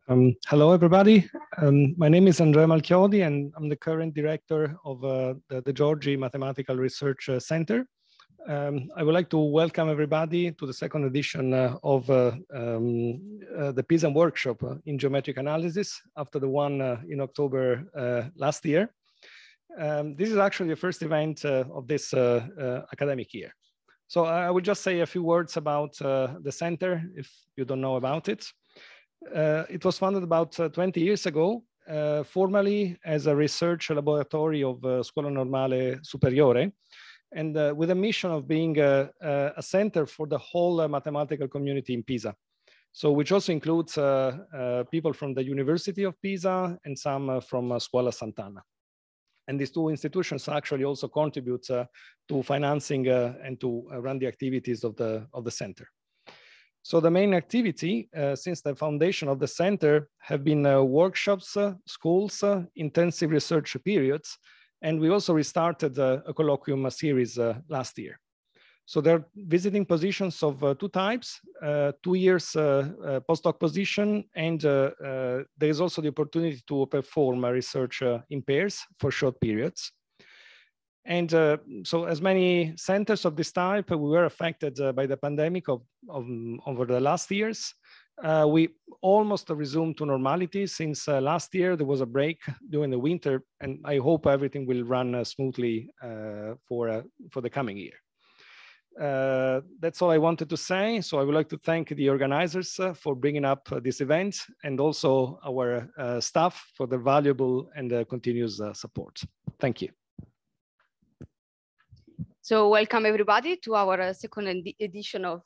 Hello, everybody. My name is Andrea Malchiodi, and I'm the current director of the Georgi Mathematical Research Center. I would like to welcome everybody to the second edition of the Pisan Workshop in geometric analysis after the one in October last year. This is actually the first event of this academic year. So I will just say a few words about the center if you don't know about it. It was founded about 20 years ago, formally as a research laboratory of Scuola Normale Superiore, and with a mission of being a center for the whole mathematical community in Pisa. So which also includes people from the University of Pisa and some from Scuola Sant'Anna. And these two institutions actually also contribute to financing and to run the activities of the center. So the main activity since the foundation of the center have been workshops, schools, intensive research periods, and we also restarted a colloquium series last year. So there are visiting positions of two types, 2 years postdoc position, and there is also the opportunity to perform research in pairs for short periods. And so as many centers of this type, we were affected by the pandemic over the last years. We almost resumed to normality since last year. There was a break during the winter, and I hope everything will run smoothly for the coming year. That's all I wanted to say. So I would like to thank the organizers for bringing up this event, and also our staff for their valuable and continuous support. Thank you. So welcome everybody to our second edition of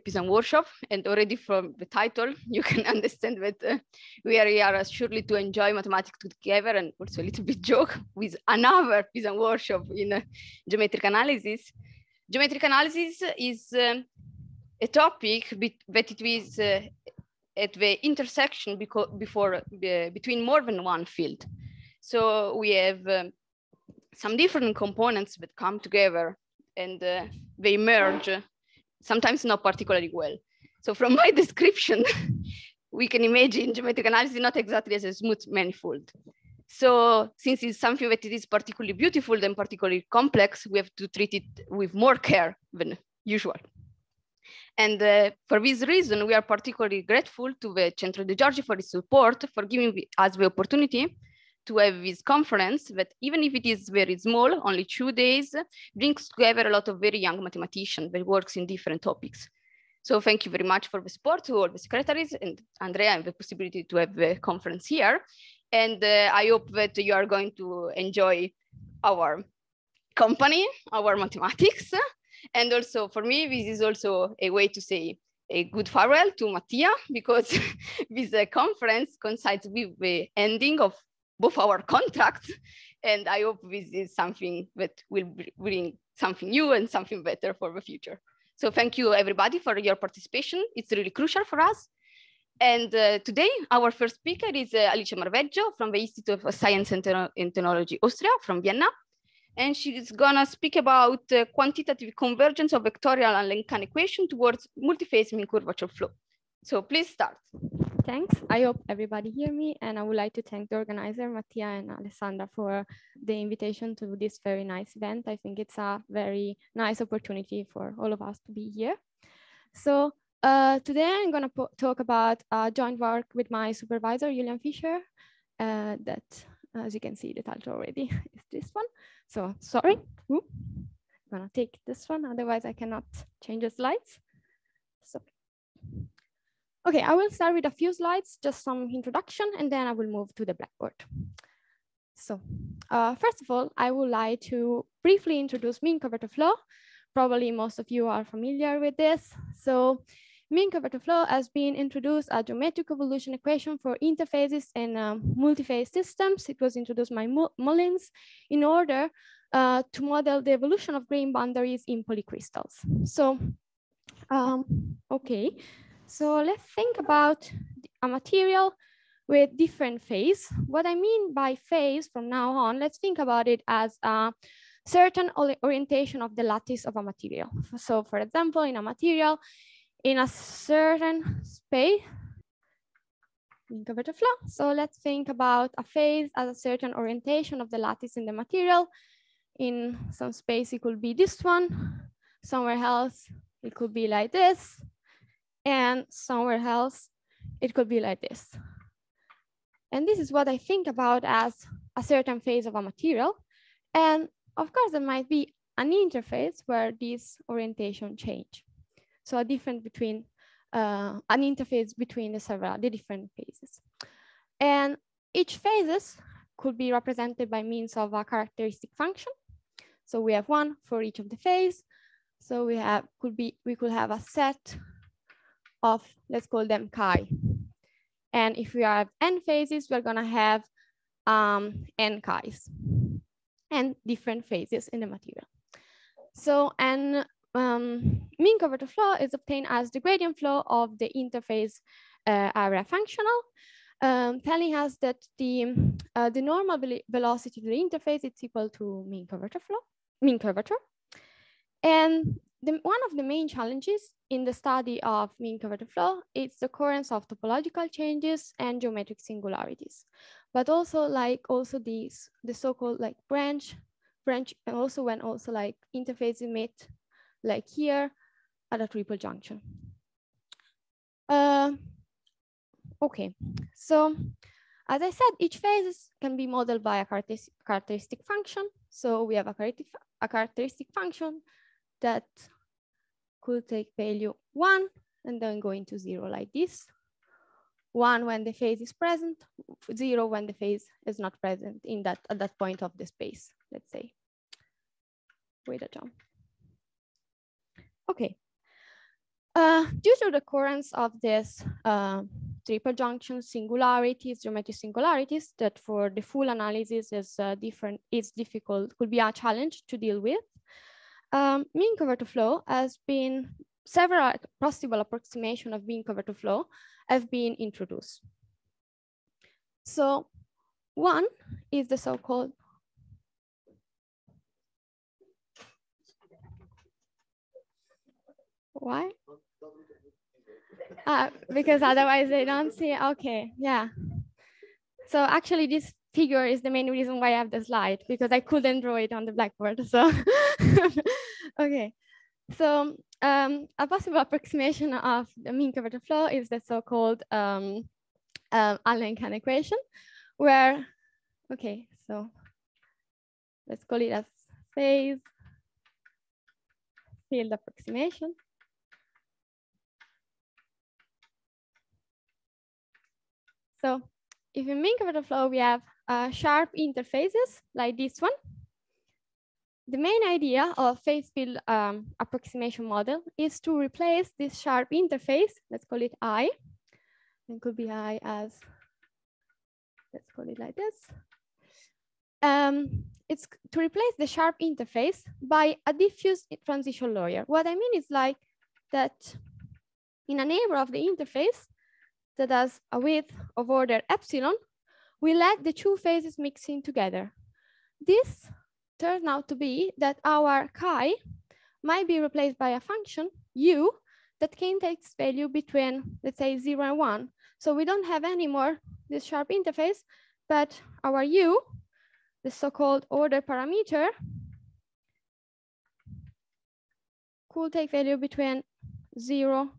Pisan Workshop. And already from the title, you can understand that we are here surely to enjoy mathematics together, and also a little bit joke with another Pisan Workshop in geometric analysis. Geometric analysis is a topic that it is at the intersection between more than one field. So we have some different components that come together and they merge, sometimes not particularly well. So from my description, we can imagine geometric analysis not exactly as a smooth manifold. So since it's something that is particularly beautiful and particularly complex, we have to treat it with more care than usual. And for this reason, we are particularly grateful to the Centro de Giorgi for its support, for giving us the opportunity to have this conference that, even if it is very small, only 2 days, brings together a lot of very young mathematicians that works in different topics. So thank you very much for the support to all the secretaries and Andrea and the possibility to have the conference here. And I hope that you are going to enjoy our company, our mathematics. And also for me, this is also a way to say a good farewell to Mattia, because this conference coincides with the ending of both our contracts, and I hope this is something that will bring something new and something better for the future. So thank you everybody for your participation. It's really crucial for us. And today our first speaker is Alice Marveggio from the Institute of Science and Technology, Austria, from Vienna. And she's gonna speak about quantitative convergence of vectorial Allen-Cahn equation towards multiphase mean curvature flow. So please start. Thanks. I hope everybody hear me, and I would like to thank the organizer, Mattia and Alessandra, for the invitation to this very nice event. I think it's a very nice opportunity for all of us to be here. So today I'm going to talk about joint work with my supervisor, Julian Fischer, that, as you can see, the title already is this one. So sorry, I'm going to take this one, otherwise I cannot change the slides. So. Okay, I will start with a few slides, just some introduction, and then I will move to the blackboard. So first of all, I would like to briefly introduce mean curvature flow. Probably most of you are familiar with this. So mean curvature flow has been introduced as a geometric evolution equation for interfaces and multiphase systems. It was introduced by Mullins in order to model the evolution of grain boundaries in polycrystals. So, okay. So let's think about a material with different phase. What I mean by phase from now on, let's think about it as a certain orientation of the lattice of a material. So for example, in a material, in a certain space, mean curvature flow. So let's think about a phase as a certain orientation of the lattice in the material. In some space, it could be this one. Somewhere else, it could be like this. And somewhere else, it could be like this. And this is what I think about as a certain phase of a material. And of course, there might be an interface where these orientation change. So a difference between, an interface between the different phases. And each phases could be represented by means of a characteristic function. So we have one for each of the phase. So we could have a set of, let's call them chi. And if we have n phases, we're gonna have n chi's and different phases in the material. So, and mean curvature flow is obtained as the gradient flow of the interface area functional, telling us that the normal velocity of the interface is equal to mean curvature. And one of the main challenges in the study of mean curvature flow is the occurrence of topological changes and geometric singularities, but also the so-called like branch, and also when like interfaces meet, like here at a triple junction. Okay, so as I said, each phase can be modeled by a characteristic function. So we have a characteristic function that could take value 1 and then go into 0 like this. 1 when the phase is present, 0 when the phase is not present at that point of the space, let's say. Wait a jump. Okay. Due to the occurrence of this triple junction singularities, geometric singularities, that for the full analysis is difficult, could be a challenge to deal with. Mean curvature flow has been, several possible approximations of mean curvature flow have been introduced. So one is the so-called why? Because otherwise they don't see, okay, yeah. So actually this figure is the main reason why I have the slide, because I couldn't draw it on the blackboard, so. Okay, so a possible approximation of the mean curvature flow is the so-called Allen-Cahn equation, where, okay, so let's call it as phase field approximation. So if in mean curvature flow, we have sharp interfaces like this one. The main idea of phase field approximation model is to replace this sharp interface, let's call it I. It could be I as, let's call it like this. It's to replace the sharp interface by a diffuse transition layer. What I mean is like that in a neighbor of the interface that has a width of order epsilon, we let the two phases mixing together. This turns out to be that our chi might be replaced by a function u that can take value between, let's say, 0 and 1. So we don't have anymore this sharp interface, but our u, the so-called order parameter, could take value between 0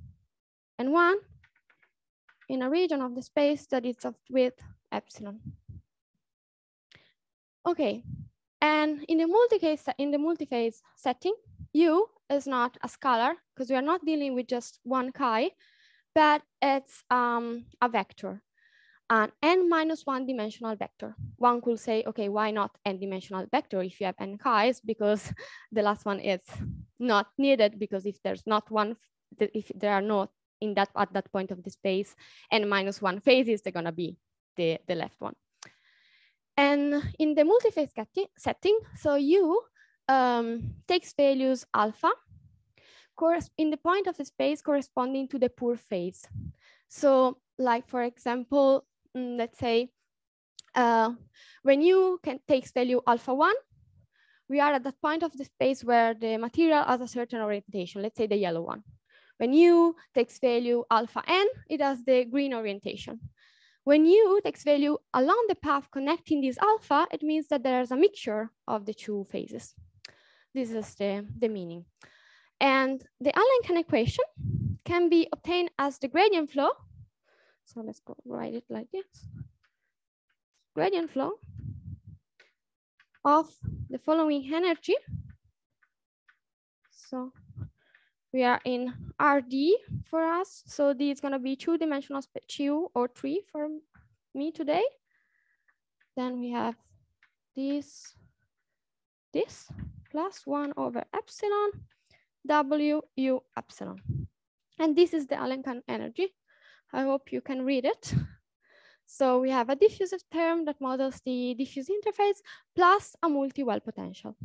and 1 in a region of the space that is of width epsilon. Okay, and in the multiphase setting, u is not a scalar because we are not dealing with just one chi, but it's a vector, an n-1 dimensional vector. One could say, okay, why not n-dimensional vector if you have n chi's? Because the last one is not needed, because if there's not one, if there are not at that point of the space n-1 phases, they're gonna be the left one. And in the multiphase setting, so u takes values alpha in the point of the space corresponding to the pure phase. So like, for example, let's say when u takes value alpha 1, we are at that point of the space where the material has a certain orientation, let's say the yellow one. When u takes value alpha n, it has the green orientation. When U takes value along the path connecting this alpha, it means that there's a mixture of the two phases. This is the meaning. And the Allen-Cahn equation can be obtained as the gradient flow. So let's go write it like this. Gradient flow of the following energy. So we are in RD for us. So this is going to be two-dimensional 2 or 3 for me today. Then we have this plus 1 over epsilon W U epsilon. And this is the Allen-Cahn energy. I hope you can read it. So we have a diffusive term that models the diffuse interface plus a multi-well potential.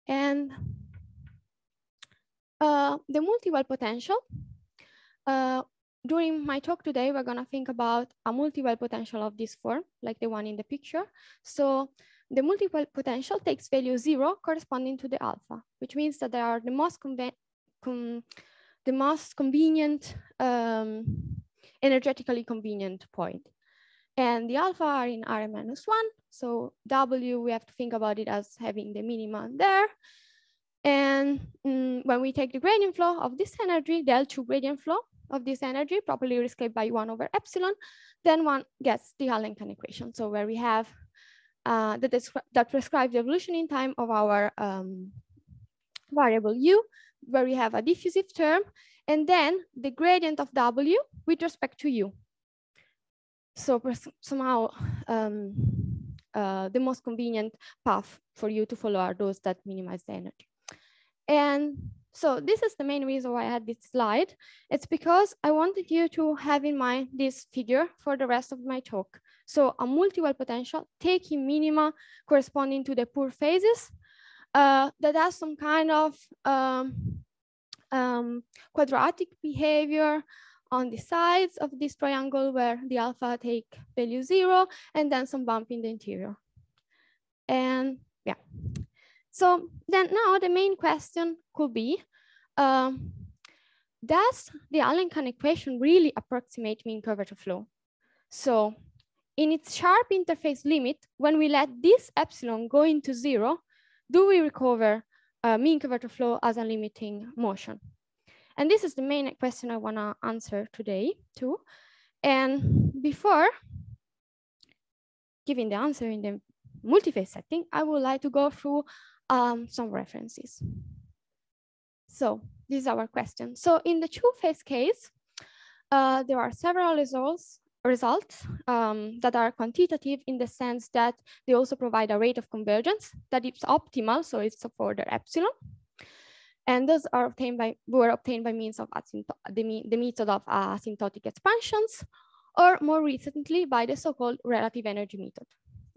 And the multi-well potential, during my talk today, we're going to think about a multi-well potential of this form, like the one in the picture. So the multi-well potential takes value 0 corresponding to the alpha, which means that they are the most convenient, energetically convenient point. And the alpha are in Rn-1. So W, we have to think about it as having the minima there. And when we take the gradient flow of this energy, the L2 gradient flow of this energy, properly rescaled by 1 over epsilon, then one gets the Allen-Cahn equation. So where we have that prescribes the evolution in time of our variable U, where we have a diffusive term, and then the gradient of W with respect to U. So somehow the most convenient path for you to follow are those that minimize the energy. And so this is the main reason why I had this slide. It's because I wanted you to have in mind this figure for the rest of my talk. So a multi-well potential taking minima corresponding to the pure phases that has some kind of quadratic behavior on the sides of this triangle where the alpha take value 0 and then some bump in the interior. And yeah. So then now the main question could be, does the Allen-Cahn equation really approximate mean curvature flow? So in its sharp interface limit, when we let this epsilon go into 0, do we recover mean curvature flow as a limiting motion? And this is the main question I want to answer today too. And before giving the answer in the multiphase setting, I would like to go through some references. So this is our question. So in the two-phase case, there are several results that are quantitative in the sense that they also provide a rate of convergence that is optimal, so it's of order epsilon. And those are were obtained by means of the method of asymptotic expansions, or more recently by the so-called relative energy method.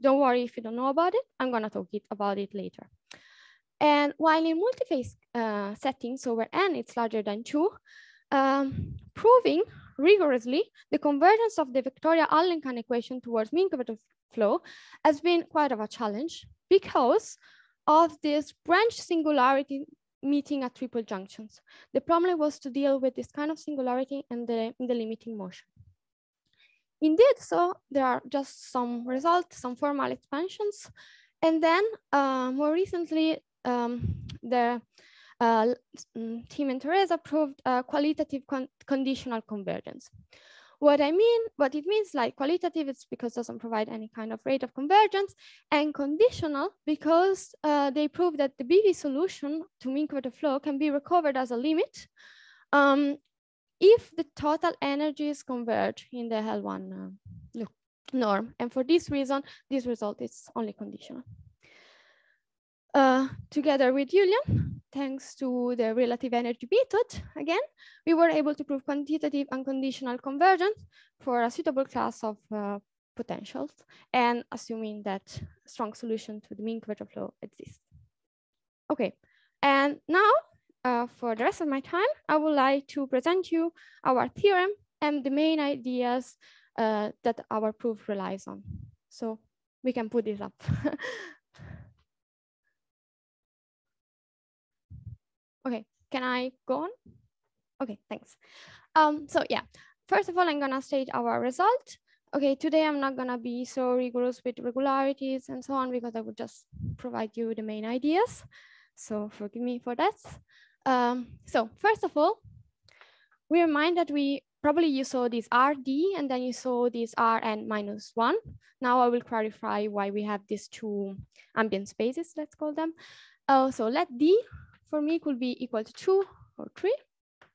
Don't worry if you don't know about it, I'm gonna talk about it later. And while in multiphase settings, so where n is larger than 2, proving rigorously the convergence of the vectorial Allen-Cahn equation towards mean curvature flow has been quite of a challenge because of this branch singularity meeting at triple junctions. The problem was to deal with this kind of singularity in the limiting motion. Indeed, so there are just some results, some formal expansions, and then more recently, the Tim and Teresa proved qualitative conditional convergence. What it means, like qualitative, it's because it doesn't provide any kind of rate of convergence, and conditional because they prove that the BV solution to mean curvature flow can be recovered as a limit if the total energies converge in the L1 norm. And for this reason, this result is only conditional. Together with Julian, thanks to the relative energy method, again, we were able to prove quantitative and conditional convergence for a suitable class of potentials, and assuming that a strong solution to the mean curvature flow exists. Okay, and now for the rest of my time, I would like to present you our theorem and the main ideas that our proof relies on. So we can put this up. Okay, can I go on? Okay, thanks. So yeah, first of all, I'm gonna state our result. Okay, today I'm not gonna be so rigorous with regularities and so on because I would just provide you the main ideas. So forgive me for that. So first of all, we remind that probably you saw this RD and then you saw this Rn minus 1. Now I will clarify why we have these two ambient spaces, let's call them. So let D for me could be equal to 2 or 3.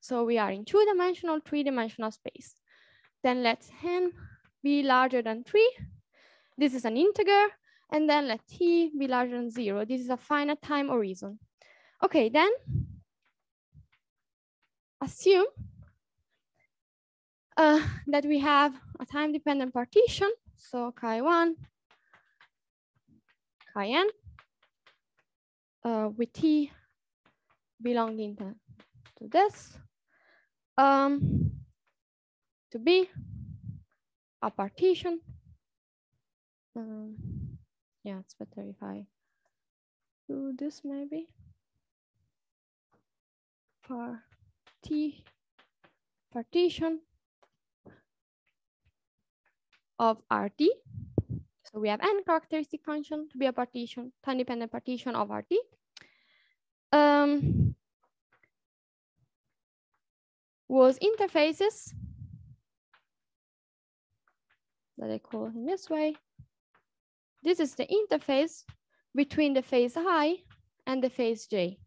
So we are in 2-dimensional, 3-dimensional space. Then let n be larger than 3. This is an integer. And then let t be larger than 0. This is a finite time horizon. Okay, then assume that we have a time-dependent partition. So chi1, chi n, with t belonging to this, to be a partition. Yeah, it's better if I do this maybe. For t partition of RT. So we have n characteristic function to be a partition, time-dependent partition of RT. Was interfaces that I call in this way. This is the interface between the phase I and the phase J.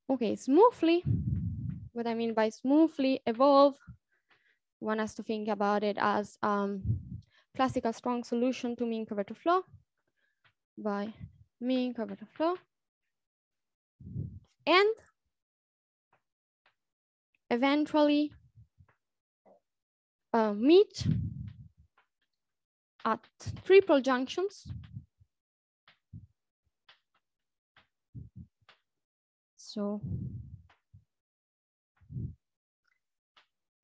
Okay, smoothly. What I mean by smoothly evolve, one has to think about it as classical strong solution to mean curvature flow by mean curvature flow, and eventually meet at triple junctions. So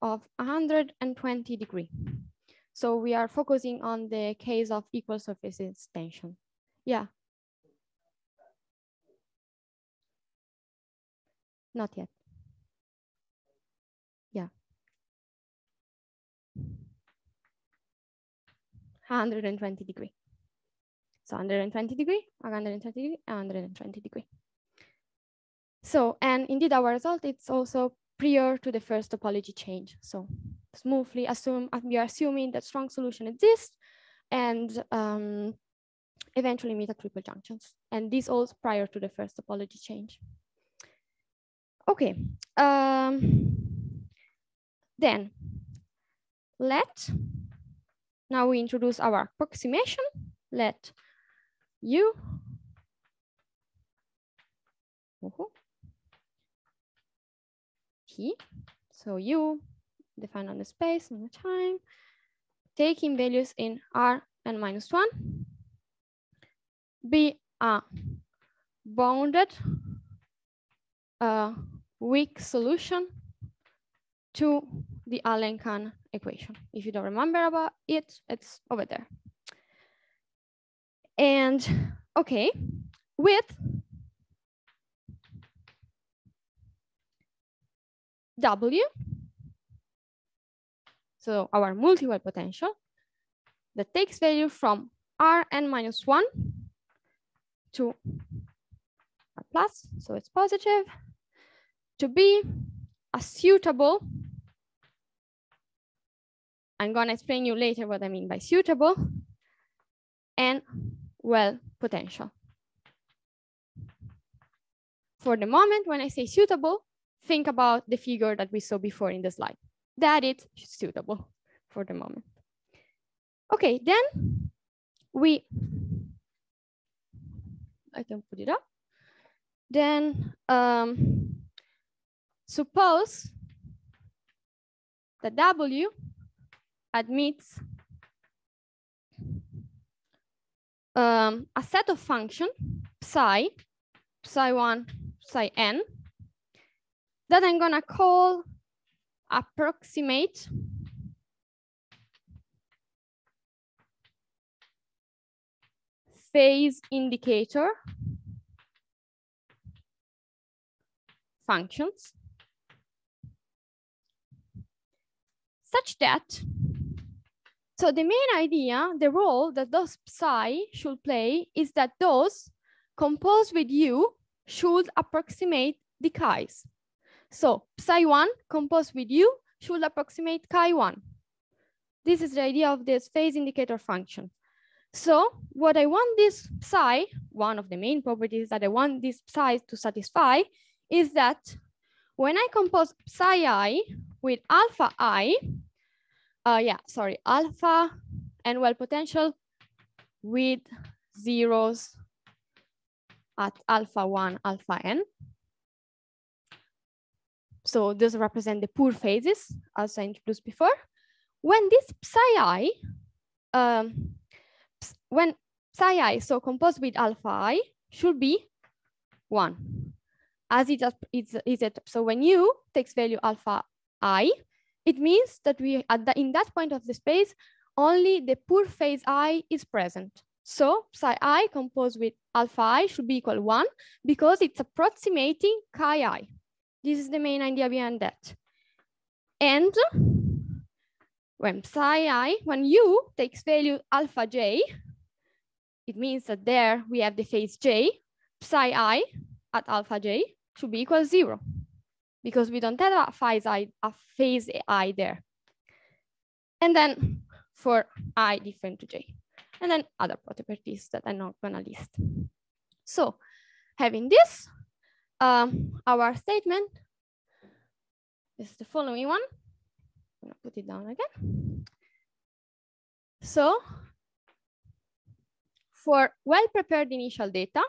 of 120 degrees. So we are focusing on the case of equal surfaces tension. Yeah. Not yet. Yeah. 120 degrees. So 120 degrees, 120 degrees, 120 degrees. So, and indeed our result, it's also prior to the first topology change. So smoothly assume, we are assuming that strong solution exists and eventually meet at triple junctions. And this also prior to the first topology change. Okay, then now we introduce our approximation. Let U T, so U defined on the space and the time, taking values in R and minus 1, be a bounded weak solution to the Allen-Cahn equation. If you don't remember about it, it's over there. And okay, with W, so our multi-well potential that takes value from Rn minus 1 to R plus, so it's positive, to be a suitable, I'm gonna explain you later what I mean by suitable, and well potential. For the moment, when I say suitable, think about the figure that we saw before in the slide. That is suitable for the moment. Okay, then I can put it up. Then suppose that W admits a set of function psi 1, psi n, that I'm gonna call approximate phase indicator functions. such that, so the main idea, the role that those psi should play is that those composed with U should approximate the chi's. So psi1 composed with U should approximate chi1. This is the idea of this phase indicator function. So what I want this psi, one of the main properties that I want this psi to satisfy is that when I compose psi I with alpha I, alpha and well potential with zeros at alpha 1, alpha n. So those represent the pure phases, as I introduced before. When this psi I, when psi I, so composed with alpha I, should be 1. As it is, so when U takes value alpha I, it means that we in that point of the space, only the pure phase I is present. So psi I composed with alpha I should be equal to 1 because it's approximating chi I. This is the main idea behind that. And when psi I, when U takes value alpha j, it means that there we have the phase j, psi I at alpha j should be equal to 0 because we don't have a phase I there. And then for I different to j. And then other properties that I'm not gonna list. So having this, our statement is the following one. I'm gonna put it down again. So for well-prepared initial data,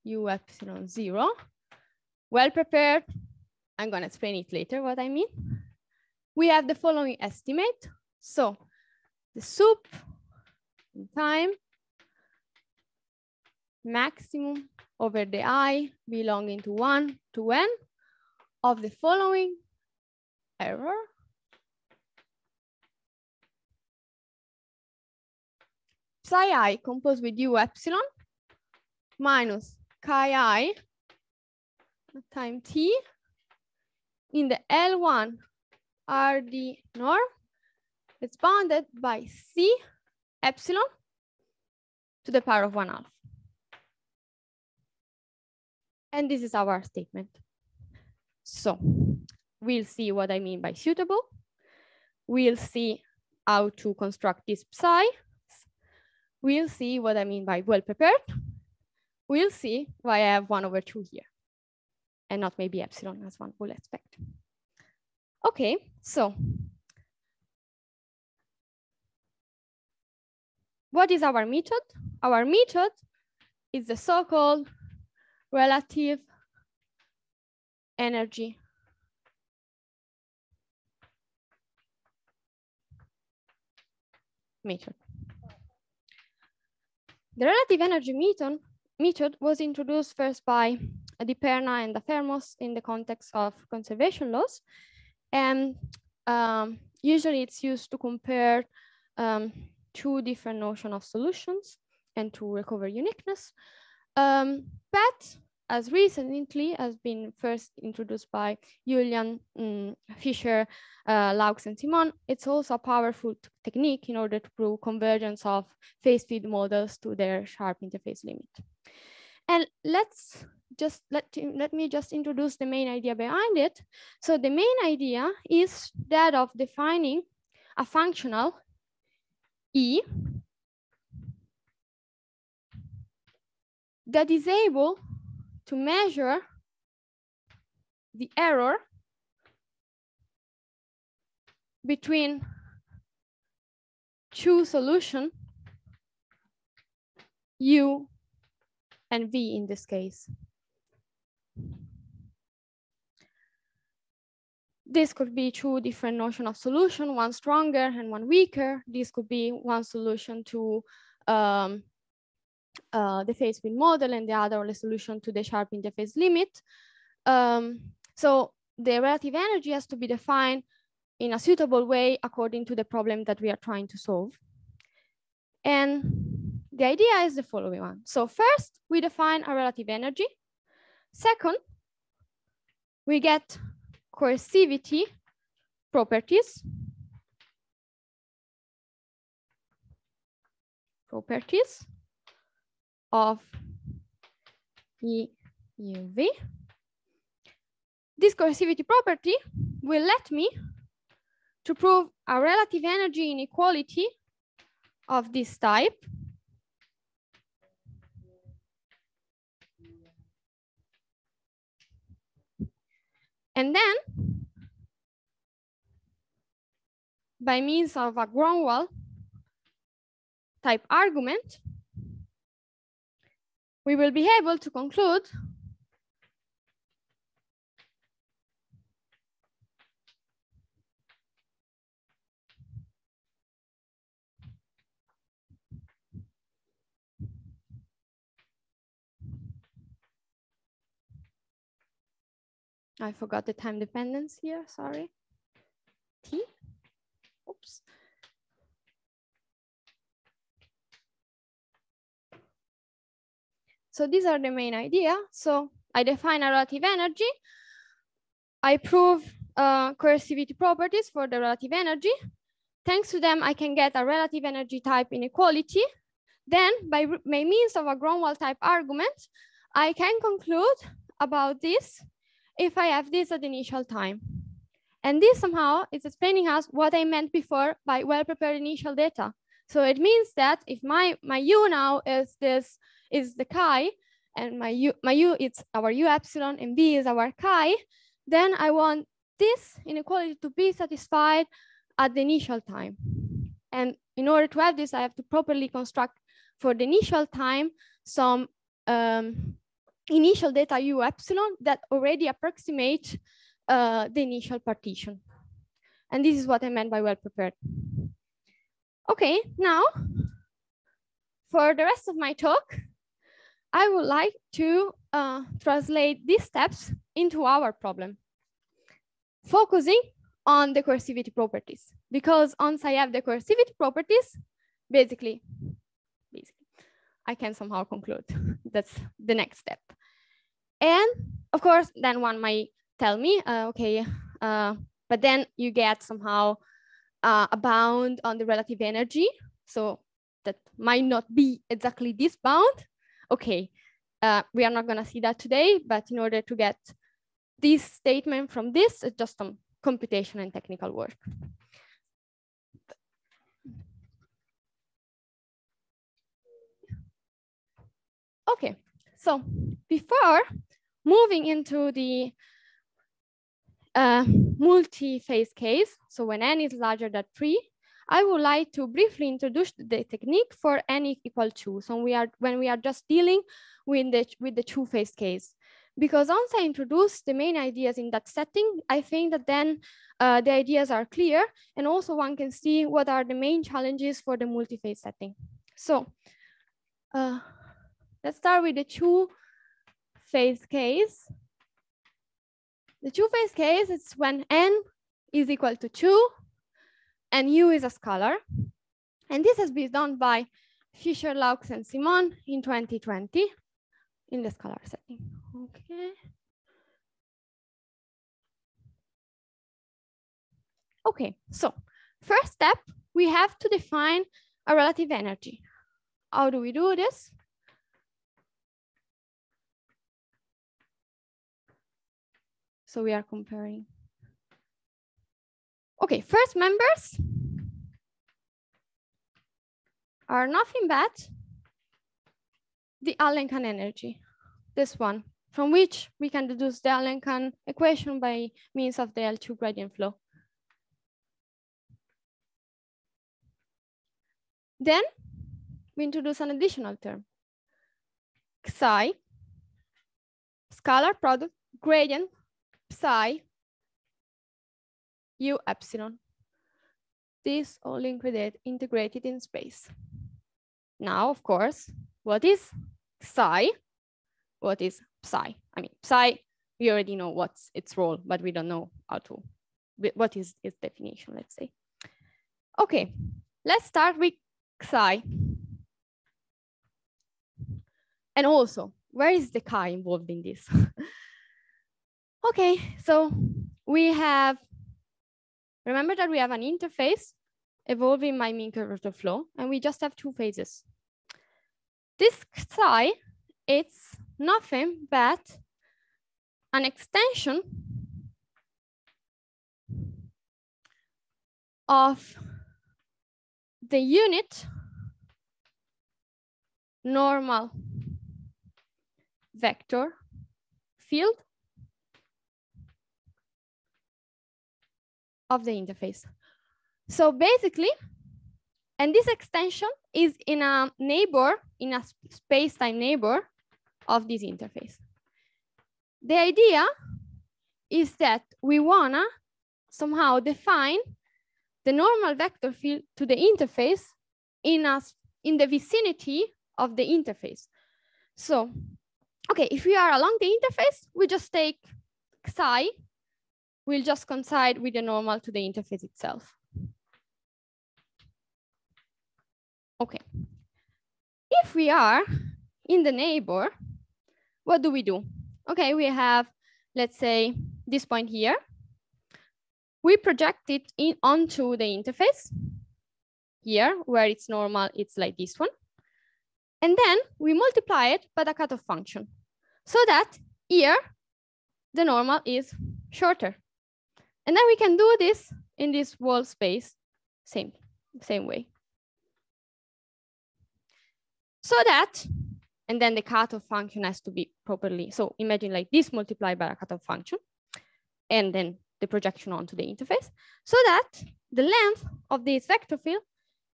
U epsilon 0, well-prepared, I'm gonna explain it later what I mean. We have the following estimate. So the sup in time maximum over the I belonging to 1 to n of the following error. Psi I composed with U epsilon minus chi I time t in the L1 RD norm. It's bounded by C epsilon to the power of 1/2. And this is our statement. So we'll see what I mean by suitable. We'll see how to construct this psi. We'll see what I mean by well-prepared. We'll see why I have 1/2 here and not maybe epsilon as one would expect. Okay, so what is our method? Our method is the so-called relative energy method. The relative energy method was introduced first by Di Perna and Fermos in the context of conservation laws. And usually it's used to compare two different notions of solutions and to recover uniqueness. But as recently has been first introduced by Julian, Fischer, Laux, and Simon, it's also a powerful technique in order to prove convergence of phase field models to their sharp interface limit. And let me just introduce the main idea behind it. So the main idea is that of defining a functional E that is able to measure the error between two solutions, U and V in this case. This could be two different notions of solution, one stronger and one weaker. This could be one solution to the phase field model and the other the solution to the sharp interface limit. So the relative energy has to be defined in a suitable way according to the problem that we are trying to solve. And the idea is the following one. So first, we define a relative energy. Second, we get coercivity properties. Of EUV. This coercivity property will let me to prove a relative energy inequality of this type. And then, by means of a Gromwall type argument, we will be able to conclude I forgot the time dependence here, sorry. T, oops. So these are the main idea. So I define a relative energy. I prove coercivity properties for the relative energy. Thanks to them, I can get a relative energy type inequality. Then by means of a Gromwall type argument, I can conclude about this if I have this at the initial time. And this somehow is explaining us what I meant before by well-prepared initial data. So it means that if my U now is this, is the chi, and my U it's our U epsilon and B is our chi, then I want this inequality to be satisfied at the initial time. And in order to have this, I have to properly construct for the initial time some initial data U epsilon that already approximate the initial partition. And this is what I meant by well prepared. Okay, now for the rest of my talk, I would like to translate these steps into our problem, focusing on the coercivity properties, because once I have the coercivity properties, basically I can somehow conclude. That's the next step. And of course, then one might tell me, okay, but then you get somehow a bound on the relative energy. So that might not be exactly this bound. Okay, we are not gonna see that today, but in order to get this statement from this, it's just some computation and technical work. Okay, so before moving into the multi-phase case, so when n is larger than 3, I would like to briefly introduce the technique for n equal 2. So when we are just dealing with the two-phase case. Because once I introduce the main ideas in that setting, I think that then the ideas are clear, and also one can see what are the main challenges for the multi-phase setting. So let's start with the two-phase case. The two-phase case is when n is equal to 2 and u is a scalar. And this has been done by Fischer, Laux, and Simon in 2020 in the scalar setting. Okay. Okay, so first step, we have to define a relative energy. How do we do this? So we are comparing. Okay, first members are nothing but the Allen-Cahn energy, this one, from which we can deduce the Allen-Cahn equation by means of the L2 gradient flow. Then we introduce an additional term, psi, scalar product, gradient, psi, u epsilon. This all integrated in space. Now, of course, what is psi? What is psi? I mean, psi, we already know what's its role, but we don't know how to, what is its definition, let's say. Okay, let's start with psi. And also, where is the chi involved in this? Okay, so we have, remember that we have an interface evolving my mean curvature flow, and we just have two phases. This psi, it's nothing but an extension of the unit normal vector field of the interface. So basically, and this extension is in a neighbor, in a space-time neighbor of this interface. The idea is that we wanna somehow define the normal vector field to the interface in the vicinity of the interface. So, okay, if we are along the interface, we just take psi, we'll just coincide with the normal to the interface itself. Okay. If we are in the neighbor, what do we do? Okay, we have, let's say, this point here. We project it onto the interface here, where it's normal, it's like this one. And then we multiply it by the cutoff function so that here the normal is shorter. And then we can do this in this wall space, same way. So that, and then the cutoff function has to be properly, so imagine like this multiplied by a cutoff function, and then the projection onto the interface, so that the length of this vector field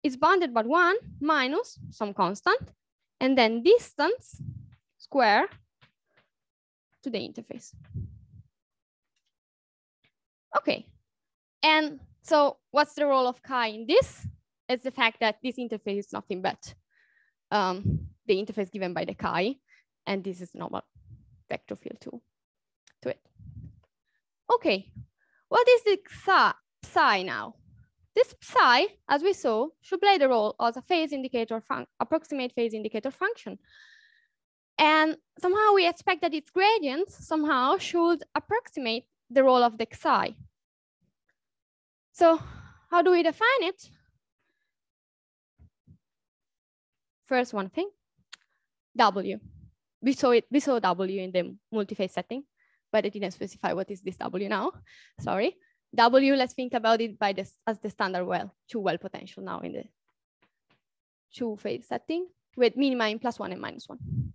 is bounded by 1 minus some constant, and then distance square to the interface. Okay, and so what's the role of chi in this? It's the fact that this interface is nothing but the interface given by the chi, and this is normal vector field to it. Okay, what is the psi now? This psi, as we saw, should play the role as a phase indicator, approximate phase indicator function. And somehow we expect that its gradients somehow should approximate the role of the psi. So how do we define it? First one thing, W. We saw W in the multiphase setting, but I didn't specify what is this W now. Sorry. W, let's think about it by this as the standard two-well potential now in the two-phase setting with minima in +1 and -1.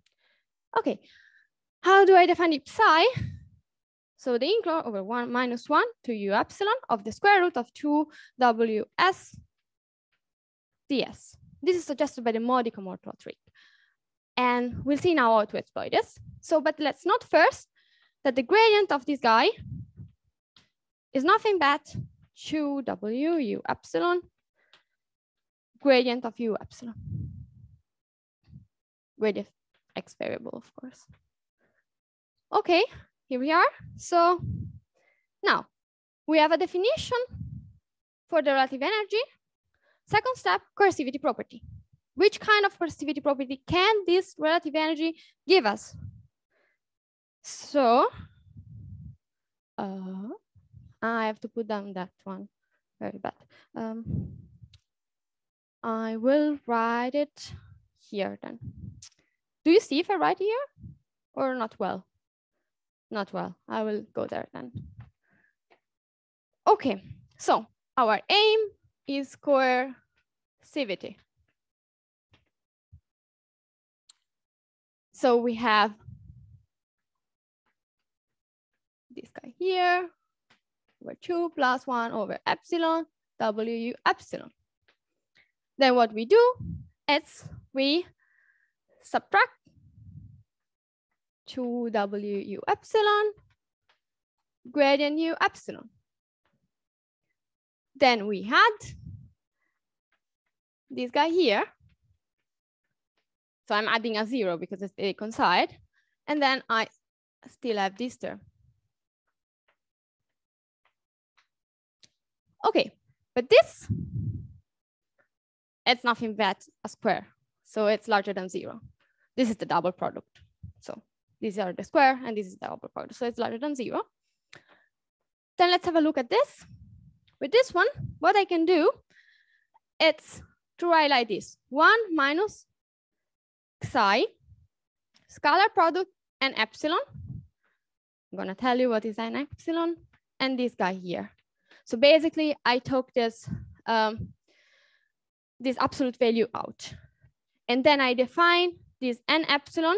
Okay, how do I define the psi? So the included over 1 minus 1 to u epsilon of the square root of 2ws ds. This is suggested by the modic Morpla trick. And we'll see now how to exploit this. So, but let's note first that the gradient of this guy is nothing but 2w u epsilon gradient of u epsilon. Gradient x variable, of course. Okay, here we are. So now we have a definition for the relative energy. Second step, coercivity property. Which kind of coercivity property can this relative energy give us? So I have to put down that one. Very bad. I will write it here then. Do you see if I write here or not well? Not well. I will go there then. Okay, so our aim is coercivity. So we have this guy here, over 2 plus 1 over epsilon, w epsilon. Then what we do is we subtract 2w epsilon, gradient u epsilon. Then we had this guy here. So I'm adding a 0 because it's a coincide. And then I still have this term. Okay, but this, it's nothing but a square. So it's larger than 0. this is the double product. So these are the square and this is the double product. So it's larger than 0. Then let's have a look at this. With this one, what I can do, it's to write like this: 1 minus psi, scalar product, and epsilon. I'm gonna tell you what is an epsilon, and this guy here. So basically, I took this, this absolute value out. And then I define this n epsilon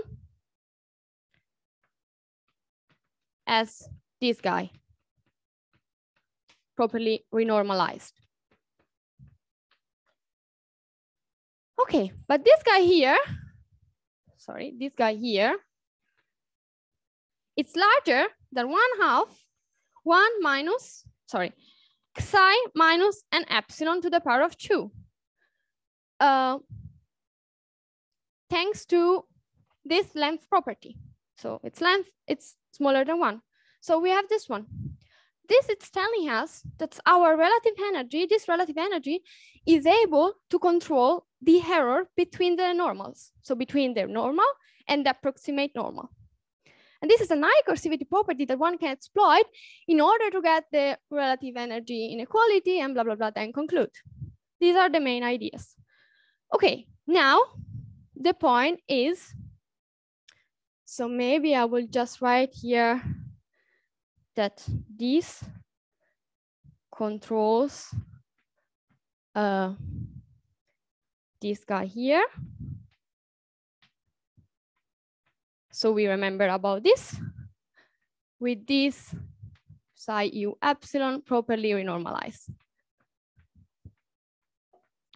as this guy, properly renormalized. Okay, but this guy here, sorry, this guy here, it's larger than 1/2 1 minus, sorry, psi minus an epsilon to the power of 2. Thanks to this length property. So its length, it's smaller than 1. So we have this one. This is telling us that our relative energy, this relative energy, is able to control the error between the normals. So between the normal and the approximate normal. And this is an high coercivity property that one can exploit in order to get the relative energy inequality and blah, blah, blah, then conclude. These are the main ideas. Okay, now the point is, so maybe I will just write here that this controls this guy here. So we remember about this with this psi u epsilon properly renormalized.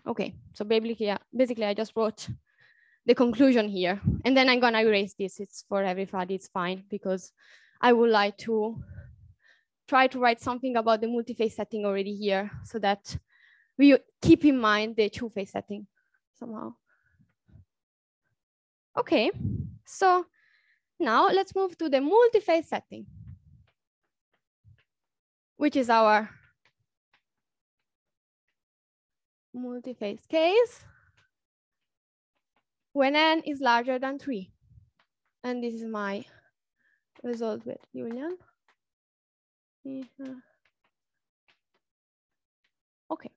Okay, so basically I just wrote the conclusion here, and then I'm gonna erase this. It's for everybody, it's fine, because I would like to try to write something about the multi-phase setting already here so that we keep in mind the two-phase setting somehow. Okay, so now let's move to the multi-phase setting, which is our multi-phase case when n is larger than 3. And this is my result with union. Okay,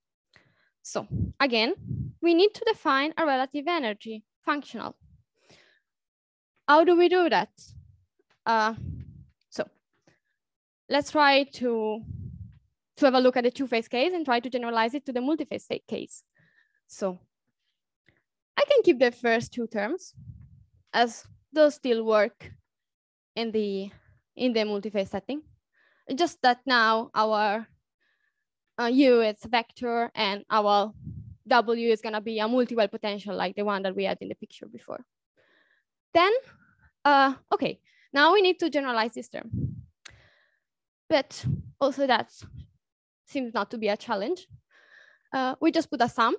so again, we need to define a relative energy functional. How do we do that? So let's try to have a look at the two-phase case and try to generalize it to the multi-phase case. So I can keep the first two terms as those still work in the multi-phase setting. Just that now our U is a vector and our W is gonna be a multi-well potential like the one that we had in the picture before. Then, okay, now we need to generalize this term. But also that seems not to be a challenge. We just put a sum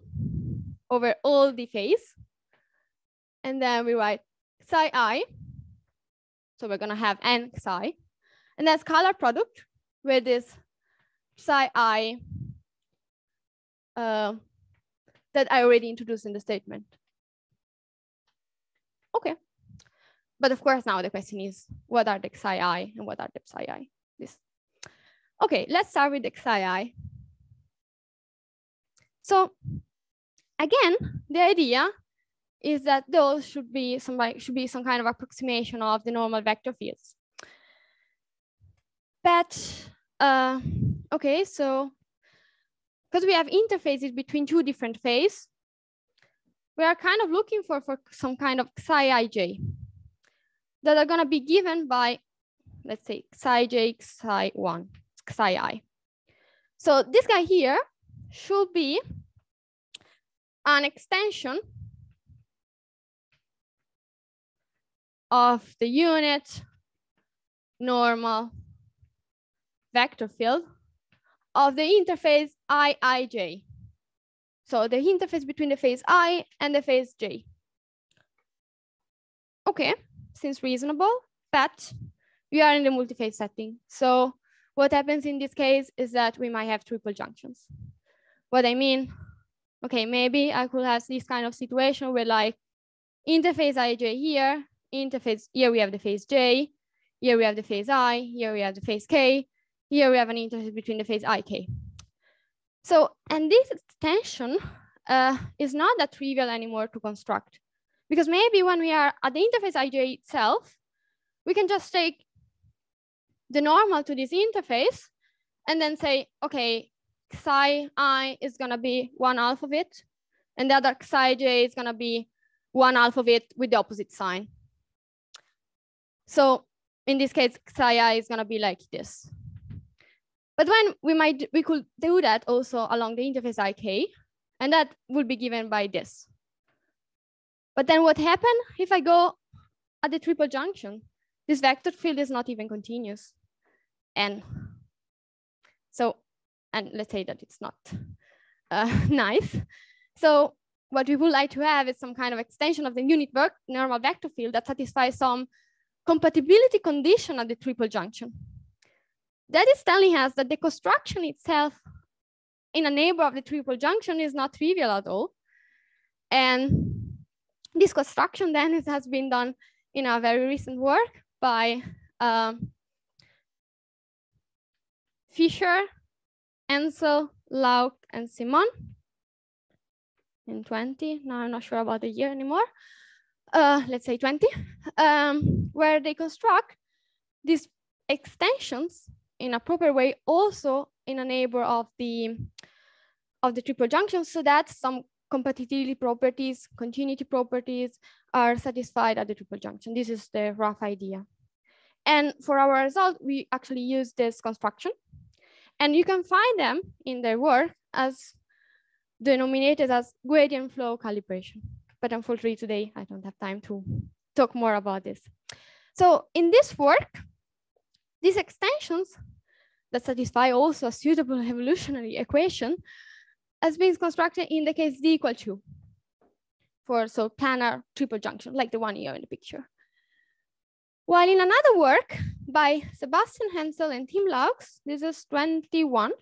over all the phase. And then we write psi I. So we're gonna have n psi. And then scalar product with this psi I that I already introduced in the statement. Okay. But of course, now the question is, what are the psi I and what are the psi I? This. Okay, let's start with the psi I. So again, the idea is that those should be some kind of approximation of the normal vector fields. But okay, so because we have interfaces between two different phases, we are kind of looking for some kind of psi ij that are going to be given by, let's say, psi j, psi 1, psi I. So this guy here should be an extension of the unit normal vector field of the interface Ij. So the interface between the phase I and the phase J. Okay, seems reasonable, but we are in the multi-phase setting. So what happens in this case is that we might have triple junctions. What I mean, okay, maybe I could have this kind of situation where like interface ij here, interface, here we have the phase j, here we have the phase I, here we have the phase k, here we have an interface between the phase ik. So, and this extension is not that trivial anymore to construct, because maybe when we are at the interface ij itself, we can just take the normal to this interface and then say, okay, psi I is gonna be 1/2 of it, and the other psi j is gonna be 1/2 of it with the opposite sign. So in this case, psi I is gonna be like this. But when we could do that also along the interface ik, and that would be given by this. But then what happens if I go at the triple junction? This vector field is not even continuous. And so, and let's say that it's not nice. So what we would like to have is some kind of extension of the unit normal vector field that satisfies some compatibility condition at the triple junction. That is telling us that the construction itself in a neighbor of the triple junction is not trivial at all. And this construction then has been done in a very recent work by Fischer, Ansel, Lauk, and Simon in 20. Now I'm not sure about the year anymore. Let's say 20, where they construct these extensions in a proper way, also in a neighbor of the triple junction, so that some compatibility properties, continuity properties are satisfied at the triple junction. This is the rough idea. And for our result, we actually use this construction. And you can find them in their work as denominated as gradient flow calibration. But unfortunately today, I don't have time to talk more about this. So in this work, these extensions that satisfy also a suitable evolutionary equation has been constructed in the case d = 2 for so planar triple junction, like the one here in the picture. While in another work by Sebastian Hensel and Tim Laux, this is 21,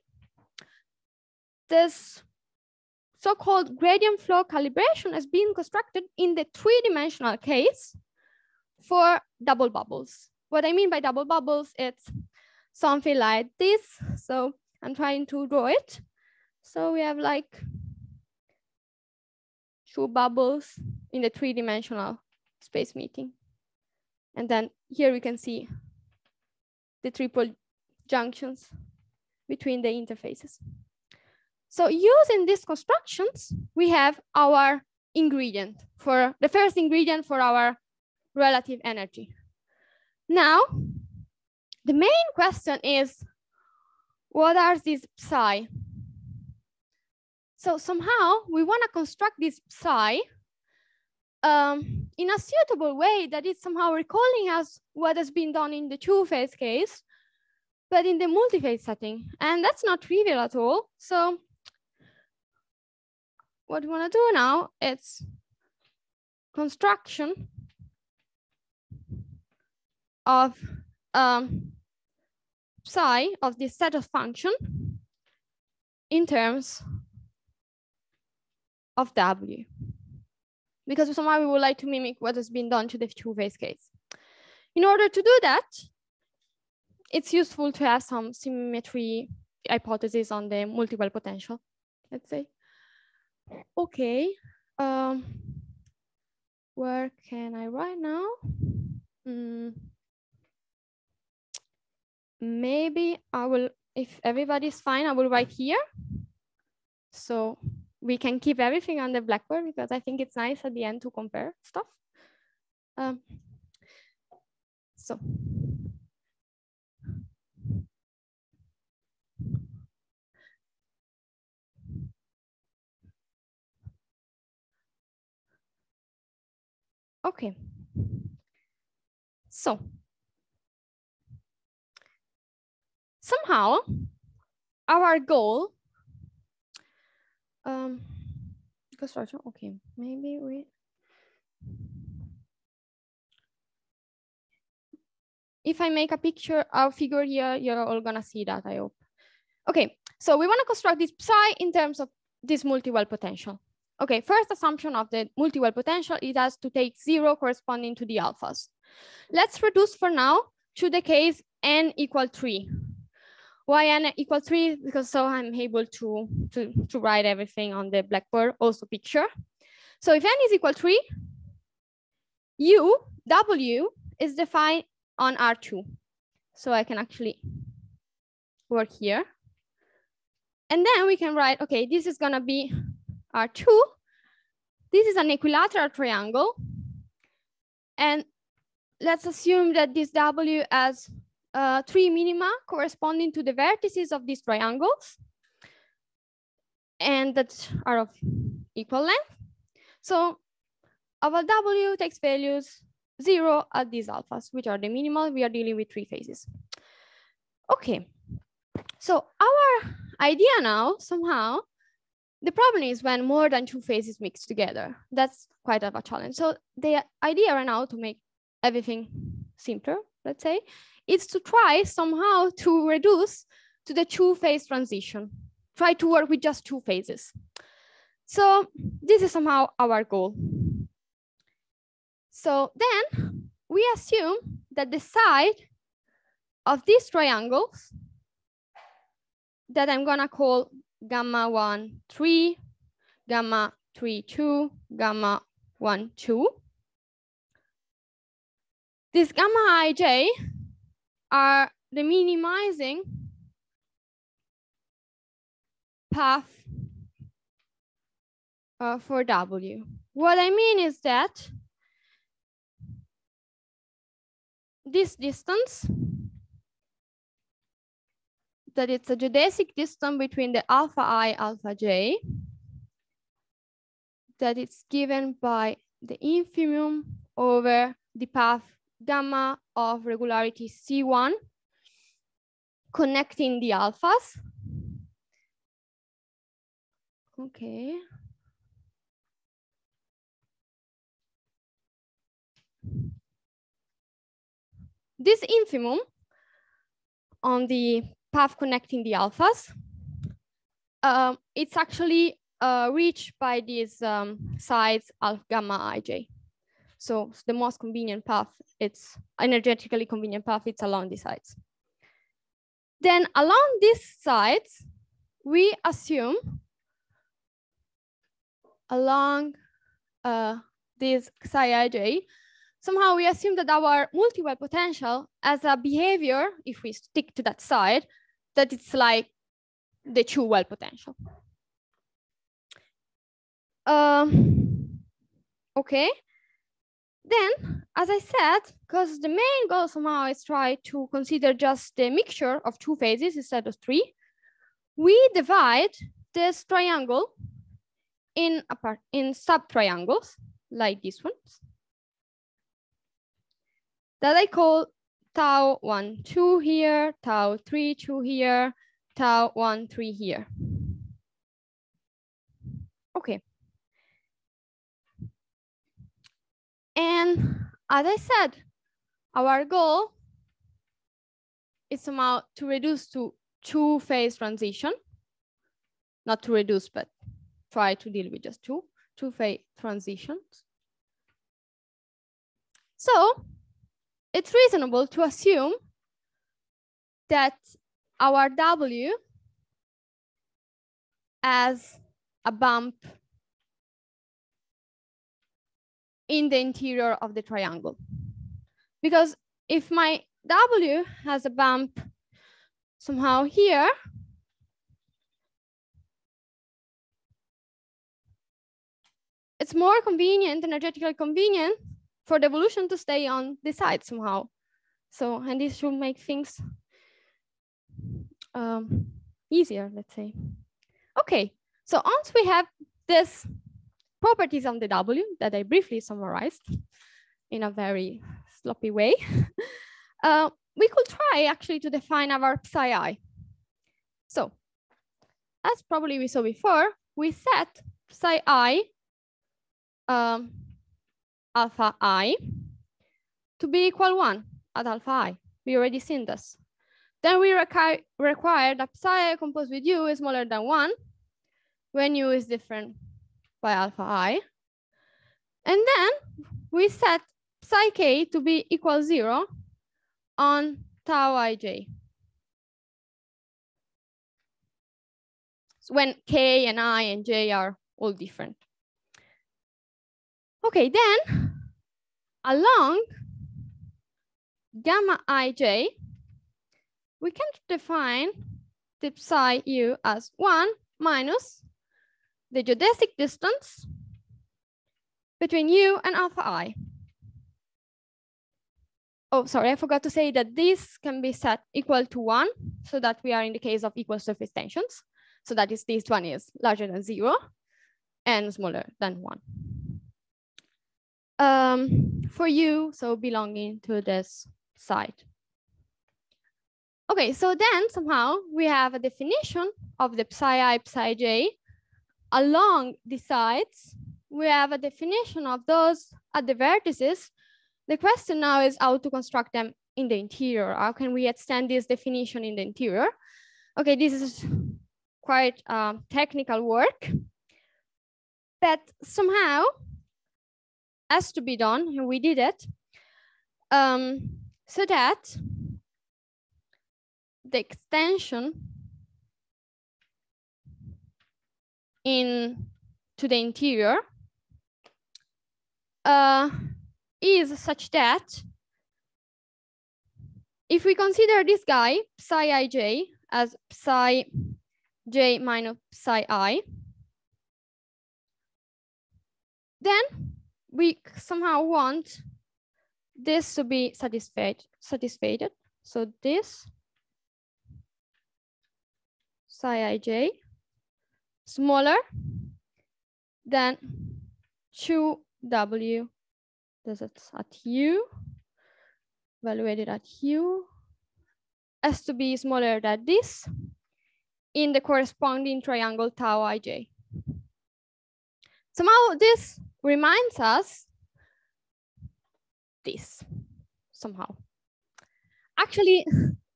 this so-called gradient flow calibration has been constructed in the three-dimensional case for double bubbles. What I mean by double bubbles, it's something like this. So I'm trying to draw it. So we have like two bubbles in the three-dimensional space meeting. And then here we can see the triple junctions between the interfaces. So using these constructions, we have our ingredient for the first ingredient for our relative energy. Now, the main question is, what are these psi? So somehow we want to construct this psi in a suitable way that is somehow recalling us what has been done in the two-phase case, but in the multi-phase setting. And that's not trivial at all. So what we want to do now is construction of psi of this set of function in terms of W, because somehow we would like to mimic what has been done to the two-phase case. In order to do that, it's useful to have some symmetry hypothesis on the multiple potential, let's say. Okay, where can I write now? Maybe I will, if everybody's fine, I will write here. So we can keep everything on the Blackboard because I think it's nice at the end to compare stuff. So. Okay. So somehow our goal, okay, maybe we, if I make a picture, our figure here, you're all gonna see that, I hope. Okay, so we wanna construct this psi in terms of this multi-well potential. Okay, first assumption of the multi-well potential, it has to take 0 corresponding to the alphas. Let's reduce for now to the case n equal 3. Why n equal 3? Because so I'm able to write everything on the blackboard, also picture. So if n is equal 3, w is defined on R2. So I can actually work here. And then we can write, okay, this is gonna be R2. This is an equilateral triangle. And let's assume that this W has 3 minima corresponding to the vertices of these triangles, and that are of equal length. So our W takes values 0 at these alphas, which are the minimal. We are dealing with 3 phases. Okay, so our idea now, somehow, the problem is when more than 2 phases mix together. That's quite of a challenge. So the idea right now to make everything simpler, let's say, is to try somehow to reduce to the 2-phase transition. Try to work with just 2 phases. So this is somehow our goal. So then we assume that the side of these triangles that I'm gonna call gamma 1, 3, gamma 3, 2, gamma 1, 2. These gamma ij are the minimizing path for W. What I mean is that this distance, that it's a geodesic distance between the alpha I, alpha j, that it's given by the infimum over the path gamma of regularity C1 connecting the alphas. Okay. This infimum on the path connecting the alphas, it's actually reached by these sides alpha gamma ij. So the most convenient path, it's energetically convenient path, it's along these sides. Then along these sides, we assume along this psi ij, somehow we assume that our multi-well potential has a behavior, if we stick to that side, that it's like the 2-well potential. Okay. Then, as I said, because the main goal somehow is try to consider just the mixture of 2 phases instead of 3, we divide this triangle in sub-triangles, like these ones, that I call tau 1, 2 here, tau 3, 2 here, tau 1, 3 here. Okay. And as I said, our goal is somehow to reduce to 2-phase transition. Not to reduce, but try to deal with just 2-phase transitions. So it's reasonable to assume that our W has a bump in the interior of the triangle. Because if my W has a bump somehow here, it's more convenient, energetically convenient for the evolution to stay on the side somehow. So, and this should make things easier, let's say. Okay, so once we have this properties of the W that I briefly summarized in a very sloppy way, we could try actually to define our psi I. So, as probably we saw before, we set psi I alpha I to be equal 1 at alpha I. We already seen this. Then we require that psi I composed with u is smaller than 1 when u is different by alpha I. And then we set psi k to be equal 0 on tau ij. So when k and I and j are all different. Okay, then along gamma ij, we can define the psi u as 1 minus the geodesic distance between u and alpha I. Oh, sorry, I forgot to say that this can be set equal to 1, so that we are in the case of equal surface tensions. So that is, this one is larger than 0 and smaller than 1. For u, so belonging to this side. Okay, so then somehow we have a definition of the psi I, psi j along the sides. We have a definition of those at the vertices. The question now is how to construct them in the interior. How can we extend this definition in the interior? Okay, this is quite technical work, but somehow has to be done, and we did it, so that the extension to the interior is such that if we consider this guy, psi ij, as psi j minus psi I, then we somehow want this to be satisfied. So this psi ij smaller than 2w, that's at u, evaluated at u, has to be smaller than this in the corresponding triangle tau ij. Somehow this reminds us this, somehow. Actually,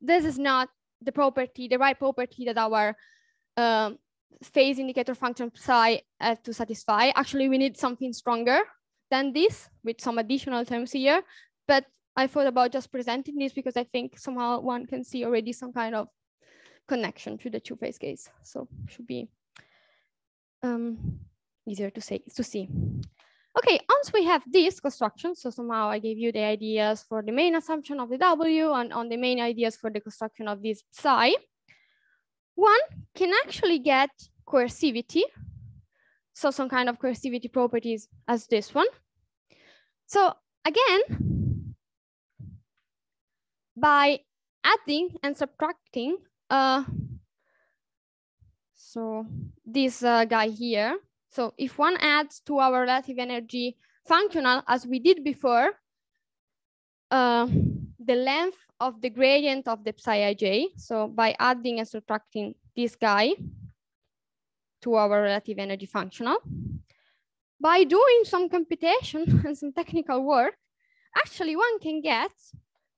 this is not the property, the right property that our phase indicator function psi has to satisfy. Actually, we need something stronger than this with some additional terms here. But I thought about just presenting this because I think somehow one can see already some kind of connection to the two-phase case. So should be easier to see. Okay, once we have this construction, so somehow I gave you the ideas for the main assumption of the W and on the main ideas for the construction of this psi, one can actually get coercivity. So some kind of coercivity properties as this one. So again, by adding and subtracting, so this guy here, so if one adds to our relative energy functional, as we did before, the length of the gradient of the psi ij, so by adding and subtracting this guy to our relative energy functional, by doing some computation and some technical work, actually one can get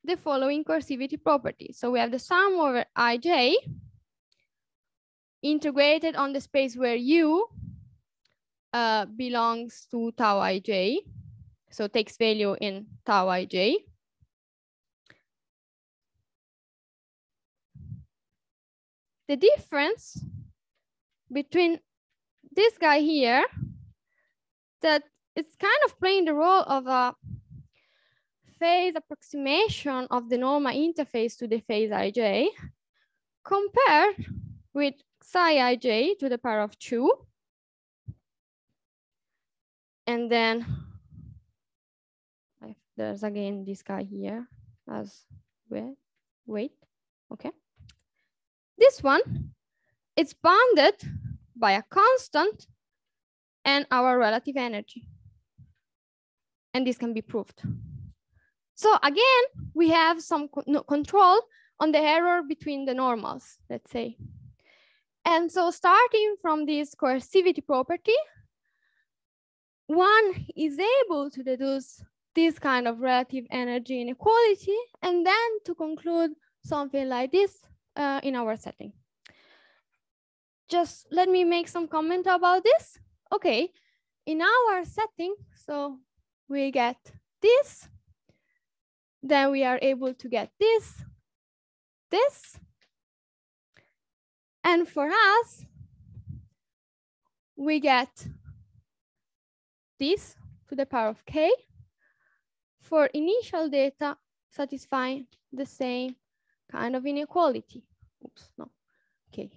the following coercivity property. So we have the sum over ij integrated on the space where u belongs to tau ij, so takes value in tau ij. The difference between this guy here, that it's kind of playing the role of a phase approximation of the normal interface to the phase ij, compared with psi ij to the power of 2. And then there's again this guy here as weight. Okay. This one, it's bounded by a constant and our relative energy. And this can be proved. So again, we have some control on the error between the normals, let's say. And so starting from this coercivity property, one is able to deduce this kind of relative energy inequality and then to conclude something like this in our setting. Just let me make some comment about this. Okay, in our setting, so we get this, then we are able to get this, and for us, we get this to the power of k for initial data satisfying the same kind of inequality. Oops, no, k.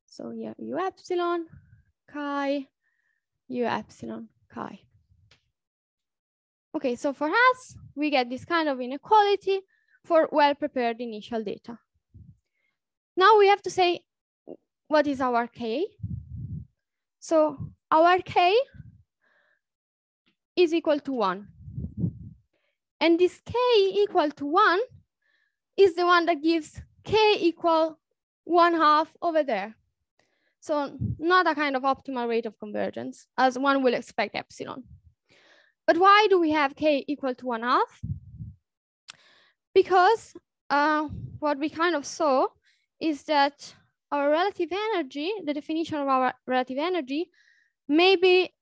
So here, u epsilon chi, u epsilon chi. Okay, so for us, we get this kind of inequality for well-prepared initial data. Now we have to say, what is our k? So our k is equal to 1. And this k equal to 1 is the one that gives k equal 1/2 over there. So not a kind of optimal rate of convergence, as one will expect epsilon. But why do we have k equal to 1/2? Because what we kind of saw is that our relative energy, the definition of our relative energy, may be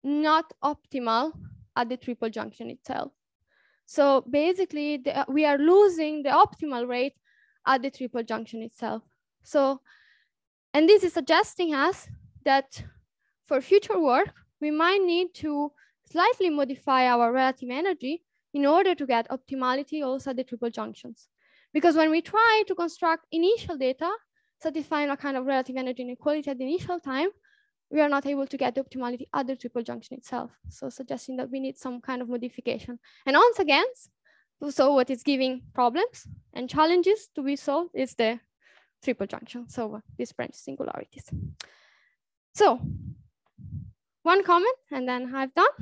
not optimal at the triple junction itself. So basically, we are losing the optimal rate at the triple junction itself. So, and this is suggesting us that for future work, we might need to slightly modify our relative energy in order to get optimality also at the triple junctions. Because when we try to construct initial data, satisfying a kind of relative energy inequality at the initial time, we are not able to get the optimality at the triple junction itself. So suggesting that we need some kind of modification. And once again, so what is giving problems and challenges to be solved is the triple junction. So these branch singularities. So one comment and then I've done.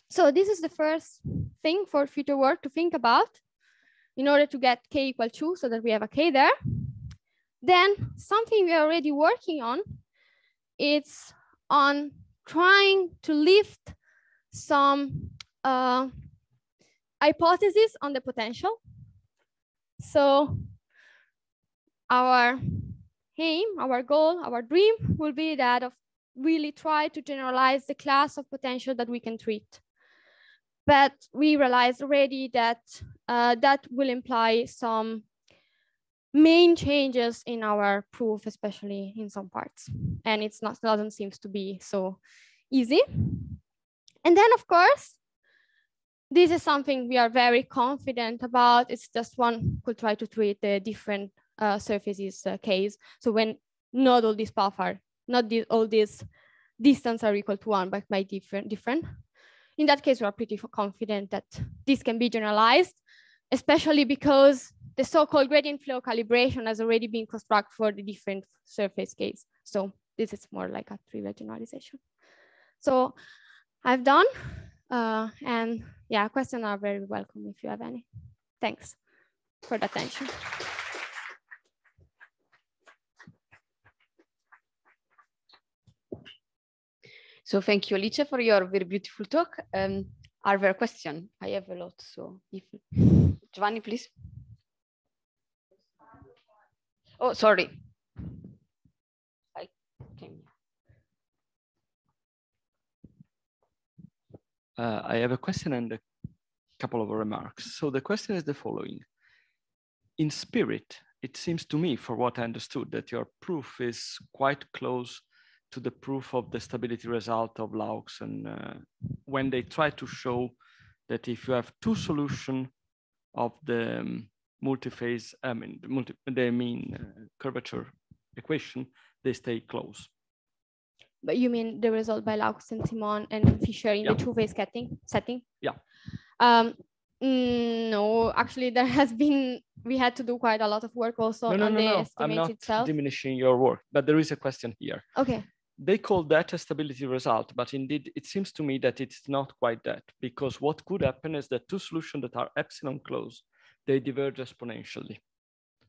So this is the first thing for future work to think about in order to get k equal 2 so that we have a k there. Then something we are already working on, it's on trying to lift some hypotheses on the potential. So our aim, our goal, our dream will be that of really try to generalize the class of potential that we can treat. But we realized already that that will imply some main changes in our proof, especially in some parts. And it's not, doesn't seem to be so easy. And then, of course, this is something we are very confident about. It's just one could try to treat the different surfaces case. So when not all these paths are, not all these distance are equal to 1, but by different. In that case, we are pretty confident that this can be generalized, especially because the so-called gradient flow calibration has already been constructed for the different surface case. So this is more like a trivial generalization. So I've done, and yeah, questions are very welcome if you have any. Thanks for the attention. So thank you, Alice, for your very beautiful talk. Are there questions? I have a lot, so if Giovanni, please. Oh, sorry. I came. I have a question and a couple of remarks. So the question is the following. In spirit, it seems to me, for what I understood, that your proof is quite close to the proof of the stability result of Laux, and when they try to show that if you have two solutions of the multiphase, the mean curvature equation, they stay close. But you mean the result by Laux and Simon and Fisher in the two-phase setting? Yeah. No, actually, there has been, we had to do quite a lot of work also on the estimates itself. I'm not diminishing your work, but there is a question here. Okay. They call that a stability result, but indeed, it seems to me that it's not quite that, because what could happen is that two solutions that are epsilon close, they diverge exponentially,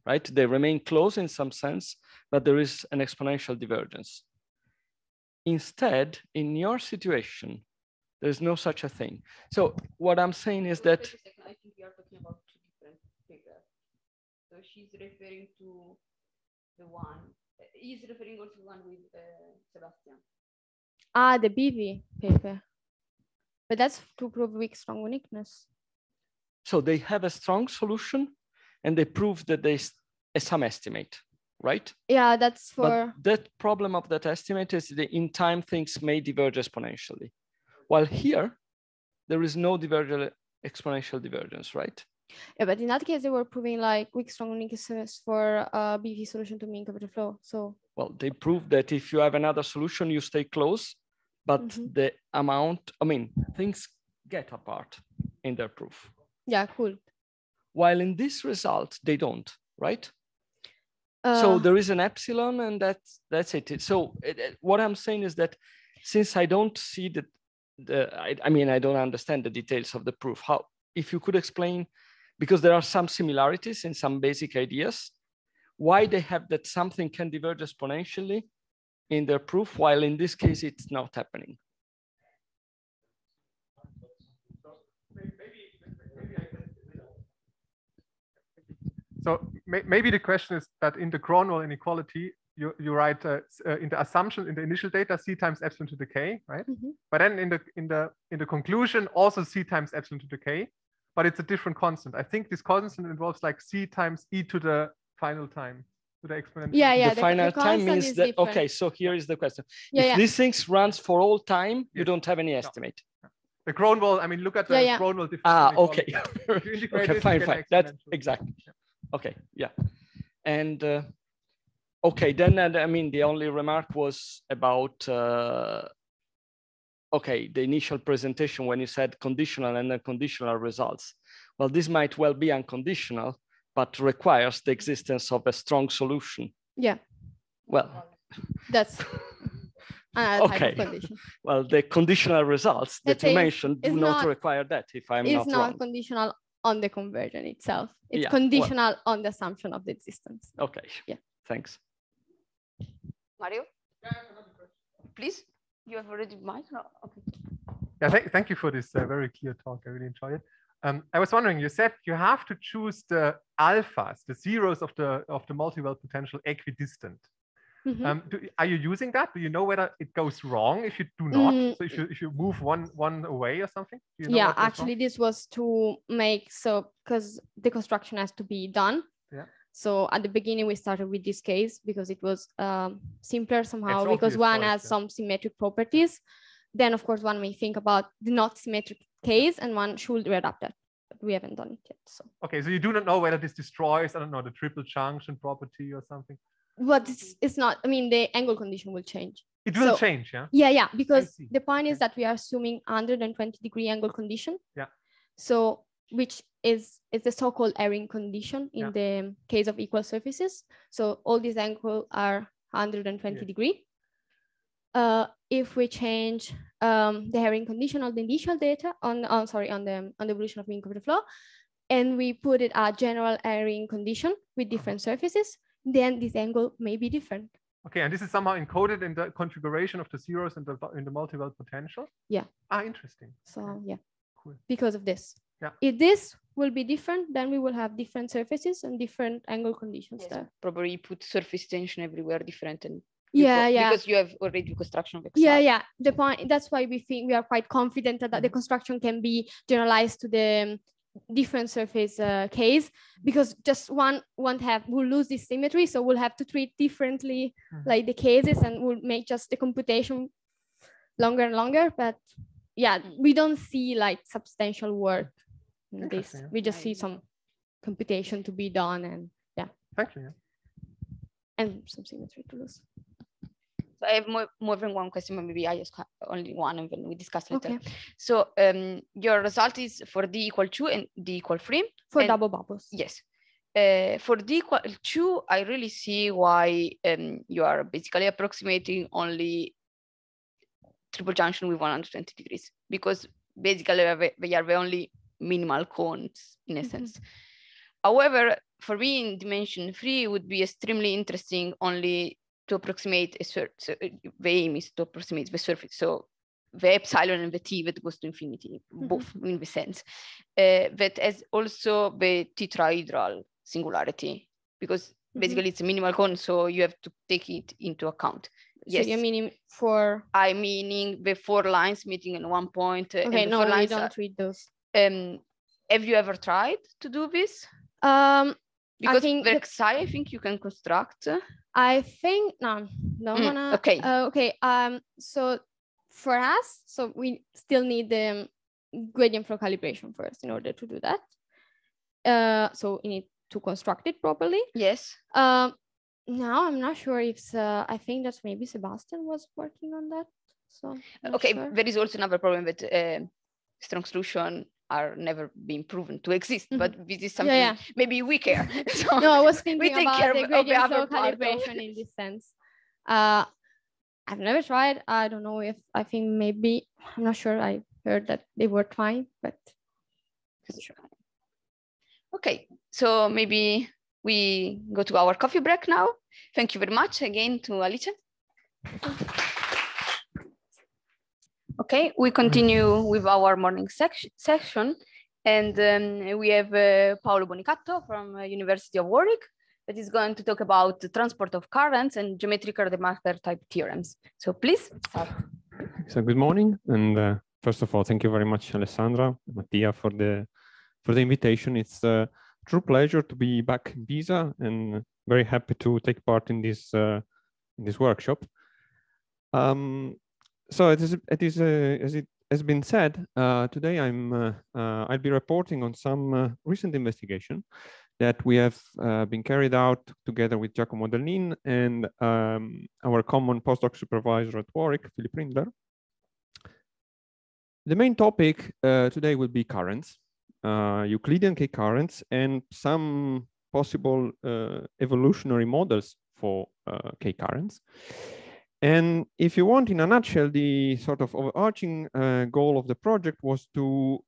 right? They remain close in some sense, but there is an exponential divergence. Instead, in your situation, there's no such a thing. So what I'm saying is that— I think we are talking about two different figures. So she's referring to the one He's referring also to one with Sebastian. Ah, the BV paper. But that's to prove weak strong uniqueness. So they have a strong solution and they prove that there's some estimate, right? Yeah, that's for... But that problem of that estimate is that in time things may diverge exponentially. While here, there is no exponential divergence, right? Yeah, but in that case, they were proving like weak strong uniqueness for a BV solution to mean curvature flow. So, well, they proved that if you have another solution, you stay close, but the amount, I mean, things get apart in their proof. Yeah, cool. While in this result, they don't, right? So there is an epsilon and that's it. So what I'm saying is that since I don't see I mean, I don't understand the details of the proof. How, if you could explain, because there are some similarities in some basic ideas, why they have that something can diverge exponentially in their proof, while in this case, it's not happening. So maybe the question is that in the Cronwall inequality, you write in the assumption in the initial data C times epsilon to the K, right? But then in the conclusion also C times epsilon to the K, but it's a different constant. I think this constant involves like C times e to the final time, to the exponential. Yeah, the final time means that different. Okay. So here is the question: if this thing runs for all time, you don't have any estimate. No. The Cronwall. I mean, look at the Cronwall difference. Ah, okay. Okay, fine. That's exactly. Okay, yeah. And okay, then I mean, the only remark was about, okay, the initial presentation when you said conditional and unconditional results. Well, this might well be unconditional, but requires the existence of a strong solution. Yeah. Well, that's okay. type of condition. Well, the conditional results that you mentioned do not require that, if I'm not wrong. It's not conditional on the conversion itself. It's conditional on the assumption of the existence. Okay. Yeah. Thanks. Mario? Please. You have already mic? No? Okay. Yeah, thank you for this very clear talk. I really enjoyed it. I was wondering, you said you have to choose the alphas, the zeros of the multi-well potential equidistant. Are you using that? Do you know whether it goes wrong if you do not? So if you move one away or something? Do you know actually this was to make because the construction has to be done. Yeah. So at the beginning we started with this case because it was simpler somehow, because one has some symmetric properties. Then of course one may think about the not symmetric case and one should readapt that. But we haven't done it yet. So okay, so you do not know whether this destroys, I don't know, the triple junction property or something. But it's not, I mean, the angle condition will change. It will change, yeah? Yeah, because the point is that we are assuming 120-degree angle condition. Yeah. So, which is the so-called Herring condition in the case of equal surfaces. So all these angles are 120 degree. If we change the Herring condition on the initial data, on the evolution of mean curvature flow, and we put it a general Herring condition with different surfaces, then this angle may be different. Okay, and this is somehow encoded in the configuration of the zeros in the multi-well potential? Yeah. Ah, interesting. So yeah, cool. Because of this. Yeah. If this will be different, then we will have different surfaces and different angle conditions there. Probably put surface tension everywhere different and because you have already construction of XR. Yeah. The point, that's why we think we are quite confident that the construction can be generalized to the different surface case, because just one will lose this symmetry, so we'll have to treat differently like the cases, and we'll make just the computation longer and longer. But yeah, we don't see like substantial work in this. We just see some computation to be done, and thank you. And some symmetry to lose. So I have more than one question, but maybe I ask only one and then we discuss later. Okay. So your result is for D equal 2 and D equal 3. For double bubbles. Yes. For D equal 2, I really see why you are basically approximating only triple junction with 120 degrees, because basically they are the only minimal cones in a sense. However, for me in dimension 3, it would be extremely interesting only to approximate a surface. So the aim is to approximate the surface. So the epsilon and the t that goes to infinity, both in the sense. That has also the tetrahedral singularity, because Basically, it's a minimal cone, so you have to take it into account. Yes. So you're meaning for? I'm meaning the 4 lines meeting in one point. Okay, no, we don't read those. Have you ever tried to do this? Because the xi, I think you can construct. I think no. Okay. Okay. So for us, so we still need the gradient flow calibration first in order to do that. So you need to construct it properly. Yes. Now I'm not sure if I think that maybe Sebastian was working on that. So okay, sure. There is also another problem that strong solution are never been proven to exist, but this is something maybe we care. So no, I was thinking about the gradient flow calibration in this sense. I've never tried. I don't know if I think maybe I'm not sure. I heard that they were trying, but sure. Okay, so maybe we go to our coffee break now. Thank you very much again to Alice. Okay, we continue with our morning session, and we have Paolo Bonicatto from University of Warwick that is going to talk about the transport of currents and geometric Rademacher-type theorems. So please start. So good morning, and first of all, thank you very much, Alessandra, Mattia, for the invitation. It's a true pleasure to be back in Pisa, and very happy to take part in this workshop. So it is as it has been said, today I'll be reporting on some recent investigation that we have been carried out together with Giacomo Dellin and our common postdoc supervisor at Warwick, Philip Rindler. The main topic today will be currents, Euclidean K currents, and some possible evolutionary models for K currents. And if you want, in a nutshell, the sort of overarching goal of the project was to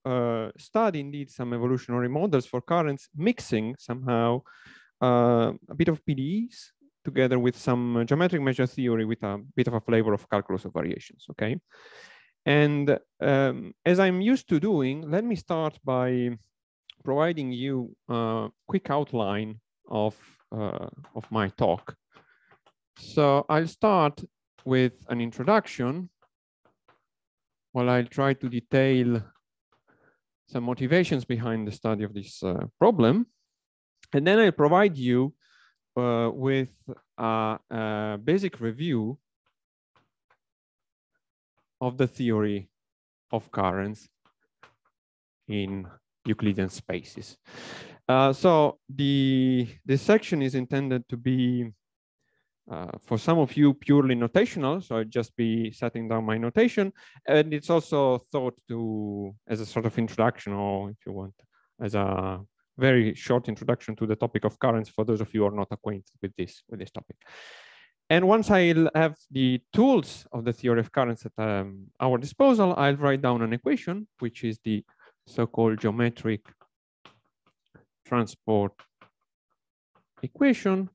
study indeed some evolutionary models for currents, mixing somehow a bit of PDEs together with some geometric measure theory with a bit of a flavor of calculus of variations, okay? And as I'm used to doing, let me start by providing you a quick outline of my talk. So I'll start with an introduction while I'll try to detail some motivations behind the study of this problem. And then I'll provide you with a basic review of the theory of currents in Euclidean spaces. So this section is intended to be for some of you purely notational, so I'll just be setting down my notation, and it's also thought to as a sort of introduction, or if you want, as a very short introduction to the topic of currents for those of you who are not acquainted with this topic. And once I'll have the tools of the theory of currents at our disposal, I'll write down an equation, which is the so-called geometric transport equation.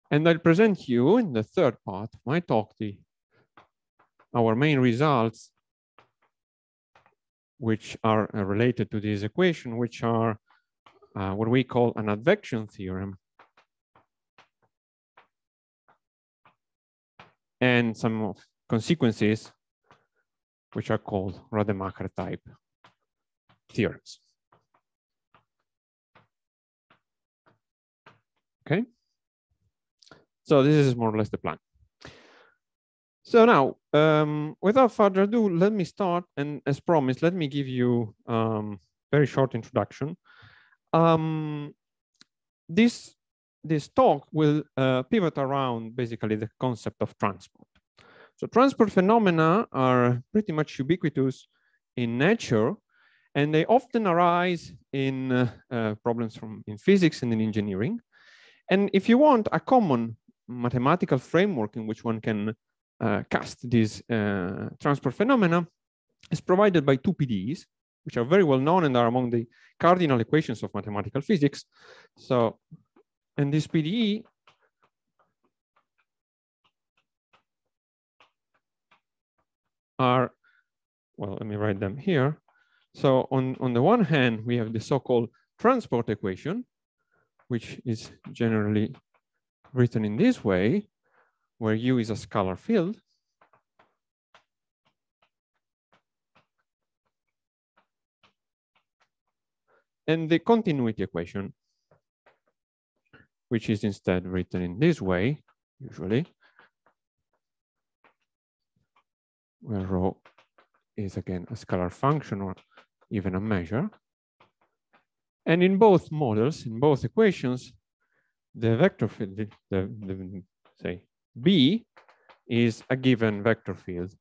And I'll present you in the third part of my talk our main results, which are related to this equation, which are what we call an advection theorem and some of consequences, which are called Rademacher-type theorems. Okay. So this is more or less the plan. So now, without further ado, let me start. And as promised, let me give you a very short introduction. This talk will pivot around basically the concept of transport. So transport phenomena are pretty much ubiquitous in nature, and they often arise in problems in physics and in engineering. And if you want a common mathematical framework in which one can cast these transport phenomena is provided by two PDEs, which are very well known and are among the cardinal equations of mathematical physics. So, and this PDE are, well, let me write them here. So on the one hand, we have the so-called transport equation, which is generally written in this way, where U is a scalar field. And the continuity equation, which is instead written in this way, usually, where rho is again a scalar function or even a measure. And in both models, in both equations, the vector field, say B, is a given vector field,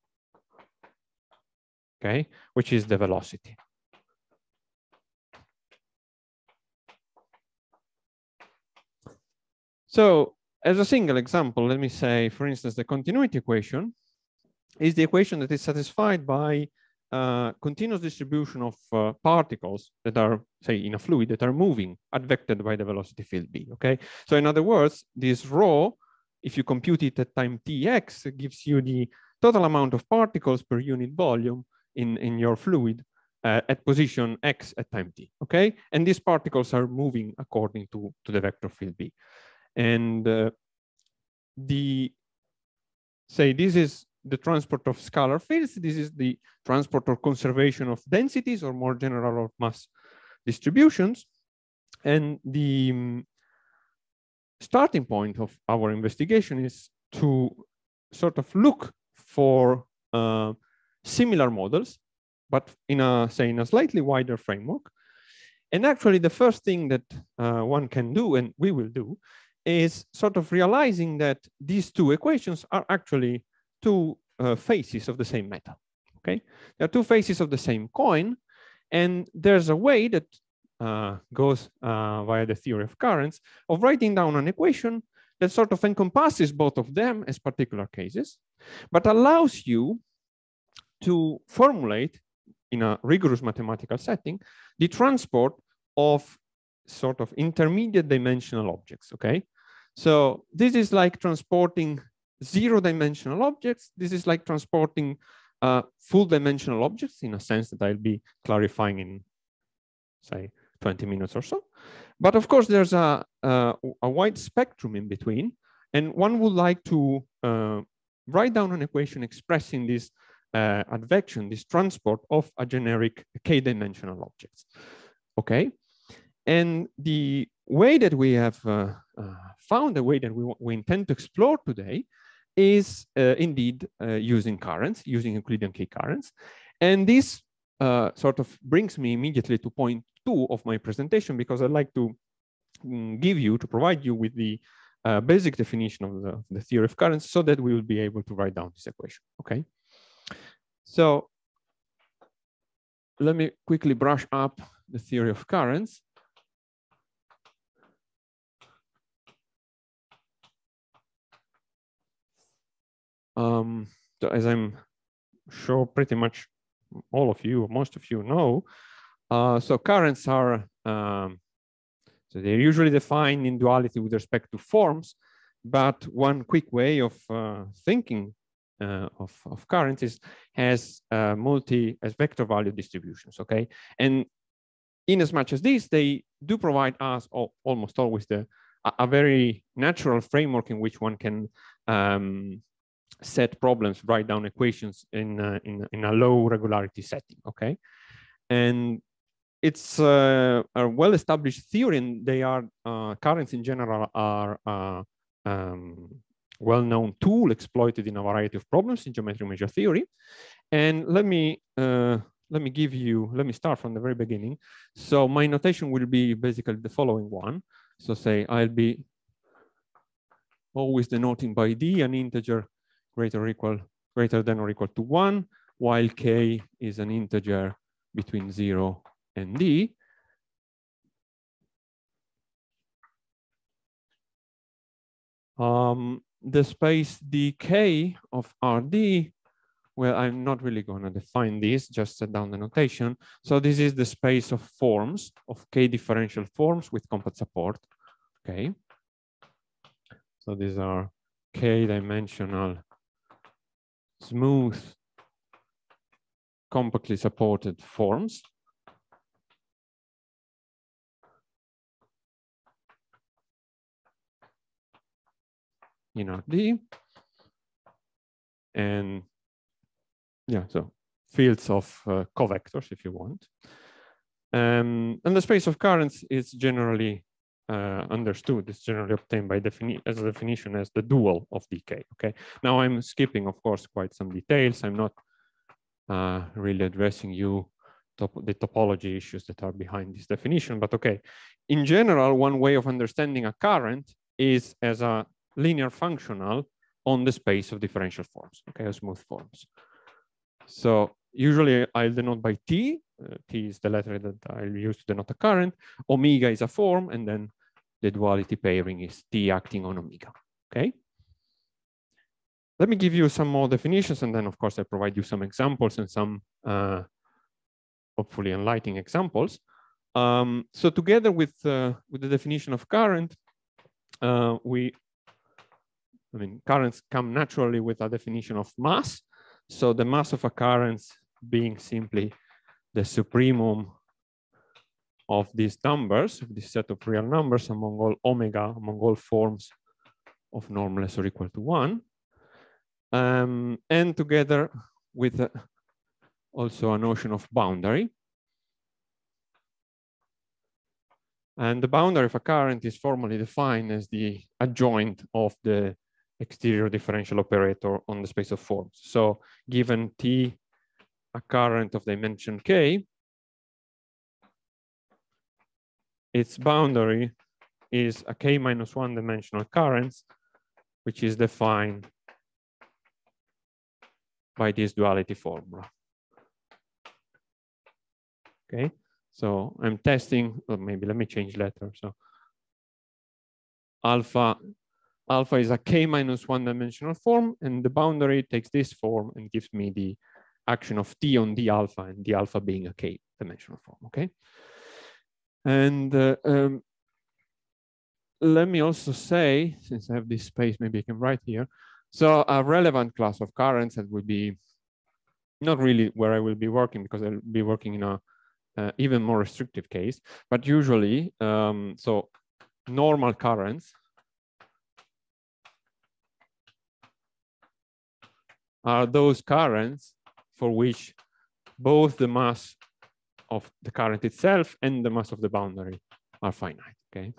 okay, which is the velocity. So as a single example, let me say, for instance, the continuity equation is the equation that is satisfied by continuous distribution of particles that are, say, in a fluid that are moving advected by the velocity field B, okay? So in other words, this rho, if you compute it at time tx, it gives you the total amount of particles per unit volume in your fluid at position x at time t, okay? And these particles are moving according to the vector field B. And say this is the transport of scalar fields. This is the transport or conservation of densities, or more general, of mass distributions. And the starting point of our investigation is to sort of look for similar models, but in a, say, in a slightly wider framework. And actually, the first thing that one can do, and we will do, is sort of realizing that these two equations are actually two faces of the same metal, okay? They are two faces of the same coin, and there's a way that goes via the theory of currents of writing down an equation that sort of encompasses both of them as particular cases, but allows you to formulate in a rigorous mathematical setting the transport of sort of intermediate dimensional objects, okay? So this is like transporting zero-dimensional objects. This is like transporting full dimensional objects, in a sense that I'll be clarifying in, say, 20 minutes or so. But of course, there's a wide spectrum in between, and one would like to write down an equation expressing this advection, this transport of a generic k-dimensional objects, okay? And the way that we have found, the way that we intend to explore today, is indeed using currents, using Euclidean k-currents. And this sort of brings me immediately to point 2 of my presentation, because I'd like to provide you with the basic definition of the theory of currents, so that we will be able to write down this equation, okay? So let me quickly brush up the theory of currents. So as I'm sure pretty much all of you, or most of you know, so currents are, so they're usually defined in duality with respect to forms, but one quick way of thinking of currents is as vector value distributions, okay? And in as much as this, they do provide us almost always a very natural framework in which one can set problems, write down equations in a low regularity setting, okay? And it's a well-established theory, and they are, currents in general are well-known tool exploited in a variety of problems in geometric measure theory. And let me start from the very beginning. So my notation will be basically the following one. So say I'll be always denoting by d an integer greater than or equal to 1, while k is an integer between 0 and d. The space dk of Rd, well, I'm not really going to define this, just set down the notation. So this is the space of forms, of k differential forms with compact support, okay? So these are k-dimensional, smooth, compactly supported forms. in RD. And yeah, so fields of covectors, if you want. And the space of currents is generally understood. It's generally obtained by as a definition as the dual of decay. Okay. Now I'm skipping, of course, quite some details. I'm not really addressing you the topology issues that are behind this definition. But okay, in general, one way of understanding a current is as a linear functional on the space of differential forms. Okay, or smooth forms. So usually I'll denote by T. T is the letter that I'll use to denote a current. Omega is a form, and then the duality pairing is T acting on omega. Okay. Let me give you some more definitions, and then of course I provide you some examples and some hopefully enlightening examples. So together with the definition of current, currents come naturally with a definition of mass. So the mass of a current being simply the supremum of these numbers, of this set of real numbers among all omega, among all forms of norm less or equal to 1. And together with also a notion of boundary. And the boundary of a current is formally defined as the adjoint of the exterior differential operator on the space of forms. So given T, a current of dimension K, its boundary is a K minus 1 dimensional current, which is defined by this duality formula. Okay, so I'm testing, or maybe let me change letter. So alpha is a K minus 1 dimensional form, and the boundary takes this form and gives me the action of T on D alpha, and D alpha being a K dimensional form. Okay. And let me also say, since I have this space, maybe I can write here. So a relevant class of currents that would be not really where I will be working, because I'll be working in a even more restrictive case, but usually, so normal currents are those currents for which both the mass of the current itself and the mass of the boundary are finite. Okay.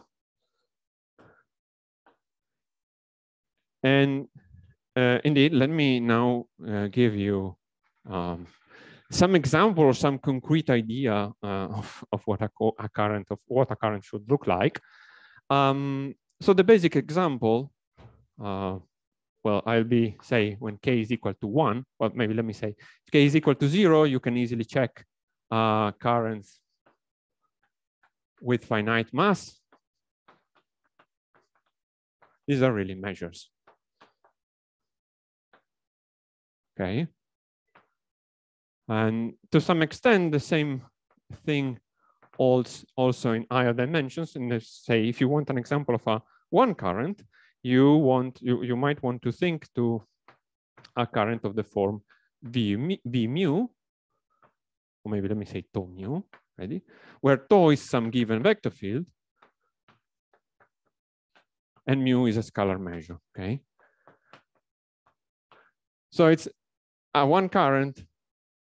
And indeed, let me now give you some example or some concrete idea of what a current should look like. So the basic example, well, I'll be say when K is equal to 1, well, maybe let me say if K is equal to 0, you can easily check currents with finite mass. These are really measures. Okay. And to some extent, the same thing also in higher dimensions. And let's say if you want an example of a one current, you might want to think to a current of the form V mu, or maybe let me say tau mu, ready? Where tau is some given vector field and mu is a scalar measure, okay? So it's a one current,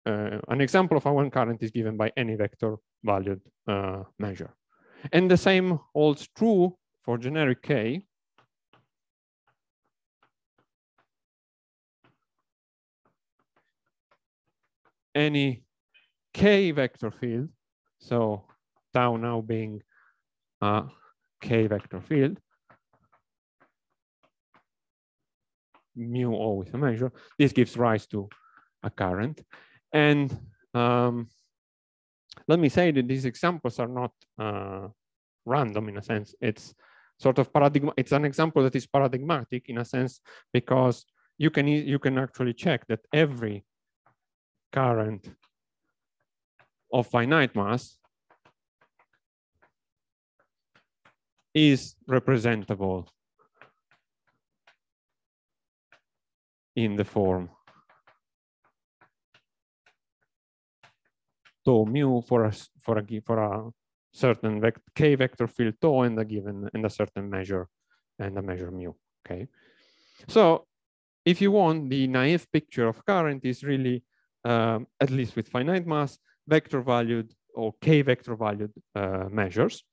an example of a one current is given by any vector valued measure. And the same holds true for generic K. Any K vector field, so tau now being a K vector field, mu always a measure, this gives rise to a current. And let me say that these examples are not random in a sense. It's sort of it's an example that is paradigmatic in a sense, because you can actually check that every current of finite mass is representable in the form tau mu for a certain K vector field tau and a certain measure and a measure mu. Okay. So if you want, the naive picture of current is really, at least with finite mass, vector valued or k-vector valued measures.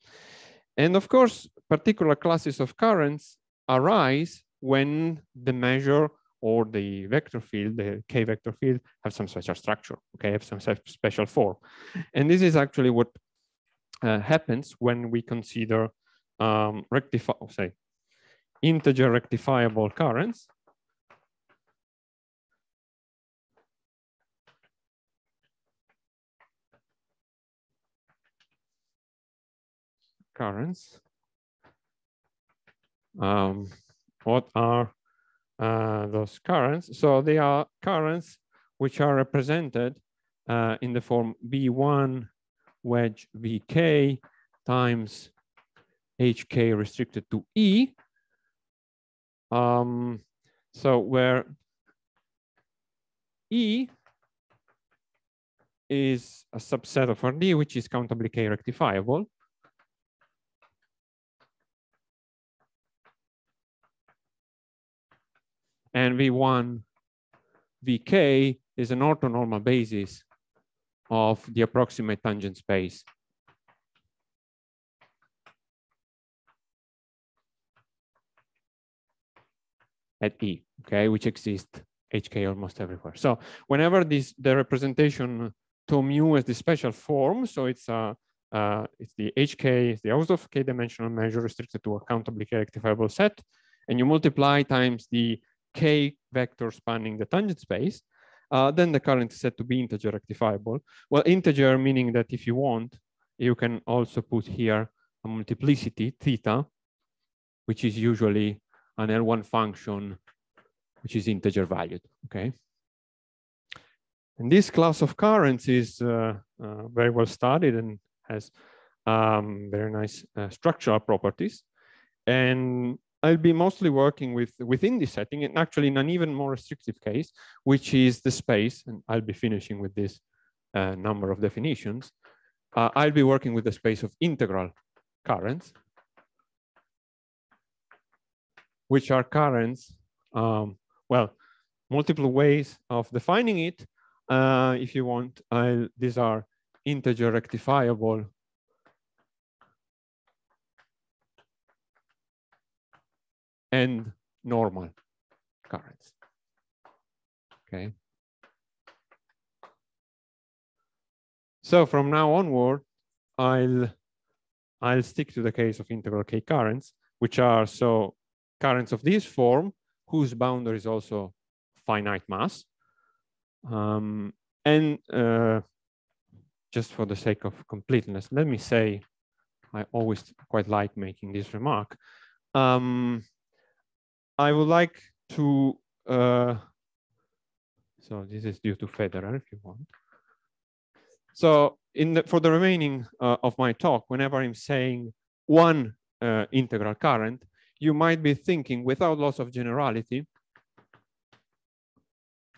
And of course, particular classes of currents arise when the measure or the vector field, the k-vector field, have some special structure, okay, have some special form. And this is actually what happens when we consider integer rectifiable currents. What are those currents? So they are currents which are represented in the form V1 wedge Vk times Hk restricted to E. So where E is a subset of Rd, which is countably k rectifiable. And V1 Vk is an orthonormal basis of the approximate tangent space. At E, okay, which exists Hk almost everywhere. So whenever the representation to mu as the special form, so it's the Hk, it's the Hausdorff k-dimensional measure restricted to a countably k rectifiable set, and you multiply times the k vector spanning the tangent space, then the current is said to be integer rectifiable. Well, integer meaning that if you want, you can also put here a multiplicity, theta, which is usually an L1 function, which is integer valued, okay? And this class of currents is very well studied and has very nice structural properties. And I'll be mostly working within this setting, and actually in an even more restrictive case, which is the space, and I'll be finishing with this number of definitions. I'll be working with the space of integral currents, which are currents, well, multiple ways of defining it. If you want, these are integer rectifiable and normal currents, okay? So from now onward, I'll stick to the case of integral k currents, which are so currents of this form, whose boundary is also finite mass. Just for the sake of completeness, let me say, I always quite like making this remark. I would like to, so this is due to Federer, if you want. So for the remaining of my talk, whenever I'm saying one integral current, you might be thinking, without loss of generality,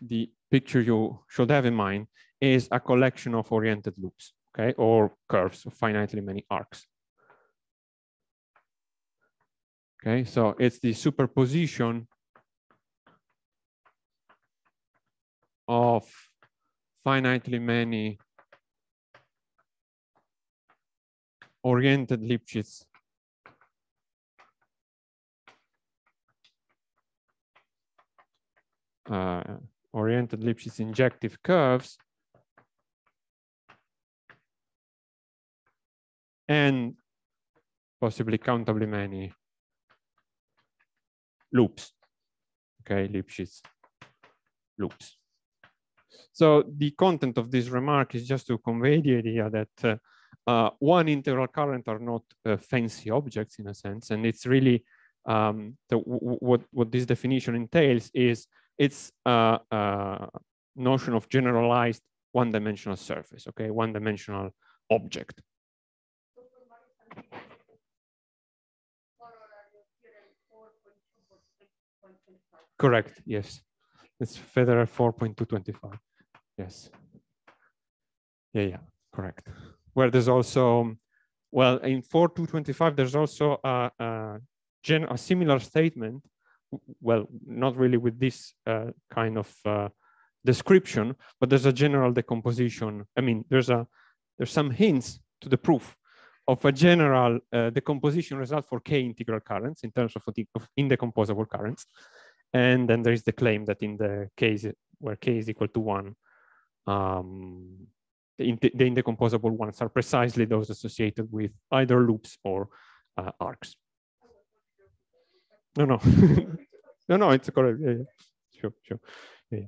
the picture you should have in mind is a collection of oriented loops, okay, or curves of finitely many arcs. Okay, so it's the superposition of finitely many oriented Lipschitz injective curves and possibly countably many loops, okay, Lipschitz loops. So the content of this remark is just to convey the idea that one integral current are not fancy objects in a sense, and it's really what this definition entails is it's a notion of generalized one-dimensional surface, okay, one-dimensional object. Correct, yes. It's Federer 4.225. Yes. Yeah, correct. Where there's also, well, in 4.225, there's also a similar statement well, not really with this kind of description, but there's a general decomposition. I mean, there's some hints to the proof of a general decomposition result for K integral currents in terms of indecomposable currents. And then there is the claim that in the case where K is equal to 1, the indecomposable ones are precisely those associated with either loops or arcs. No, no, it's correct. Yeah, yeah. Sure. Yeah.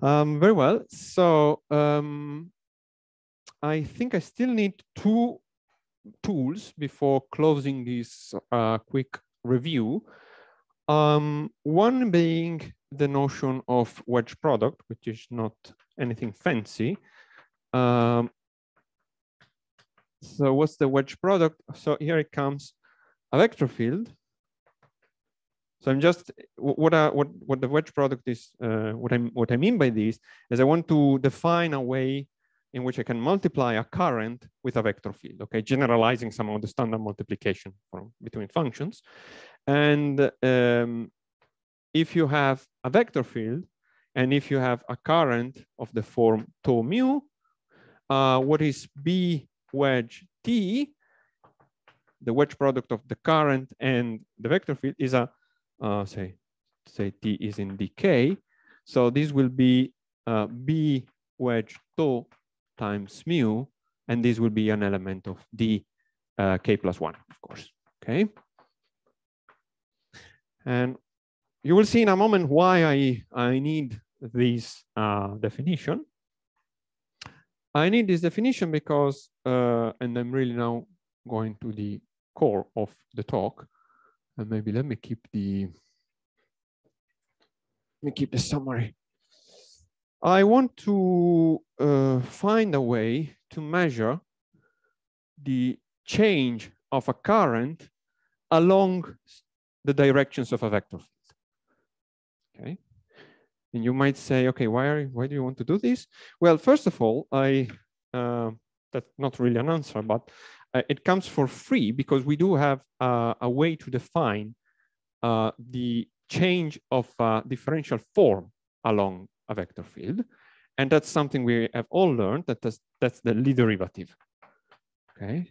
Very well. So I think I still need 2 tools before closing this quick review. One being the notion of wedge product, which is not anything fancy. So what's the wedge product? So here it comes, a vector field. So I'm just what the wedge product is. What I mean by this is I want to define a way in which I can multiply a current with a vector field. Okay, generalizing some of the standard multiplication between functions. And if you have a vector field, and if you have a current of the form tau mu, what is B wedge T, the wedge product of the current and the vector field is a, say T is in dk. So this will be B wedge tau times mu, and this will be an element of D K plus 1, of course, okay? And you will see in a moment why I need this definition. I need this definition because, and I'm really now going to the core of the talk, and maybe let me keep the summary. I want to find a way to measure the change of a current along the directions of a vector field. Okay, and you might say, okay, why do you want to do this? Well, first of all, that's not really an answer, but it comes for free because we do have a way to define the change of differential form along a vector field, and that's something we have all learned. That's the Lie derivative. Okay.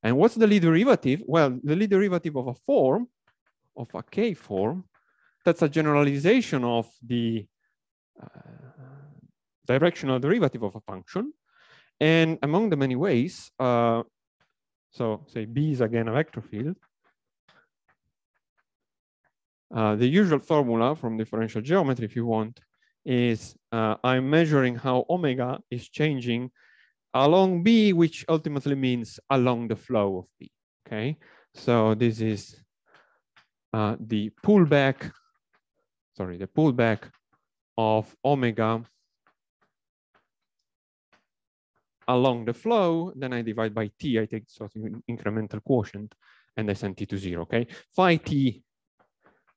And what's the Lie derivative? Well, the Lie derivative of a form, of a K form, that's a generalization of the directional derivative of a function. And among the many ways, so say B is again a vector field. The usual formula from differential geometry, if you want, is I'm measuring how omega is changing along B, which ultimately means along the flow of B. Okay, so this is the pullback of omega along the flow. Then I divide by T. I take sort of incremental quotient, and I send T to 0. Okay, phi T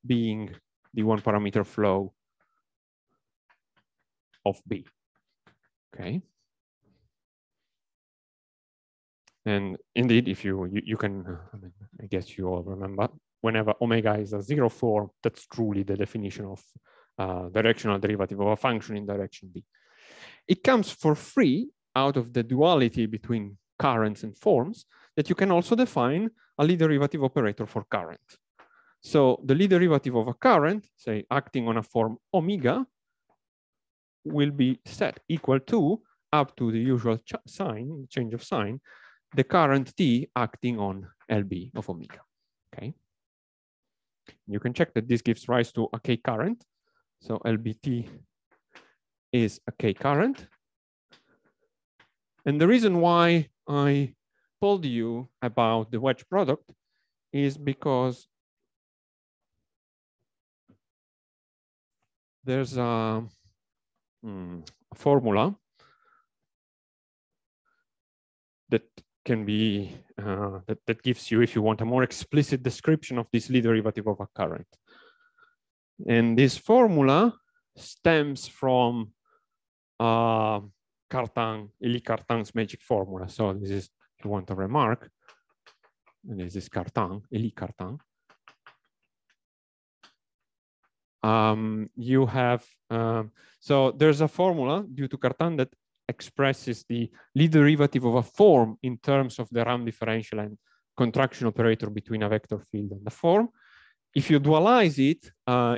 being the 1-parameter flow of B. Okay. And indeed, if you can, I mean, I guess you all remember, whenever omega is a 0 form, that's truly the definition of directional derivative of a function in direction B. It comes for free out of the duality between currents and forms that you can also define a Lie derivative operator for current. So the Lie derivative of a current, say acting on a form omega, will be set equal to, up to the usual sign, change of sign, the current T acting on LB of omega. Okay. You can check that this gives rise to a K current. So LBT is a K current. And the reason why I told you about the wedge product is because there's a formula that can be, that gives you, if you want, a more explicit description of this Lie derivative of a current. And this formula stems from Élie Cartan's magic formula. So this is, if you want a remark, and this is Cartan, Elie Cartan. You have, so there's a formula due to Cartan that expresses the Lie derivative of a form in terms of the RAM differential and contraction operator between a vector field and the form. If you dualize it,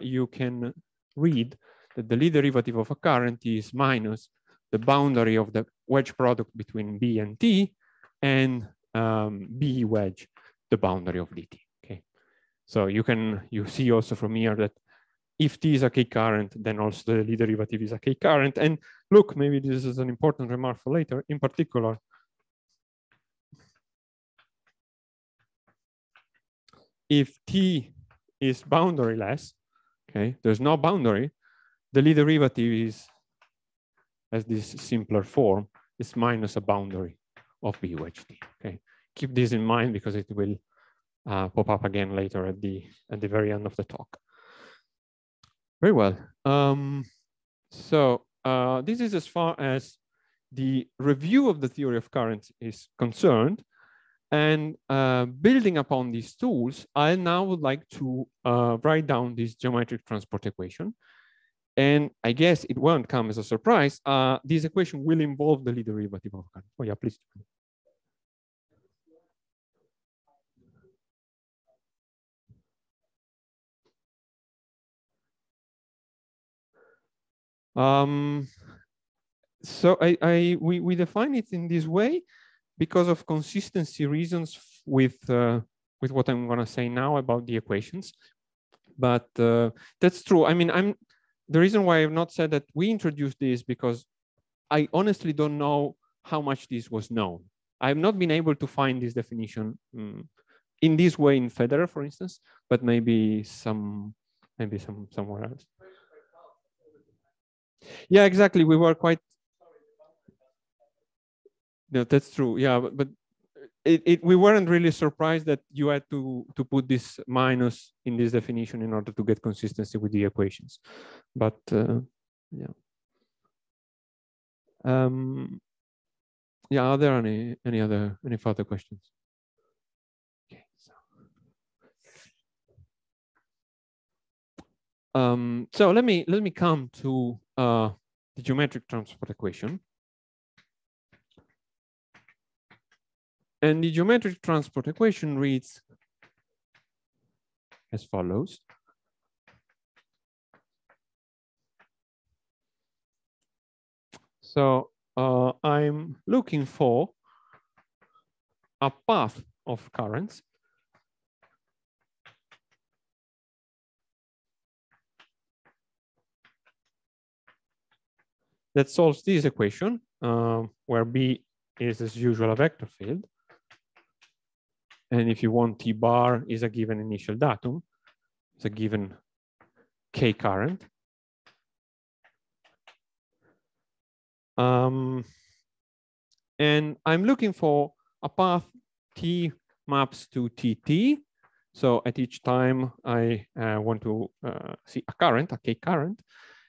you can read that the Lie derivative of a current is minus the boundary of the wedge product between B and T, and B wedge the boundary of dt. Okay, so you see also from here that if T is a K current, then also the Lie derivative is a K current. And look, maybe this is an important remark for later. In particular, if T is boundaryless, okay, there's no boundary, the Lie derivative is, as this simpler form, is minus a boundary of B wedge T. Okay, keep this in mind because it will pop up again later at the very end of the talk. Very well. So this is as far as the review of the theory of currents is concerned. And building upon these tools, I now would like to write down this geometric transport equation. And I guess it won't come as a surprise. This equation will involve the Lie derivative of current. Oh yeah, please. So we define it in this way because of consistency reasons with what I'm going to say now about the equations. But that's true. I mean, the reason why I've not said that we introduced this because I honestly don't know how much this was known. I've not been able to find this definition in this way in Federer, for instance, but maybe somewhere else. Yeah, exactly. We were quite. No, that's true. Yeah, but we weren't really surprised that you had to put this minus in this definition in order to get consistency with the equations. But yeah. Yeah. Are there any further questions? Okay. So let me come to the geometric transport equation. And the geometric transport equation reads as follows. So I'm looking for a path of currents that solves this equation, where B is, as usual, a vector field. And if you want, T bar is a given initial datum, it's a given K current. And I'm looking for a path T maps to TT. So at each time I want to see a current, a K current.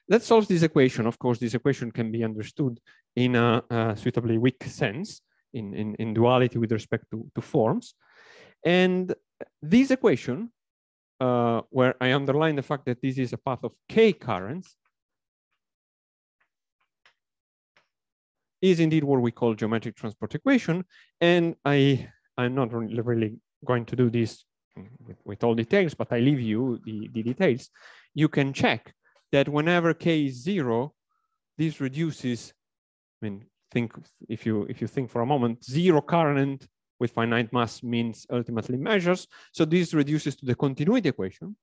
That solves this equation. Of course, this equation can be understood in a suitably weak sense, in duality with respect to forms. And this equation, where I underline the fact that this is a path of K currents, is indeed what we call geometric transport equation. And I'm not really going to do this with all details, but I leave you the details. You can check that whenever K is 0, this reduces. I mean, if you think for a moment, 0 current with finite mass means ultimately measures. So this reduces to the continuity equation.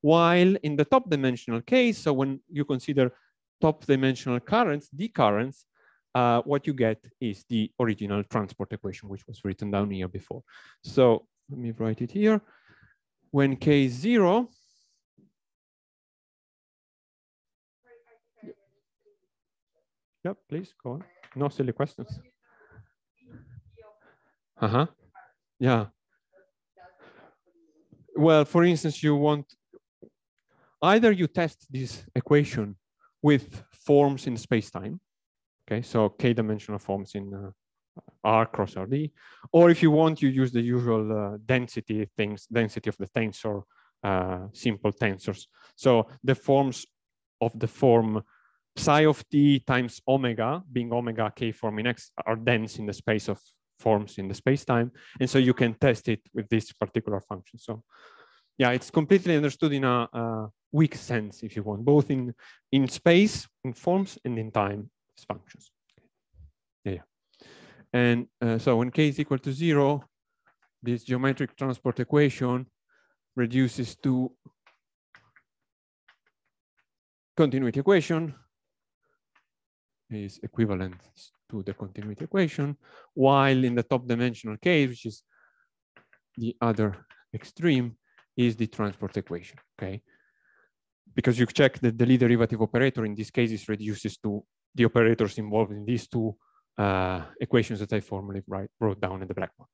While in the top dimensional case, so when you consider top dimensional currents, D currents, what you get is the original transport equation, which was written down here before. So let me write it here. When K is 0, yeah, please go on. No silly questions. Yeah. Well, for instance, you want either you test this equation with forms in space-time. Okay, so K-dimensional forms in R cross RD. Or if you want, you use the usual density things, density of the tensor, simple tensors. So the forms of the form psi of t times omega, being omega k form in X, are dense in the space of forms in the space-time. And so you can test it with this particular function. So yeah, it's completely understood in a weak sense, if you want, both in space, in forms, and in time as functions. Yeah. And so when k is equal to 0, this geometric transport equation reduces to continuity equation, is equivalent to the continuity equation, while in the top dimensional case, which is the other extreme, is the transport equation, okay? Because you check that the Lie derivative operator in this case is reduces to the operators involved in these two equations that I formally wrote down in the blackboard.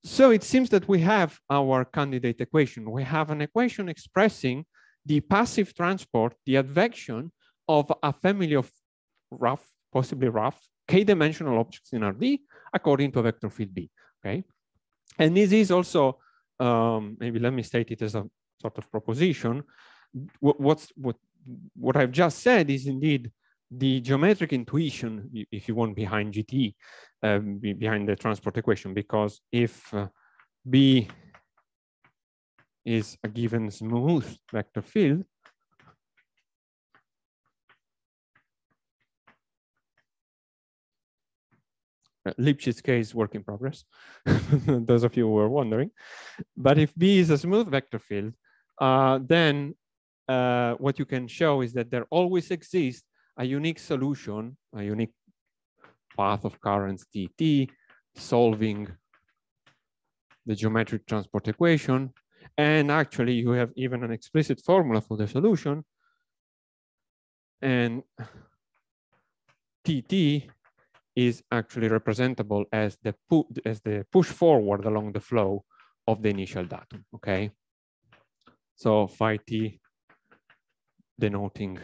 So it seems that we have our candidate equation. We have an equation expressing the passive transport, the advection of a family of rough, possibly rough, k-dimensional objects in RD according to a vector field B, okay? And this is also, maybe let me state it as a sort of proposition. What I've just said is indeed the geometric intuition, if you want, behind GT, behind the transport equation, because if B is a given smooth vector field, Lipschitz case work in progress, those of you who were wondering. But if B is a smooth vector field, then what you can show is that there always exists a unique solution, a unique path of currents dt, solving the geometric transport equation. And actually, you have even an explicit formula for the solution. And tt is actually representable as the push forward along the flow of the initial datum, okay? So phi t denoting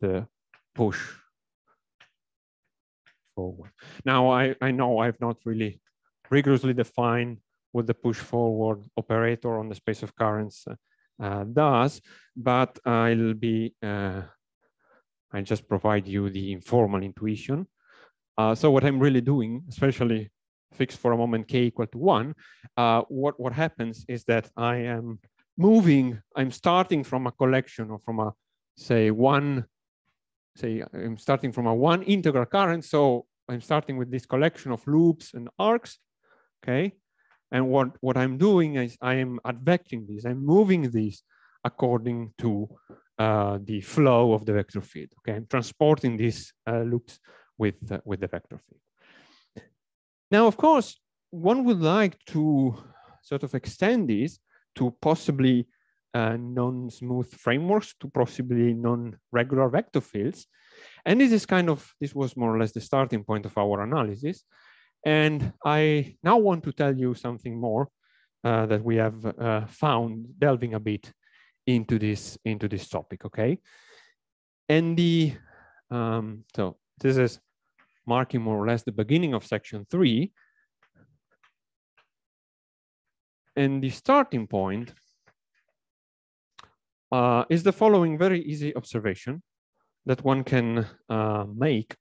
the push forward. Now, I know I've not really rigorously defined what the push forward operator on the space of currents does, but I just provide you the informal intuition. So what I'm really doing, especially fixed for a moment k equal to 1, what happens is that I am moving, I'm starting from a collection or from a, I'm starting from a one integral current. So I'm starting with this collection of loops and arcs, okay? And what I'm doing is I am advecting these, I'm moving these according to the flow of the vector field, okay? I'm transporting these loops with the vector field. Now, of course, one would like to sort of extend this to possibly non-smooth frameworks, to possibly non-regular vector fields. And this was more or less the starting point of our analysis. And I now want to tell you something more that we have found delving a bit into this topic, okay? And so this is marking more or less the beginning of section 3. And the starting point is the following very easy observation that one can make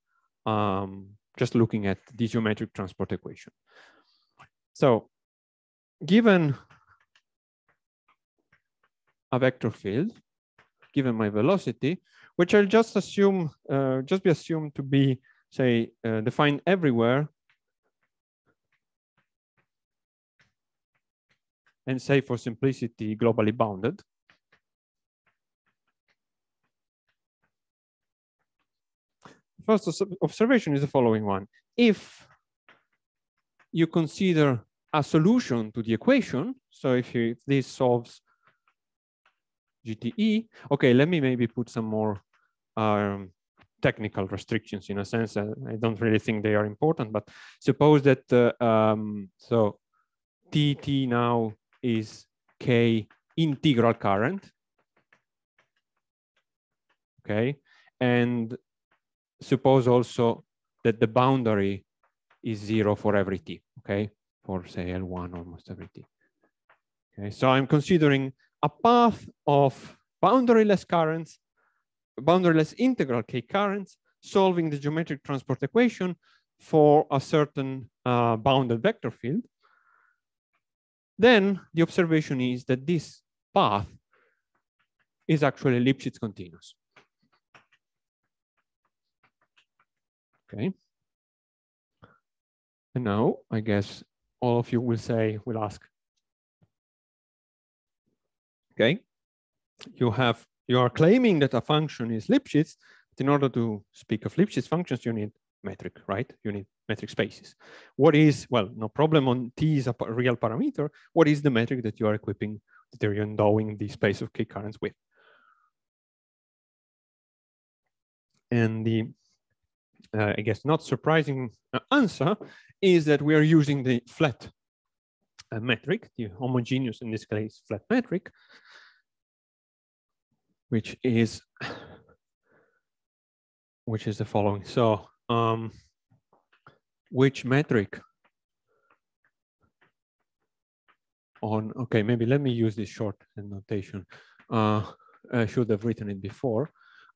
just looking at the geometric transport equation. So given a vector field, given my velocity, which I'll just assume, just be assumed to be, say, defined everywhere, and say for simplicity, globally bounded. First observation is the following one. If you consider a solution to the equation, so if this solves GTE, okay, let me maybe put some more technical restrictions in a sense. I don't really think they are important, but suppose that, so TT now is K integral current, okay? And suppose also that the boundary is 0 for every t, okay? For say L1 almost every t. Okay, so I'm considering a path of boundaryless currents, boundaryless integral K currents, solving the geometric transport equation for a certain bounded vector field. Then the observation is that this path is actually Lipschitz continuous. Okay. And now I guess all of you will ask, okay, you are claiming that a function is Lipschitz, but in order to speak of Lipschitz functions, you need metric, right? You need metric spaces. What is, well, no problem on T is a real parameter. What is the metric that you are equipping, that you're endowing the space of K currents with? And the, I guess, not surprising answer is that we are using the flat metric, the homogeneous, in this case, flat metric, which is the following. So, which metric on, okay, maybe let me use this short notation. I should have written it before.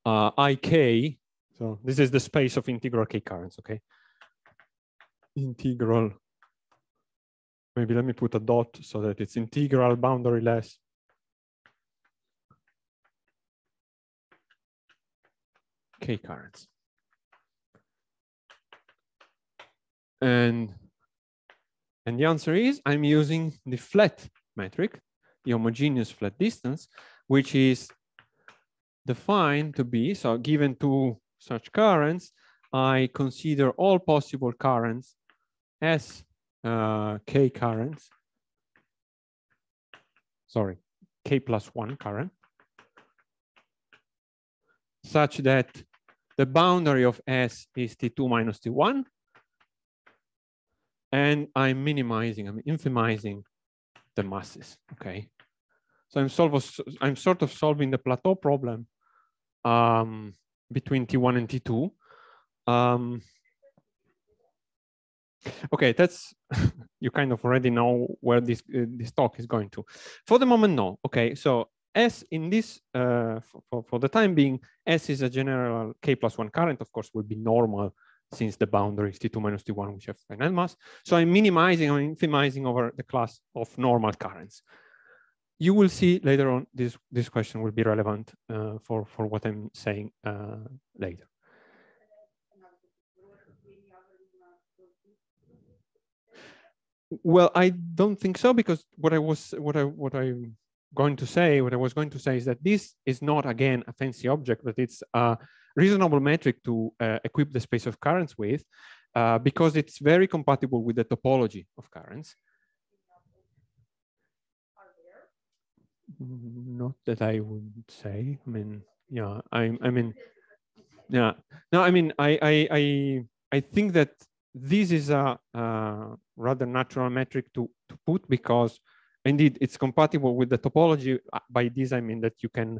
IK, so this is the space of integral K currents, okay? Integral, maybe let me put a dot so that it's integral boundaryless K currents. And the answer is I'm using the flat metric, the homogeneous flat distance, which is defined to be, so given two such currents, I consider all possible currents as K currents, sorry, K plus 1 current, such that the boundary of S is T2 minus T1, and I'm minimizing, I'm infimizing the masses, okay? So I'm sort of solving the plateau problem between T1 and T2. Okay, that's, you kind of already know where this talk is going to. For the moment, no. Okay, so S in this, for the time being, S is a general K plus 1 current, of course, will be normal since the boundary is T2 minus T1, which have finite mass. So I'm minimizing, I'm infimizing over the class of normal currents. You will see later on, this question will be relevant for what I'm saying later. Well, I don't think so, because what I was going to say is that this is not, again, a fancy object, but it's a reasonable metric to equip the space of currents with, because it's very compatible with the topology of currents. Not that I would say. I mean, yeah. I mean, yeah. No, I mean, I think that this is a rather natural metric to put, because indeed it's compatible with the topology. By this I mean that you can.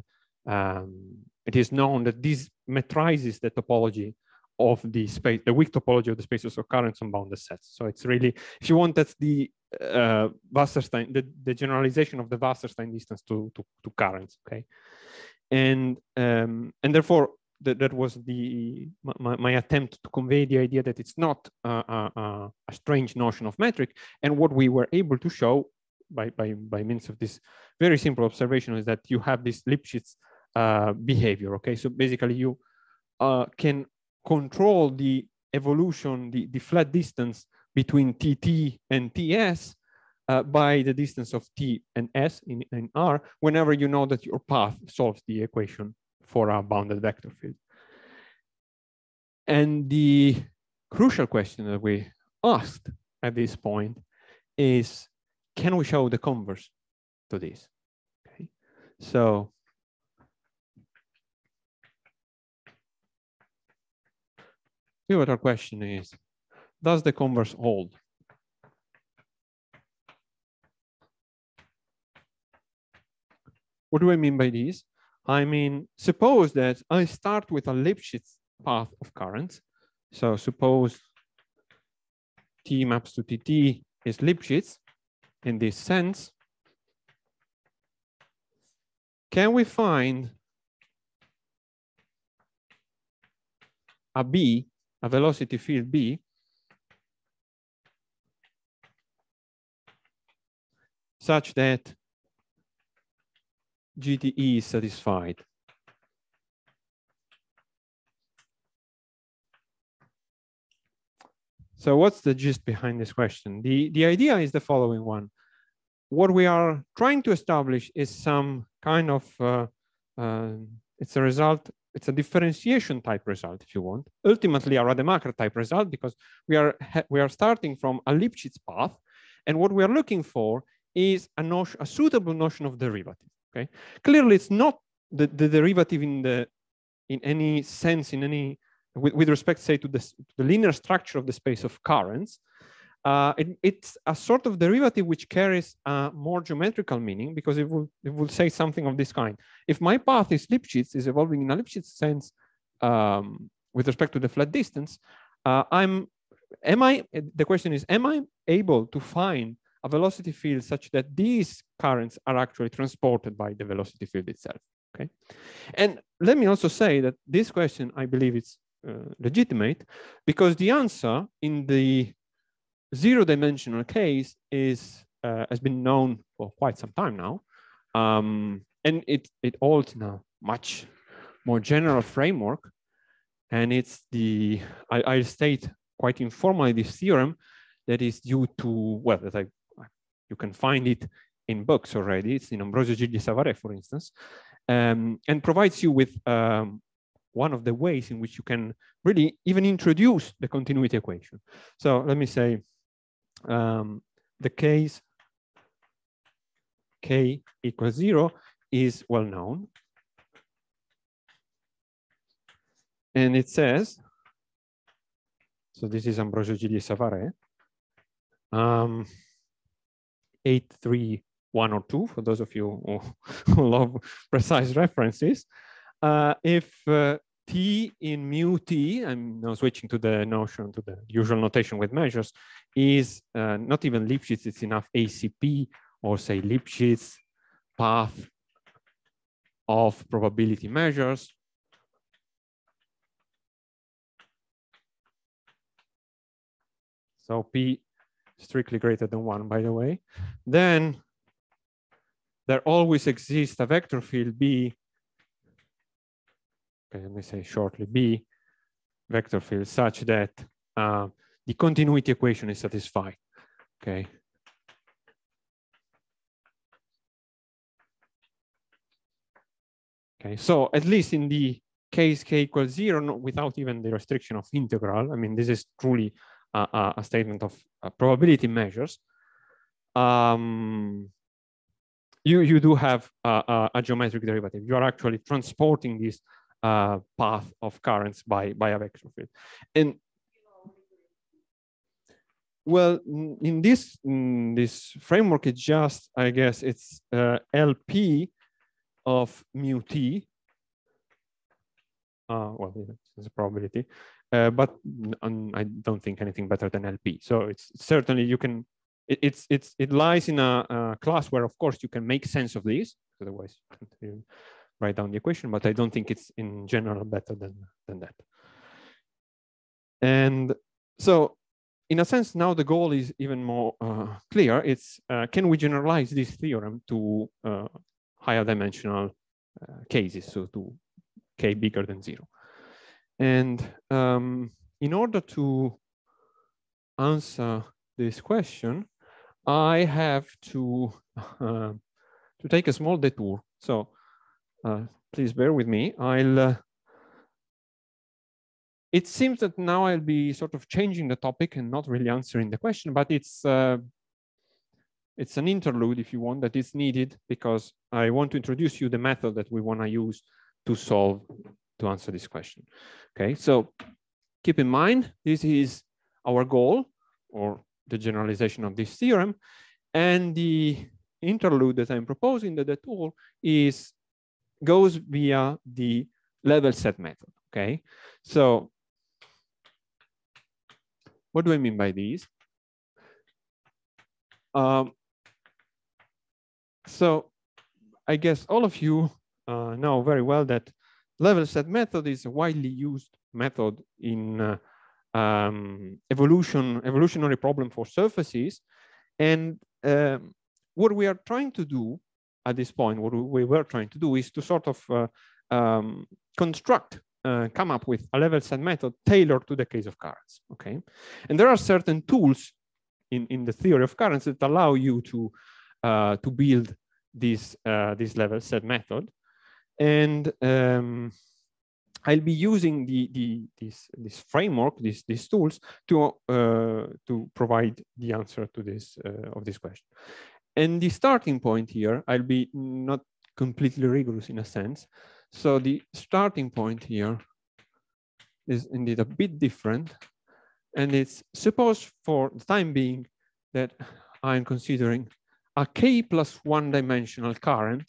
It is known that this metrizes the topology of the space, the weak topology of the spaces of currents on bounded sets. So it's really, if you want, that's the Wasserstein, the generalization of the Wasserstein distance to currents. Okay, and therefore that was my attempt to convey the idea that it's not a strange notion of metric. And what we were able to show by means of this very simple observation is that you have this Lipschitz behavior. Okay, so basically you can control the evolution, the flat distance between TT and TS by the distance of T and S in R, whenever you know that your path solves the equation for a bounded vector field. And the crucial question that we asked at this point is, can we show the converse to this? Okay, so here what our question is, does the converse hold? What do I mean by this? I mean, suppose that I start with a Lipschitz path of currents. So suppose T maps to TT is Lipschitz in this sense. Can we find a B, a velocity field B, such that GTE is satisfied? So what's the gist behind this question? The idea is the following one. What we are trying to establish is some kind of, it's a result, it's a differentiation type result, if you want. Ultimately, a Rademacher-type result, because we are starting from a Lipschitz path, and what we are looking for is a suitable notion of derivative. Okay, clearly it's not the derivative in any sense, with respect, say, to the linear structure of the space of currents. It's a sort of derivative which carries a more geometrical meaning, because it will say something of this kind. If my path is Lipschitz, is evolving in a Lipschitz sense with respect to the flat distance, the question is, am I able to find a velocity field such that these currents are actually transported by the velocity field itself? Okay, and let me also say that this question, I believe it's legitimate, because the answer in the zero-dimensional case has been known for quite some time now, and it holds in a much more general framework, and it's I'll state quite informally this theorem that is due to, well, you can find it in books already. It's in Ambrosio Gigli Savare, for instance, and provides you with one of the ways in which you can really even introduce the continuity equation. So let me say, the case K equals 0 is well known. And it says, so this is Ambrosio Gigli Savare, 83102, for those of you who love precise references. If T in mu T, I'm now switching to the notion, to the usual notation with measures, is not even Lipschitz, it's enough ACP, or say Lipschitz path of probability measures. So P strictly greater than 1, by the way. Then there always exists a vector field B. Okay, let me say shortly, B vector field such that the continuity equation is satisfied. Okay. Okay, so at least in the case K equals 0, no, without even the restriction of integral, I mean, this is truly a statement of probability measures. You do have a geometric derivative. You are actually transporting this path of currents by a vector field. And well, in this framework, it's just, I guess, it's LP of mu T. Well, it's a probability, but I don't think anything better than LP. So it's certainly, you can, it lies in a class where, of course, you can make sense of this. Otherwise, you can't write down the equation, but I don't think it's in general better than that. And so, in a sense, now the goal is even more clear. It's can we generalize this theorem to higher dimensional cases, so to K bigger than 0. And in order to answer this question, I have to take a small detour. So please bear with me. It seems that now I'll be sort of changing the topic and not really answering the question, but it's an interlude, if you want, that is needed, because I want to introduce you the method that we want to use to answer this question. Okay, so keep in mind, this is our goal, or the generalization of this theorem, and the interlude that I'm proposing, the detour, goes via the level set method. Okay, so what do I mean by these? So I guess all of you know very well that level set method is a widely used method in evolutionary problem for surfaces. And what we are trying to do at this point, what we were trying to do is to sort of construct, come up with a level set method tailored to the case of currents, okay? And there are certain tools in the theory of currents that allow you to build this level set method. And I'll be using this framework, these tools to provide the answer to this of this question. And the starting point here, I'll be not completely rigorous in a sense. So the starting point here is indeed a bit different. And it's suppose for the time being that I'm considering a k plus one dimensional current,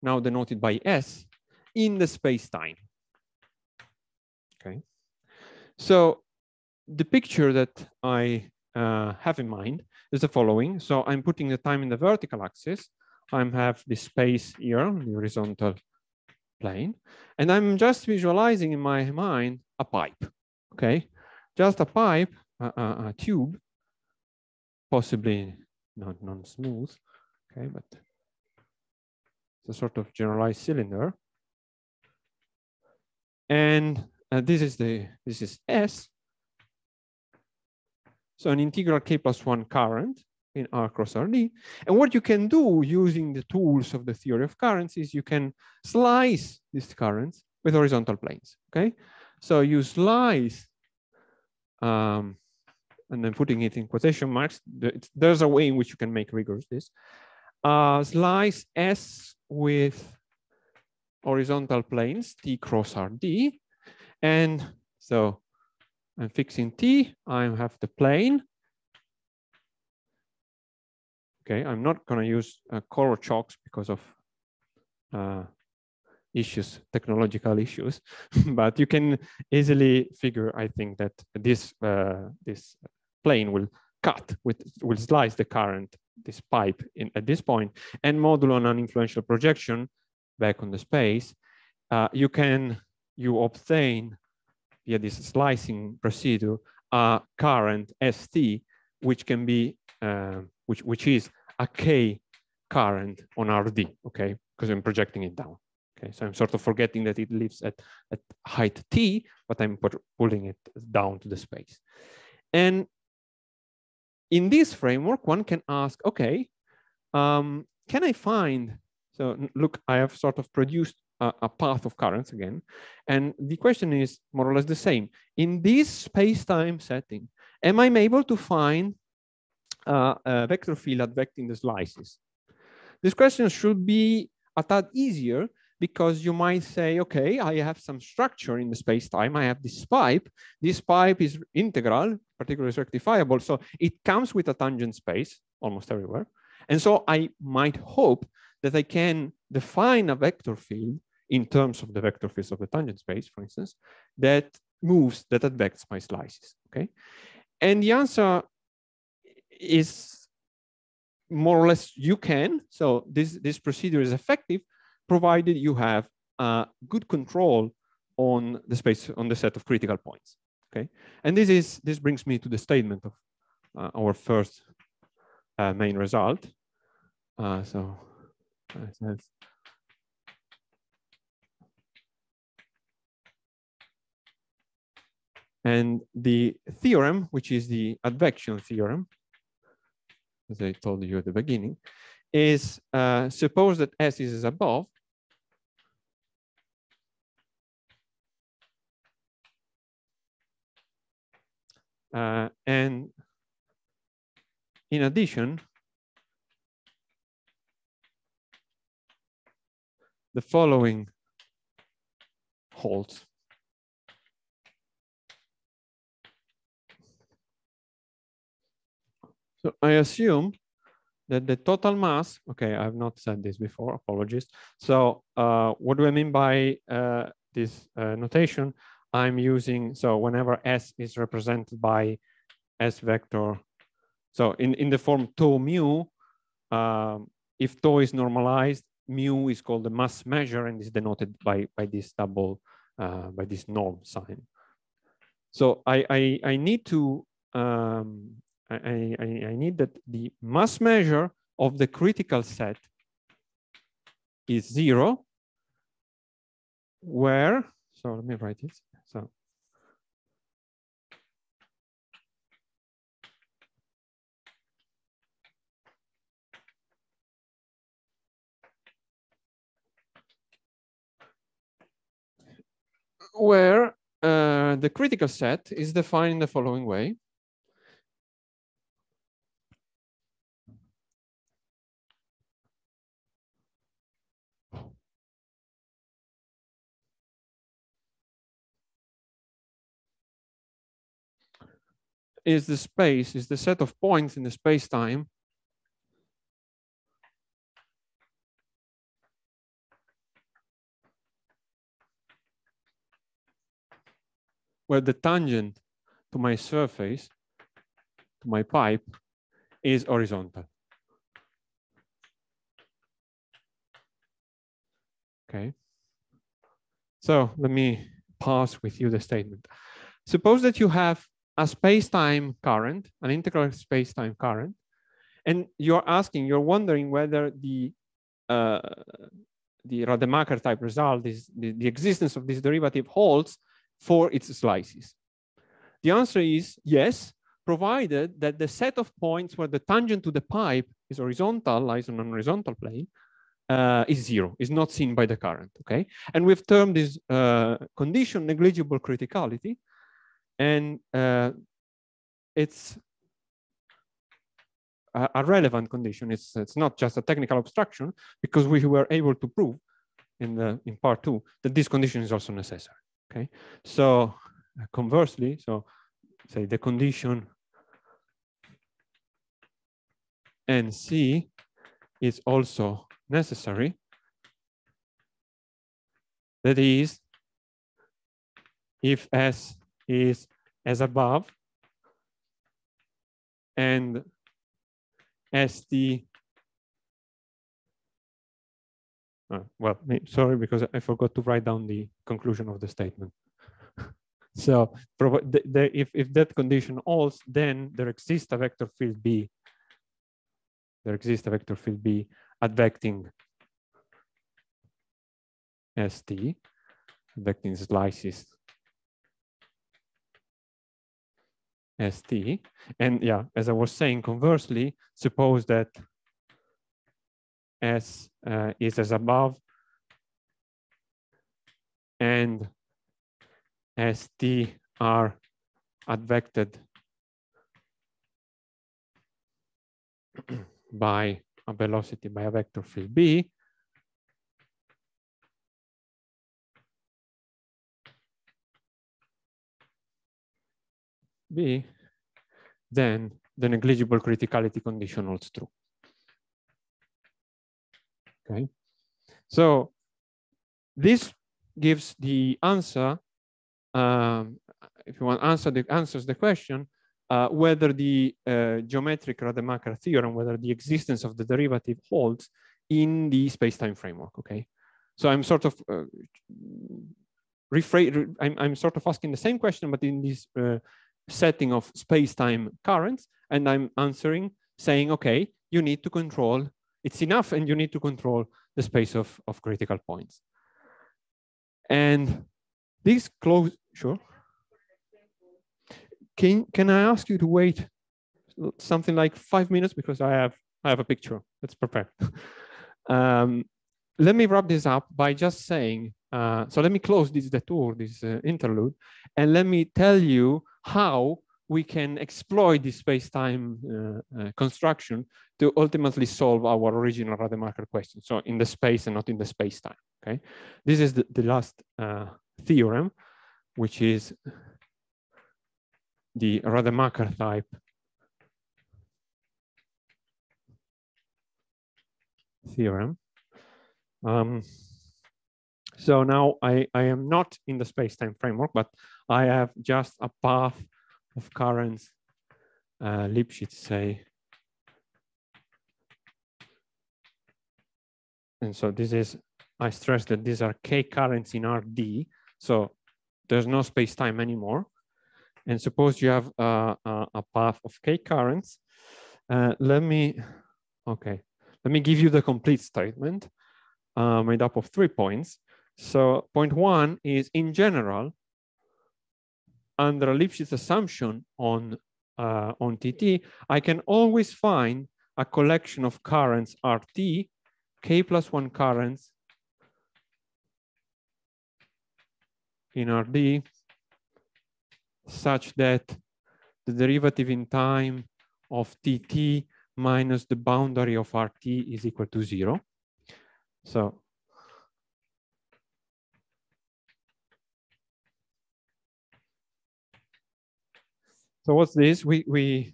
now denoted by S, in the space-time. Okay. So the picture that I have in mind is the following. So I'm putting the time in the vertical axis. I have this space here on the horizontal plane. And I'm just visualizing in my mind a pipe. Okay. Just a pipe, a tube, possibly not non-smooth. Okay, but it's a sort of generalized cylinder. And this is S. So an integral k plus one current in R cross RD. And what you can do using the tools of the theory of currents is you can slice these currents with horizontal planes. Okay, so you slice, and then putting it in quotation marks. There's a way in which you can make rigorous this. Slice S with horizontal planes T cross RD. And so I'm fixing T, I have the plane. Okay, I'm not going to use color chalks because of issues, technological issues, but you can easily figure, I think, that this plane will will slice the current, this pipe at this point, and modulo an influential projection back on the space. You obtain via this slicing procedure a current ST, which can be which is a K current on RD, okay, because I'm projecting it down. Okay, so I'm sort of forgetting that it lives at height T, but I'm pulling it down to the space. And in this framework, one can ask, okay, can I find, so look, I have sort of produced a path of currents again. And the question is more or less the same. In this space-time setting, am I able to find a vector field advecting the slices? This question should be a tad easier because you might say, okay, I have some structure in the space-time. I have this pipe. This pipe is integral, particularly rectifiable. So it comes with a tangent space almost everywhere. And so I might hope that I can define a vector field in terms of the vector fields of the tangent space, for instance, that moves, that advects my slices, okay? And the answer is more or less you can. So this procedure is effective, provided you have good control on the space, on the set of critical points, okay? And this brings me to the statement of our first main result. And the theorem, which is the advection theorem, as I told you at the beginning, is suppose that S is above. And in addition, the following holds. So I assume that the total mass, okay, I have not said this before, apologies. So what do I mean by this notation? I'm using, so whenever S is represented by S vector, so in the form tau mu, if tau is normalized, mu is called the mass measure and is denoted by this double, by this norm sign. So I need to, I need that the mass measure of the critical set is 0, where, so let me write it. So where the critical set is defined in the following way. Is the space, is the set of points in the space-time where the tangent to my surface, to my pipe, is horizontal. Okay. So let me pass with you the statement. Suppose that you have a space-time current, an integral space-time current, and you're asking, you're wondering whether the Rademacher-type result is the existence of this derivative holds for its slices. The answer is yes, provided that the set of points where the tangent to the pipe is horizontal, lies on an horizontal plane, is 0, is not seen by the current, okay? And we've termed this condition negligible criticality, and it's a relevant condition. It's not just a technical abstraction, because we were able to prove in part 2 that this condition is also necessary, okay? So conversely, so say the condition NC is also necessary. That is, if S is as above and ST, well, sorry, because I forgot to write down the conclusion of the statement. So if that condition holds, then there exists a vector field B. There exists a vector field B advecting ST, advecting slices ST. And yeah, as I was saying, conversely, suppose that S is as above and ST are advected by a velocity, by a vector field B. Then the negligible criticality condition holds true. Okay, so this gives the answer. If you want answers the question whether the geometric Rademacher theorem, whether the existence of the derivative holds in the space-time framework. Okay, so I'm sort of I'm sort of asking the same question, but in this setting of space-time currents, and I'm answering saying, okay, you need to control, it's enough, and you need to control the space of critical points. And this close, sure. Can I ask you to wait something like 5 minutes, because I have a picture that's prepared. Let me wrap this up by just saying, so let me close this detour, this interlude, and let me tell you how we can exploit this space-time construction to ultimately solve our original Rademacher question. So in the space and not in the space-time, okay? This is the last theorem, which is the Rademacher-type theorem. So now I am not in the space-time framework, but I have just a path of currents, Lipschitz say. And so this is, I stress that these are K currents in RD. So there's no space-time anymore. And suppose you have a path of K currents. Let me give you the complete statement made up of 3 points. So point 1 is, in general, under a Lipschitz assumption on TT, I can always find a collection of currents RT, K plus 1 currents in RD, such that the derivative in time of TT minus the boundary of RT is equal to 0. So what's this? We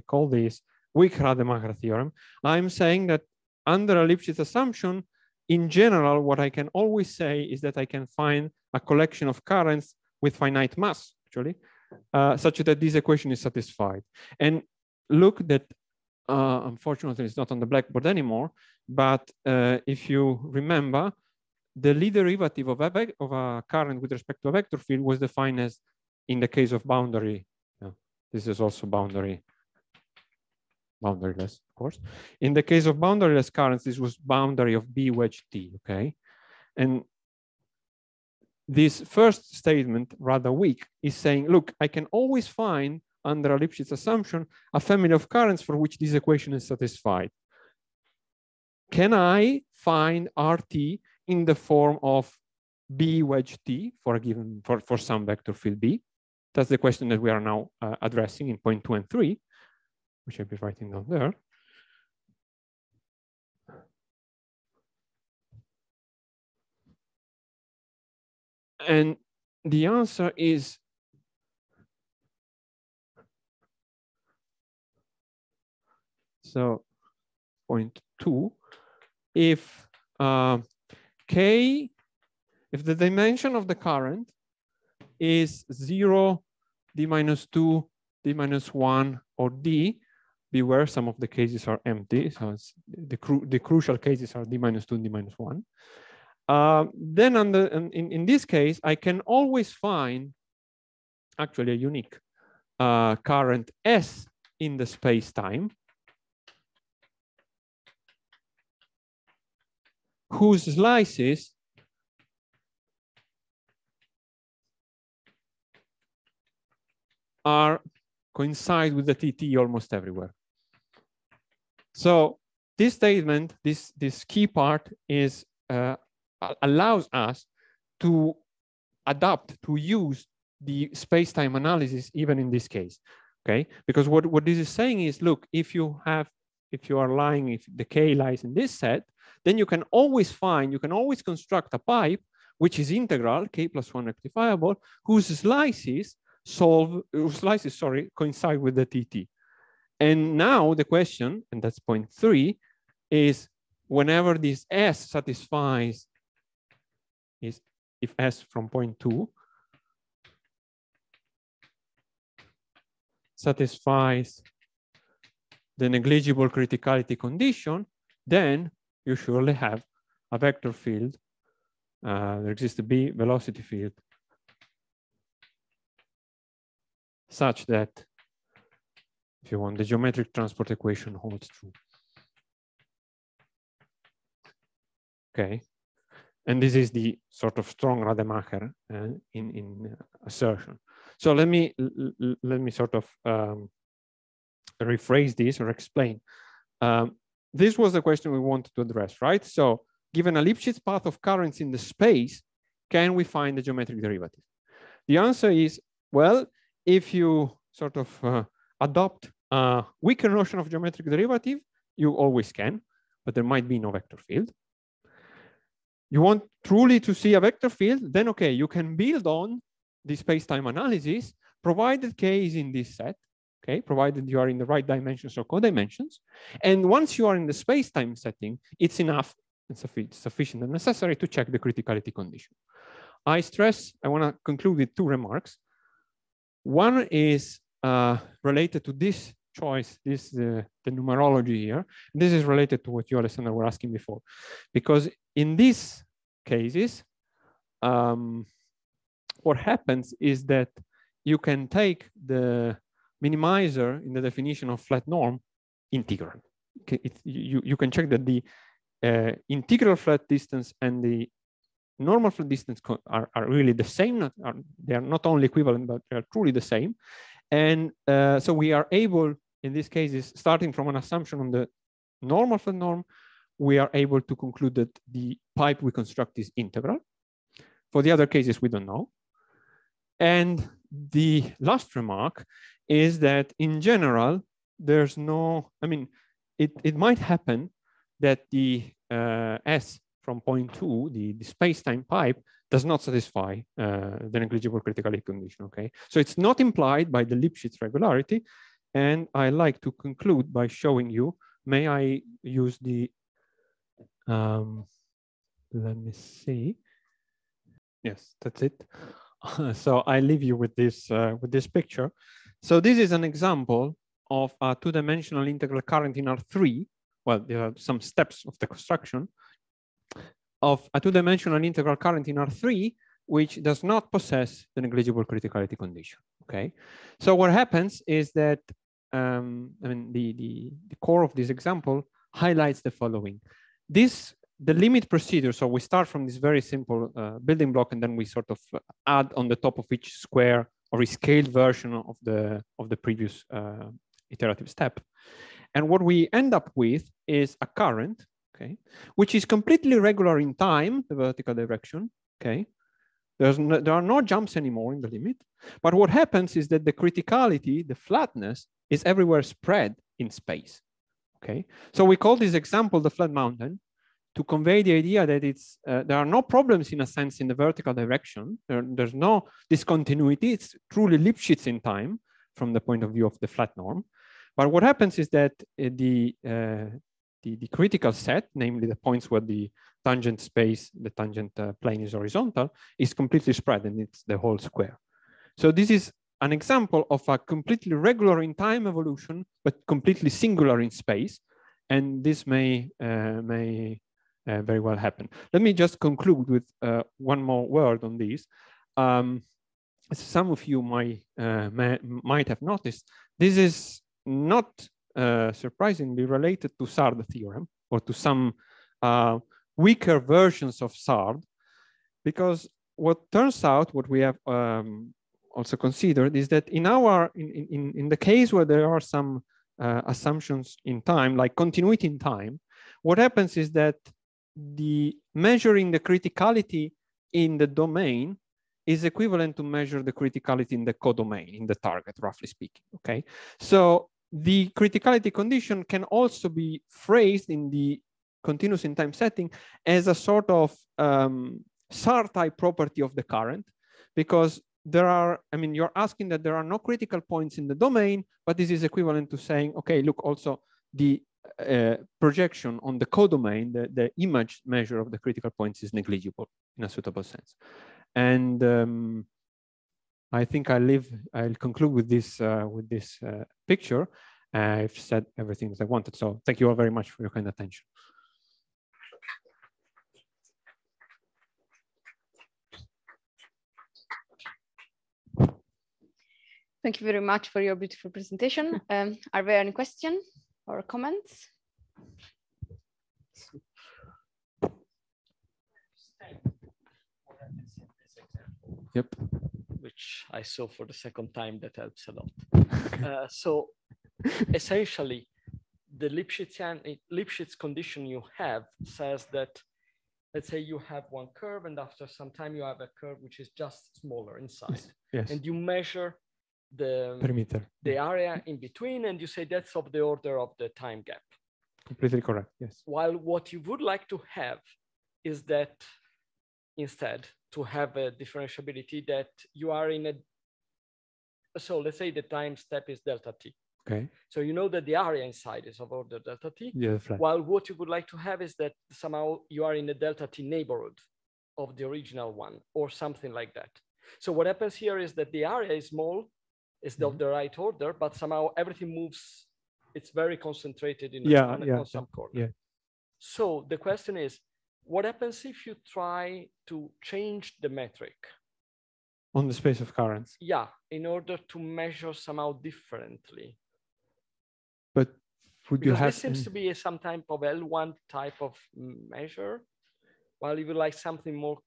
call this weak Rademacher theorem. I'm saying that under a Lipschitz assumption, in general, what I can always say is that I can find a collection of currents with finite mass, actually, such that this equation is satisfied. And look that, unfortunately, it's not on the blackboard anymore, but if you remember, the Lie derivative of a current with respect to a vector field was defined as, in the case of boundary, this is also boundaryless, of course. In the case of boundaryless currents, this was boundary of B wedge T, okay? And this first statement, rather weak, is saying, look, I can always find, under a Lipschitz assumption, a family of currents for which this equation is satisfied. Can I find RT in the form of B wedge T for a given, for some vector field B? That's the question that we are now addressing in point 2 and 3, which I'll be writing down there. And the answer is so point 2, if K, if the dimension of the current is 0, D minus 2, D minus 1, or D, beware, some of the cases are empty. So it's the crucial cases are D minus 2 and D minus 1. Then in this case, I can always find actually a unique current S in the space-time, whose slices coincide with the TT almost everywhere. So this statement, this key part is allows us to adapt, to use the space-time analysis even in this case, okay? Because what this is saying is, look, if you are lying, if the K lies in this set, then you can always find, you can always construct a pipe which is integral, K plus 1 rectifiable, whose slices coincide with the TT. And now the question, and that's point 3, is whenever this S satisfies, is if S from point 2 satisfies the negligible criticality condition, then you surely have a vector field. There exists a B velocity field such that, if you want, the geometric transport equation holds true. Okay, and this is the sort of strong Rademacher in assertion. So let me sort of rephrase this or explain. This was the question we wanted to address, right? So given a Lipschitz path of currents in the space, can we find the geometric derivative? The answer is, well, if you sort of adopt a weaker notion of geometric derivative, you always can, but there might be no vector field. You want truly to see a vector field, then okay, you can build on the space-time analysis, provided K is in this set, okay, provided you are in the right dimensions or codimensions. And once you are in the space-time setting, it's enough sufficient and necessary to check the criticality condition. I want to conclude with two remarks. One is related to this choice, the numerology here. This is related to what you, Alessandra, were asking before. Because in these cases, what happens is that you can take the minimizer in the definition of flat norm integral. You can check that the integral flat distance and the normal flat distance are really the same. They are not only equivalent, but they are truly the same. And so we are able, in these cases, starting from an assumption on the normal flat norm, we are able to conclude that the pipe we construct is integral. For the other cases, we don't know. And the last remark is that in general, there's no, I mean, it might happen that the S from point 2, the space-time pipe, does not satisfy the negligible criticality condition, okay? So it's not implied by the Lipschitz regularity. And I like to conclude by showing you, may I use the, let me see. Yes, that's it. So I leave you with this picture. So this is an example of a two-dimensional integral current in R3. Well, there are some steps of the construction of a two-dimensional integral current in R3, which does not possess the negligible criticality condition. Okay, so what happens is that I mean the core of this example highlights the following. The limit procedure. So we start from this very simple building block, and then we sort of add on the top of each square or a scaled version of the previous iterative step. And what we end up with is a current, okay, which is completely regular in time, the vertical direction, okay. There are no jumps anymore in the limit. But what happens is that the criticality, the flatness, is everywhere spread in space, okay. So we call this example the flat mountain to convey the idea that there are no problems in a sense in the vertical direction. There's no discontinuity. It's truly Lipschitz in time from the point of view of the flat norm. But what happens is that the critical set, namely the points where the tangent space, the tangent plane is horizontal, is completely spread, and it's the whole square. So this is an example of a completely regular in time evolution, but completely singular in space. And this may very well happen. Let me just conclude with one more word on this. Some of you might have noticed, this is not surprisingly related to Sard theorem or to some weaker versions of Sard, because what turns out, what we have also considered, is that in the case where there are some assumptions in time, like continuity in time, what happens is that the measuring the criticality in the domain is equivalent to measure the criticality in the codomain, in the target, roughly speaking, okay? So the criticality condition can also be phrased in the continuous in time setting as a sort of Sard-type property of the current, because there are, I mean, you're asking that there are no critical points in the domain, but this is equivalent to saying, okay, look, also the projection on the codomain, the image measure of the critical points is negligible in a suitable sense. And I think I'll conclude with this picture. I've said everything that I wanted. So thank you all very much for your kind attention. Thank you very much for your beautiful presentation. Are there any questions or comments? Yep. Which I saw for the second time, that helps a lot. So essentially, the Lipschitz condition you have says that, let's say you have one curve, and after some time you have a curve which is just smaller in size. Yes. And you measure the perimeter, the area in between, and you say that's of the order of the time gap. Completely correct, yes. While what you would like to have is that instead to have a differentiability that you are in a, so let's say the time step is delta t. Okay. So you know that the area inside is of order delta t. Yeah, while what you would like to have is that somehow you are in a delta t neighborhood of the original one or something like that. So what happens here is that the area is small, is of the right order, but somehow everything moves. It's very concentrated in on some corner. Yeah. So the question is, what happens if you try to change the metric? On the space of currents. Yeah, in order to measure somehow differently. But would you have? This seems to be some type of L1 type of measure, while you would like something more.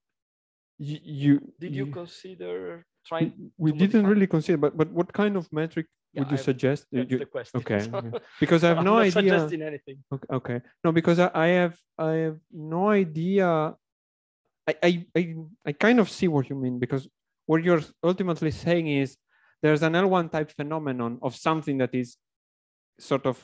Did you consider trying? We didn't really consider, but what kind of metric would you suggest? That's the question. Okay, So, because I have no idea. I'm not suggesting anything. Okay, no, because I have no idea. I kind of see what you mean, because what you're ultimately saying is there's an L1 type phenomenon of something that is sort of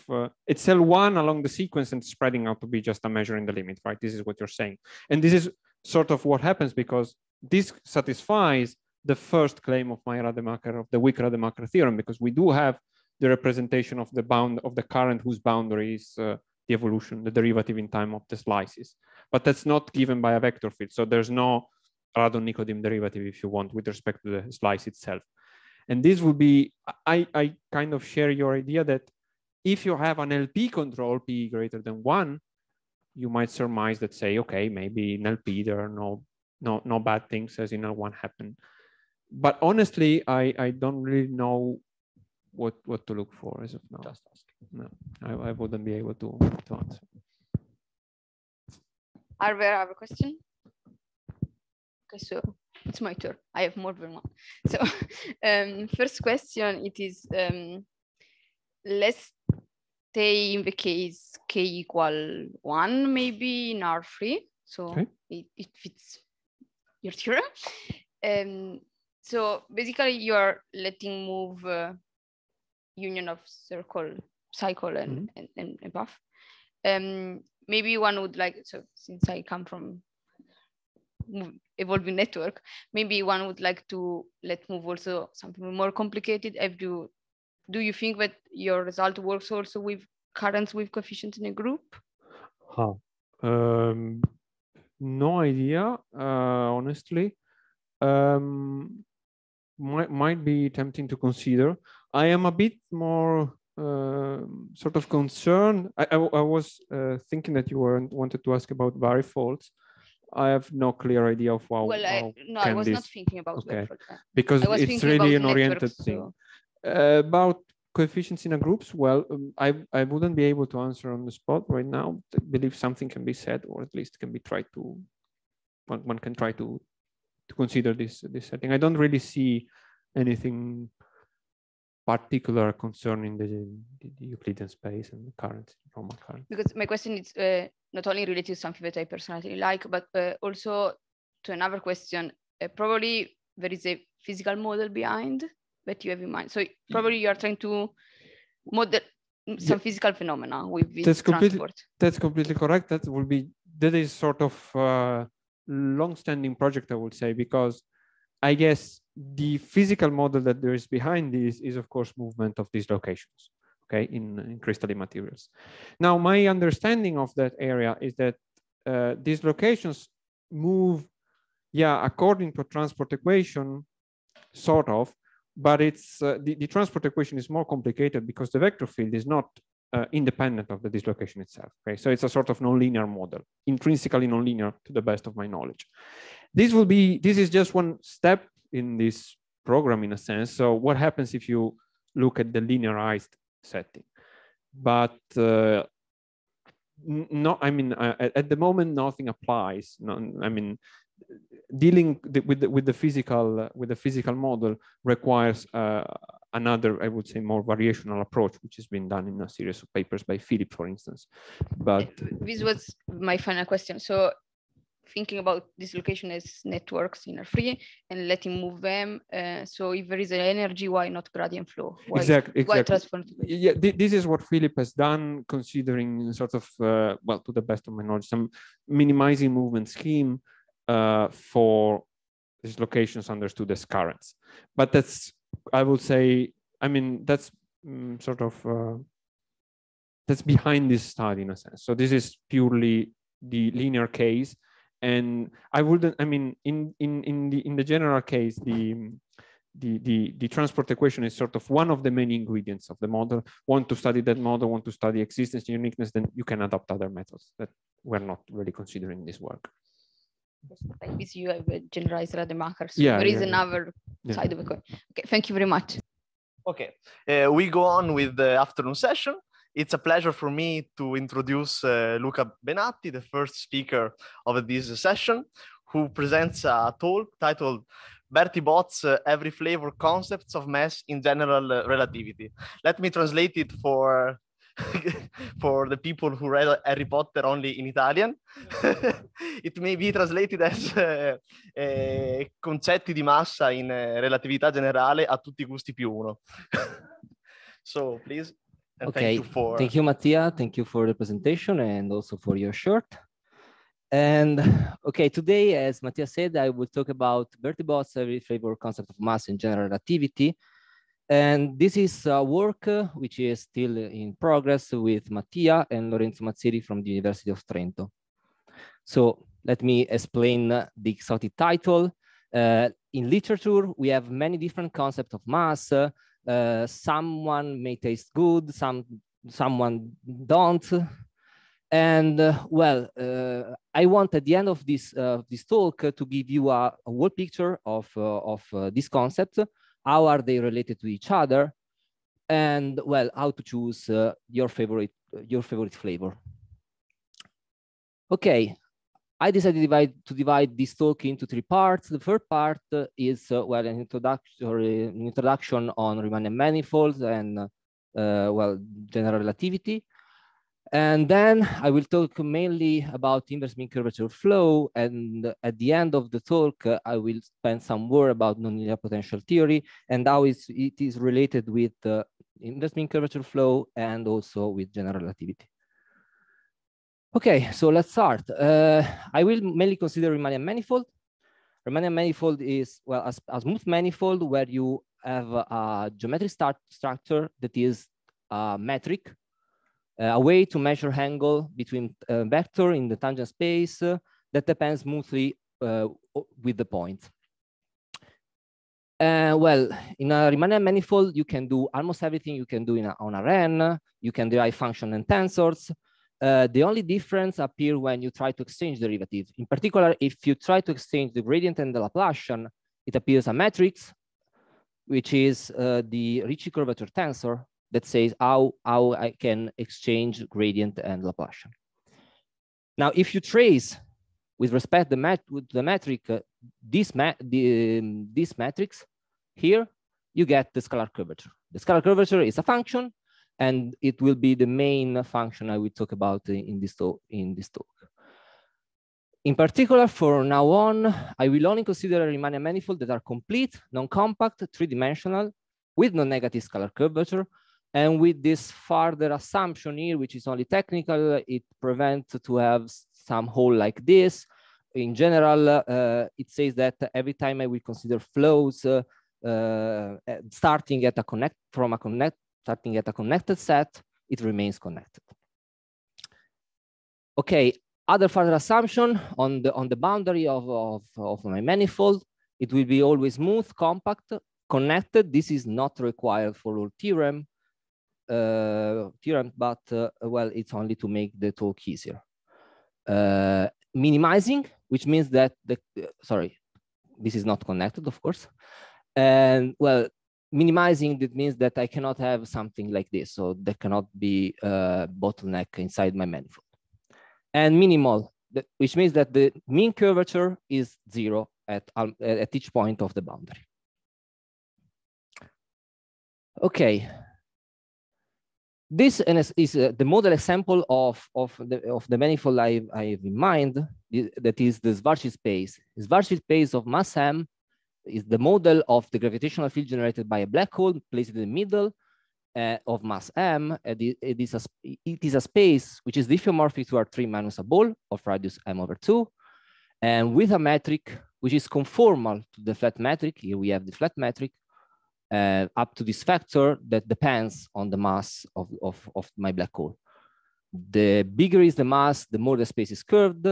it's L1 along the sequence and spreading out to be just a measure in the limit, right? This is what you're saying, and this is sort of what happens because this satisfies the first claim of my Rademacher, of the weak Rademacher theorem, because we do have the representation of the bound of the current whose boundary is the evolution, the derivative in time of the slices, but that's not given by a vector field. So there's no Radon-Nikodym derivative, if you want, with respect to the slice itself. And this will be, I kind of share your idea that if you have an LP control, P greater than 1, you might surmise that, say, okay, maybe in LP there are no bad things as in L1 happen. But honestly, I don't really know what to look for as of now. Just ask. No, I wouldn't be able to answer. Arve, I have a question. Okay, so it's my turn. I have more than one. So first question, it is, let's stay in the case k equal 1, maybe in R3. So okay. it fits your theorem. So basically you are letting move union of cycle and above. Maybe one would like, so since I come from evolving network, maybe one would like to let move also something more complicated. Do you think that your result works also with currents with coefficients in a group? No idea, honestly. Might be tempting to consider. I am a bit more sort of concerned. I was thinking that you wanted to ask about varifolds. I have no clear idea of how. Well, I was not thinking about varifold. Because it's really an oriented thing. About coefficients in a groups, well, I wouldn't be able to answer on the spot right now. I believe something can be said, or at least can be tried to. One can try to consider this setting. I don't really see anything particular concerning the Euclidean space and the current, normal current. Because my question is not only related to something that I personally like, but also to another question. Probably there is a physical model behind that you have in mind. So probably you are trying to model some physical phenomena with this transport. That's completely correct. That is sort of long-standing project, I would say, because I guess the physical model that there is behind this is, of course, movement of these locations, okay, in crystalline materials. Now, my understanding of that area is that these locations move, according to a transport equation, sort of, but it's the transport equation is more complicated because the vector field is not independent of the dislocation itself. Okay, so it's a sort of nonlinear model, intrinsically nonlinear to the best of my knowledge. This is just one step in this program in a sense. So what happens if you look at the linearized setting? But no, I mean, at the moment, nothing applies. No, I mean, dealing with the physical model requires another, I would say, more variational approach, which has been done in a series of papers by Philip, for instance. But this was my final question. So thinking about dislocation as networks in R3 and letting move them. So if there is an energy, why not gradient flow? Exactly. Why transform? Yeah, this is what Philip has done, considering sort of, well, to the best of my knowledge, some minimizing movement scheme for dislocations understood as currents. But that's, I would say, I mean, that's sort of that's behind this study in a sense. So this is purely the linear case, and I wouldn't. I mean, in the general case, the transport equation is sort of one of the main ingredients of the model. Want to study that model, want to study existence and uniqueness, then you can adopt other methods that we're not really considering in this work. Like this, you have a generalized Rademacher, so Yeah, there is yeah, another side of the coin. Okay, thank you very much. Okay, we go on with the afternoon session. It's a pleasure for me to introduce Luca Benatti, the first speaker of this session, who presents a talk titled Bertie Bott's Every Flavor Concepts of Mass in General Relativity. Let me translate it for for the people who read Harry Potter only in Italian. It may be translated as concetti di massa in relatività generale a tutti i gusti più uno. So please. And okay, thank you, Mattia. Thank you for the presentation and also for your shirt. And okay, today, as Mattia said, I will talk about Bertie Bott's every flavor concept of mass in general relativity. And this is a work which is still in progress with Mattia and Lorenzo Mazzeri from the University of Trento. So let me explain the exotic title. In literature, we have many different concepts of mass. Someone may taste good, someone don't. And well, I want at the end of this talk to give you a whole picture of this concept. How are they related to each other? And well, how to choose your favorite flavor. Okay, I decided to divide this talk into 3 parts. The first part is well, an introduction on Riemannian manifolds and well, general relativity. And then I will talk mainly about inverse mean curvature flow. And at the end of the talk, I will spend some word about nonlinear potential theory and how it is related with inverse mean curvature flow and also with general relativity. Okay, so let's start. I will mainly consider Riemannian manifold. Riemannian manifold is, well, a smooth manifold where you have a geometric structure that is metric. A way to measure angle between vector in the tangent space that depends smoothly with the point. Well, in a Riemannian manifold, you can do almost everything you can do on a Ren. You can derive function and tensors. The only difference appears when you try to exchange derivatives. In particular, if you try to exchange the gradient and the Laplacian, it appears a matrix, which is the Ricci curvature tensor, that says how I can exchange gradient and Laplacian. Now, if you trace with respect to the metric, this matrix here, you get the scalar curvature. The scalar curvature is a function, and it will be the main function I will talk about in this talk. In particular, for now on, I will only consider Riemannian manifolds that are complete, non-compact, 3-dimensional, with non-negative scalar curvature. And with this further assumption here, which is only technical, it prevents to have some hole like this. In general, it says that every time I will consider flows starting at a connected set, it remains connected. Okay, other further assumption on the boundary of my manifold, it will be always smooth, compact, connected. This is not required for all theorem, but well, it's only to make the talk easier. Minimizing, which means that sorry, this is not connected, of course. And well, minimizing, that means that I cannot have something like this, so there cannot be a bottleneck inside my manifold. And minimal, which means that the mean curvature is 0 at each point of the boundary. Okay. This is the model example of the manifold I have in mind, that is the Schwarzschild space. The Schwarzschild space of mass M is the model of the gravitational field generated by a black hole placed in the middle of mass M. It is a space which is diffeomorphic to R3 minus a ball of radius M/2, and with a metric which is conformal to the flat metric. Here we have the flat metric up to this factor that depends on the mass of my black hole. The bigger is the mass, the more the space is curved,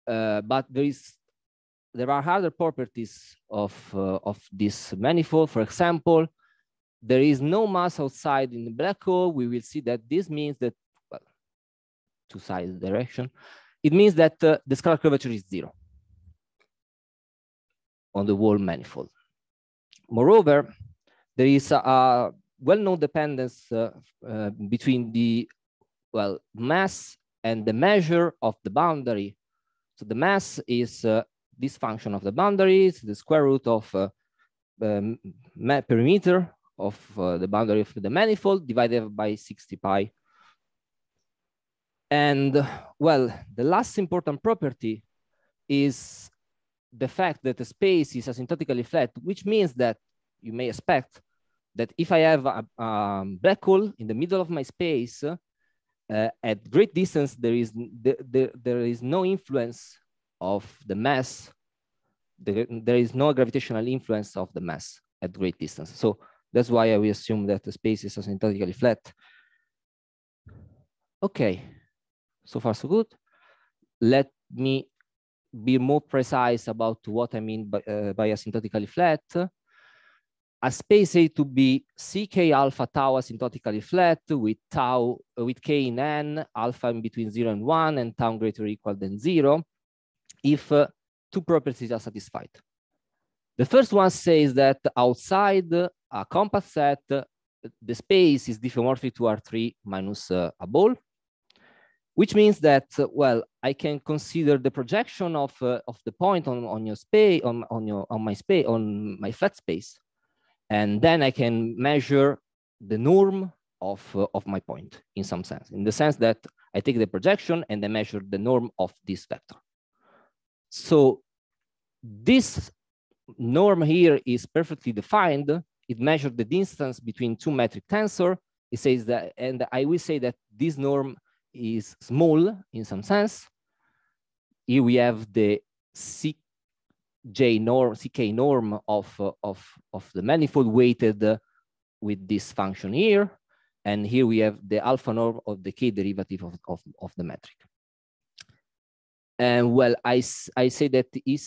but there are other properties of this manifold. For example, there is no mass outside in the black hole. We will see that this means that, well, two-sided direction, it means that the scalar curvature is 0 on the whole manifold. Moreover, there is a well-known dependence between the mass and the measure of the boundary. So the mass is this function of the boundaries, the square root of perimeter of the boundary of the manifold divided by 60 pi. And well, the last important property is the fact that the space is asymptotically flat, which means that you may expect that if I have a black hole in the middle of my space, at great distance, there is no influence of the mass. There is no gravitational influence of the mass at great distance. So that's why we assume that the space is asymptotically flat. Okay, so far so good. Let me be more precise about what I mean by asymptotically flat. A space A to be ck alpha tau asymptotically flat with tau with k in n, alpha in between 0 and 1, and tau greater or equal than 0, if two properties are satisfied. The first one says that outside a compact set, the space is diffeomorphic to R3 minus a ball, which means that well, I can consider the projection of the point on your space on my flat space. And then I can measure the norm of my point in some sense, in the sense that I take the projection and I measure the norm of this vector. So this norm here is perfectly defined. It measures the distance between two metric tensor. It says that, and I will say that this norm is small in some sense. Here we have the ck norm of the manifold weighted with this function here, and here we have the alpha norm of the k derivative of the metric. And well, I say that the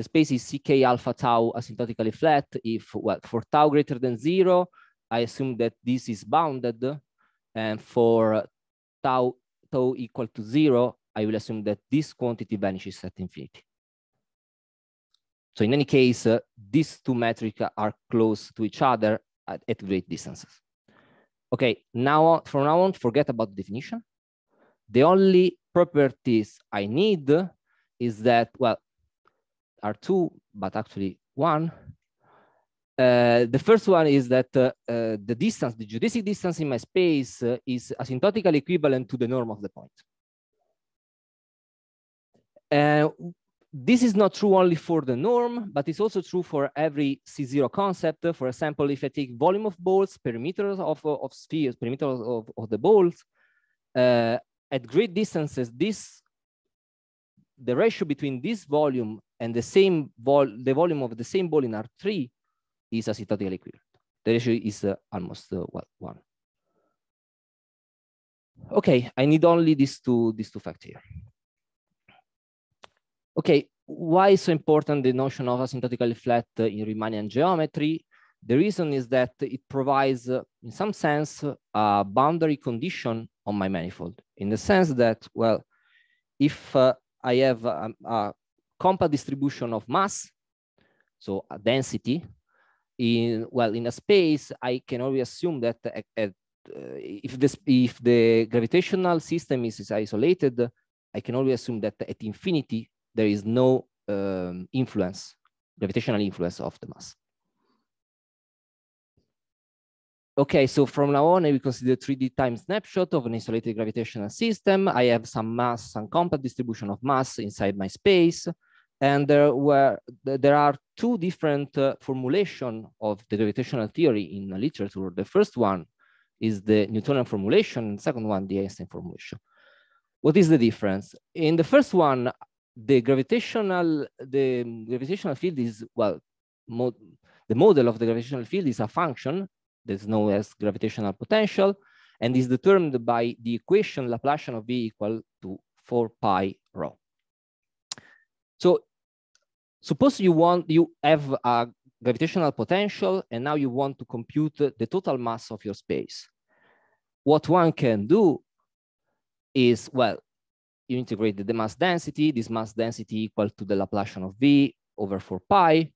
space is ck alpha tau asymptotically flat if, well, for tau greater than 0, I assume that this is bounded, and for tau equal to 0, I will assume that this quantity vanishes at infinity. So in any case, these two metrics are close to each other at great distances. Okay, now from now on, forget about the definition. The only properties I need is that, well, are two, but actually one. The first one is that the distance, the geodesic distance in my space is asymptotically equivalent to the norm of the point. This is not true only for the norm, but it's also true for every C0 concept. For example, if I take volume of balls, perimeters of spheres, perimeters of the balls, at great distances, the ratio between this volume and the volume of the same ball in R3 is asymptotically equivalent. The ratio is almost 1. Okay, I need only these two facts here. Okay, why is so important the notion of asymptotically flat in Riemannian geometry? The reason is that it provides, in some sense, a boundary condition on my manifold, in the sense that, well, if I have a compact distribution of mass, so a density, in a space, I can always assume that if the gravitational system is isolated, I can always assume that at infinity, there is no gravitational influence of the mass. Okay, so from now on, I will consider 3D time snapshot of an isolated gravitational system. I have some mass, some compact distribution of mass inside my space. And there are two different formulations of the gravitational theory in the literature. The first one is the Newtonian formulation, and the second one, the Einstein formulation. What is the difference? In the first one, the gravitational field is, well, The model of the gravitational field is a function that's known as gravitational potential and is determined by the equation Laplacian of V equal to 4 pi rho. So suppose you have a gravitational potential and now you want to compute the total mass of your space. What one can do is, well, you integrate the mass density, this mass density equal to the Laplacian of V over 4 pi.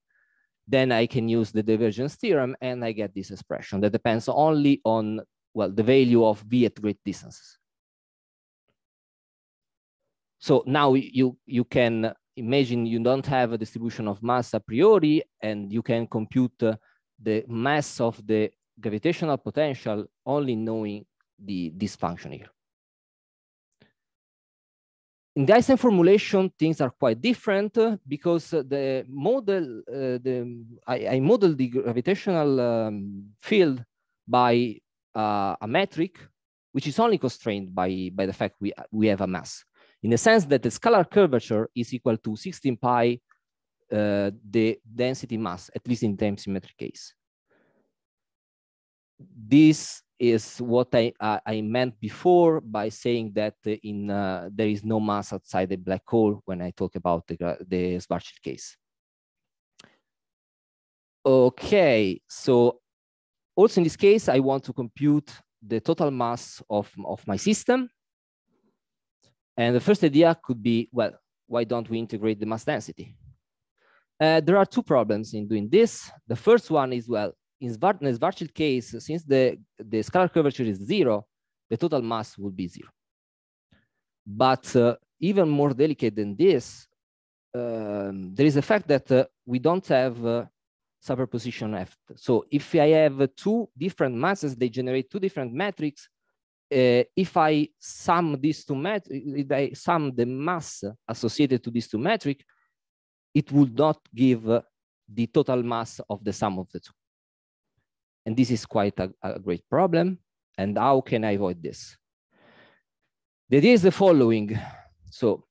Then I can use the divergence theorem and I get this expression that depends only on, well, the value of V at great distances. So now you can imagine you don't have a distribution of mass a priori and you can compute the mass of the gravitational potential only knowing this function here. In the Einstein formulation, things are quite different because the model, I modeled the gravitational field by a metric, which is only constrained by the fact we have a mass. In the sense that the scalar curvature is equal to 16 pi the density mass, at least in the time-symmetric case. This is what I meant before by saying that there is no mass outside the black hole when I talk about the Schwarzschild case. Okay, so also in this case, I want to compute the total mass of my system. And the first idea could be, well, why don't we integrate the mass density? There are two problems in doing this. The first one is, well, in the Schwarzschild case, since the scalar curvature is 0, the total mass will be 0. But even more delicate than this, there is the fact that we don't have superposition F. So if I have two different masses, they generate two different metrics. If I sum these two metrics, if I sum the mass associated to these two metrics, it would not give the total mass of the sum of the two. And this is quite a great problem. And how can I avoid this? The idea is the following. So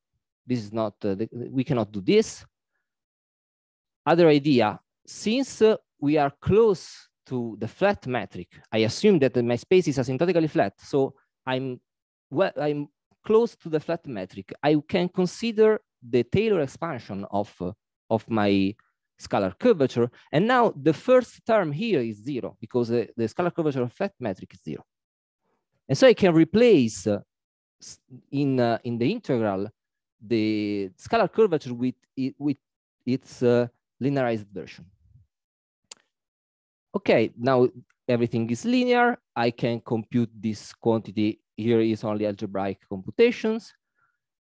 this is not, we cannot do this. Other idea, since we are close to the flat metric, I assume that my space is asymptotically flat. So I'm close to the flat metric. I can consider the Taylor expansion of my scalar curvature. And now the first term here is 0 because the scalar curvature of flat metric is 0. And so I can replace in the integral the scalar curvature with its linearized version. Okay, now everything is linear. I can compute this quantity. Here is only algebraic computations.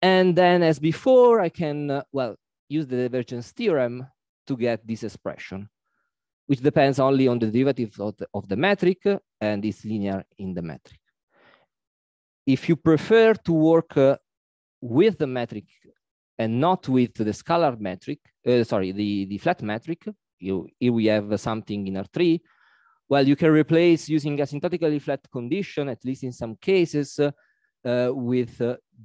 And then as before, I can, well, use the divergence theorem to get this expression, which depends only on the derivative of the metric and is linear in the metric. If you prefer to work with the metric and not with the scalar metric, the flat metric, here we have something in R3, well, you can replace using asymptotically flat condition, at least in some cases, with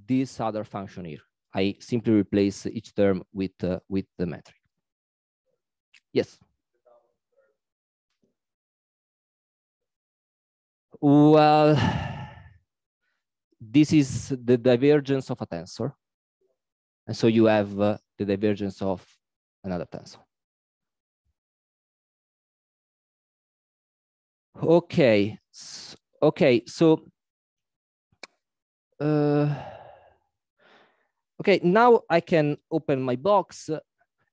this other function here. I simply replace each term with the metric. Yes. Well, this is the divergence of a tensor. And so you have the divergence of another tensor. Okay. Okay, so okay, now I can open my box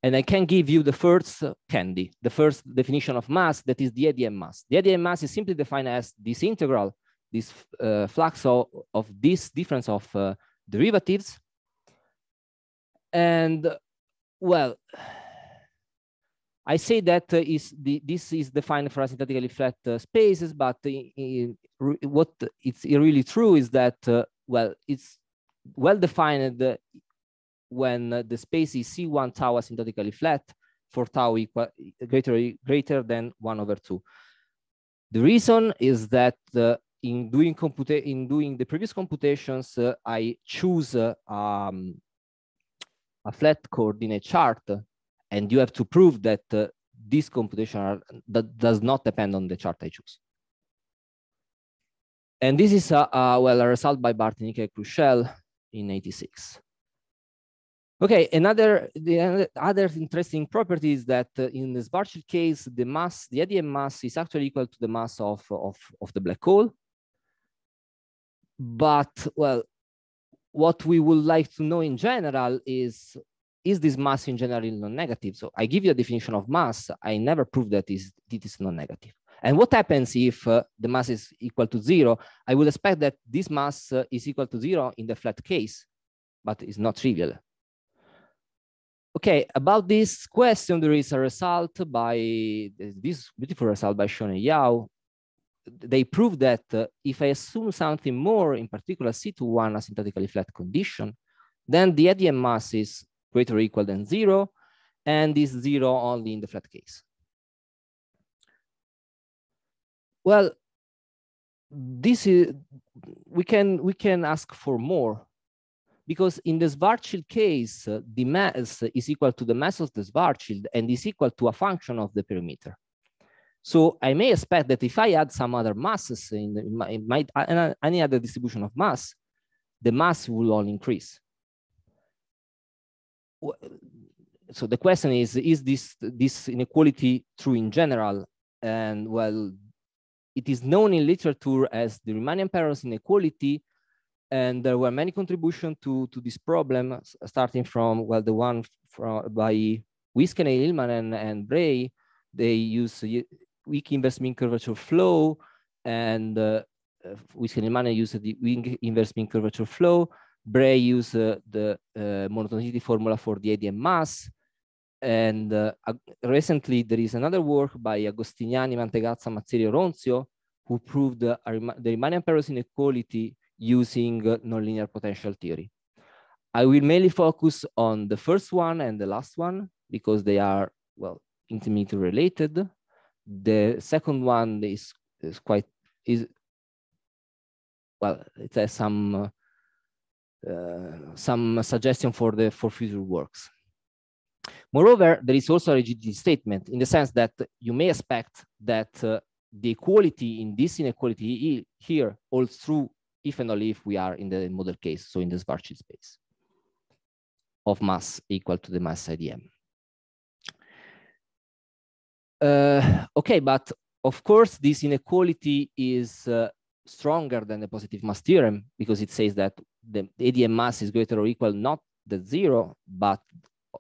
and I can give you the first candy, the first definition of mass, that is the ADM mass. The ADM mass is simply defined as this integral, this flux of this difference of derivatives. And well, I say that this is defined for asymptotically flat spaces, but what it's really true is that, well, it's well defined when the space is C1 tau asymptotically flat for tau equal greater than 1/2. The reason is that in doing the previous computations, I choose a flat coordinate chart, and you have to prove that this computation that does not depend on the chart I choose. And this is a result by Bartnik and Cruciel in '86. Okay, the other interesting property is that in the Schwarzschild case, the ADM mass is actually equal to the mass of the black hole. But, well, what we would like to know in general is this mass in general non-negative? So I give you a definition of mass. I never prove that it is non-negative. And what happens if the mass is equal to 0? I would expect that this mass is equal to 0 in the flat case, but it's not trivial. Okay, about this question, there is a result by this beautiful result by Sean and Yao. They prove that if I assume something more, in particular C21 asymptotically flat condition, then the ADM mass is greater or equal than 0, and is 0 only in the flat case. Well, this is we can ask for more, because in the Schwarzschild case, the mass is equal to the mass of the Schwarzschild and is equal to a function of the perimeter. So I may expect that if I add some other masses in any other distribution of mass, the mass will all increase. So the question is this inequality true in general? And well, it is known in literature as the Riemannian Penrose inequality. And there were many contributions to this problem, starting from, well, the one by Wisken, Hillman, and Bray. They use weak inverse mean curvature flow, and Wisken and Hillman use the weak inverse mean curvature flow. Bray used the monotonicity formula for the ADM mass. And recently, there is another work by Agostiniani, Mantegazza, Mazzieri, Ronzio, who proved the Riemannian Penrose inequality using nonlinear potential theory. I will mainly focus on the first one and the last one because they are, well, intimately related. The second one is well, it has some suggestion for future works. Moreover, there is also a rigidity statement in the sense that you may expect that the equality in this inequality here holds true if and only if we are in the model case, so in the Schwarzschild space of mass equal to the mass IDM. Okay, but of course, this inequality is stronger than the positive mass theorem because it says that the ADM mass is greater or equal not the 0, but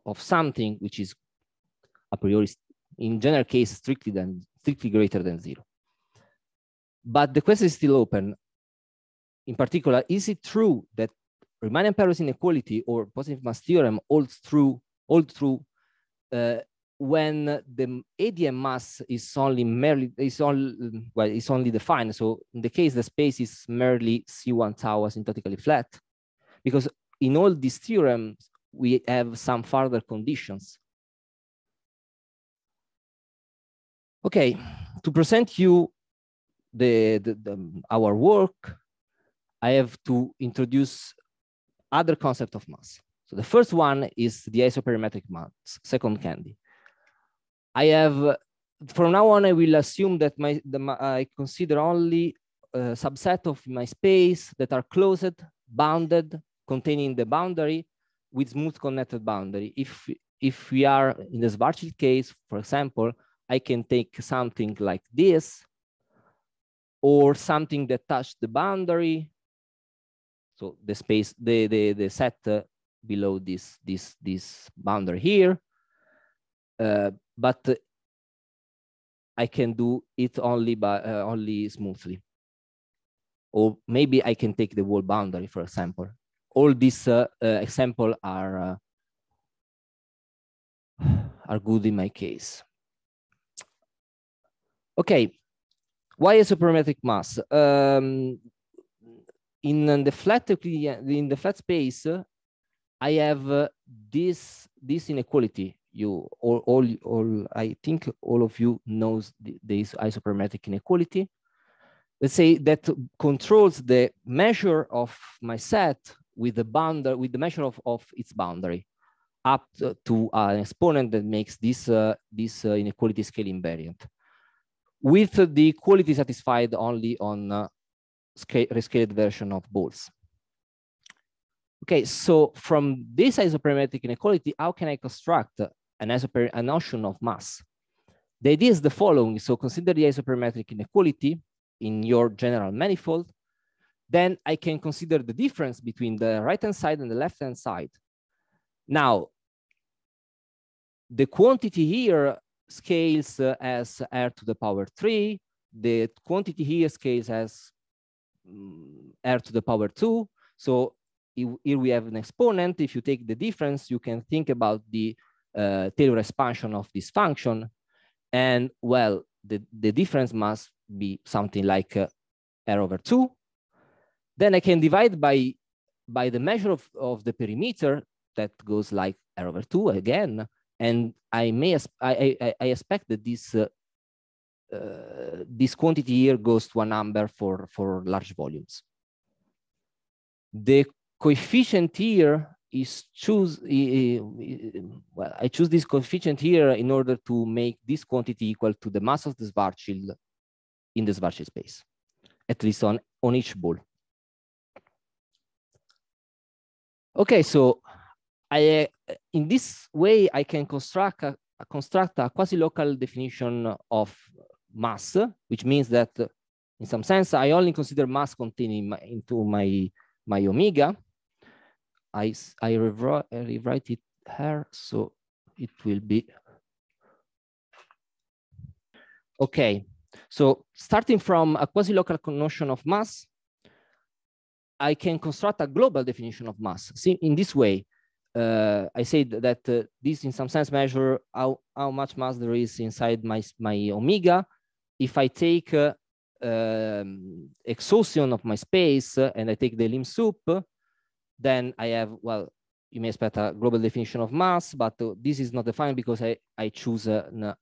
of something which is a priori, in general case, strictly greater than 0. But the question is still open. In particular, is it true that Riemannian Penrose inequality or positive mass theorem holds true when the ADM mass is only defined? So in the case the space is merely C1 tau asymptotically flat, because in all these theorems we have some further conditions. Okay, to present you our work, I have to introduce other concept of mass. So the first one is the isoperimetric mass, second candy. I have, from now on, I will assume that I consider only a subset of my space that are closed, bounded, containing the boundary with smooth connected boundary. If we are in the Schwarzschild case, for example, I can take something like this, or something that touched the boundary. So the space, the set below this boundary here, but I can do it only smoothly, or maybe I can take the whole boundary, for example. All these examples are good in my case. Okay, why isoperimetric mass? In the flat space, I have this inequality. I think all of you knows this isoperimetric inequality. Let's say that controls the measure of my set with the measure of its boundary. up to an exponent that makes this inequality scale invariant, with the equality satisfied only on rescaled version of balls. Okay, so from this isoperimetric inequality, how can I construct a notion of mass? The idea is the following. So consider the isoperimetric inequality in your general manifold. Then I can consider the difference between the right-hand side and the left-hand side. Now, the quantity here scales as r to the power 3. The quantity here scales as r to the power 2. So here we have an exponent. If you take the difference, you can think about the Taylor expansion of this function. And well, the difference must be something like r over 2. Then I can divide by the measure of the perimeter that goes like r over 2 again. And I expect that this quantity here goes to a number for large volumes. The coefficient here is well, I choose this coefficient here in order to make this quantity equal to the mass of the Schwarzschild in the Schwarzschild space, at least on each ball. Okay, so in this way, I can construct a quasi-local definition of mass, which means that in some sense, I only consider mass containing into my omega. I rewrite it here, so it will be. Okay, so starting from a quasi-local notion of mass, I can construct a global definition of mass. See, in this way, I said that this in some sense measure how much mass there is inside my omega. If I take exhaustion of my space and I take the limb soup, then I have, well, you may expect a global definition of mass, but this is not defined because I choose an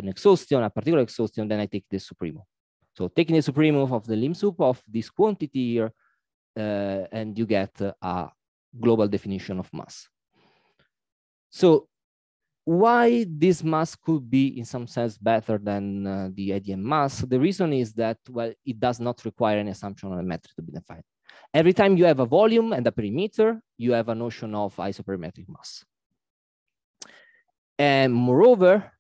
exhaustion, a particular exhaustion, then I take the supremo. So taking the supremo of the limb soup of this quantity here, and you get a global definition of mass. So why this mass could be in some sense better than the ADM mass? The reason is that, well, it does not require any assumption on a metric to be defined. Every time you have a volume and a perimeter, you have a notion of isoperimetric mass. And moreover,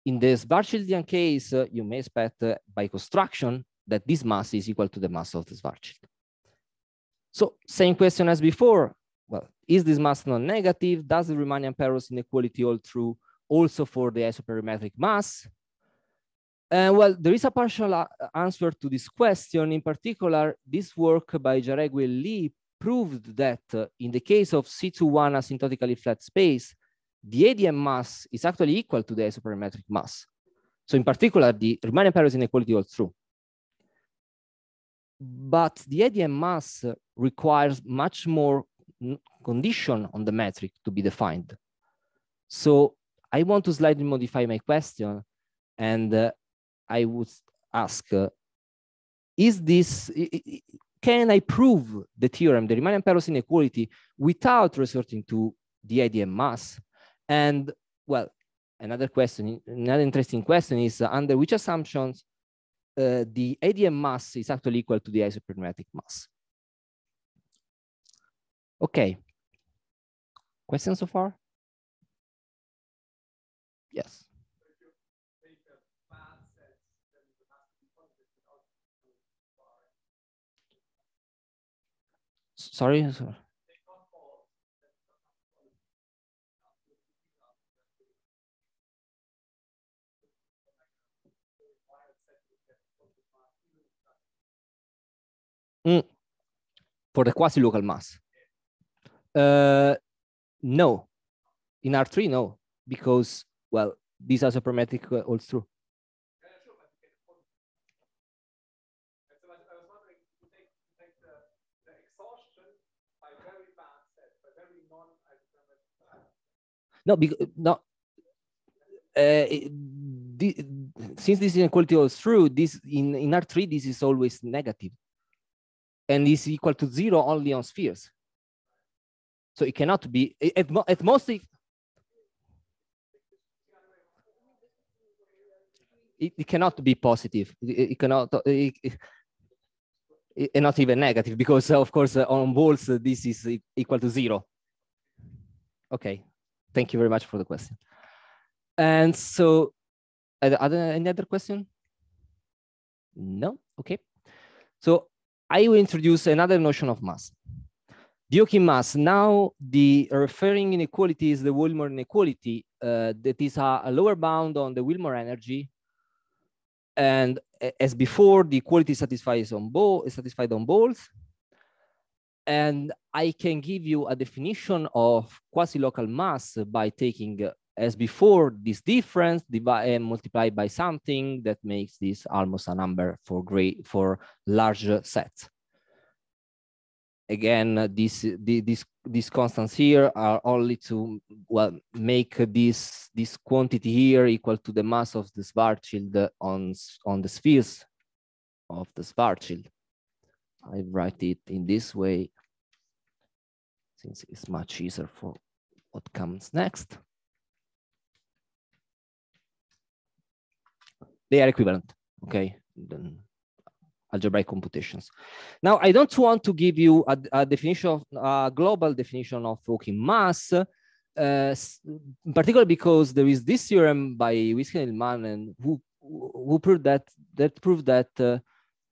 in the Schwarzschildian case, you may expect by construction that this mass is equal to the mass of the Schwarzschild. So same question as before. Well, is this mass non-negative? Does the Riemannian-Penrose inequality hold true also for the isoperimetric mass? Well, there is a partial answer to this question. In particular, this work by Jaregui and Lee proved that in the case of C21 asymptotically flat space, the ADM mass is actually equal to the isoperimetric mass. So in particular, the Riemannian-Penrose inequality holds true. But the ADM mass requires much more condition on the metric to be defined. So I want to slightly modify my question, and I would ask, can I prove the theorem, the Riemannian-Penrose inequality, without resorting to the ADM mass? And well, another interesting question is under which assumptions the ADM mass is actually equal to the isoperimetric mass. Okay. Questions so far? Yes. Sorry. For the quasi-local mass. No. In R3, no. Because, well, this isoperimetric holds true. No, because no. Since this inequality holds true, this in R3 this is always negative, and is equal to 0 only on spheres. So it cannot be, at most, it cannot be positive. It cannot, not even negative, because of course on balls this is equal to 0. Okay, thank you very much for the question. And so, any other question? No, okay. So I will introduce another notion of mass. The Hawking mass. Now the referring inequality is the Wilmore inequality that is a lower bound on the Wilmore energy. And as before, the equality satisfies on satisfied on balls. And I can give you a definition of quasi-local mass by taking, as before, this difference and multiply by something that makes this almost a number for large sets. Again, these constants here are only to, well, make this quantity here equal to the mass of the Schwarzschild on the spheres of the Schwarzschild. I write it in this way, since it's much easier for what comes next. They are equivalent, okay? Then algebraic computations. Now, I don't want to give you a definition of a global definition of Hawking mass, particularly because there is this theorem by Wisken-Hillman, and who proved that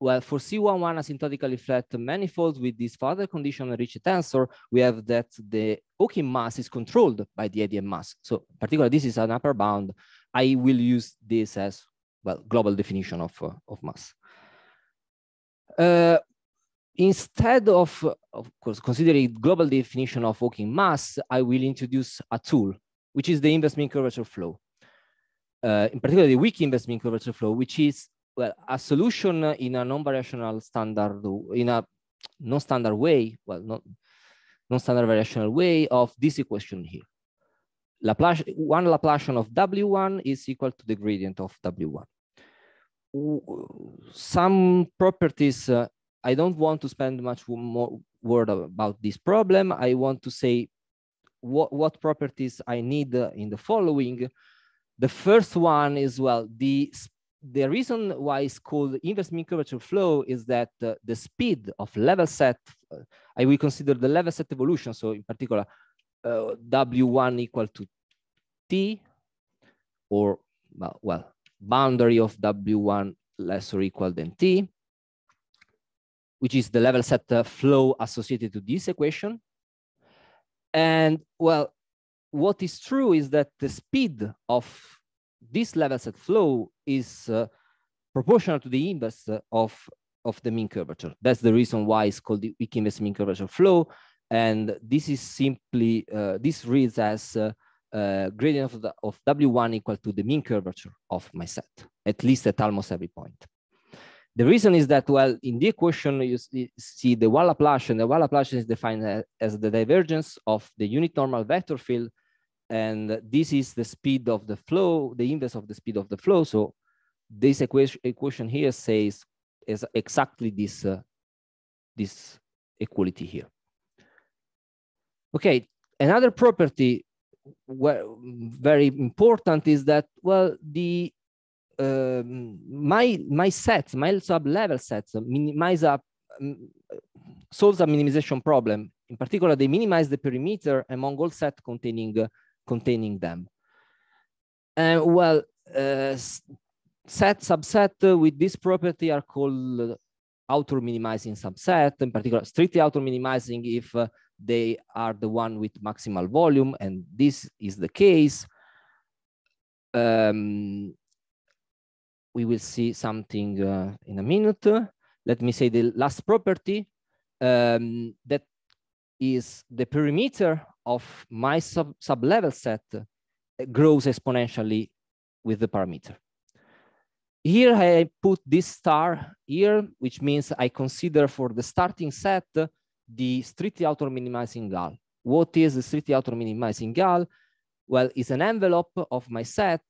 well, for C11 asymptotically flat manifolds with this further condition enriched tensor, we have that the Hawking mass is controlled by the IDM mass. So particularly this is an upper bound. I will use this as, well, global definition of mass. Instead of course, considering global definition of Hawking mass, I will introduce a tool, which is the inverse mean curvature flow. In particular, the weak inverse mean curvature flow, which is, well, a solution in a non-variational standard, in a non-standard way, well, non-standard variational way of this equation here. One Laplacian of W1 is equal to the gradient of W1. Some properties, I don't want to spend much more word about this problem. I want to say what properties I need in the following. The first one is, well, the reason why it's called inverse mean curvature flow is that the speed of level set, I will consider the level set evolution. So in particular, W1 equal to T, or, well, boundary of W1 less or equal than T, which is the level set flow associated to this equation. And, well, what is true is that the speed of this level set flow is proportional to the inverse of the mean curvature. That's the reason why it's called the weak inverse mean curvature flow. And this is simply, this reads as gradient of W1 equal to the mean curvature of my set, at least at almost every point. The reason is that, well, in the equation, you see the one Laplacian. The one Laplacian is defined as the divergence of the unit normal vector field. And this is the speed of the flow, the inverse of the speed of the flow. So this equation here says is exactly this, this equality here. Okay, another property very important is that, well, the my sets, my sub-level sets solves a minimization problem. In particular, they minimize the perimeter among all sets containing them. And, well, subset with this property are called auto-minimizing subset, in particular strictly auto-minimizing if they are the one with maximal volume, and this is the case. We will see something in a minute. Let me say the last property, that is the perimeter of my sub-level set grows exponentially with the parameter. Here I put this star here, which means I consider for the starting set the strictly auto-minimizing GAL. What is the strictly auto-minimizing GAL? Well, it's an envelope of my set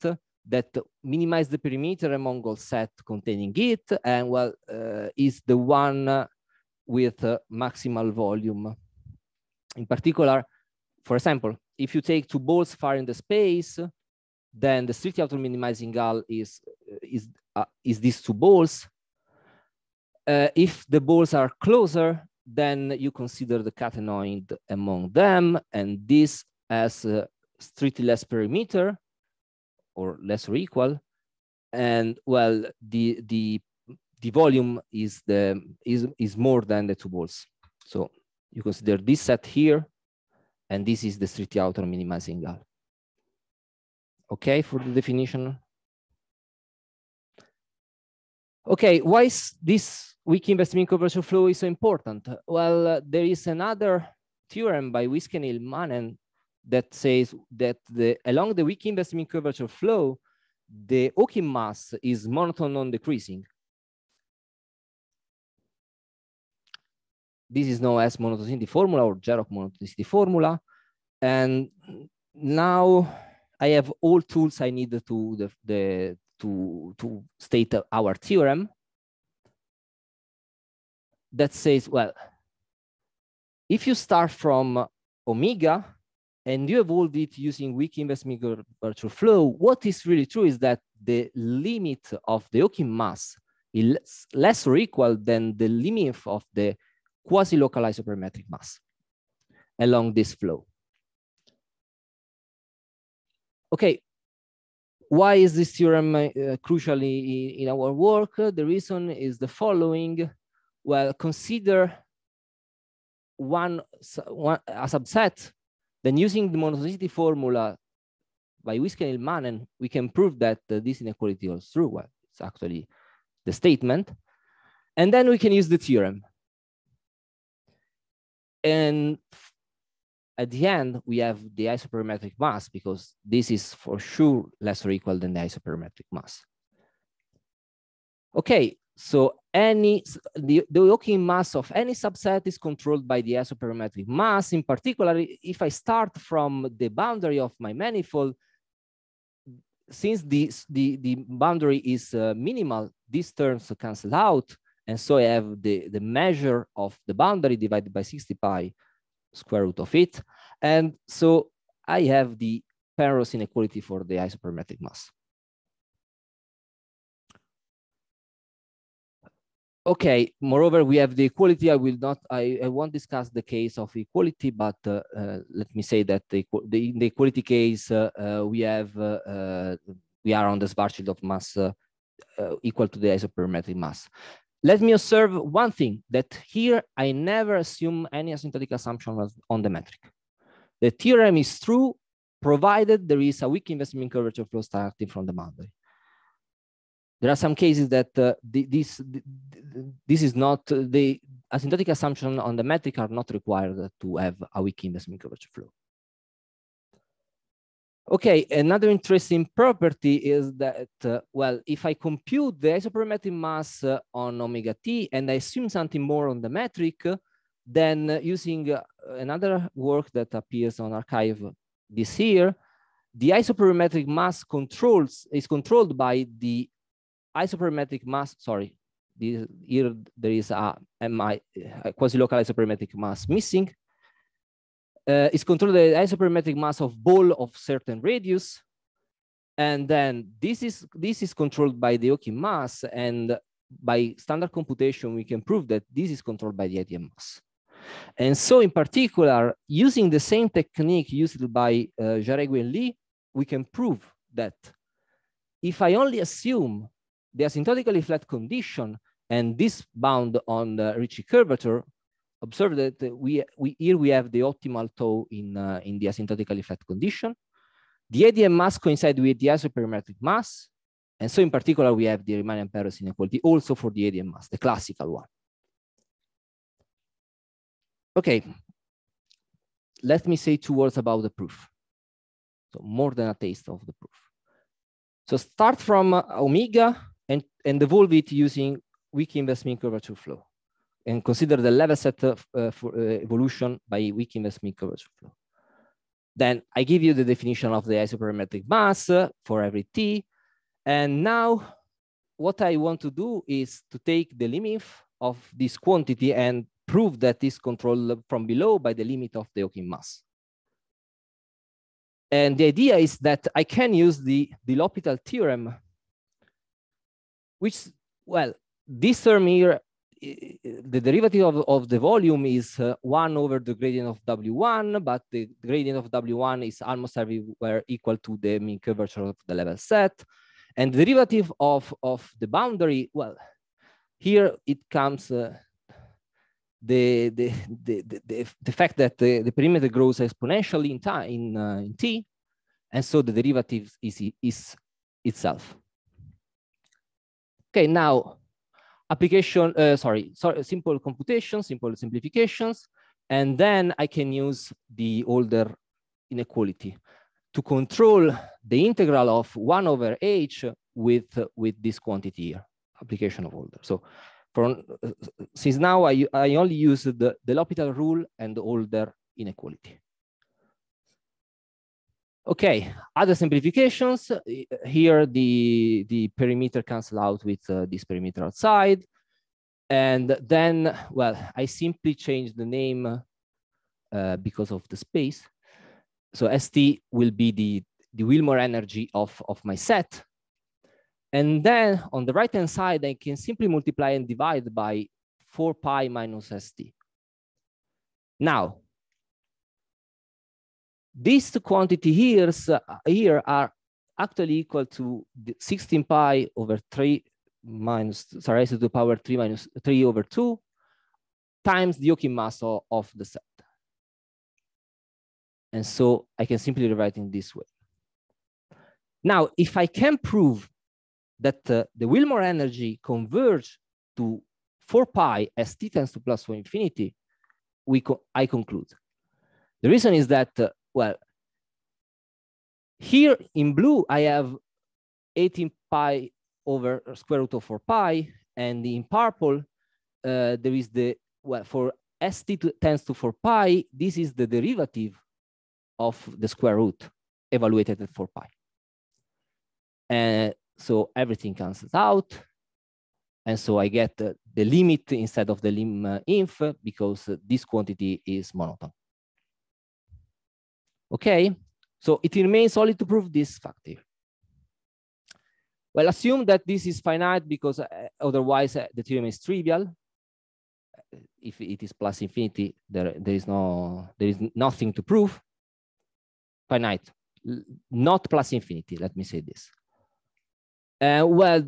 that minimizes the perimeter among all sets containing it, and, well, is the one with maximal volume. In particular, for example, if you take two balls far in the space, then the strictly auto-minimizing hull is these two balls. If the balls are closer, then you consider the catenoid among them, and this has strictly less perimeter, or less or equal, and well, the volume is more than the two balls. So you consider this set here, and this is the strictly auto-minimizing hull. Okay, for the definition. Okay, why is this weak inverse mean curvature flow is so important? Well, there is another theorem by Wiskenhill-Mannen that says that along the weak inverse mean curvature flow, the Hawking mass is monotone non-decreasing. This is known as monotonicity formula or Jarok monotonicity formula. And now I have all tools I need to state our theorem that says, well, if you start from omega and you evolve it using weak inverse mean curvature flow, what is really true is that the limit of the Hawking mass is less or equal than the limit of the quasi-local isoperimetric mass along this flow. Okay, why is this theorem crucial in our work? The reason is the following. Well, consider a subset, then using the monotonicity formula by Wiskenhill-Mannen, we can prove that this inequality holds true. Well, it's actually the statement. And then we can use the theorem. And at the end, we have the isoperimetric mass, because this is for sure less or equal than the isoperimetric mass. Okay, so the Hawking mass of any subset is controlled by the isoperimetric mass. In particular, if I start from the boundary of my manifold, since the boundary is minimal, these terms cancel out. And so I have the measure of the boundary divided by 60 pi square root of it. And so I have the Penrose inequality for the isoperimetric mass. Okay, moreover, we have the equality. I won't discuss the case of equality, but let me say that in the equality case, we are on the Schwarzschild of mass equal to the isoperimetric mass. Let me observe one thing, that here I never assume any asymptotic assumption on the metric. The theorem is true, provided there is a weak inverse mean curvature flow starting from the boundary. There are some cases that this is not, the asymptotic assumption on the metric are not required to have a weak inverse mean curvature flow. Okay, another interesting property is that, well, if I compute the isoperimetric mass on omega t and I assume something more on the metric, then using another work that appears on arXiv this year, the isoperimetric mass is controlled by the isoperimetric mass, sorry, here there is a quasi-local isoperimetric mass missing. Is controlled by the isoperimetric mass of ball of certain radius, and then this is controlled by the Hawking mass, and by standard computation we can prove that this is controlled by the ADM mass. And so in particular, using the same technique used by Jaregui and Lee, we can prove that if I only assume the asymptotically flat condition and this bound on the Ricci curvature, observe that here we have the optimal tau in the asymptotically flat condition. The ADM mass coincides with the isoperimetric mass. And so in particular, we have the Riemannian-Penrose inequality also for the ADM mass, the classical one. Okay, let me say 2 words about the proof. So more than a taste of the proof. So start from omega and evolve it using weak inverse mean curvature flow, and consider the level set for evolution by weak inverse mean curvature flow. Then I give you the definition of the isoperimetric mass for every t. And now what I want to do is to take the limit of this quantity and prove that is controlled from below by the limit of the Hawking mass. And the idea is that I can use the L'Hopital theorem, which, well, this term here, the derivative of the volume is 1 over the gradient of W1, but the gradient of W1 is almost everywhere equal to the mean curvature of the level set. And the derivative of the boundary, well, here it comes the fact that the perimeter grows exponentially in time in t, and so the derivative is itself. Okay, now application. Simple computation, simple simplifications, and then I can use the older inequality to control the integral of 1 over h with this quantity here, application of older. So since now I only use the L'Hopital rule and the older inequality. Okay, other simplifications. Here the perimeter cancel out with this perimeter outside. And then, well, I simply change the name because of the space. So ST will be the Wilmore energy of my set. And then on the right-hand side, I can simply multiply and divide by 4 pi minus ST. Now, these two quantity here are actually equal to 16 pi over 3 minus, sorry, raised to the power 3 minus 3 over 2 times the Hawking mass of the set. And so I can simply write in this way. Now, if I can prove that the Wilmore energy converge to 4 pi as t tends to plus 1 infinity, I conclude. The reason is that, well, here in blue, I have 18 pi over square root of 4 pi, and in purple, there is the, well, for st tends to 4 pi, this is the derivative of the square root evaluated at 4 pi. And so everything cancels out. And so I get the limit instead of the lim inf because this quantity is monotone. Okay, so it remains only to prove this fact here. Well, assume that this is finite because otherwise the theorem is trivial. If it is plus infinity, there is nothing to prove. Finite, not plus infinity, let me say this. Well,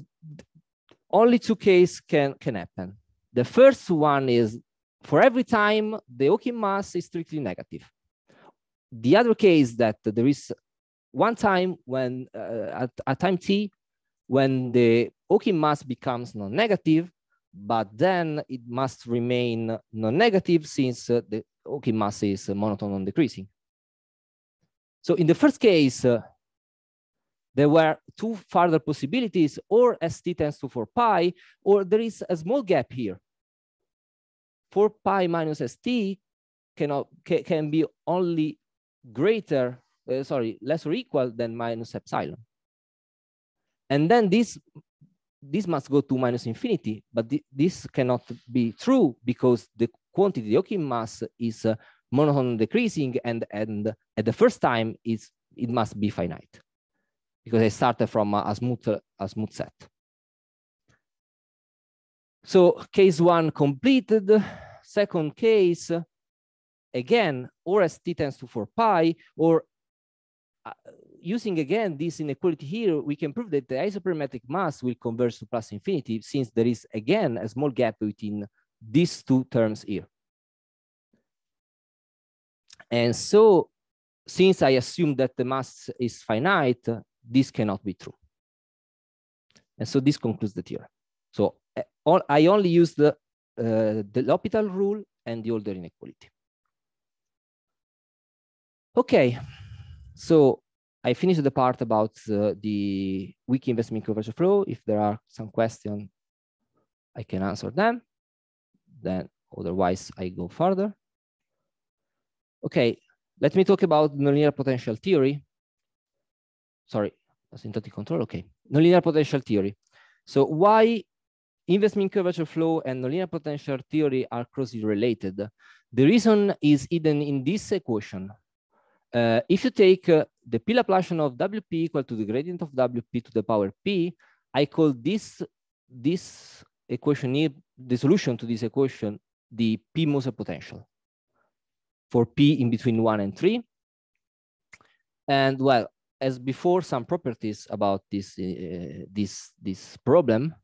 only two cases can happen. The first one is for every time the Hawking mass is strictly negative. The other case that there is one time when at time t, when the Hawking mass becomes non-negative, but then it must remain non-negative since the Hawking mass is monotone on decreasing. So in the first case, there were two further possibilities, or ST tends to 4 pi, or there is a small gap here. 4 pi minus ST can be only greater, less or equal than minus epsilon. And then this must go to minus infinity, but this cannot be true because the quantity, the Hawking mass, is monotone decreasing, and at the first time it must be finite because I started from a smooth set. So case one completed. Second case, again, or ST tends to 4 pi, or using again this inequality here, we can prove that the isoperimetric mass will converge to plus infinity since there is again a small gap between these two terms here. And so since I assume that the mass is finite, this cannot be true. And so this concludes the theorem. So I only use the L'Hopital rule and the older inequality. Okay, so I finished the part about the weak investment curvature flow. If there are some questions, I can answer them. Then otherwise I go further. Okay, let me talk about nonlinear potential theory. Sorry, asymptotic control, okay. Nonlinear potential theory. So why investment curvature flow and nonlinear potential theory are closely related? The reason is hidden in this equation. If you take the P Laplacian of WP equal to the gradient of WP to the power P, I call this equation here, the solution to this equation, the P Moser potential for P in between 1 and 3. And well, as before, some properties about this problem.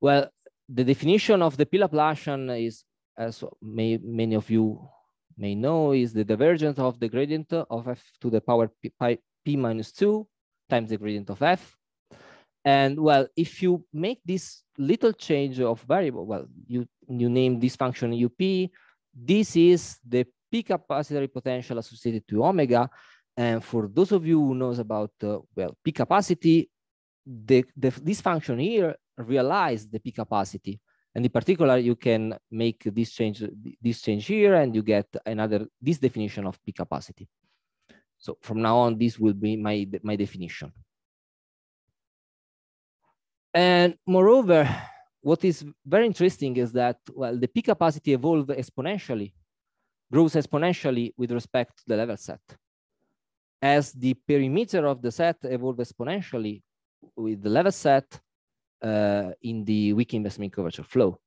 Well, the definition of the P Laplacian is, as many of you may know, is the divergence of the gradient of f to the power p minus 2 times the gradient of f. And well, if you make this little change of variable, well, you name this function up, this is the P capacitary potential associated to omega. And for those of you who knows about well, P capacity, this function here realize the P capacity. And in particular, you can make this change here, and you get this definition of P capacity. So from now on, this will be my definition. And moreover, what is very interesting is that, well, the P capacity grows exponentially with respect to the level set, as the perimeter of the set evolves exponentially with the level set in the weak investment curvature flow.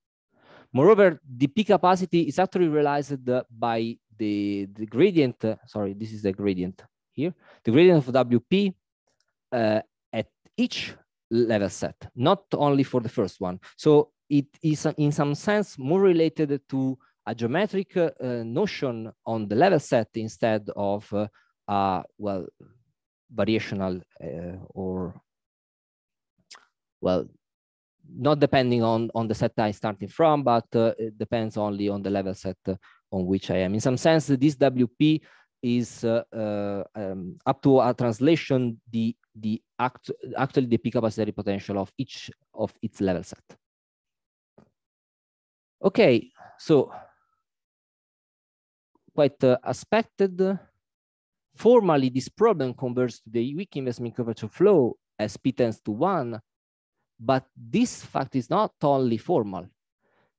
Moreover, the P capacity is actually realized by the gradient, sorry, this is the gradient here, the gradient of WP at each level set, not only for the first one. So it is in some sense more related to a geometric notion on the level set instead of well, variational or well, not depending on the set I'm starting from, but it depends only on the level set on which I am. In some sense, this WP is up to a translation actually the P capacitary potential of each of its level set. Okay, so quite expected. Formally, this problem converges to the weak investment curvature flow as P tends to 1, but this fact is not only formal.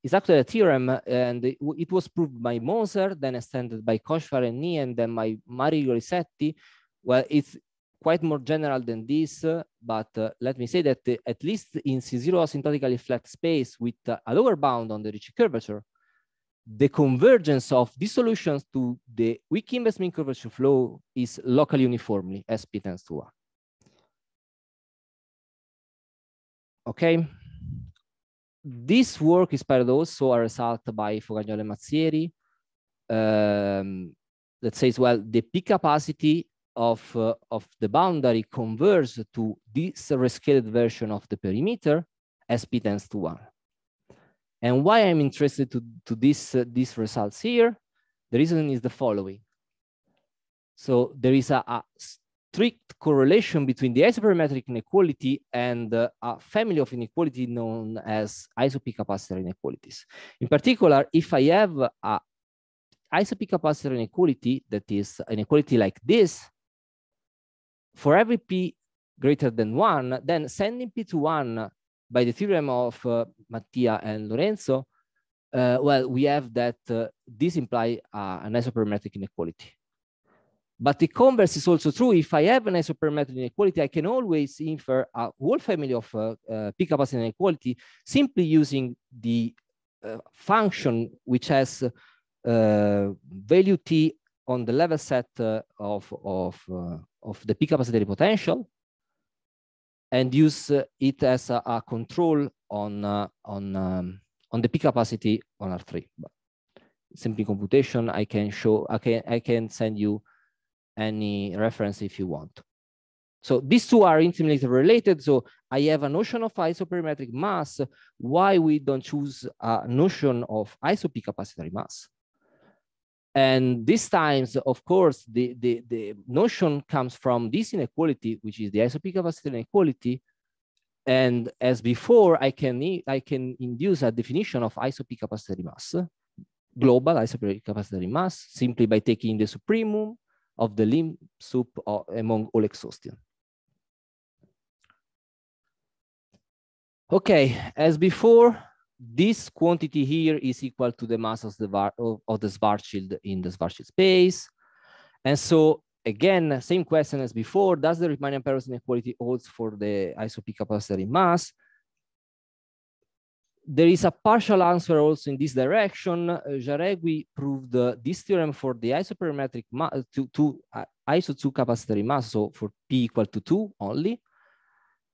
It's actually a theorem, and it was proved by Moser, then extended by Kochvar-Renyi, and then by Mario-Grisetti. Well, it's quite more general than this, but let me say that at least in C0 asymptotically flat space with a lower bound on the Ricci curvature, the convergence of these solutions to the weak investment curvature flow is locally uniformly as P tends to 1. Okay. This work is inspired also a result by Fogagnolo and Mazzieri that says, well, the P capacity of the boundary converges to this rescaled version of the perimeter as P tends to 1. And why I'm interested to these results here, the reason is the following. So there is a strict correlation between the isoperimetric inequality and a family of inequality known as iso-P capacitor inequalities. In particular, if I have a iso-P capacitor inequality that is an inequality like this, for every P greater than 1, then sending P to 1 by the theorem of Mattia and Lorenzo, well, we have that this implies an isoperimetric inequality. But the converse is also true. If I have an isoperimetric inequality, I can always infer a whole family of P capacity inequality simply using the function which has value T on the level set of the P capacitary potential, and use it as a control on the P capacity on R3. But simply computation, I can show, I can send you any reference if you want. So these two are intimately related. So I have a notion of isoperimetric mass. Why we don't choose a notion of iso-P capacitary mass? And this times, of course, the notion comes from this inequality, which is the iso-P capacitary inequality. And as before, I can induce a definition of iso-P capacitary mass, global iso-P capacitary mass, simply by taking the supremum of the limb sup among all exhaustion. Okay, as before, this quantity here is equal to the mass of the Schwarzschild in the Schwarzschild space. And so again, same question as before. Does the Riemannian-Penrose inequality holds for the ISO-P capacitor mass? There is a partial answer also in this direction. Jaregui proved this theorem for the isoperimetric ISO2 capacitor mass, so for P equal to 2 only.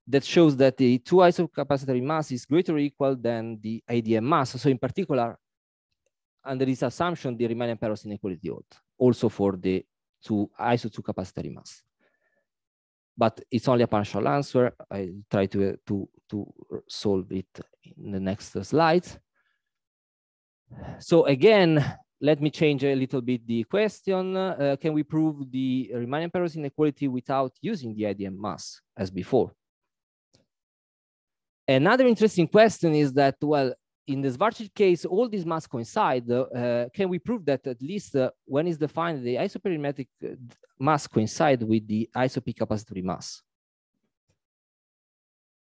That shows that the 2 ISO capacitor mass is greater or equal than the ADM mass. So in particular, under this assumption, the Riemannian-Penrose inequality holds also for the ISO2 capacitor mass. But it's only a partial answer. I try to solve it in the next slides. So again, let me change a little bit the question. Can we prove the Riemannian-Penrose inequality without using the IDM mass as before? Another interesting question is that, well, in the Schwarzschild case, all these masses coincide. Can we prove that at least when is defined the isoperimetric mass coincide with the ISO-P capacitor mass?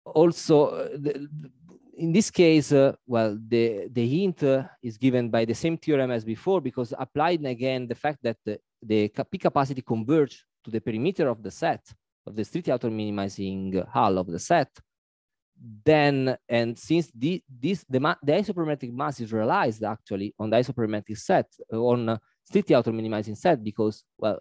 Also, in this case, well, the hint is given by the same theorem as before, because applied again the fact that the P capacity converge to the perimeter of the set, of the strictly auto minimizing hull of the set, then, and since the isoperimetric mass is realized actually on the isoperimetric set, on strictly auto minimizing set, because, well,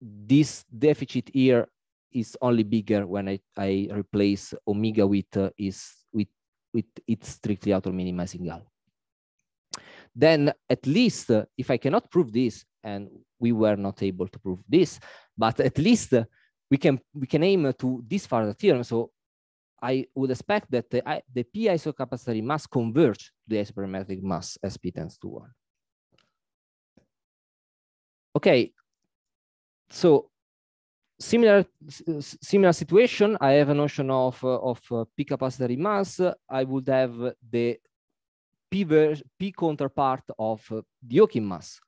this deficit here is only bigger when I replace omega with its strictly auto minimizing hull. Then at least if I cannot prove this, and we were not able to prove this, but at least we can aim to this further theorem. So I would expect that the P isocapacitor mass converge to the isoperimetric mass as P tends to 1. Okay, so similar situation. I have a notion of P capacitor mass. I would have the P counterpart of the Hawking mass,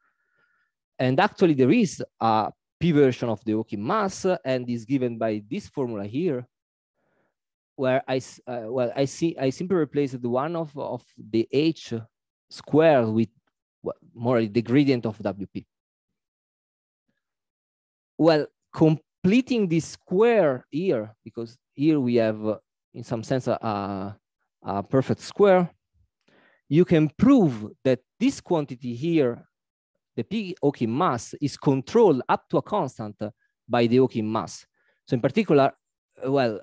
and actually there is a P version of the Hawking mass, and is given by this formula here, where I simply replace the one of the H squared with more the gradient of WP. Well, completing this square here, because here we have in some sense a perfect square, you can prove that this quantity here, the P Hawking mass, is controlled up to a constant by the Hawking mass. So in particular, well,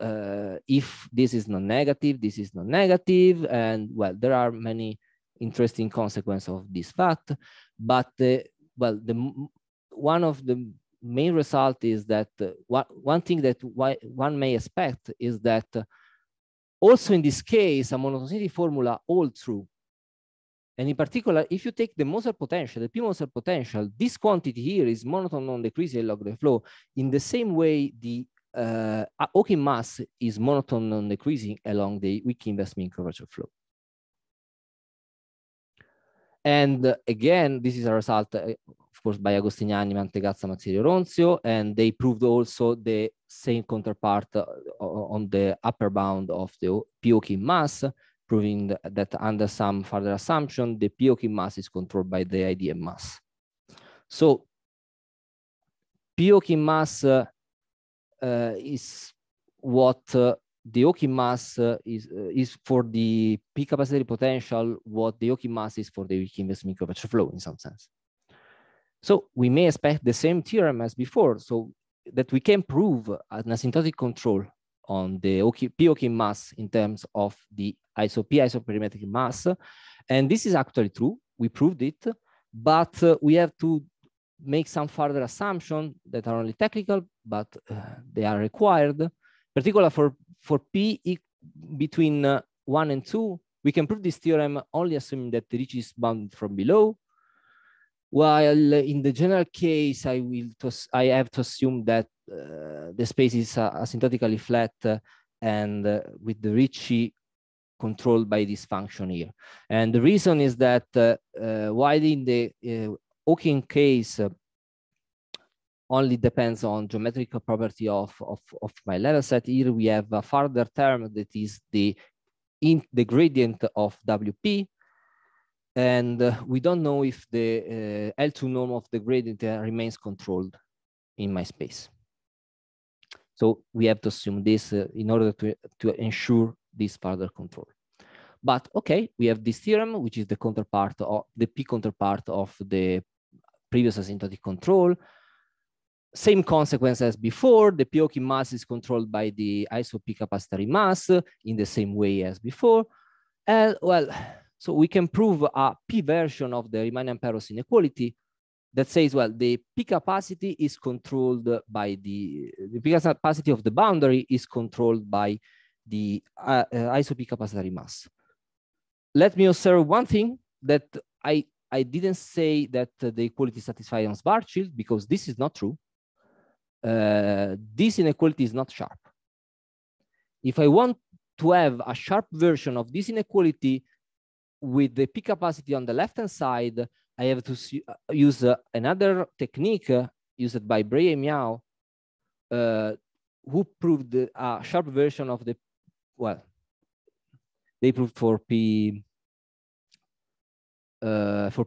if this is non-negative, this is non-negative, and well, there are many interesting consequences of this fact. But well, one of the main result is that one thing that one may expect is that also in this case, a monotonicity formula holds true. And in particular, if you take the Moser potential, the P Moser potential, this quantity here is monotone non-decreasing along the flow. In the same way, the Hawking mass is monotone non-decreasing along the weak investment curvature flow. And again, this is a result, of course, by Agostiniani, Mantegazza, Mazzieri, Ronzio, and they proved also the same counterpart on the upper bound of the P Hawking mass, proving that under some further assumption, the P Hawking mass is controlled by the IDM mass. So P Hawking mass is what the Hawking mass is for the P capacity potential, what the Hawking mass is for the weak investment curvature flow in some sense. So we may expect the same theorem as before, so that we can prove an asymptotic control on the P Hawking mass in terms of the P isoperimetric mass. And this is actually true, we proved it, but we have to make some further assumptions that are only technical, but they are required. Particularly for P between 1 and 2, we can prove this theorem only assuming that the reach is bounded from below. While in the general case, I have to assume that the space is asymptotically flat and with the Ricci controlled by this function here. And the reason is that while in the Hawking case only depends on geometrical property of my level set, here we have a further term that is the gradient of WP. And we don't know if the L2 norm of the gradient remains controlled in my space. So we have to assume this in order to ensure this further control. But okay, we have this theorem, which is the counterpart of the P counterpart of the previous asymptotic control. Same consequence as before, the P-Hawking mass is controlled by the iso P capacitary mass in the same way as before. And well, so we can prove a P version of the Riemannian-Penrose inequality that says, well, the P capacity is controlled by the P capacity of the boundary is controlled by the iso P capacitary mass. Let me observe one thing, that I didn't say that the equality is satisfied on Schwarzschild, because this is not true. This inequality is not sharp. If I want to have a sharp version of this inequality with the P capacity on the left-hand side, I have to use another technique used by Bray and Miao, who proved a sharp version of the, well, they proved for P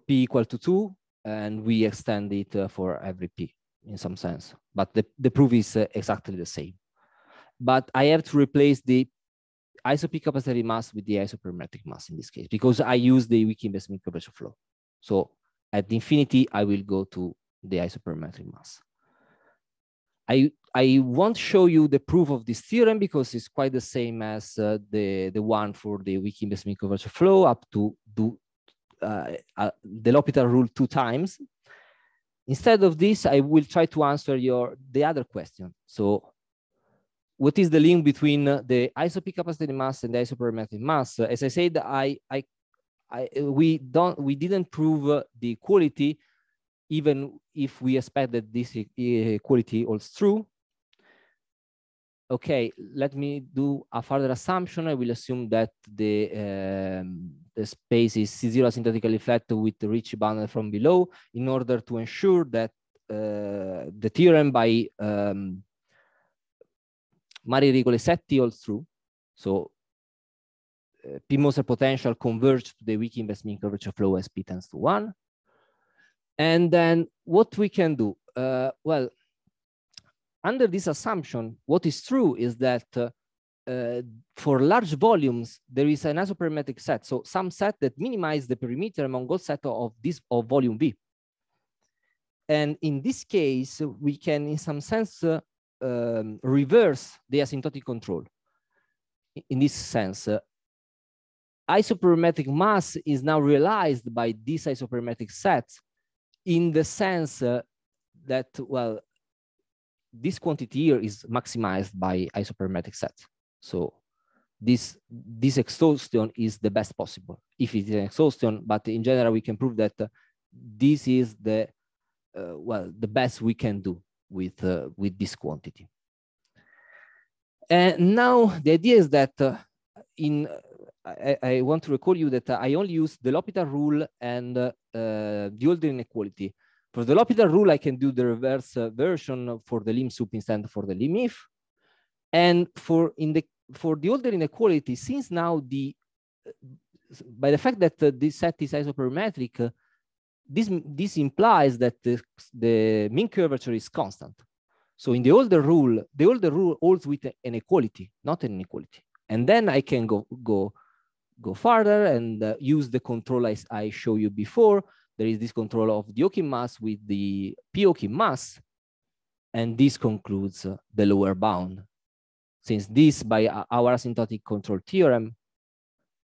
equal to 2, and we extend it for every P in some sense. But the proof is exactly the same. But I have to replace the iso P capacitary mass with the isoperimetric mass in this case, because I use the weak investment curvature flow. So at infinity, I will go to the isoperimetric mass. I won't show you the proof of this theorem because it's quite the same as the one for the weak investment curvature flow up to do the L'Hopital rule 2 times. Instead of this, I will try to answer the other question. So what is the link between the iso P capacity mass and the isoperimetric mass? As I said, we didn't prove the equality, even if we expect that this equality holds true. Okay, let me do a further assumption. I will assume that the space is C0 asymptotically flat with the Ricci bounded from below, in order to ensure that the theorem by Mari-Rigole-Setti holds true. So P Moser potential converge to the weak investment curvature flow as P tends to 1. And then what we can do? Well, under this assumption, what is true is that for large volumes, there is an isoperimetric set. So some set that minimize the perimeter among all set of volume V. And in this case, we can, in some sense, reverse the asymptotic control. In this sense, isoperimetric mass is now realized by this isoperimetric set, in the sense that, well, this quantity here is maximized by isoperimetric set. So this exhaustion is the best possible, if it is an exhaustion, but in general, we can prove that this is the, well, the best we can do with this quantity. And now the idea is that I want to recall you that I only use the L'Hopital rule and the Hölder inequality. For the L'Hopital rule, I can do the reverse version for the lim sup instead for the lim if. And for the Hölder inequality, since now by the fact that this set is isoperimetric, this implies that the mean curvature is constant. So in the Hölder rule holds with an equality, not an inequality. And then I can go further and use the control I showed you before. There is this control of the Hawking mass with the P Hawking mass, and this concludes the lower bound, since this, by our asymptotic control theorem,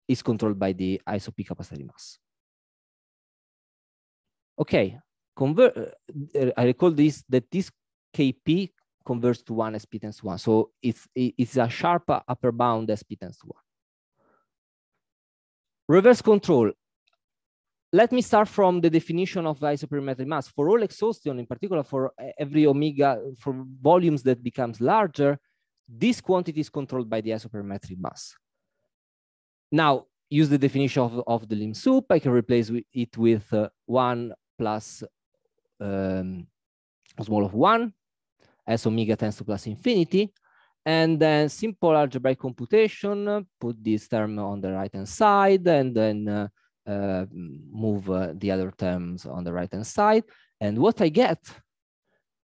is controlled by the iso P capacity mass. Okay, I recall this, that this Kp converts to 1 as P tends to 1. So it's a sharp upper bound as P tends to 1. Reverse control. Let me start from the definition of isoperimetric mass. For all exhaustion, in particular for every omega, for volumes that becomes larger, this quantity is controlled by the isoperimetric mass. Now, use the definition of the lim sup. I can replace it with 1 plus small of 1 as omega tends to plus infinity. And then simple algebraic computation, put this term on the right-hand side, and then move the other terms on the right-hand side. And what I get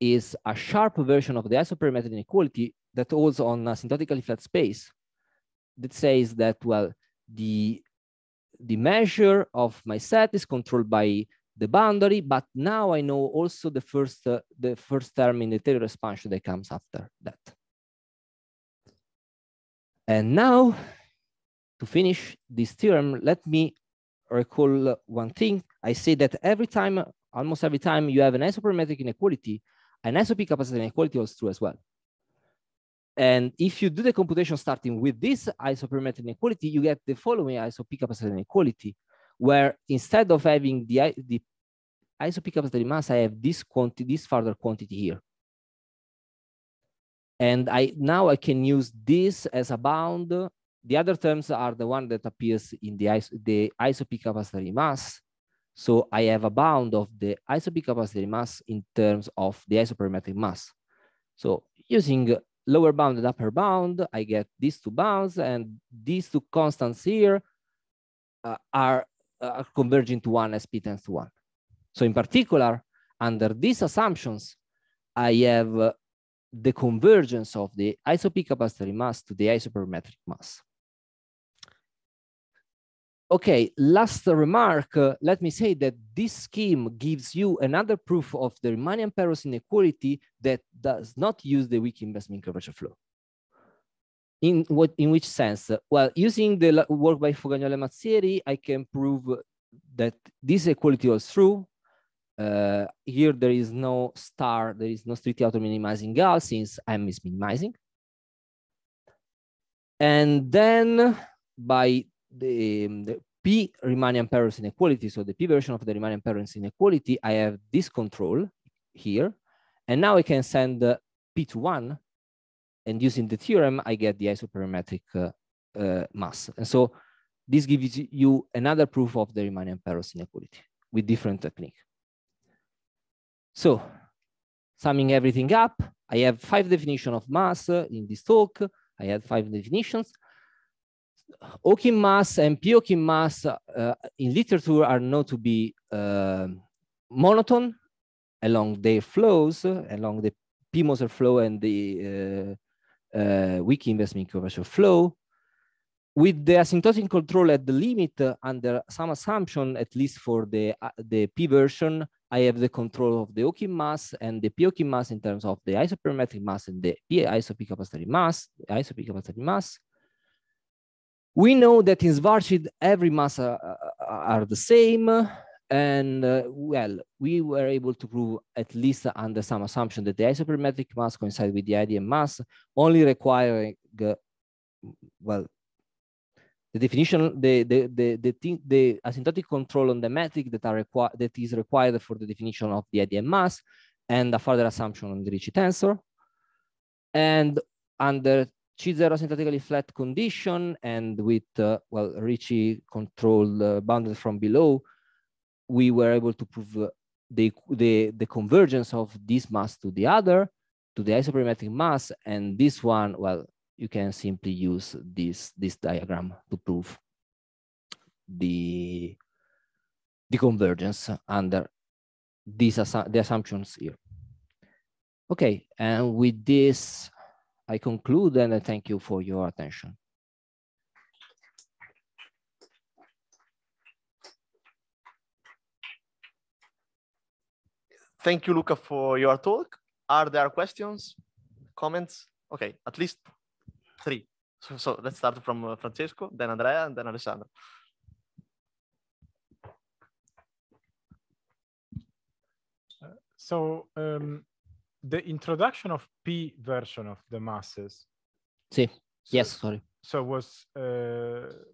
is a sharp version of the isoperimetric inequality that holds on a asymptotically flat space that says that, well, the measure of my set is controlled by the boundary, but now I know also the first term in the Taylor expansion that comes after that. And now, to finish this theorem, let me recall one thing. I say that every time, almost every time you have an isoperimetric inequality, an isop capacity inequality holds true as well. And if you do the computation starting with this isoperimetric inequality, you get the following isop capacity inequality, where instead of having the isop capacity mass, I have this further quantity here. And now I can use this as a bound. The other terms are the one that appears in the isop capacity mass. So I have a bound of the isop capacity mass in terms of the isoperimetric mass. So using lower bound and upper bound, I get these two bounds, and these two constants here are converging to 1 as p tends to 1. So in particular, under these assumptions, I have the convergence of the isop capacity mass to the isoperimetric mass. Okay, last remark, let me say that this scheme gives you another proof of the Riemannian-Penrose inequality that does not use the weak investment curvature flow. In which sense? Well, using the work by Fogagnoli and Mazzieri, I can prove that this equality holds true. Here there is no star, there is no strictly auto-minimizing Gauss since M is minimizing. And then by the P Riemannian-Penrose inequality, so the P version of the Riemannian-Penrose inequality, I have this control here. And now I can send P to 1. And using the theorem, I get the isoperimetric mass. And so this gives you another proof of the Riemannian-Penrose inequality with different technique. So summing everything up, I have 5 definitions of mass in this talk. I had 5 definitions. Hawking mass and P-Hawking mass in literature are known to be monotone along their flows, along the P-Moser flow and the weak investment curvature flow. With the asymptotic control at the limit under some assumption, at least for the P version, I have the control of the Hawking mass and the P-Hawking mass in terms of the isoperimetric mass and the P isop capacity mass. We know that in Schwarzschild, every mass are the same. And well, we were able to prove, at least under some assumption, that the isoperimetric mass coincides with the IDM mass, only requiring, well, the definition, the asymptotic control on the metric that is required for the definition of the IDM mass, and a further assumption on the Ricci tensor. And under C0 asymptotically flat condition, and with well, Ricci control bounded from below, we were able to prove the convergence of this mass to the other, to the isoperimetric mass, and this one, well, you can simply use this diagram to prove the convergence under these the assumptions here. Okay, and with this, I conclude, and I thank you for your attention. Thank you, Luca, for your talk. Are there questions, comments? Okay, at least 3. So let's start from Francesco, then Andrea, and then Alessandro. The introduction of P version of the masses. Yes, sorry. So was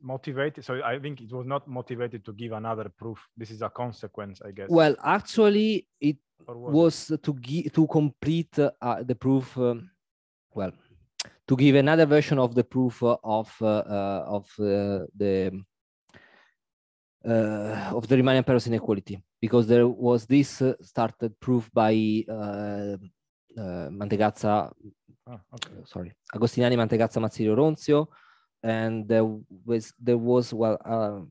motivated. So I think it was not motivated to give another proof. This is a consequence, I guess. Well, actually, it was to complete the proof. Well, to give another version of the proof of the Riemannian-Penrose inequality, because there was this started proof by Mantegazza, sorry, Agostiniani, Mantegazza, Mazzieri, Ronzio, and there was well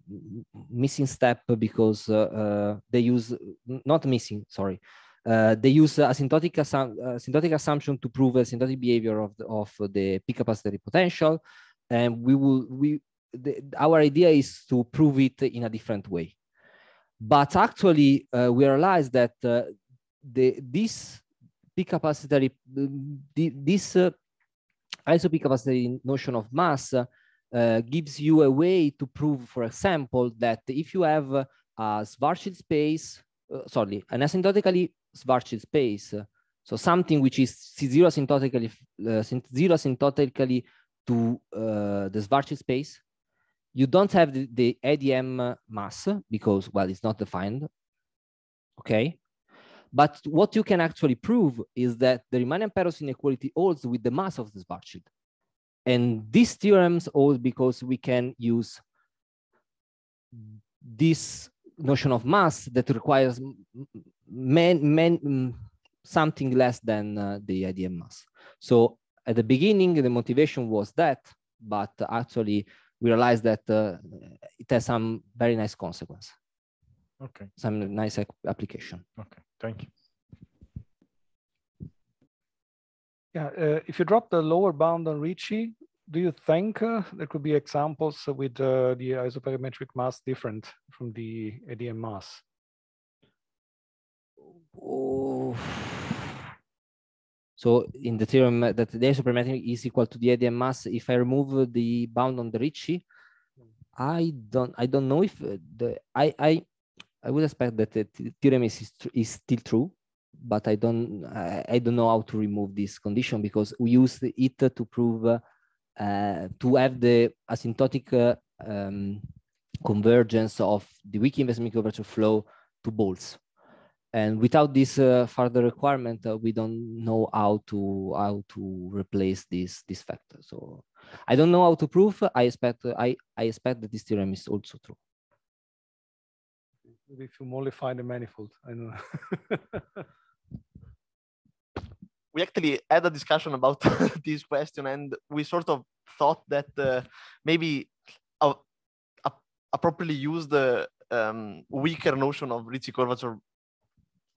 missing step because they use not missing, sorry. They use asymptotic assumption to prove asymptotic behavior of the peak capacitary potential, and our idea is to prove it in a different way. But actually, we realized that this peak capacitary, this isopeak capacitary notion of mass gives you a way to prove, for example, that if you have a Schwarzschild space, an asymptotically Schwarzschild space, so something which is zero asymptotically to the Schwarzschild space, you don't have the ADM mass because, well, it's not defined, okay? But what you can actually prove is that the Riemannian-Penrose inequality holds with the mass of the Schwarzschild. And these theorems hold because we can use this notion of mass that requires something less than the IDM mass. So at the beginning, the motivation was that, but actually we realized that it has some very nice consequence. Okay. Some nice application. Okay, thank you. Yeah, if you drop the lower bound on Ricci, do you think there could be examples with the isoperimetric mass different from the ADM mass? Oh. So in the theorem that the isoperimetric is equal to the ADM mass, if I remove the bound on the Ricci, I don't know if I would expect that the theorem is still true, but I don't know how to remove this condition because we use it to prove to have the asymptotic convergence of the weak inverse curvature flow to balls. And without this further requirement, we don't know how to replace this factor. So I don't know how to prove. I expect that this theorem is also true. If you modify the manifold, I know. We actually had a discussion about this question, and we sort of thought that maybe a properly used weaker notion of Ricci curvature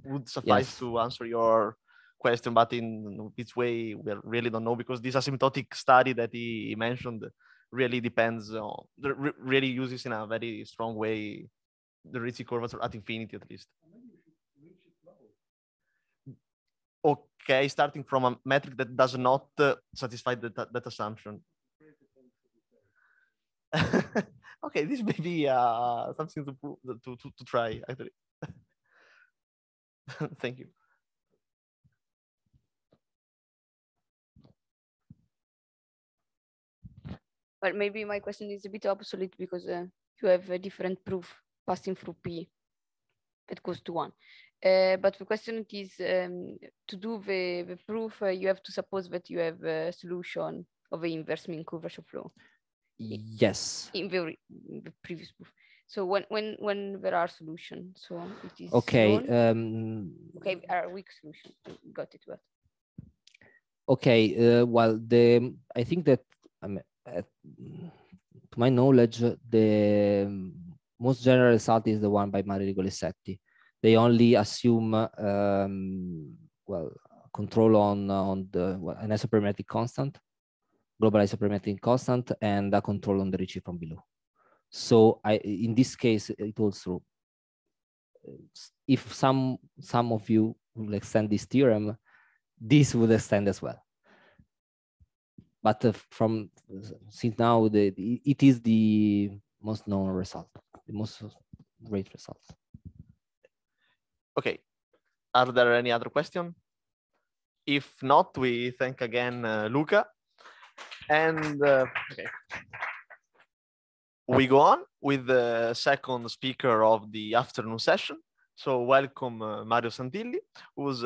would suffice to answer your question, but in which way we really don't know, because this asymptotic study that he mentioned really depends on, really uses in a very strong way the Ricci curvature at infinity at least. Okay, starting from a metric that does not satisfy that assumption. Okay, this may be something to try actually. Thank you. But maybe my question is a bit obsolete because you have a different proof passing through P that goes to 1. But the question is to do the proof, you have to suppose that you have a solution of the inverse mean curvature flow. Yes. In the previous proof. So when there are solutions, so it is okay. Okay, are weak solutions. Got it. Well. Okay. Well, I think that to my knowledge, the most general result is the one by Mario-Rigolesetti. They only assume well, control on an isoperimetric constant, global isoperimetric constant, and a control on the Ricci from below. So in this case, it holds true. If some of you will extend this theorem, this would extend as well. But since now it is the most known result, the most great result. Okay, are there any other questions? If not, we thank again Luca, and okay. We go on with the second speaker of the afternoon session. So welcome Mario Santilli, who's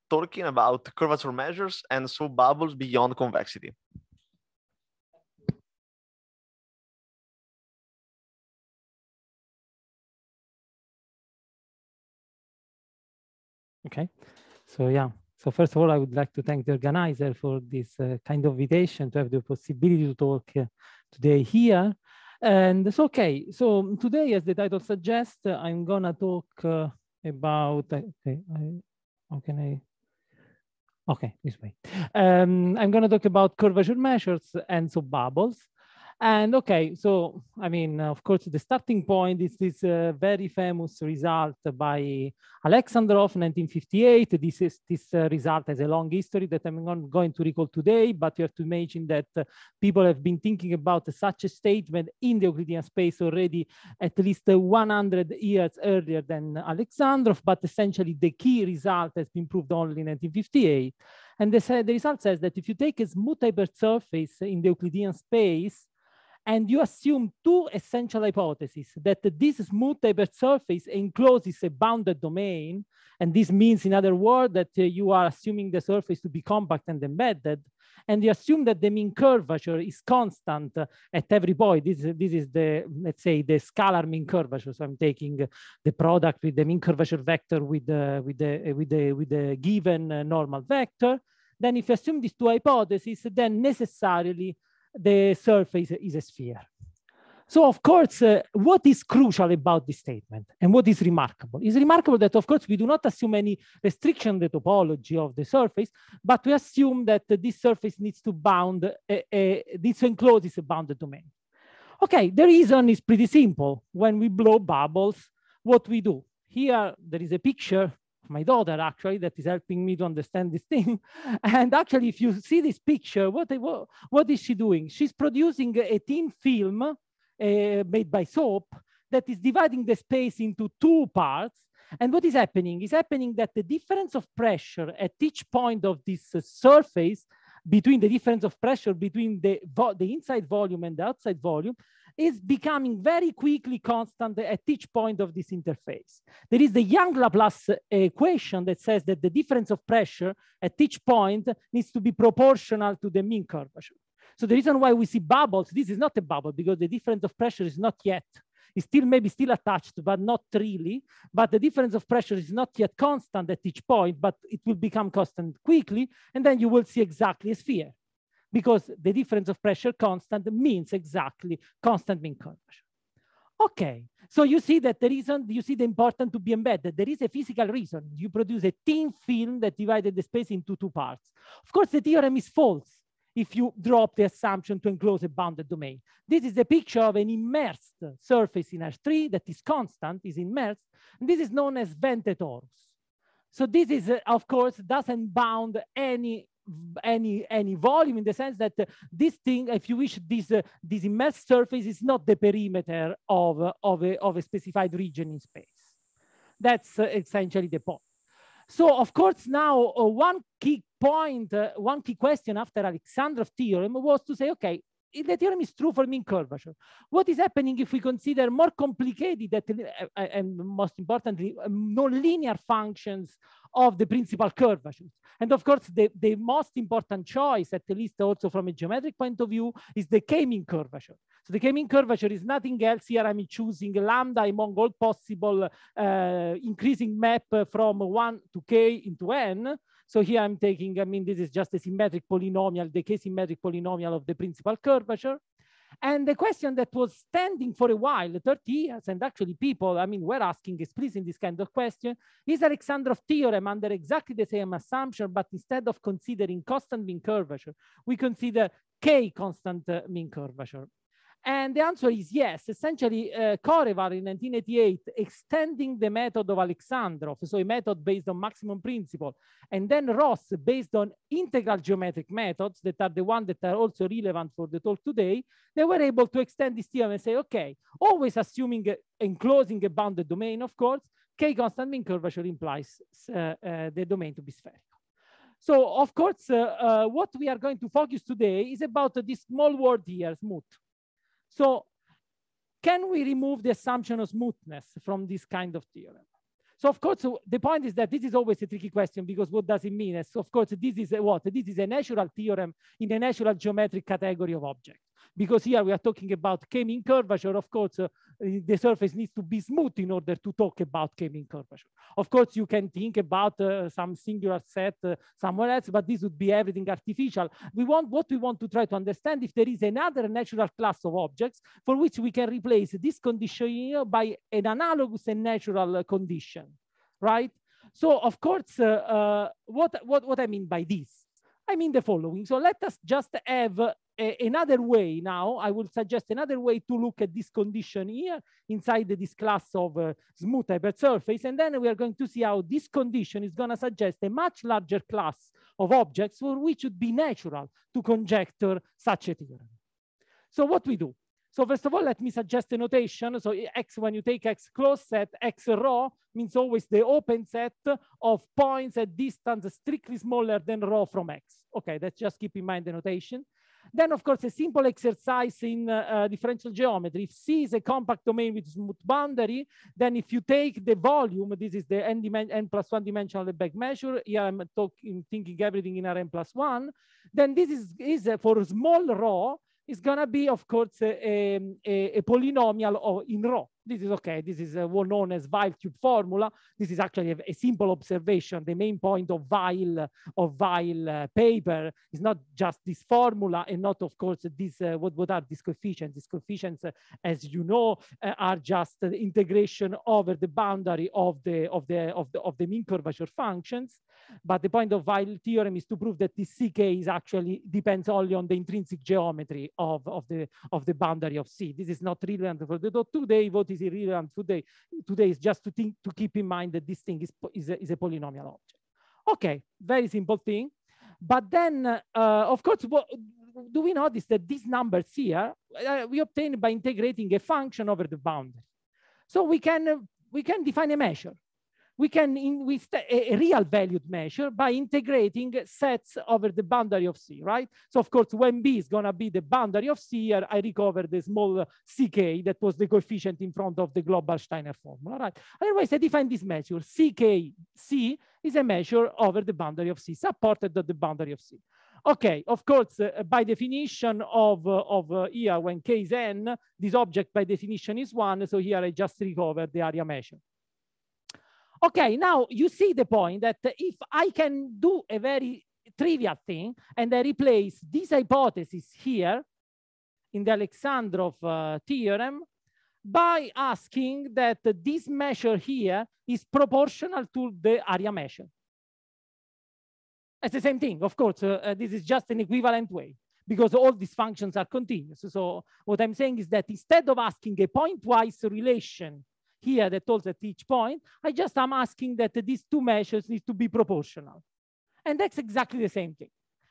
talking about curvature measures and subbubbles beyond convexity. Okay, so yeah, So first of all, I would like to thank the organizer for this kind of invitation to have the possibility to talk today here. And it's okay. So today, as the title suggests, I'm gonna talk about, how can I? Okay, this way. I'm gonna talk about curvature measures and so bubbles. And okay, so I mean, of course, the starting point is this very famous result by Alexandrov, 1958. This result has a long history that I'm not going to recall today, but you have to imagine that people have been thinking about such a statement in the Euclidean space already at least 100 years earlier than Alexandrov, but essentially the key result has been proved only in 1958. And the result says that if you take a smooth tapered surface in the Euclidean space, and you assume two essential hypotheses, that this smooth tapered surface encloses a bounded domain, and this means, in other words, that you are assuming the surface to be compact and embedded, and you assume that the mean curvature is constant at every point. This is the, let's say, the scalar mean curvature. So I'm taking the product with the mean curvature vector with the given normal vector. Then if you assume these two hypotheses, then necessarily the surface is a sphere. So of course, what is crucial about this statement and what is remarkable? It's remarkable that of course we do not assume any restriction on the topology of the surface, but we assume that this surface needs to bound, this encloses a bounded domain. Okay, the reason is pretty simple. When we blow bubbles, what we do? Here, there is a picture my daughter actually that is helping me to understand this thing. And actually, if you see this picture, what is she doing? She's producing a thin film made by soap that is dividing the space into two parts. And what is happening? Is happening that the difference of pressure at each point of this surface, between the difference of pressure between the inside volume and the outside volume, is becoming very quickly constant at each point of this interface. There is the Young-Laplace equation that says that the difference of pressure at each point needs to be proportional to the mean curvature. So the reason why we see bubbles, this is not a bubble because the difference of pressure is not yet, it's still maybe still attached, but not really. But the difference of pressure is not yet constant at each point, but it will become constant quickly. And then you will see exactly a sphere, because the difference of pressure constant means exactly constant mean curvature. Okay, so you see that the reason, you see the important to be embedded. There is a physical reason. You produce a thin film that divided the space into two parts. Of course, the theorem is false if you drop the assumption to enclose a bounded domain. This is a picture of an immersed surface in R3 that is constant, is immersed, and this is known as vente torus. So this is, of course, doesn't bound any volume, in the sense that this thing, if you wish, this immersed surface is not the perimeter of a specified region in space. That's essentially the point. So of course now one key point, one key question after Alexandrov theorem was to say, okay, if the theorem is true for mean curvature, what is happening if we consider more complicated and most importantly, non-linear functions of the principal curvatures? And of course, the most important choice, at least also from a geometric point of view, is the K-mean curvature. So the K-mean curvature is nothing else. Here I'm choosing lambda among all possible increasing map from 1 to K into N. So here I'm taking, I mean, this is just a symmetric polynomial, the K-symmetric polynomial of the principal curvature. And the question that was standing for a while, 30 years, and actually people, I mean, were asking explicitly this kind of question, is Alexandrov theorem under exactly the same assumption, but instead of considering constant mean curvature, we consider K constant mean curvature? And the answer is yes. Essentially, Korevar in 1988 extending the method of Alexandrov, so a method based on maximum principle, and then Ross based on integral geometric methods that are the ones that are also relevant for the talk today, they were able to extend this theorem and say, okay, always assuming enclosing a bounded domain, of course, K constant mean curvature implies the domain to be spherical. So, of course, what we are going to focus today is about this small word here, smooth. So can we remove the assumption of smoothness from this kind of theorem? So of course, the point is that this is always a tricky question, because what does it mean? So of course, this is what? This is a natural theorem in a natural geometric category of objects. because here we are talking about K-mean curvature. Of course, the surface needs to be smooth in order to talk about K-mean curvature. Of course, you can think about some singular set somewhere else, but this would be everything artificial. What we want to try to understand if there is another natural class of objects for which we can replace this condition here by an analogous and natural condition, right? So of course, what I mean by this? I mean the following. So let us just have another way now. I will suggest another way to look at this condition here inside this class of smooth hypersurface. And then we are going to see how this condition is going to suggest a much larger class of objects for which it would be natural to conjecture such a theorem. So what we do? So first of all, let me suggest a notation. So X, when you take X closed set, X rho means always the open set of points at distance strictly smaller than rho from X. Okay, let's just keep in mind the notation. Then, of course, a simple exercise in differential geometry. If C is a compact domain with smooth boundary, then if you take the volume, this is the n+1 dimensional Lebesgue measure. Here I'm thinking everything in Rn+1. Then this is for a small rho, is going to be, of course, a polynomial in rho. This is okay. This is what known as Weil-Tube formula. This is actually a simple observation. The main point of Weil paper is not just this formula and not, of course, this. What are these coefficients? These coefficients, as you know, are just the integration over the boundary of the mean curvature functions. But the point of Weil theorem is to prove that this CK is actually depends only on the intrinsic geometry of the boundary of C. This is not relevant for the dot today. What is irrelevant today is just to keep in mind that this thing is a polynomial object. Okay, very simple thing. But then, of course, do we notice that these numbers here we obtain by integrating a function over the boundary? So we can define a measure. We can a real valued measure by integrating sets over the boundary of C, right? So of course, when B is going to be the boundary of C, here I recover the small CK that was the coefficient in front of the global Steiner formula, right? Otherwise, I define this measure. CK-C is a measure over the boundary of C, supported at the boundary of C. Okay, of course, by definition of here, when K is N, this object by definition is 1. So here I just recover the area measure. Okay, now you see the point that if I can do a very trivial thing and I replace this hypothesis here in the Alexandrov theorem by asking that this measure here is proportional to the area measure. It's the same thing, of course, this is just an equivalent way because all these functions are continuous. So what I'm saying is that instead of asking a pointwise relation here that holds at each point, I'm asking that these two measures need to be proportional. And that's exactly the same thing.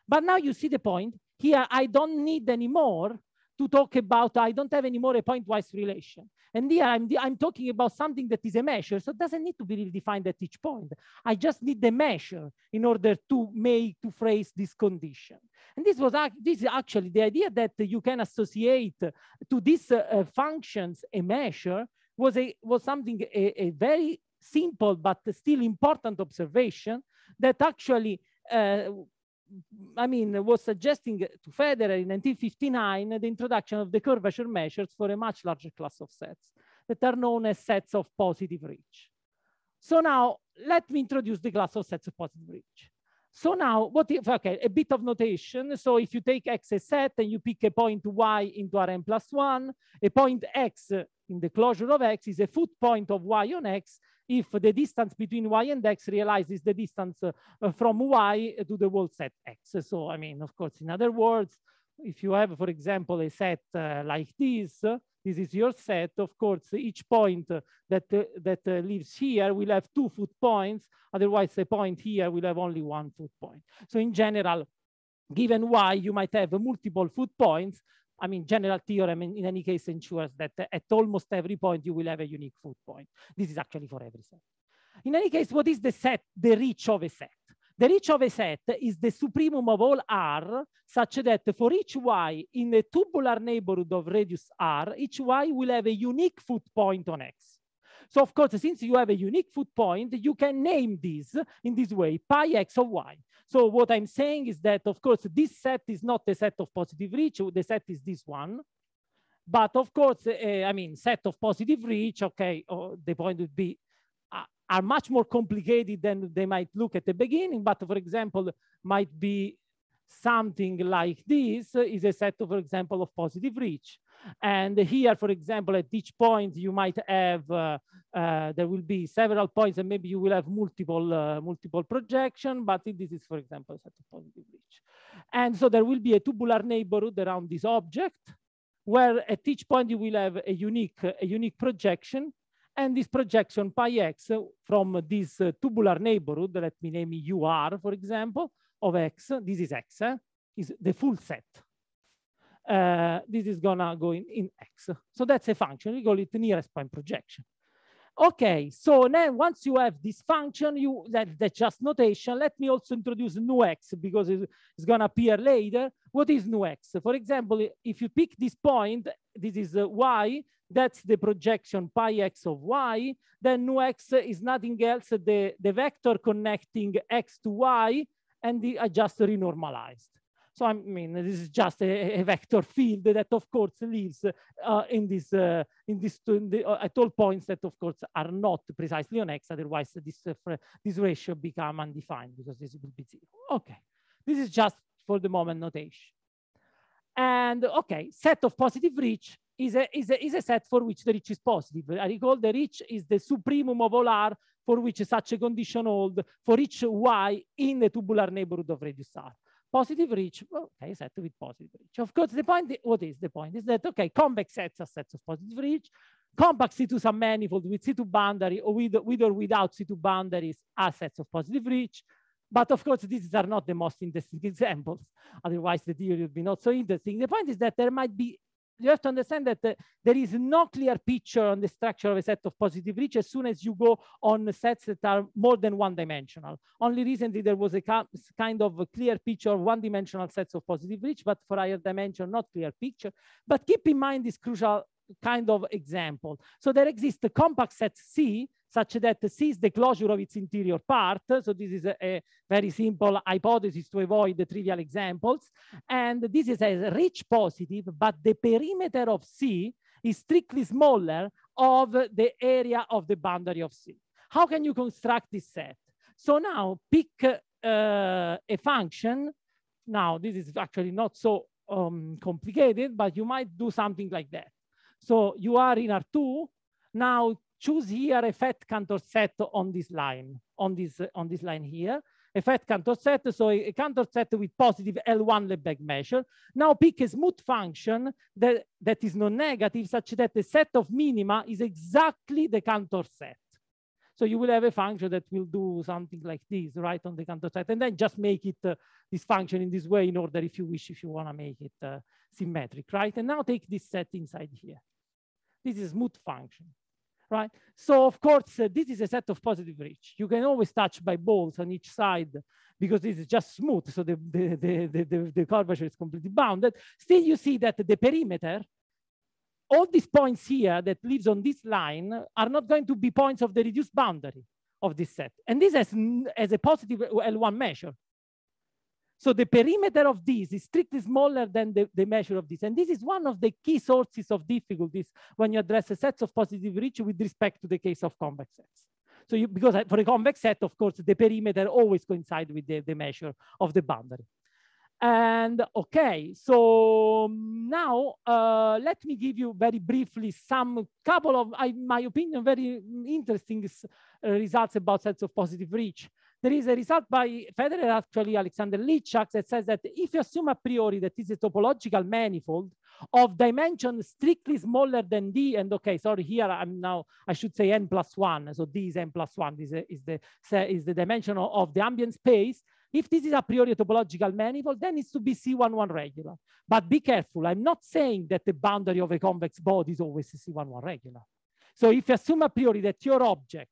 But now you see the point. Here, I don't need anymore to talk about, I don't have anymore a pointwise relation. And here I'm talking about something that is a measure, so it doesn't need to be really defined at each point. I just need the measure in order to phrase this condition. And this is actually the idea that you can associate to these functions a measure was something a very simple but still important observation that actually was suggesting to Federer in 1959 the introduction of the curvature measures for a much larger class of sets that are known as sets of positive reach. So now let me introduce the class of sets of positive reach. So now, a bit of notation. So if you take X as set and you pick a point Y into Rn+1, a point X in the closure of X is a foot point of Y on X if the distance between Y and X realizes the distance from Y to the whole set X. So, of course, in other words, if you have, for example, a set like this is your set. Of course, each point that lives here will have 2 foot points. Otherwise, the point here will have only 1 foot point. So in general, given Y, you might have multiple foot points. General theorem in any case ensures that at almost every point you will have a unique foot point. This is actually for every set. In any case, what is the set, the reach of a set? The reach of a set is the supremum of all R, such that for each Y in a tubular neighborhood of radius R, each Y will have a unique foot point on X. So of course, since you have a unique foot point, you can name this in this way, pi x of y. So what I'm saying is that, of course, this set is not a set of positive reach, the set is this one. But of course, I mean, set of positive reach, okay, the point would be, are much more complicated than they might look at the beginning. But for example, might be something like this is a set, for example, of positive reach. And here, for example, at each point, you might have, there will be several points and maybe you will have multiple projection, but this is, for example, a set of positive reach. And so there will be a tubular neighborhood around this object, where at each point you will have a unique projection, and this projection pi x from this tubular neighborhood, let me name it UR, for example, of x, this is x, is the full set. This is gonna go in x. So that's a function, we call it the nearest point projection. Okay, so then once you have this function, that's just notation. Let me also introduce nu x because it's gonna appear later. What is nu x? For example, if you pick this point, this is y, that's the projection pi x of y, then nu x is nothing else the vector connecting x to y, and I just renormalized. So I mean, this is just a vector field that, of course, lives at all points that, of course, are not precisely on x. Otherwise, this ratio become undefined because this will be 0. Okay, this is just for the moment notation. And okay, set of positive reach is a set for which the reach is positive. I recall the reach is the supremum of all R for which such a condition holds for each y in the tubular neighborhood of radius R. Positive reach, okay, set with positive reach. Of course, the point, what is the point? Is that, okay, convex sets are sets of positive reach. Compact C2 submanifold with C2 boundary or with or without C2 boundaries are sets of positive reach. But of course, these are not the most interesting examples. Otherwise, the theory would be not so interesting. The point is that there might be, you have to understand that there is no clear picture on the structure of a set of positive reach as soon as you go on sets that are more than one-dimensional. Only recently there was a kind of a clear picture of one-dimensional sets of positive reach, but for higher dimension, not clear picture. But keep in mind this crucial kind of example. So there exists a compact set C, such that C is the closure of its interior part. So this is a very simple hypothesis to avoid the trivial examples. And this is a reach positive, but the perimeter of C is strictly smaller of the area of the boundary of C. How can you construct this set? So now pick a function. Now this is actually not so complicated, but you might do something like that. So you are in R2. Now choose here a fat Cantor set on this line, on this line here, a fat Cantor set, so a Cantor set with positive L1 Lebesgue measure. Now pick a smooth function that is non-negative, such that the set of minima is exactly the Cantor set. So you will have a function that will do something like this, right, on the Cantor set, and then just make it this function in this way in order, if you wish, if you want to make it symmetric, right? And now take this set inside here. This is a smooth function. Right? So of course, this is a set of positive reach. You can always touch by balls on each side because this is just smooth. So the curvature is completely bounded. Still, you see that the perimeter, all these points here that lives on this line are not going to be points of the reduced boundary of this set. And this has a positive L1 measure. So the perimeter of this is strictly smaller than the measure of this. And this is one of the key sources of difficulties when you address a sets of positive reach with respect to the case of convex sets. So because for a convex set, of course, the perimeter always coincides with the measure of the boundary. And okay, so now let me give you very briefly some couple of, in my opinion, very interesting results about sets of positive reach. There is a result by Federer, actually Alexander Lichak, that says that if you assume a priori that is a topological manifold of dimension strictly smaller than D, and okay, sorry, here I should say n+1, so D is n+1, this is the dimension of the ambient space. If this is a priori a topological manifold, then it's to be C11 regular. But be careful, I'm not saying that the boundary of a convex body is always C11 regular. So if you assume a priori that your object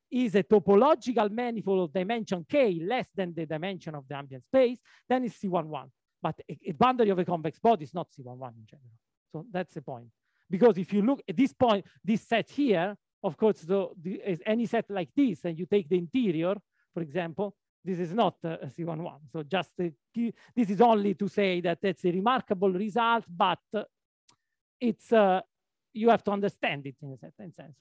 is a topological manifold of dimension k less than the dimension of the ambient space, then it's C11. But a boundary of a convex body is not C11 in general. So that's the point. Because if you look at this point, this set here, Of course, so any set like this, and you take the interior, for example, this is not a C11. So just this is only to say that it's a remarkable result, but it's you have to understand it in a certain sense.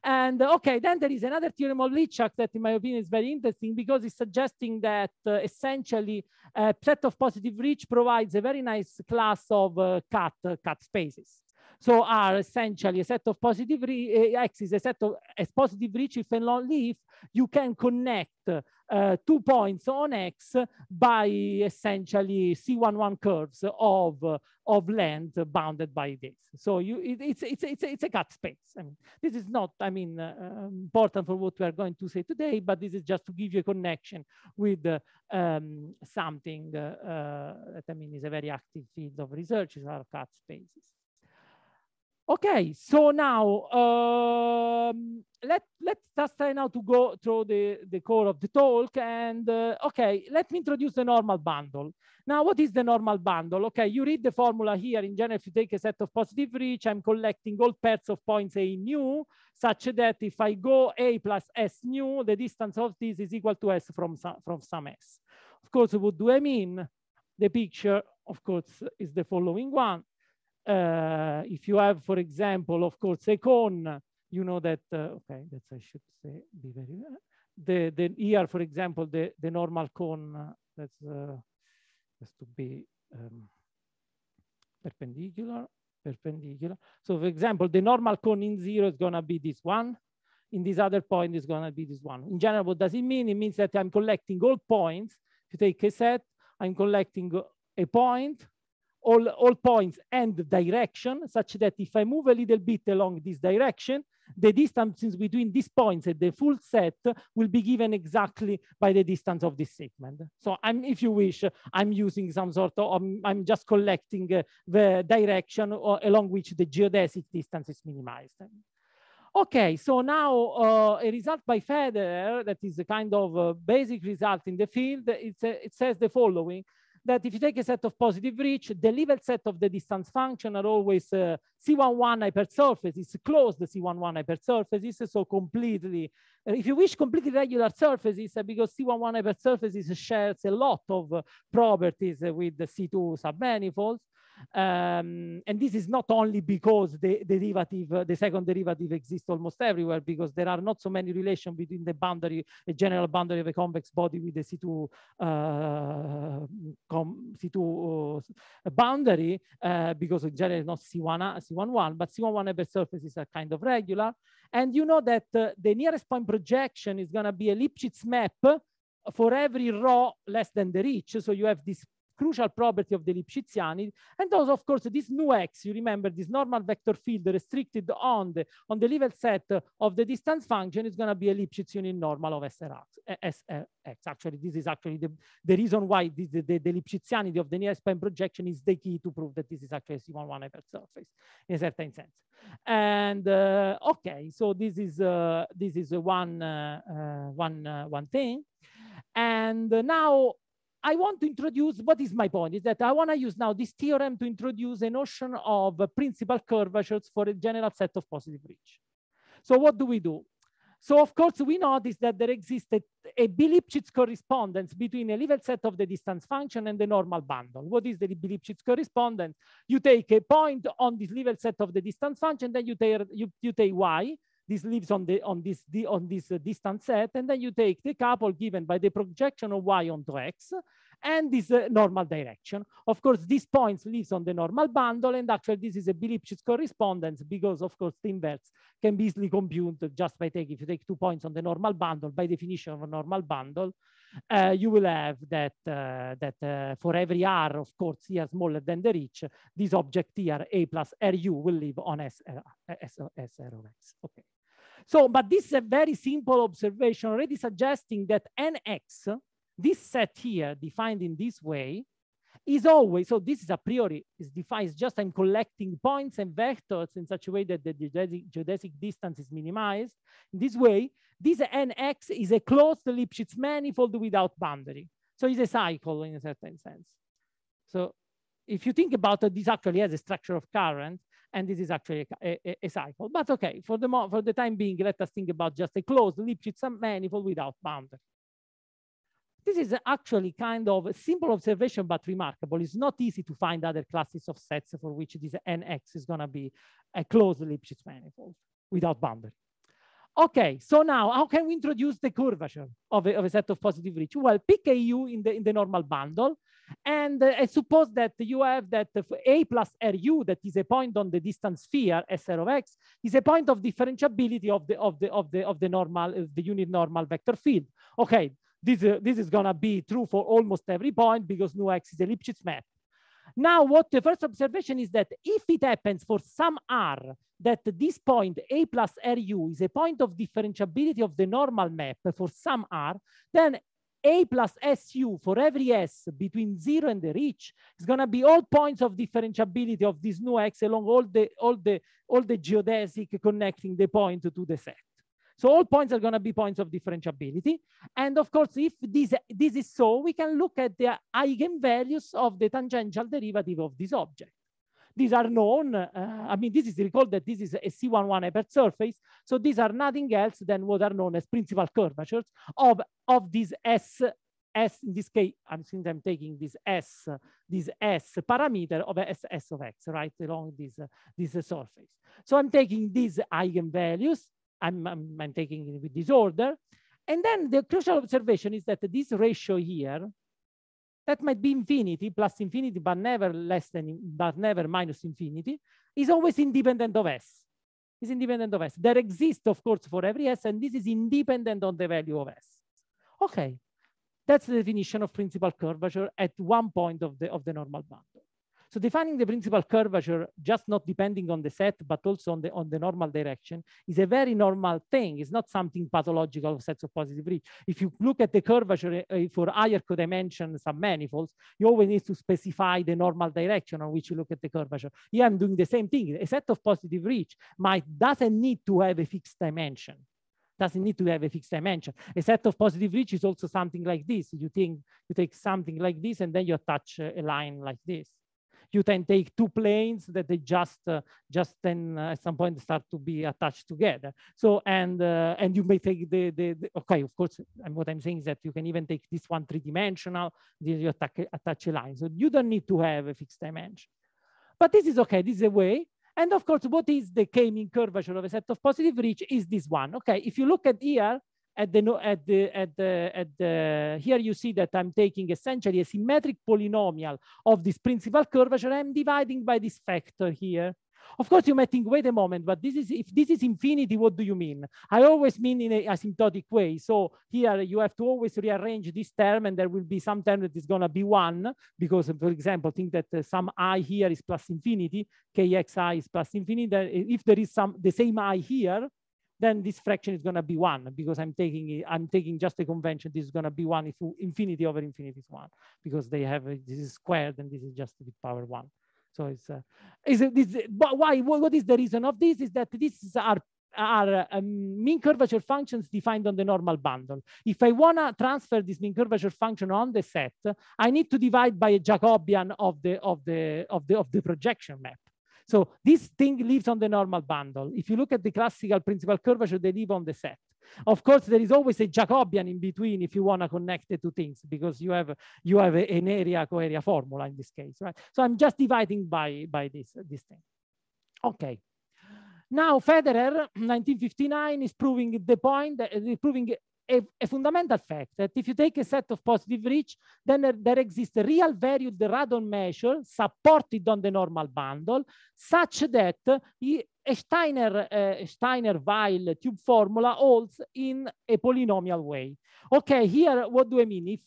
And okay, then there is another theorem of Lichak that in my opinion is very interesting because it's suggesting that essentially a set of positive reach provides a very nice class of cut spaces. So are essentially a set of positive X is a set of positive reach if and only if you can connect 2 points on X by essentially C11 curves of length bounded by this. So it's a cut space. I mean, this is not, I mean, important for what we are going to say today, but this is just to give you a connection with something that I mean is a very active field of research, is our cut spaces. Okay, so now let's just try now to go through the core of the talk. And okay, let me introduce the normal bundle. Now, what is the normal bundle? Okay, you read the formula here. In general, if you take a set of positive reach, I'm collecting all pairs of points A nu, such that if I go A plus S nu, the distance of this is equal to S from some S. Of course, what do I mean? The picture, of course, is the following one. If you have, for example, of course, a cone, you know that, okay, that's I should say, be very, here, for example, the normal cone, that's has to be perpendicular. So for example, the normal cone in 0 is gonna be this one. In this other point is gonna be this one. In general, what does it mean? It means that I'm collecting all points. If you take a set, I'm collecting a point, all points and direction, such that if I move a little bit along this direction, the distance between these points and the full set will be given exactly by the distance of this segment. So if you wish, I'm using some sort of, I'm just collecting the direction along which the geodesic distance is minimized. Okay, so now a result by Federer that is a kind of basic result in the field. It says the following, that if you take a set of positive reach, the level set of the distance function are always C11 hypersurfaces, closed C11 hypersurfaces, so completely, if you wish, completely regular surfaces, because C11 hypersurfaces shares a lot of properties with the C2 submanifolds. And this is not only because the second derivative exists almost everywhere, because there are not so many relations between the boundary, the general boundary of a convex body with the C2 boundary, because in general not C11, but C11 hypersurfaces are kind of regular. And you know that the nearest point projection is going to be a Lipschitz map for every rho less than the reach. So you have this crucial property of the Lipschitziani. And also, of course, this nu x, you remember this normal vector field restricted on the level set of the distance function is going to be a Lipschitzian normal of SRX. Actually, this is actually the reason why the Lipschitzianity of the nearest point projection is the key to prove that this is actually a C11 hypersurface in a certain sense. And okay, so this is one thing. And now I want to introduce, what is my point, is that I want to use now this theorem to introduce a notion of principal curvatures for a general set of positive reach. So what do we do? So of course, we notice that there exists a B-Lipschitz correspondence between a level set of the distance function and the normal bundle. What is the B-Lipschitz correspondence? You take a point on this level set of the distance function, then you take y. This lives on this distance set, and then you take the couple given by the projection of y onto x and this normal direction. Of course, these points lives on the normal bundle, and actually this is a B-Lipschitz correspondence because, of course, the inverse can be easily computed just by taking, if you take 2 points on the normal bundle, by definition of a normal bundle, you will have that for every r, of course, here smaller than the reach, this object here, a plus ru, will live on S of x. Okay. So, but this is a very simple observation already suggesting that nx, this set here defined in this way, is always, so this is a priori, is defined just I'm collecting points and vectors in such a way that the geodesic distance is minimized. In this way, this nx is a closed Lipschitz manifold without boundary. So it's a cycle in a certain sense. So if you think about it, this actually has a structure of current, And this is actually a cycle. But okay, for the time being, let us think about just a closed Lipschitz manifold without boundary. This is actually kind of a simple observation, but remarkable. It's not easy to find other classes of sets for which this NX is going to be a closed Lipschitz manifold without boundary. Okay, so now how can we introduce the curvature of a set of positive reach? Well, pick a U in the normal bundle, and suppose that you have that A plus RU, that is a point on the distant sphere SR of X, is a point of differentiability of the unit normal vector field. Okay, this is gonna be true for almost every point because nu X is a Lipschitz map. Now, what the first observation is that if it happens for some R that this point A plus RU is a point of differentiability of the normal map for some R, then A plus SU for every S between 0 and the reach is going to be all points of differentiability of this nu X along all the geodesic connecting the point to the set. So all points are going to be points of differentiability. And of course, if this is so, we can look at the eigenvalues of the tangential derivative of this object. These are known. I mean, this is recalled that this is a C11 hypersurface. So these are nothing else than what are known as principal curvatures of this S. In this case, I'm taking this S parameter of S of X, right, along this surface. So I'm taking these eigenvalues. I'm taking it with this order. And then the crucial observation is that this ratio here, that might be infinity, plus infinity, but never minus infinity, is always independent of S. Is independent of S. There exists, of course, for every S, and this is independent on the value of S. Okay, that's the definition of principal curvature at one point of the normal bundle. So defining the principal curvature, just not depending on the set, but also on the normal direction, is a very normal thing. It's not something pathological of sets of positive reach. If you look at the curvature for higher codimension submanifolds, you always need to specify the normal direction on which you look at the curvature. Here I'm doing the same thing. A set of positive reach doesn't need to have a fixed dimension. Doesn't need to have a fixed dimension. A set of positive reach is also something like this. You take something like this, and then you attach a line like this. You can take two planes that they just then at some point start to be attached together. So and you may take okay, of course, and what I'm saying is that you can even take this one three-dimensional. You attach a line. So you don't need to have a fixed dimension. But this is okay. This is a way. And of course, what is the K-mean curvature of a set of positive reach is this one. Okay, if you look at here. Here you see that I'm taking essentially a symmetric polynomial of this principal curvature. I'm dividing by this factor here. Of course, you might think, wait a moment, but if this is infinity, what do you mean? I always mean in an asymptotic way. So here you have to always rearrange this term, and there will be some term that is going to be 1, because, for example, think that some I here is plus infinity, kxi is plus infinity. If there is the same I here, then this fraction is going to be 1, because I'm taking just a convention. This is going to be 1 if infinity over infinity is 1, because they have this is squared and this is just with power 1. So but why? What is the reason of this? Is that these are mean curvature functions defined on the normal bundle. If I want to transfer this mean curvature function on the set, I need to divide by a Jacobian of the projection map. So this thing lives on the normal bundle. If you look at the classical principal curvature, they live on the set. Of course, there is always a Jacobian in between if you want to connect the two things, because you have an area co-area formula in this case, right? So I'm just dividing by this thing. Okay. Now Federer, 1959, is proving the point, proving a fundamental fact that if you take a set of positive reach, then there exists a real valued radon measure supported on the normal bundle, such that a Steiner-Weil tube formula holds in a polynomial way. Okay, here, what do I mean? If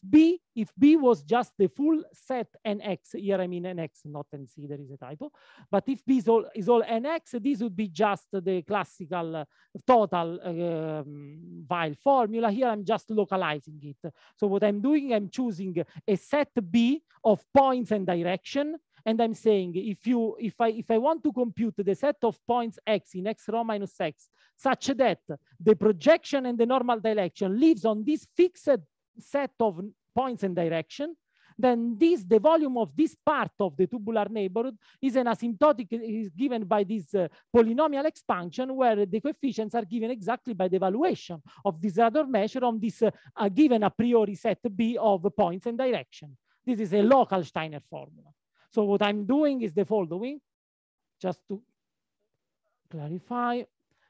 B was just the full set NX, here I mean NX, not NC, there is a typo, but if B is all NX, this would be just the classical total Weil formula. Here I'm just localizing it. So what I'm doing, I'm choosing a set B of points and direction, and I'm saying if I want to compute the set of points X in X rho minus X, such that the projection and the normal direction lives on this fixed set of points and direction, then the volume of this part of the tubular neighborhood is an asymptotic, is given by this polynomial expansion, where the coefficients are given exactly by the evaluation of this radar measure on this given a priori set B of points and direction. This is a local Steiner formula. So what I'm doing is the following, just to clarify.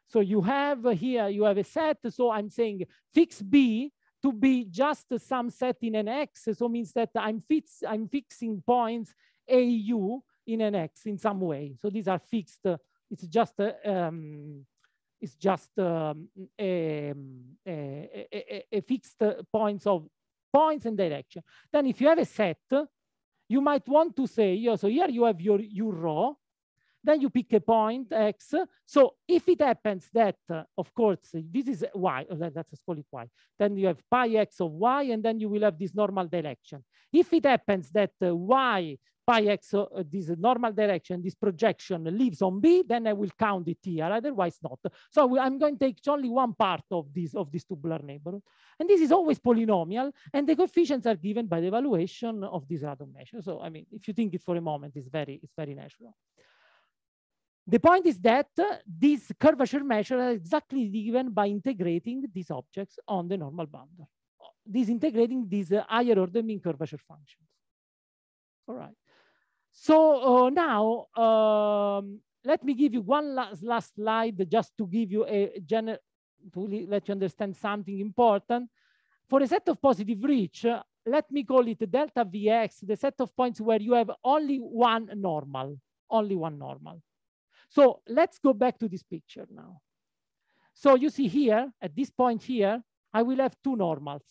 So you have here, you have a set. So I'm saying fix B to be just some set in an X. So means that I'm fixing points AU in an X in some way. So these are fixed. It's just a fixed points and direction. Then if you have a set, you might want to say, so here you have your rho. Then you pick a point X. So if it happens that, of course, this is Y, let's call it Y. Then you have pi X of Y, and then you will have this normal direction. If it happens that Y pi X, this normal direction, this projection lives on B, then I will count it here, otherwise not. So I'm going to take only one part of this tubular neighborhood. And this is always polynomial, and the coefficients are given by the evaluation of this random measure. So, I mean, if you think it for a moment, it's very natural. The point is that this curvature measure is exactly given by integrating these objects on the normal boundary. Integrating these higher order mean curvature functions. All right. So now let me give you one last slide just to give you a general, to let you understand something important. For a set of positive reach, let me call it delta Vx, the set of points where you have only one normal. So let's go back to this picture now. So you see here, at this point here, I will have two normals.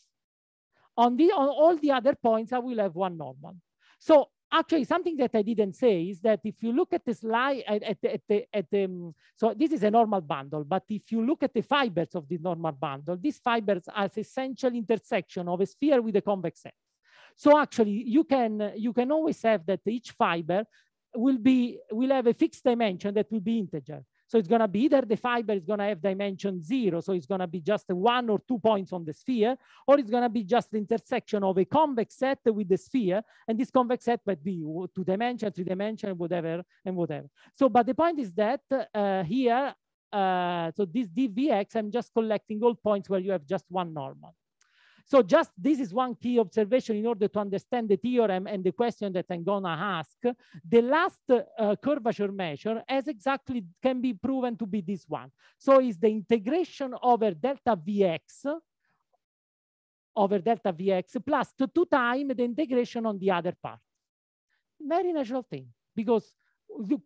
On all the other points, I will have one normal. So actually, something that I didn't say is that if you look at the slide, so this is a normal bundle, but if you look at the fibers of the normal bundle, these fibers are the essential intersection of a sphere with a convex set. So actually, you can always have that each fiber will have a fixed dimension that will be integer. So it's going to be either the fiber is going to have dimension 0, so it's going to be just 1 or 2 points on the sphere, or it's going to be just the intersection of a convex set with the sphere, and this convex set might be 2 dimension, 3 dimension, whatever, and whatever. So, but the point is that here, so this dvx, I'm just collecting all points where you have just one normal. So just this is one key observation in order to understand the theorem and the question that I'm gonna ask. The last curvature measure can be proven to be this one. So it's the integration over delta Vx plus 2 times the integration on the other part. Very natural thing, because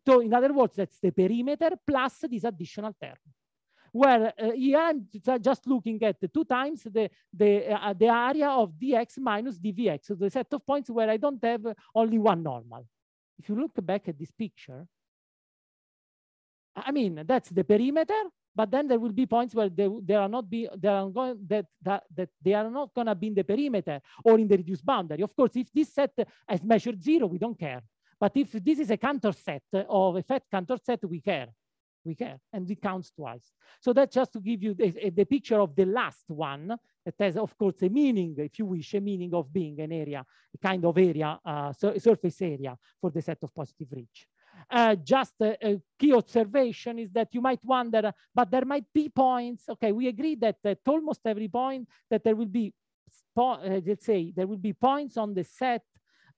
in other words, that's the perimeter plus this additional term. Where here I'm just looking at the 2 times the area of dx minus dvx, so the set of points where I don't have only one normal. If you look back at this picture, I mean, that's the perimeter, but then there will be points where they are not going to be in the perimeter or in the reduced boundary. Of course, if this set has measured 0, we don't care. But if this is a Cantor set of a fat Cantor set, we care. And it counts twice. So that's just to give you the picture of the last one that has, of course, a meaning, if you wish, a meaning of being an area, a kind of area, surface area for the set of positive reach. Just a key observation is that you might wonder, but there might be points. Okay, we agree that at almost every point that there will be, let's say, there will be points on the set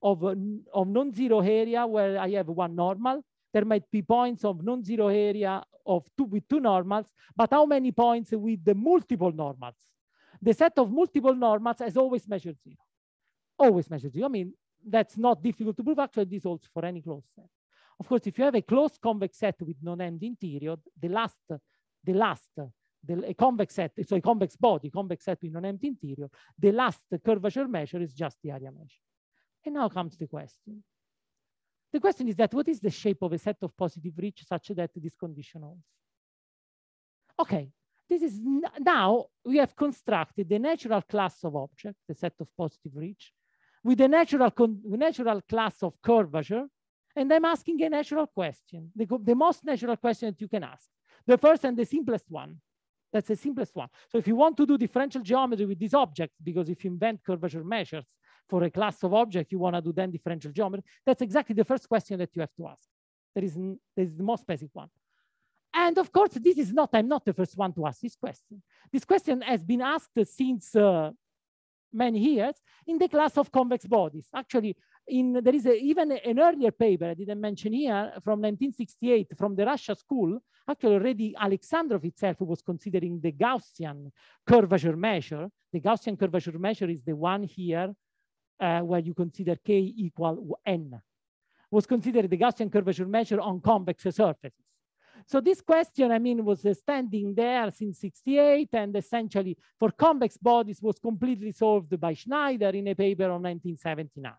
of non-zero area where I have one normal. There might be points of non-zero area with 2 normals, but how many points with the multiple normals? The set of multiple normals has always measured 0. Always measured 0. I mean, that's not difficult to prove. Actually, this holds for any closed set. Of course, if you have a closed convex set with non-empty interior, a convex set, so a convex body, convex set with non-empty interior, the last curvature measure is just the area measure. And now comes the question. The question is that what is the shape of a set of positive reach such that this condition holds? Okay, this is now we have constructed the natural class of object, the set of positive reach, with the natural class of curvature, and I'm asking a natural question, the most natural question that you can ask. The first and the simplest one. That's the simplest one. So if you want to do differential geometry with these objects, because if you invent curvature measures, for a class of objects, you want to do then differential geometry. That's exactly the first question that you have to ask. There is the most basic one. And of course, this is not, I'm not the first one to ask this question. This question has been asked since many years in the class of convex bodies. Actually, there is even an earlier paper I didn't mention here from 1968 from the Russia school. Actually, already Alexandrov itself was considering the Gaussian curvature measure. The Gaussian curvature measure is the one here where you consider k equal n. Was considered the Gaussian curvature measure on convex surfaces. So this question, I mean, was standing there since 68, and essentially for convex bodies was completely solved by Schneider in a paper on 1979.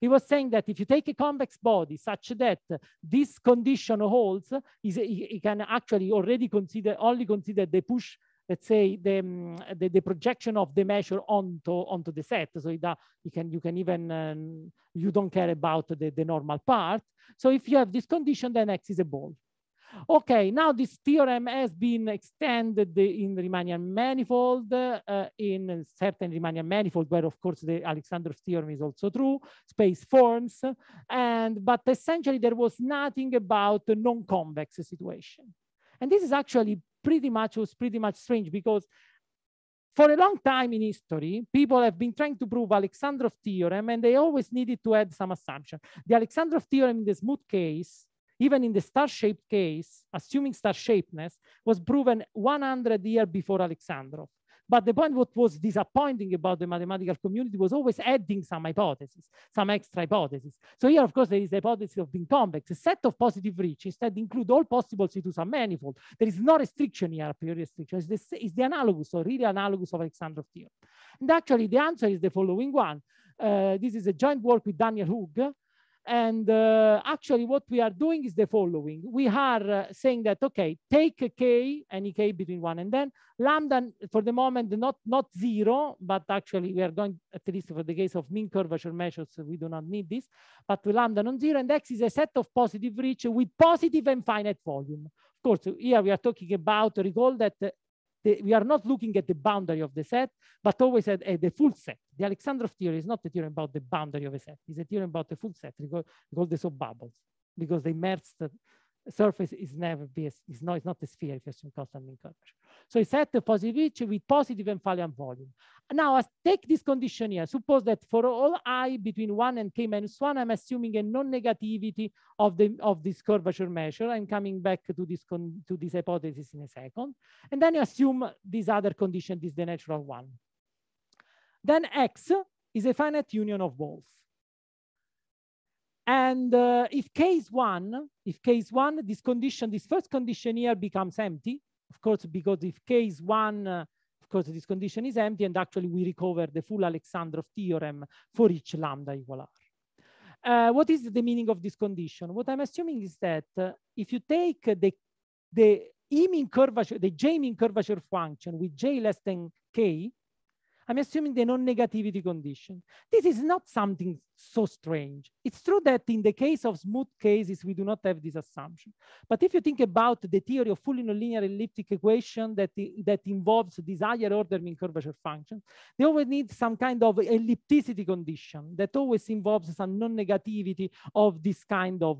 He was saying that if you take a convex body such that this condition holds, he can actually already only consider the push, let's say the projection of the measure onto the set. So you can even, you don't care about the normal part. So if you have this condition, then X is a ball. Okay, now this theorem has been extended in Riemannian manifold, in certain Riemannian manifold, where of course the Alexandrov theorem is also true, space forms, but essentially there was nothing about the non-convex situation. And this is actually pretty much strange, because for a long time in history, people have been trying to prove Alexandrov theorem, and they always needed to add some assumption. The Alexandrov theorem in the smooth case, even in the star-shaped case, assuming star-shapedness, was proven 100 years before Alexandrov. But the point what was disappointing about the mathematical community was always adding some hypotheses, some extra hypotheses. So here, of course, there is the hypothesis of being convex. A set of positive rich instead include all possible C2 submanifold. There is no restriction here, a priori restriction. It's the analogous, or really analogous of Alexandrov theorem. And actually, the answer is the following one. This is a joint work with Daniel Hug. And actually what we are doing is the following. We are saying that, okay, take a k, any k between 1 and then, lambda for the moment not 0, but actually we are going, at least for the case of mean curvature measures, we do not need this, but to lambda non-zero, and X is a set of positive rich with positive and finite volume. Of course, here we are talking about, recall that we are not looking at the boundary of the set, but always at the full set. The Alexandrov theorem is not a theorem about the boundary of a set. It's a theorem about the full set. We call the sub-bubbles, because the immersed surface is never it's not a sphere if you assume constant mean curvature. So a set of positive rich with positive and finite volume. Now, take this condition here. Suppose that for all I between 1 and k minus 1, I'm assuming a non-negativity of this curvature measure. I'm coming back to this hypothesis in a second. And then you assume this other condition, this is the natural one. Then X is a finite union of both. And if k is 1, this condition, this first condition here becomes empty. Of course, because if k is 1, of course, this condition is empty, and actually we recover the full Alexandrov theorem for each lambda equal r. What is the meaning of this condition? What I'm assuming is that if you take the E-mean curvature, the J-mean curvature function with J less than K, I'm assuming the non-negativity condition. This is not something so strange. It's true that in the case of smooth cases, we do not have this assumption. But if you think about the theory of fully nonlinear elliptic equation that involves this higher order mean curvature function, they always need some kind of ellipticity condition that always involves some non-negativity of this kind of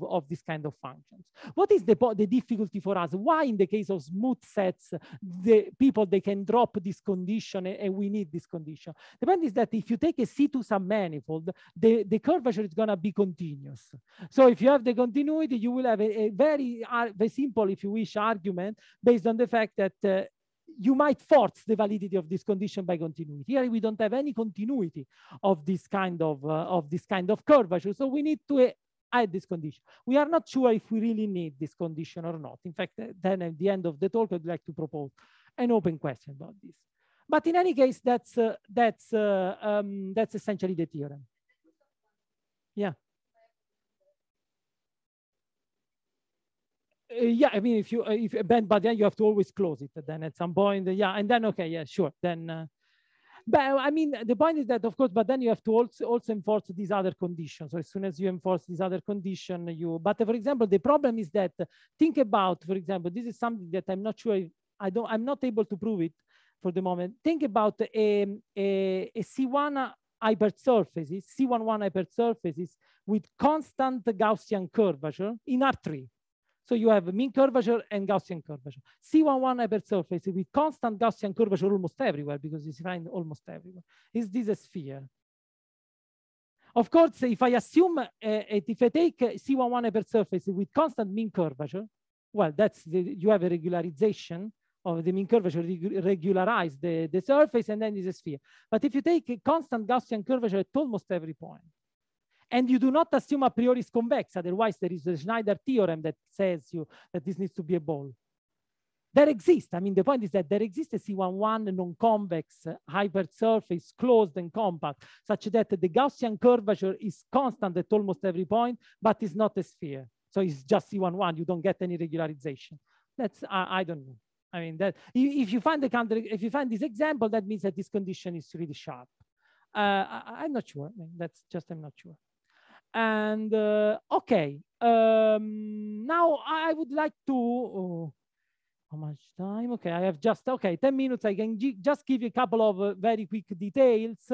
functions. What is the difficulty for us? Why in the case of smooth sets, they can drop this condition and we need this condition? The point is that if you take a C2 submanifold, the curvature is going to be continuous. So if you have the continuity, you will have a very simple, if you wish, argument based on the fact that you might force the validity of this condition by continuity. Here we don't have any continuity of this kind of curvature, so we need to add this condition. We are not sure if we really need this condition or not. In fact, then at the end of the talk, I'd like to propose an open question about this. But in any case, that's essentially the theorem. Yeah. Yeah, I mean, but then you have to always close it. Then at some point, yeah, and then okay, yeah, sure. Then, but I mean, the point is that of course, but then you have to also enforce these other conditions. So as soon as you enforce this other condition, But for example, the problem is that think about, for example, this is something that I'm not sure if I'm not able to prove it for the moment. Think about a C1 hypersurfaces, C11 hypersurfaces with constant Gaussian curvature in R3. So you have mean curvature and Gaussian curvature. C11 hypersurface with constant Gaussian curvature almost everywhere, because it's found almost everywhere. Is this a sphere? Of course, if I assume, if I take C11 hypersurface with constant mean curvature, well, you have a regularization of the mean curvature, regularize the surface, and then it's a sphere. But if you take a constant Gaussian curvature at almost every point, and you do not assume a priori it's convex, otherwise there is the Schneider theorem that says that this needs to be a ball. There exists, I mean, the point is that there exists a C11 non-convex hypersurface, closed and compact, such that the Gaussian curvature is constant at almost every point, but is not a sphere. So it's just C11, you don't get any regularization. That's, I don't know. I mean, that if you find this example, that means that this condition is really sharp. I'm not sure. I mean, that's just, I'm not sure. And okay, now I would like to, how much time? Okay, I have just, 10 minutes. I can just give you a couple of very quick details.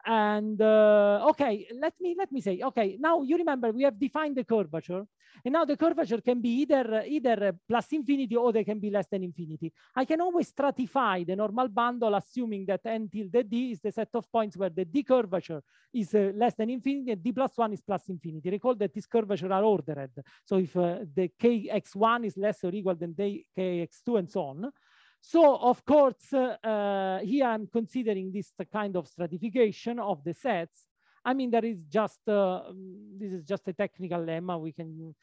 And okay, let me say, okay, now you remember we have defined the curvature, and now the curvature can be either plus infinity or they can be less than infinity. I can always stratify the normal bundle, assuming that n tilde d is the set of points where the d curvature is less than infinity and d plus 1 is plus infinity. Recall that these curvatures are ordered. So if the kx1 is less or equal than the kx2 and so on. So of course, here I'm considering this kind of stratification of the sets. I mean, there is just, this is just a technical lemma. We can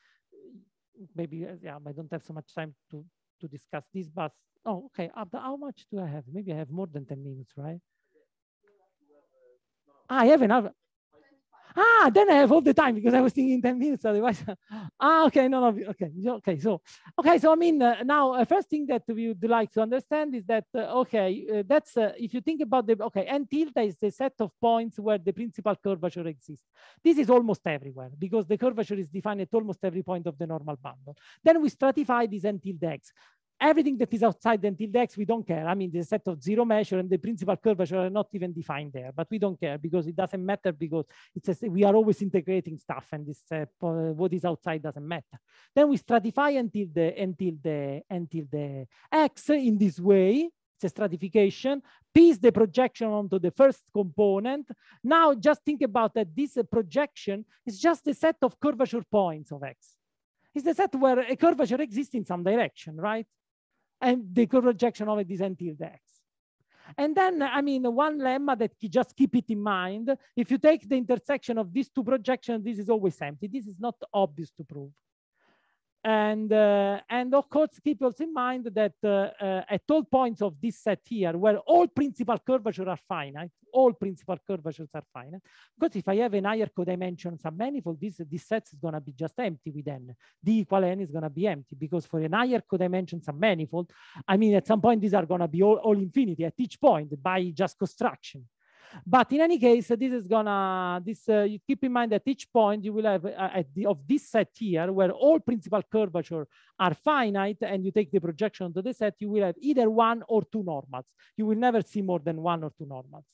maybe, yeah, I don't have so much time to discuss this, but, oh, okay, how much do I have? Maybe I have more than 10 minutes, right? I have another. Then I have all the time, because I was thinking 10 minutes otherwise. Okay, no, okay. So I mean, now first thing that we would like to understand is that, that's, if you think about the, n tilde is the set of points where the principal curvature exists. This is almost everywhere, because the curvature is defined at almost every point of the normal bundle. Then we stratify this n tilde x. Everything that is outside the n tilde x, we don't care. I mean, the set of zero measure and the principal curvature are not even defined there, but we don't care because it doesn't matter, because we are always integrating stuff, and this what is outside doesn't matter. Then we stratify n tilde x in this way. It's a stratification. P is the projection onto the first component. Now just think about that this projection is just the set of curvature points of x. It's the set where a curvature exists in some direction, right? And the projection of it is n tilde x. And then, I mean, one lemma that you just keep it in mind, if you take the intersection of these two projections, this is always empty. This is not obvious to prove. And of course, keep also in mind that at all points of this set here, where all principal curvatures are finite, all principal curvatures are finite, because if I have an higher codimension submanifold, this set is going to be just empty with n. D equal n is going to be empty, because for an higher codimension submanifold, I mean, at some point, these are going to be all infinity at each point by just construction. But in any case, this is gonna, you keep in mind that each point you will have of this set here, where all principal curvature are finite, and you take the projection to the set, you will have either one or two normals. You will never see more than one or two normals.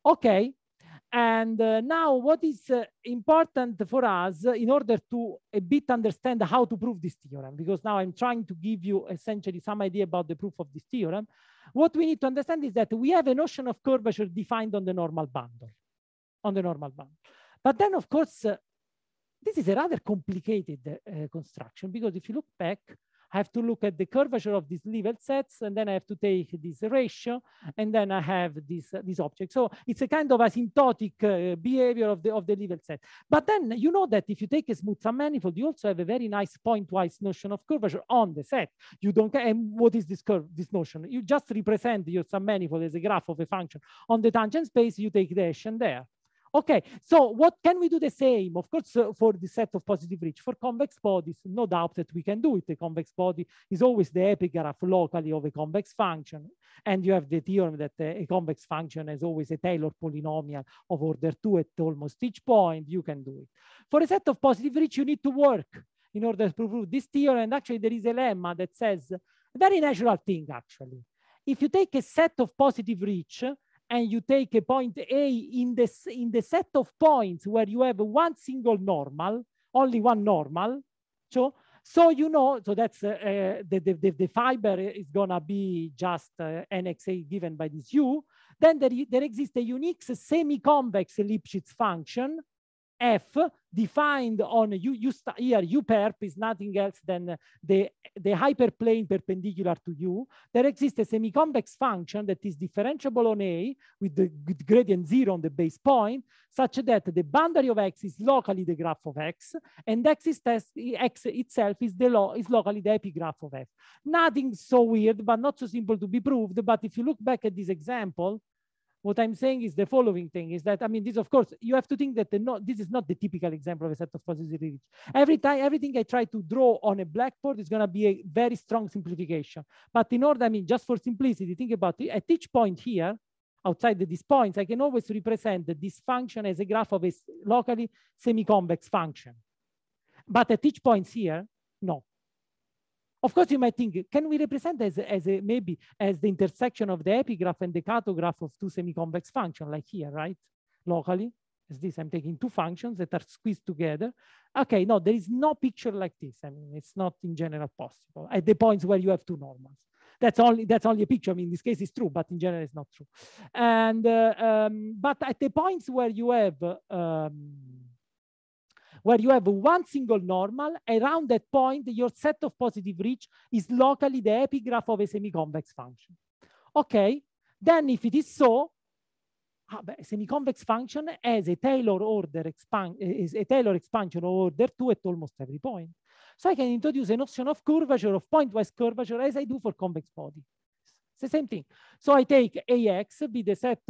Okay, and now what is important for us in order to a bit understand how to prove this theorem, because now I'm trying to give you essentially some idea about the proof of this theorem. What we need to understand is that we have a notion of curvature defined on the normal bundle, But then, of course, this is a rather complicated construction, because if you look back, I have to look at the curvature of these level sets, and then I have to take this ratio, and then I have this object. So it's a kind of asymptotic behavior of the level set. But then you know that if you take a smooth submanifold, you also have a very nice pointwise notion of curvature on the set. You don't care. And what is this notion? You just represent your submanifold as a graph of a function on the tangent space. You take dash and there. Okay, so what can we do the same? Of course, for the set of positive reach. For convex bodies, no doubt that we can do it. The convex body is always the epigraph locally of a convex function. And you have the theorem that a convex function is always a Taylor polynomial of order 2 at almost each point. You can do it. For a set of positive reach, you need to work in order to prove this theorem. And actually, there is a lemma that says a very natural thing, actually. If you take a set of positive reach, and you take a point A in the set of points where you have one single normal, only one normal. So you know, so that's the fiber is gonna be just NXA given by this U. Then there exists a unique semi-convex Lipschitz function, F, defined on here U perp is nothing else than the hyperplane perpendicular to U. There exists a semi-convex function that is differentiable on A with the gradient 0 on the base point, such that the boundary of X is locally the graph of X, and X itself is locally the epigraph of F. Nothing so weird, but not so simple to be proved. But if you look back at this example, what I'm saying is the following thing is that, I mean, this, of course, you have to think that this is not the typical example of a set of positive reach. Everything I try to draw on a blackboard is going to be a very strong simplification. But in order, I mean, just for simplicity, think about it. At each point here, outside these points, I can always represent this function as a graph of a locally semi-convex function. But at each point here, no. Of course, you might think, can we represent maybe as the intersection of the epigraph and the catograph of two semi-convex functions, like here, right? Locally, as this, I'm taking two functions that are squeezed together. Okay, no, there is no picture like this. I mean, it's not in general possible at the points where you have two normals. That's only a picture. I mean, in this case, it's true, but in general, it's not true. And but at the points where you have one single normal, around that point, your set of positive reach is locally the epigraph of a semi-convex function. Okay, then if it is so, a semi-convex function has a Taylor expansion of order 2 at almost every point. So I can introduce a notion of curvature, of pointwise curvature, as I do for convex body. It's the same thing. So I take AX, be the set,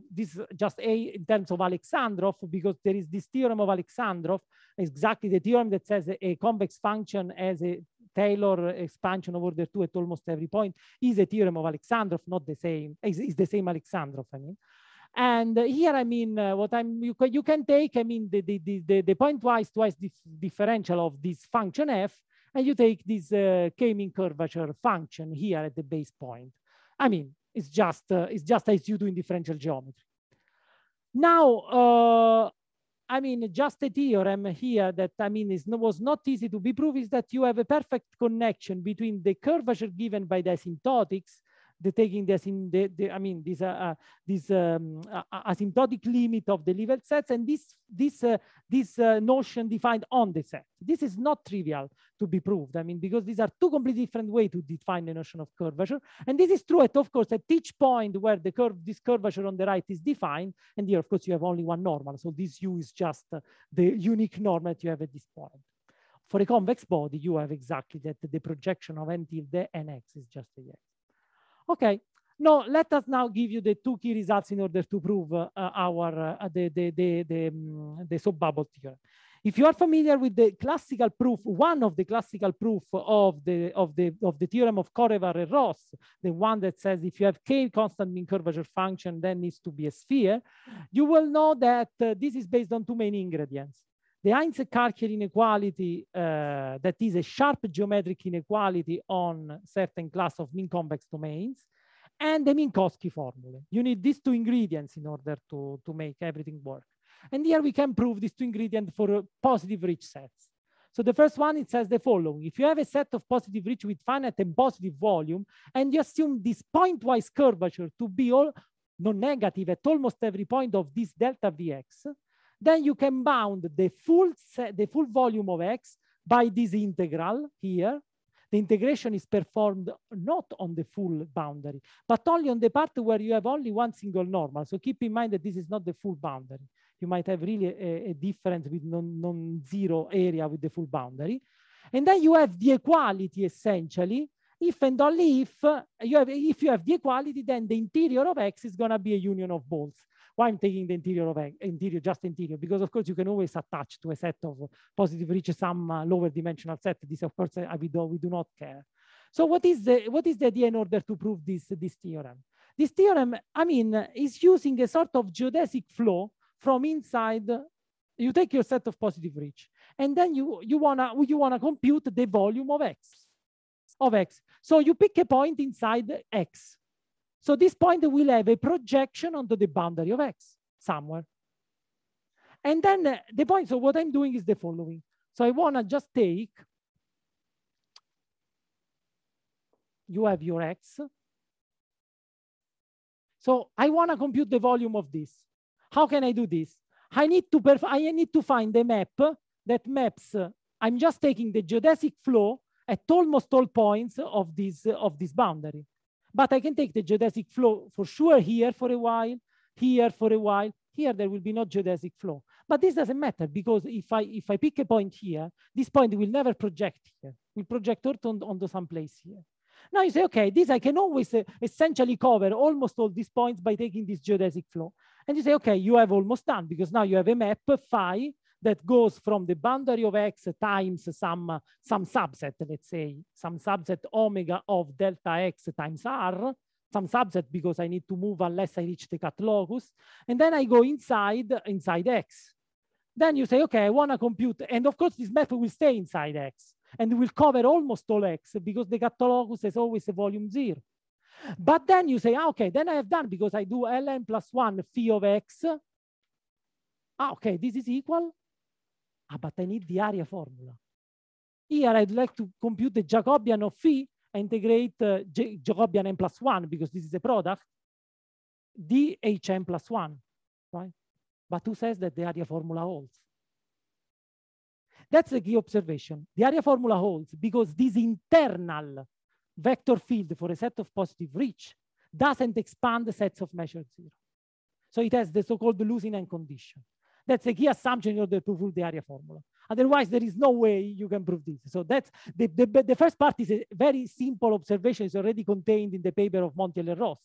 this is just A in terms of Alexandrov, because there is this theorem of Alexandrov, exactly the theorem that says a convex function has a Taylor expansion of order 2 at almost every point is a theorem of Alexandrov, not the same, is the same Alexandrov, I mean. And here, I mean, you can take, I mean, the pointwise twice differential of this function F, and you take this K-mean curvature function here at the base point. I mean, it's just as you do in differential geometry. Now, I mean, just a theorem here that, I mean, was not easy to be proved is that you have a perfect connection between the curvature given by the asymptotics, taking this asymptotic limit of the level sets, and this notion defined on the set. This is not trivial to be proved. I mean, because these are two completely different ways to define the notion of curvature, and this is true of course at each point where this curvature on the right is defined, and here of course you have only one normal, so this U is just the unique normal that you have at this point. For a convex body, you have exactly that the projection of n tilde nx is just a yes. Okay, now let us now give you the two key results in order to prove the sub-bubble theorem. If you are familiar with the classical proof, one of the classical proof of the theorem of Korevar and Ross, the one that says if you have K constant mean curvature function, then needs to be a sphere, you will know that this is based on two main ingredients. The Heinz-Karcher inequality, that is a sharp geometric inequality on certain class of mean convex domains, and the Minkowski formula. You need these two ingredients in order to make everything work. And here we can prove these two ingredients for positive rich sets. So the first one, it says the following. If you have a set of positive rich with finite and positive volume, and you assume this pointwise curvature to be all non-negative at almost every point of this delta Vx, then you can bound the full volume of X by this integral here. The integration is performed not on the full boundary, but only on the part where you have only one single normal. So keep in mind that this is not the full boundary. You might have really a difference with non-zero area with the full boundary. And then you have the equality essentially, if and only if you have the equality, then the interior of X is going to be a union of bolts. Why I'm taking the interior of just interior, because of course you can always attach to a set of positive rich some lower dimensional set. This of course we do not care. So what is the idea in order to prove this theorem? This theorem, I mean, is using a sort of geodesic flow from inside. You take your set of positive rich, and then you wanna compute the volume of X. So you pick a point inside X. So this point will have a projection onto the boundary of X somewhere. And then the point, so what I'm doing is the following. So I want to just take, you have your X. So I want to compute the volume of this. How can I do this? I need to find the map that maps, I'm just taking the geodesic flow at almost all points of this boundary. But I can take the geodesic flow for sure here for a while, here for a while. Here there will be no geodesic flow. But this doesn't matter because if I pick a point here, this point will never project here. Will project onto some place here. Now you say, okay, this I can always essentially cover almost all these points by taking this geodesic flow. And you say, okay, you have almost done because now you have a map phi that goes from the boundary of X times some subset, let's say, some subset omega of delta X times R, some subset because I need to move unless I reach the cut locus. And then I go inside X. Then you say, okay, I want to compute. And of course, this map will stay inside X and will cover almost all X because the cut locus is always a volume 0. But then you say, okay, then I have done because I do ln plus 1 phi of X. Okay, this is equal. But I need the area formula. Here, I'd like to compute the Jacobian of phi, integrate Jacobian n plus 1, because this is a product, dHn plus 1, right? But who says that the area formula holds? That's the key observation. The area formula holds because this internal vector field for a set of positive reach doesn't expand the sets of measured 0. So it has the so-called Lusinant condition. That's the key assumption in order to prove the area formula. Otherwise, there is no way you can prove this. So that's the first part is a very simple observation. It's already contained in the paper of Montiel and Ross.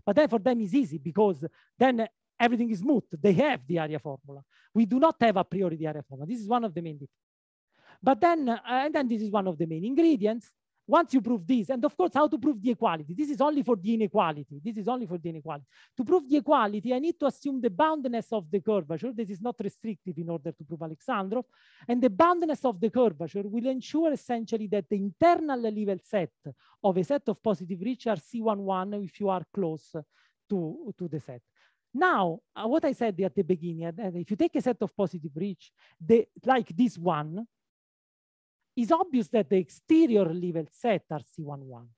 But then for them it's easy because then everything is moot. They have the area formula. We do not have a priori the area formula. This is one of the main differences. But then, and then this is one of the main ingredients. Once you prove this, and of course, how to prove the equality? This is only for the inequality. This is only for the inequality. To prove the equality, I need to assume the boundness of the curvature. This is not restrictive in order to prove Alexandrov. And the boundness of the curvature will ensure essentially that the internal level set of a set of positive reach are C11 if you are close to the set. Now, what I said at the beginning, if you take a set of positive reach, like this one, it's obvious that the exterior level set are C11,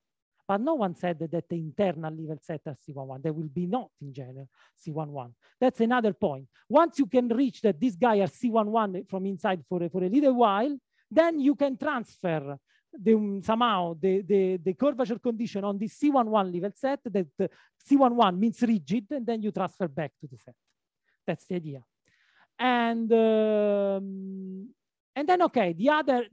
but no one said that the internal level set are C11. There will be not in general C11. That's another point. Once you can reach that this guy are C11 from inside for a little while, then you can transfer somehow the curvature condition on this C11 level set, that C11 means rigid, and then you transfer back to the set. That's the idea. And then, okay, the other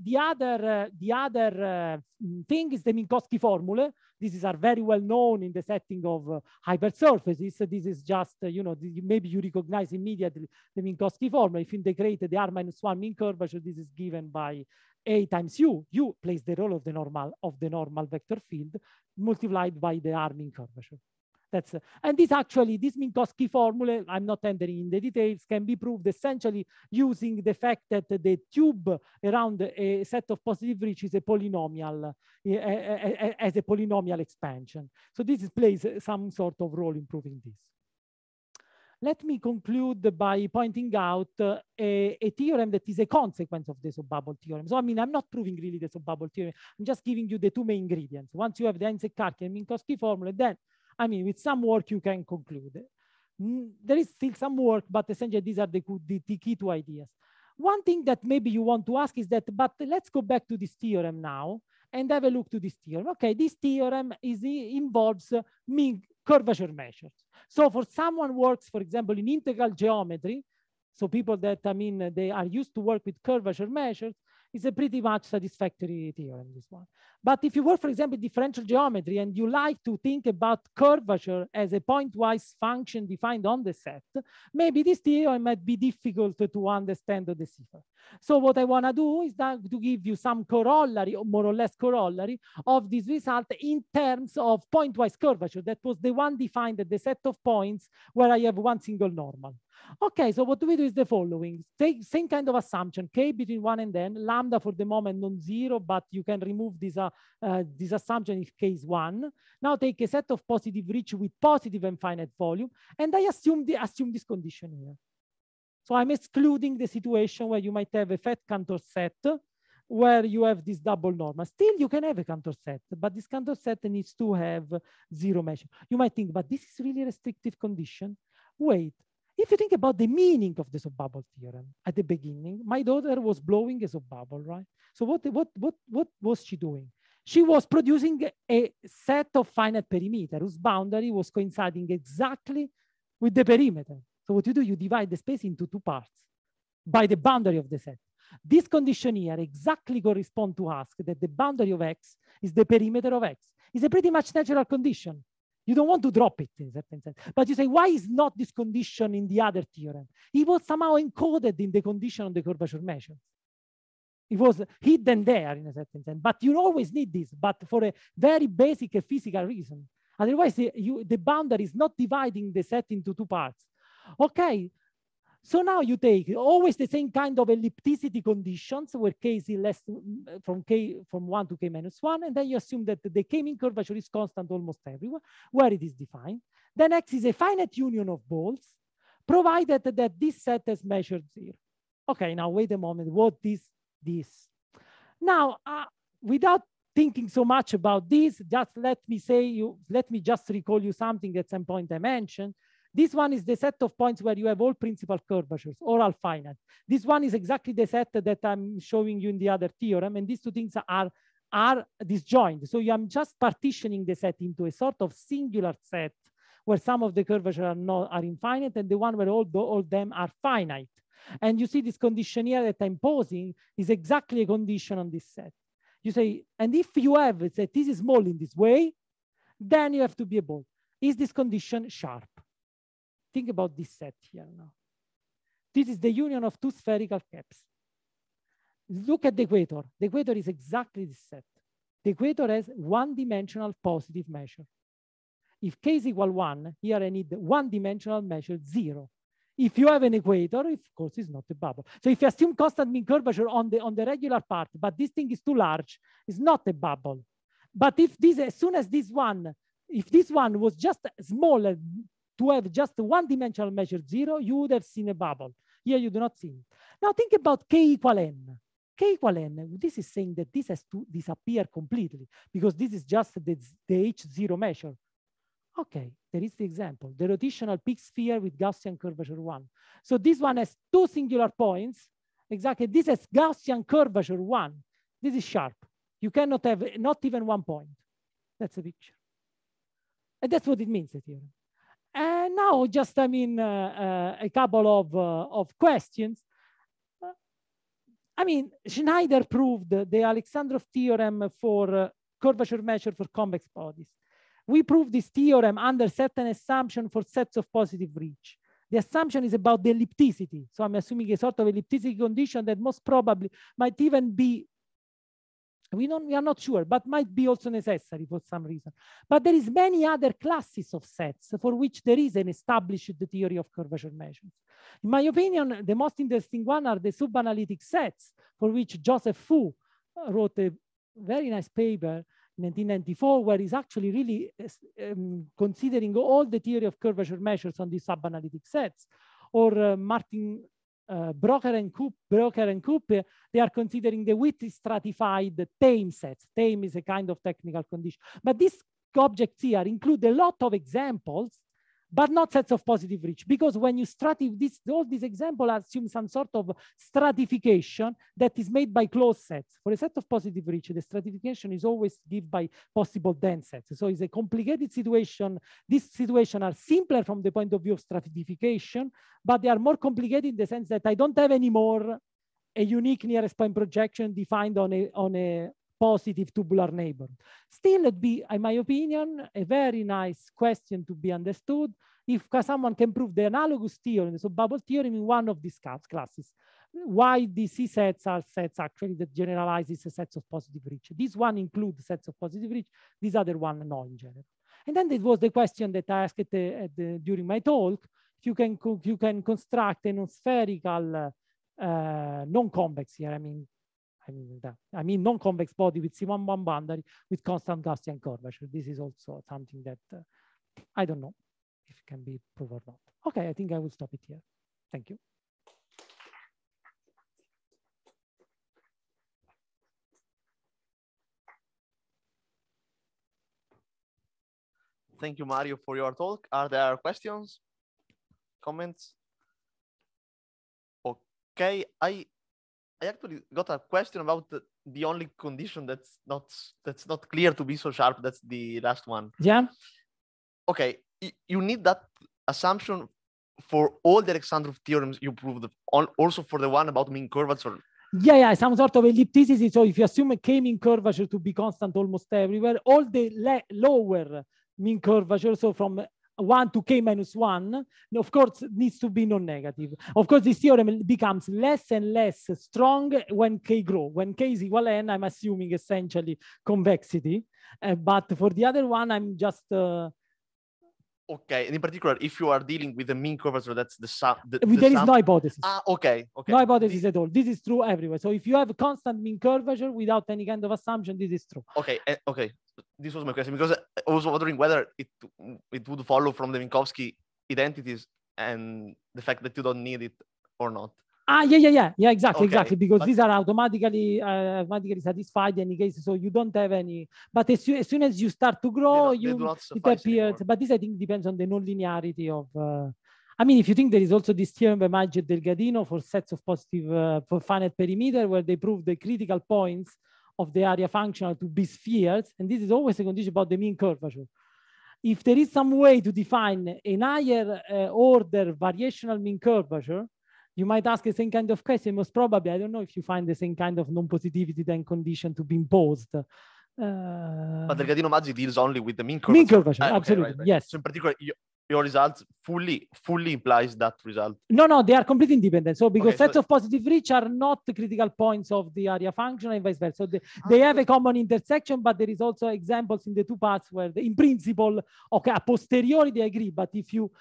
thing is the Minkowski formula. These are very well known in the setting of hypersurfaces. This is just, you know, maybe you recognize immediately the Minkowski formula. If you integrate the R-1 mean curvature, this is given by A times U. U plays the role of the normal vector field multiplied by the R mean curvature. That's and this Minkowski formula, I'm not entering in the details, can be proved essentially using the fact that the tube around a set of positive reach is a polynomial, as a polynomial expansion. So this plays some sort of role in proving this. Let me conclude by pointing out a theorem that is a consequence of the subbubble theorem. So I mean, I'm not proving really the subbubble theorem. I'm just giving you the two main ingredients. Once you have the Einstein-Karki and Minkowski formula, then I mean, with some work, you can conclude. There is still some work, but essentially these are the key two ideas. One thing that maybe you want to ask is that, but let's go back to this theorem now and have a look to this theorem. Okay, this theorem involves mean curvature measures. So for someone works, for example, in integral geometry, so people that, I mean, they are used to work with curvature measures, it's a pretty much satisfactory theorem, this one. But if you work, for example, differential geometry and you like to think about curvature as a pointwise function defined on the set, maybe this theorem might be difficult to understand or decipher. So what I want to do is to give you some corollary, or more or less corollary, of this result in terms of pointwise curvature. That was the one defined at the set of points where I have one single normal. Okay, so what we do is the following. Take same kind of assumption, k between 1 and n, lambda for the moment non-zero, but you can remove this assumption if k is 1. Now take a set of positive reach with positive and finite volume, and I assume this condition here. So I'm excluding the situation where you might have a fat Cantor set where you have this double normal. Still, you can have a Cantor set, but this Cantor set needs to have zero measure. You might think, but this is really a restrictive condition. Wait, if you think about the meaning of the subbubble theorem at the beginning, my daughter was blowing a subbubble, right? So what was she doing? She was producing a set of finite perimeter whose boundary was coinciding exactly with the perimeter. So what you do, you divide the space into two parts by the boundary of the set. This condition here exactly corresponds to ask that the boundary of X is the perimeter of X. It's a pretty much natural condition. You don't want to drop it in a certain sense. But you say, why is not this condition in the other theorem? It was somehow encoded in the condition of the curvature measures. It was hidden there in a certain sense. But you always need this, but for a very basic physical reason. Otherwise, the boundary is not dividing the set into two parts. Okay, so now you take always the same kind of ellipticity conditions where k is less from 1 to k minus 1, and then you assume that the k-mean curvature is constant almost everywhere where it is defined. Then X is a finite union of balls, provided that this set has measured 0. Okay, now wait a moment, what is this? Now, without thinking so much about this, just let me just recall you something at some point I mentioned. This one is the set of points where you have all principal curvatures, or all finite. This one is exactly the set that I'm showing you in the other theorem, and these two things are disjoint. So I'm just partitioning the set into a sort of singular set where some of the curvatures are infinite, and the one where all them are finite. And you see this condition here that I'm posing is exactly a condition on this set. You say, and if you have that this is small in this way, then you have to be able. Is this condition sharp? Think about this set here now. This is the union of two spherical caps. Look at the equator. The equator is exactly this set. The equator has one-dimensional positive measure. If k is equal 1, here I need one-dimensional measure 0. If you have an equator, of course, it's not a bubble. So if you assume constant mean curvature on the regular part, but this thing is too large, it's not a bubble. But if this, as soon as this one, if this one was just smaller, to have just one-dimensional measure 0, you would have seen a bubble. Here you do not see it. Now think about k equal n. K equal n, this is saying that this has to disappear completely because this is just the H0 measure. Okay, there is the example, the rotational peak sphere with Gaussian curvature 1. So this one has two singular points. Exactly, this has Gaussian curvature 1. This is sharp. You cannot have not even 1 point. That's a picture. And that's what it means, the theorem. And now just, I mean, a couple of questions. I mean, Schneider proved the Alexandrov theorem for curvature measure for convex bodies. We proved this theorem under certain assumption for sets of positive reach. The assumption is about the ellipticity. So I'm assuming a sort of ellipticity condition that most probably might even be, we are not sure, but might be also necessary for some reason. But there is many other classes of sets for which there is an established theory of curvature measures. In my opinion, the most interesting one are the subanalytic sets, for which Joseph Fu wrote a very nice paper in 1994, where he's actually really considering all the theory of curvature measures on these subanalytic sets. Or Martin Brocker and Coupe, they are considering the width stratified tame sets. Tame is a kind of technical condition. But these objects here include a lot of examples, but not sets of positive reach, because when you stratify all these examples assume some sort of stratification that is made by closed sets. For a set of positive reach, the stratification is always given by possible dense sets. So it's a complicated situation. These situations are simpler from the point of view of stratification, but they are more complicated in the sense that I don't have anymore a unique nearest point projection defined on a positive tubular neighborhood. Still, it'd be, in my opinion, a very nice question to be understood if someone can prove the analogous theorem, the subbubble theorem, in one of these classes. Why these C sets are sets actually that generalizes the sets of positive reach. This one includes sets of positive reach, this other one no in general. And then there was the question that I asked during my talk, you can construct a non-spherical, non-convex here. I mean non-convex body with C11 boundary with constant Gaussian curvature. This is also something that I don't know if it can be proved or not. Okay, I think I will stop it here. Thank you. Thank you, Mario, for your talk. Are there questions, comments? Okay, I actually got a question about the only condition that's not clear to be so sharp. That's the last one. Yeah. Okay, you need that assumption for all the Alexandrov theorems you proved, also for the one about mean curvature. Yeah, some sort of ellipticity. So if you assume a k-mean curvature to be constant almost everywhere, all the lower mean curvature, so from 1 to k minus 1, of course, needs to be non-negative. Of course, this theorem becomes less and less strong when k grows. When k is equal to n, I'm assuming essentially convexity. But for the other one, I'm just... Okay, and in particular, if you are dealing with the mean curvature, that's the sum. There is no hypothesis. Okay. No hypothesis at all. This is true everywhere. So if you have a constant mean curvature without any kind of assumption, this is true. Okay. This was my question, because I was wondering whether it would follow from the Minkowski identities and the fact that you don't need it or not. Yeah, exactly, Okay, exactly, because these are automatically satisfied in any case, so you don't have any. But as soon as you start to grow, it appears. Anymore. But this, I think, depends on the non-linearity of. I mean, if you think there is also this theorem by Maggi and Delgadino for sets of positive for finite perimeter, where they prove the critical points of the area functional to be spheres, and this is always a condition about the mean curvature. If there is some way to define a higher order variational mean curvature, you might ask the same kind of question. Most probably, I don't know if you find the same kind of non-positivity then condition to be imposed. But Delgadino Maggi deals only with the mean curvature. Mean curvature, absolutely, right. yes. So in particular, your result fully implies that result. No, they are completely independent. So because sets of positive reach are not the critical points of the area function and vice versa. So they have a common intersection, but there is also examples in the two parts where in principle, okay, a posteriori they agree. But if you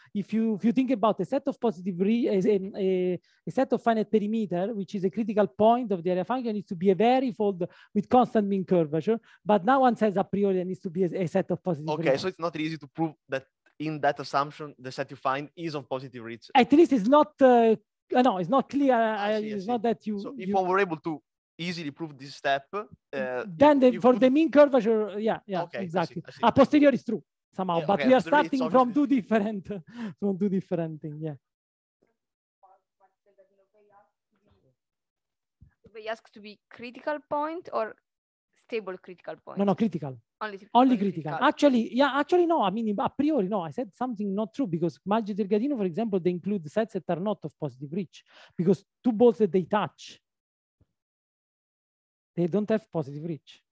think about a set of positive a set of finite perimeter, which is a critical point of the area function, needs to be a varifold with constant mean curvature. But now one says a priori there needs to be a set of positive. Okay, so it's not easy to prove that in that assumption, the set you find is of positive reach. At least it's not, no, it's not clear. It's not that you... So if one were able to easily prove this step, then for the mean curvature, yeah, okay, exactly. I see. A posteriori is true somehow, but we are starting from two different things, yeah. They ask to be critical point or stable critical point? No, critical. Only critical. Actually, no. I mean, a priori, no. I said something not true because Maggi and Delgadino, for example, they include sets that are not of positive reach because two balls that they touch, they don't have positive reach.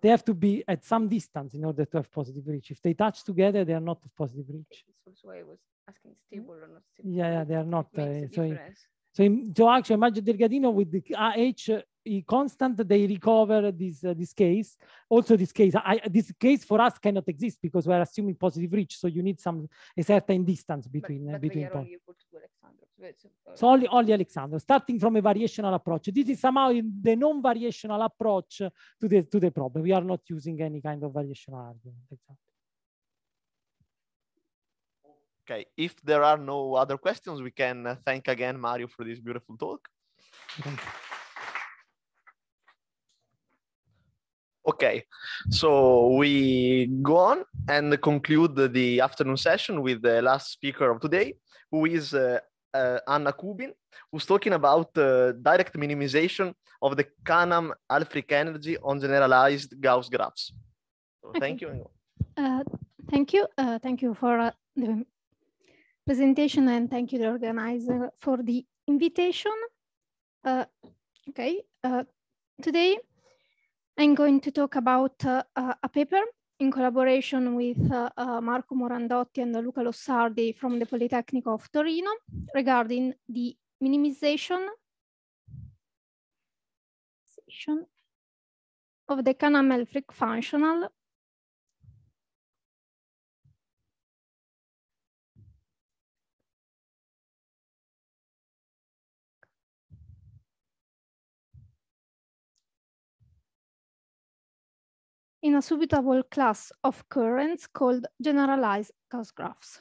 They have to be at some distance in order to have positive reach. If they touch together, they are not of positive reach. That's why I was asking stable or not stable. Yeah, they are not. So actually, Maggi and Delgadino with the AH constant, they recover this case. Also, this case for us cannot exist because we're assuming positive reach. So you need a certain distance between points. So only Alexander, starting from a variational approach. This is somehow the non-variational approach to the problem. We are not using any kind of variational argument. Exactly. Okay, if there are no other questions, we can thank again Mario for this beautiful talk. Okay, so we go on and conclude the afternoon session with the last speaker of today, who is Anna Kubin, who's talking about direct minimization of the Canham-Alfric energy on generalized Gauss graphs. So thank you. Thank you. Thank you for the presentation and thank you, the organizer, for the invitation. Today, I'm going to talk about a paper in collaboration with Marco Morandotti and Luca Lossardi from the Polytechnic of Torino regarding the minimization of the Canham-Alfric functional in a suitable class of currents called generalized Gauss graphs.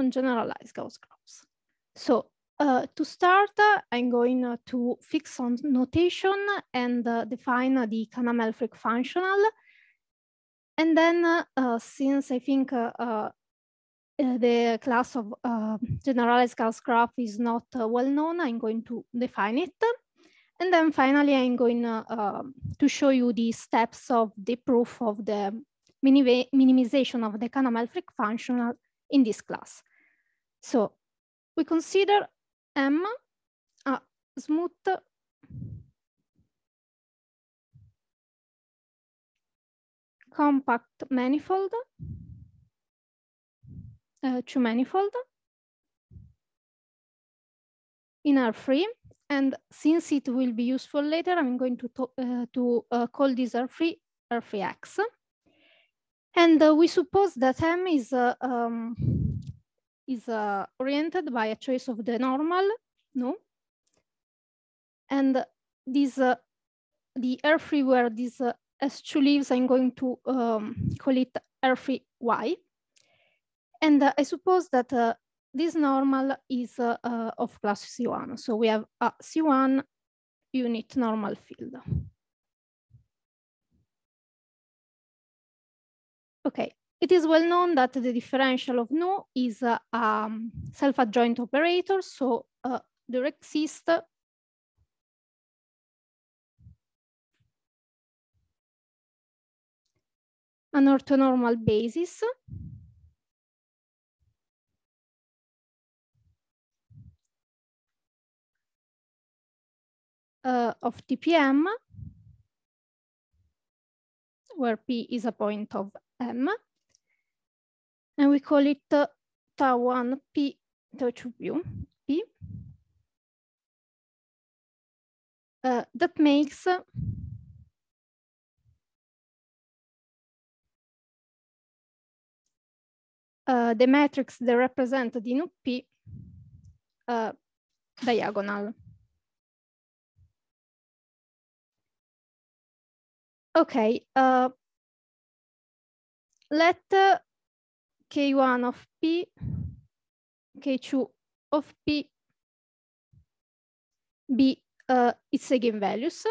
On generalized Gauss graphs. So to start, I'm going to fix some notation and define the Kahn-Melfreck functional. And then since I think the class of generalized Gauss graph is not well known, I'm going to define it. And then finally, I'm going to show you the steps of the proof of the minimization of the Kahn-Melfreck functional in this class. So we consider M a smooth compact manifold, two manifold in R3. And since it will be useful later, I'm going to call this R3X. And we suppose that M is oriented by a choice of the normal, no? And this the R3 where this S2 lives, I'm going to call it R3Y. And I suppose that this normal is of class C1. So we have a C1 unit normal field. Okay, it is well known that the differential of nu is a self-adjoint operator. So there exists an orthonormal basis of TPM, where P is a point of M, and we call it tau1 P, tau2 P. That makes the matrix that represents the nu P diagonal. Okay, let K1 of P, K2 of P be its eigenvalues.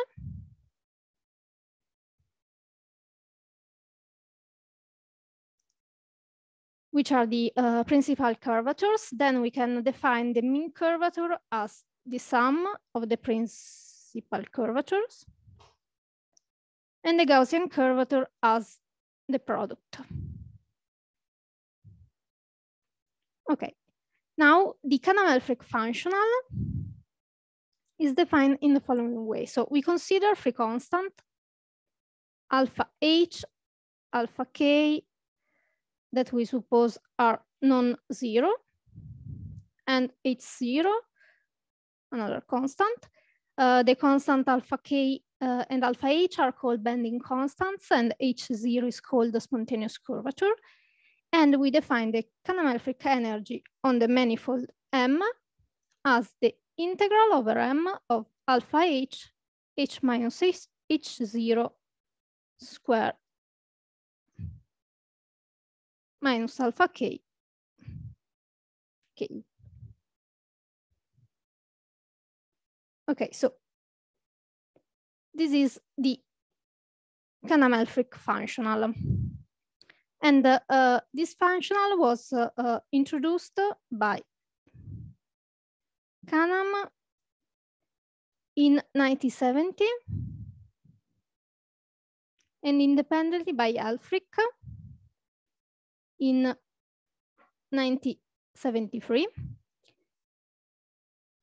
Which are the principal curvatures. Then we can define the mean curvature as the sum of the principal curvatures, and the Gaussian curvature as the product. Okay, now the Kahn-Melfreck functional is defined in the following way. So we consider three constant, alpha h, alpha k, that we suppose are non-zero, and h0, another constant. The constant alpha k and alpha h are called bending constants, and h0 is called the spontaneous curvature. And we define the Kahn-Melfreck energy on the manifold M as the integral over M of alpha h, h minus h0 squared minus alpha k, k. Okay, so this is the Kahn-Melfreck functional. And this functional was introduced by Kahneman in 1970 and independently by Alfrick in 1973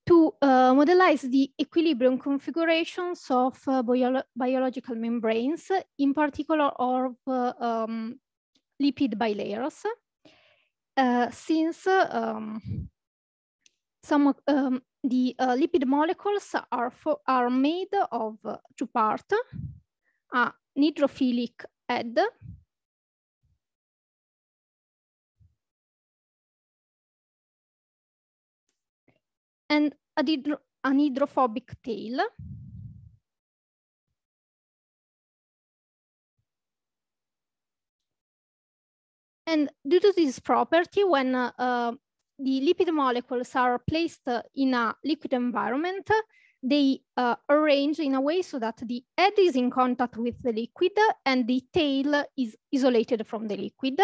to modelize the equilibrium configurations of biological membranes, in particular of lipid bilayers, since some of the lipid molecules are made of two parts, a hydrophilic head and an hydrophobic tail. And due to this property, when the lipid molecules are placed in a liquid environment, they arrange in a way so that the head is in contact with the liquid and the tail is isolated from the liquid.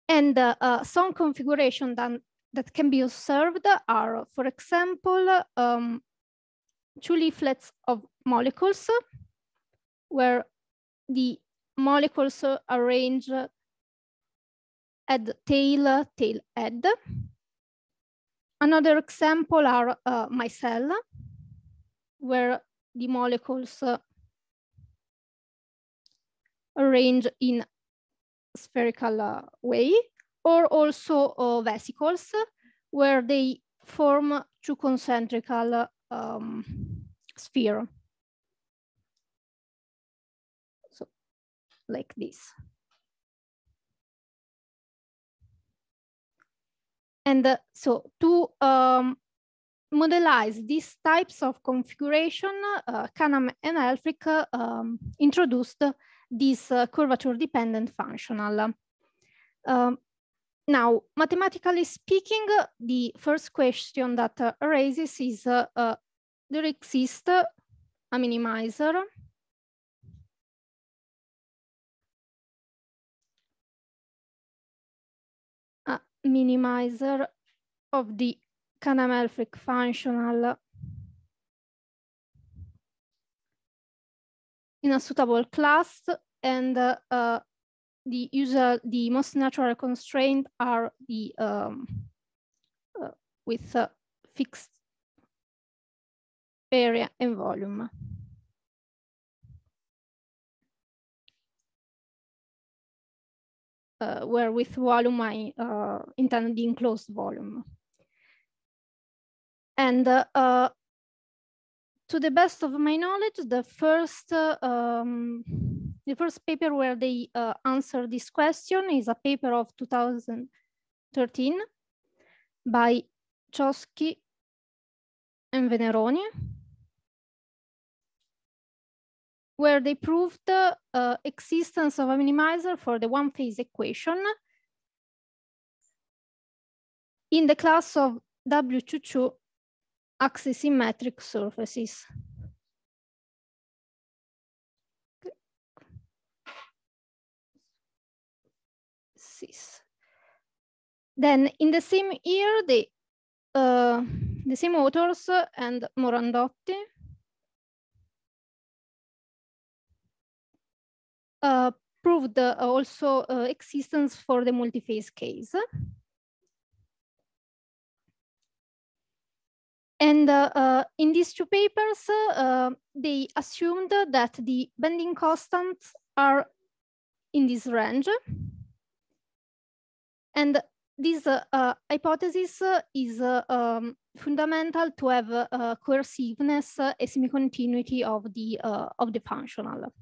And some configuration that can be observed are, for example, two leaflets of molecules where the molecules arrange head, tail, tail, head. Another example are micelle, where the molecules arrange in spherical way, or also vesicles, where they form two concentrical sphere. So, like this. And so to modelize these types of configuration, Kahn and Helfrich introduced this curvature-dependent functional. Now, mathematically speaking, the first question that arises is, there exists a minimizer of the Kahn-Helfrich functional in a suitable class, and the most natural constraints are the with fixed area and volume. Where with volume I intend the enclosed volume. And to the best of my knowledge, the first paper where they answer this question is a paper of 2013 by Chosky and Veneroni, where they proved the existence of a minimizer for the one-phase equation in the class of W22 axisymmetric surfaces. Then in the same year, the same authors and Morandotti proved also existence for the multiphase case. And in these two papers, they assumed that the bending constants are in this range. And this hypothesis is fundamental to have coerciveness, a semi-continuity of the functional.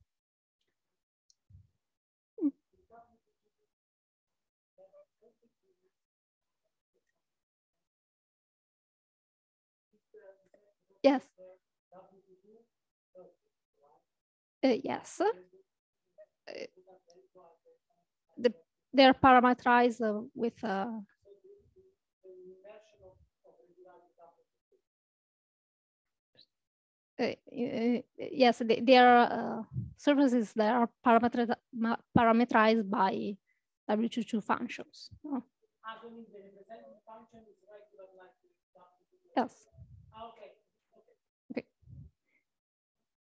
Yes. Yes. They're parameterized with yes, their surfaces that are parameterized by W22 functions. Oh. Yes.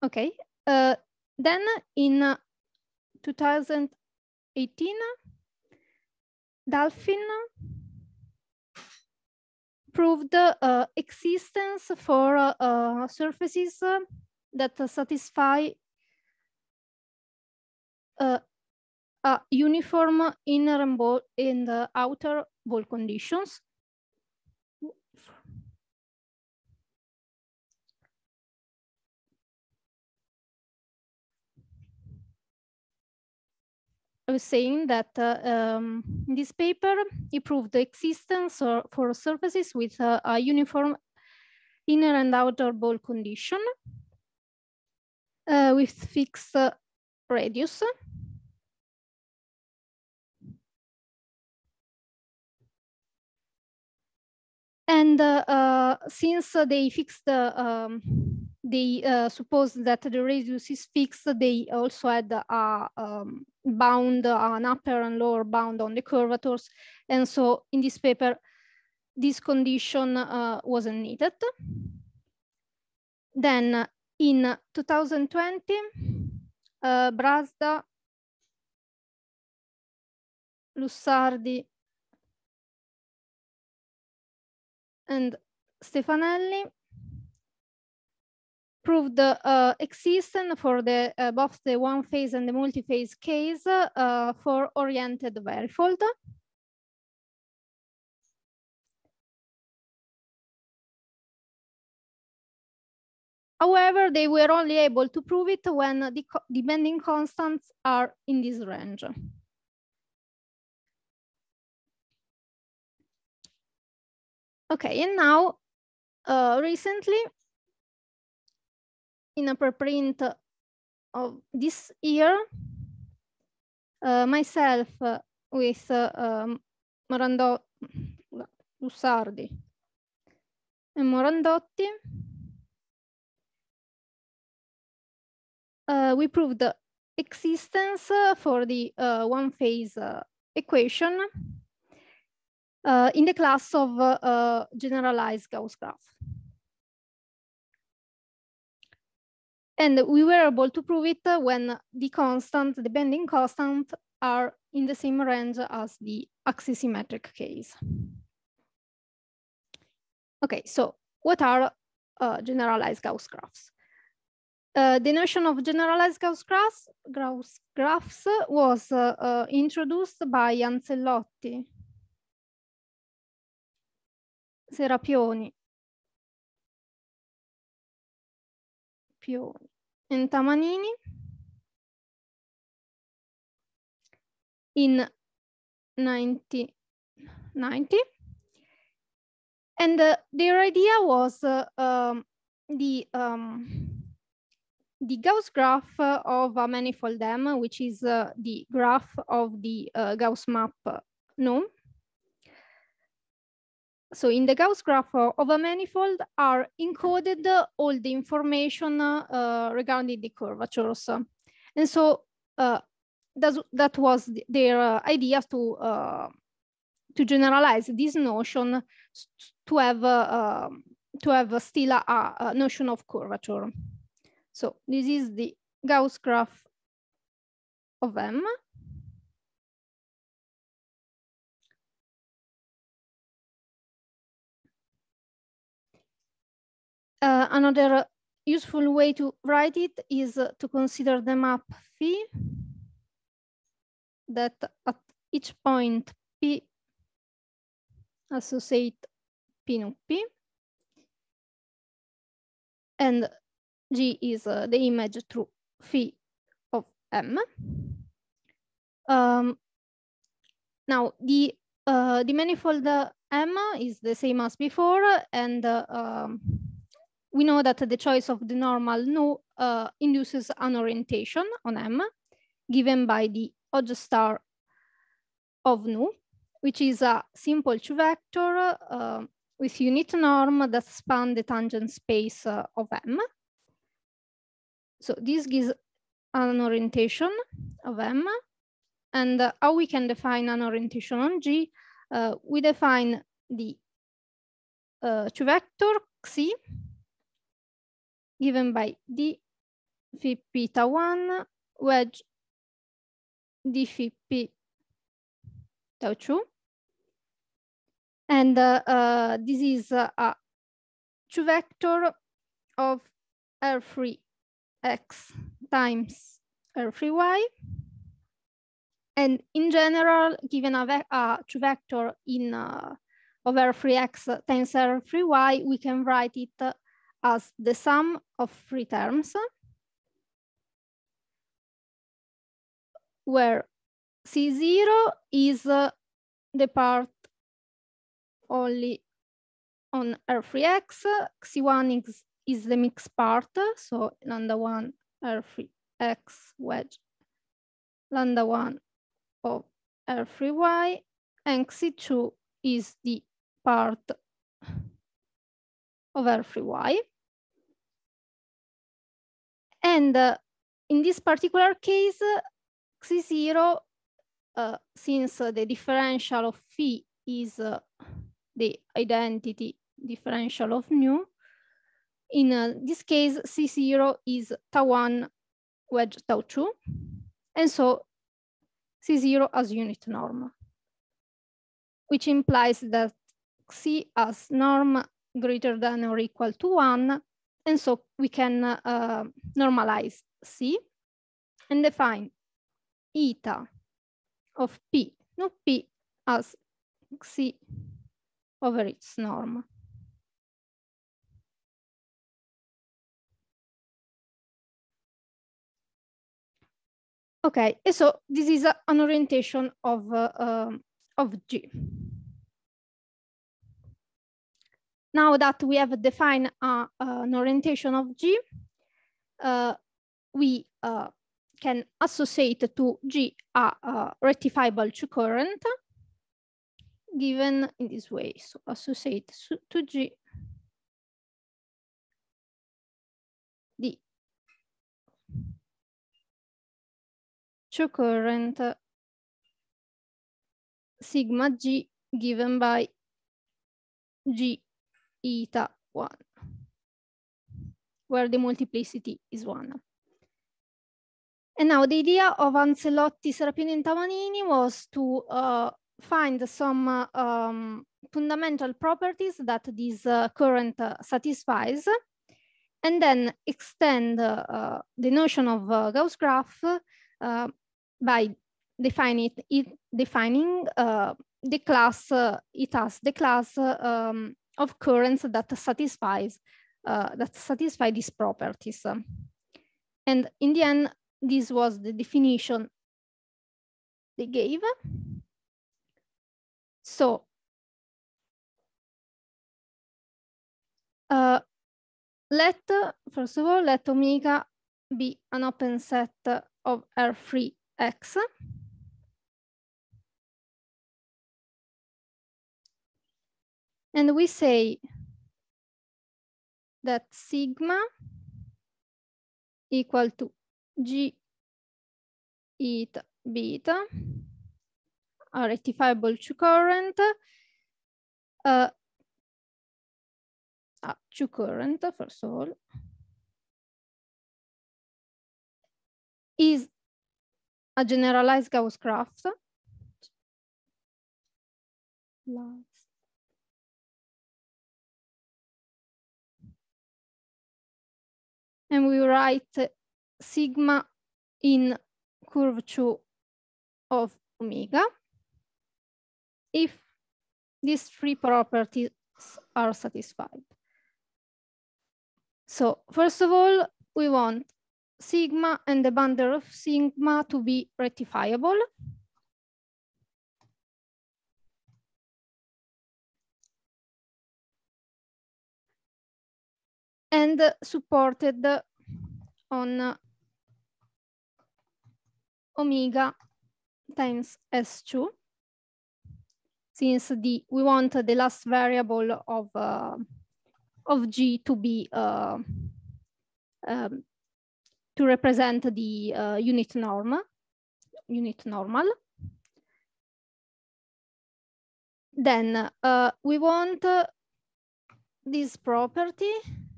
Okay. Then in 2018, Dolphin proved existence for surfaces that satisfy a uniform inner and outer ball conditions. I was saying that in this paper, he proved the existence for surfaces with a uniform inner and outer ball condition with fixed radius. And since they fixed, they supposed that the radius is fixed, they also had a bound, an upper and lower bound on the curvatures. And so in this paper, this condition wasn't needed. Then in 2020, Brasda, Lussardi, and Stefanelli proved existence for the both the one phase and the multi-phase case for oriented varifold. However, they were only able to prove it when the depending constants are in this range. Okay, and now recently, in a preprint of this year, myself with Lussardi and Morandotti, we proved the existence for the one-phase equation in the class of generalized Gauss graph. And we were able to prove it when the constant, the bending constant, are in the same range as the axisymmetric case. Okay, so what are generalized Gauss graphs? The notion of generalized Gauss graphs was introduced by Ancellotti, Serapioni, and Tamanini in 1990. And their idea was the Gauss graph of a manifold M, which is the graph of the Gauss map GNU. So in the Gauss graph of a manifold are encoded all the information regarding the curvatures. And so that was their idea to generalize this notion to have still a notion of curvature. So this is the Gauss graph of M. Another useful way to write it is to consider the map phi, that at each point P associate P nu P, and G is the image through phi of M. Now the manifold M is the same as before, and we know that the choice of the normal nu induces an orientation on M given by the Hodge star of nu, which is a simple two vector with unit norm that span the tangent space of M. So this gives an orientation of M. And how we can define an orientation on G? We define the two vector Xi given by d phi beta 1 wedge d phi p tau 2. And this is a two vector of R3 x times R3 y. And in general, given a two vector in of R3 x times R3 y, we can write it as the sum of three terms, where C0 is the part only on R3x, C1 is the mixed part, so lambda 1 R3x wedge lambda 1 of R3y, and C2 is the part of R free y. And in this particular case, Xi0, since the differential of phi is the identity differential of nu, in this case, C0 is tau1 wedge tau2. And so C0 as unit norm, which implies that C has norm greater than or equal to 1. And so we can normalize C and define eta of P, not P, as C over its norm. Okay, and so this is an orientation of G. Now that we have defined an orientation of G, we can associate to G a rectifiable Q current given in this way. So associate to G the Q current sigma G given by G eta 1, where the multiplicity is 1. And now the idea of Ancelotti, Serapini, and Tamanini was to find some fundamental properties that this current satisfies, and then extend the notion of Gauss graph by defining the class, it has the class of currents that satisfy these properties. And in the end, this was the definition they gave. So first of all, let omega be an open set of R3 X. And we say that sigma equal to G eta beta, a rectifiable Q current, Q current, first of all, is a generalized Gauss graph. And we write sigma in curvature of omega if these three properties are satisfied. So first of all, we want sigma and the bundle of sigma to be rectifiable. And supported on omega times S2, since we want the last variable of G to be to represent the unit normal. Then we want this property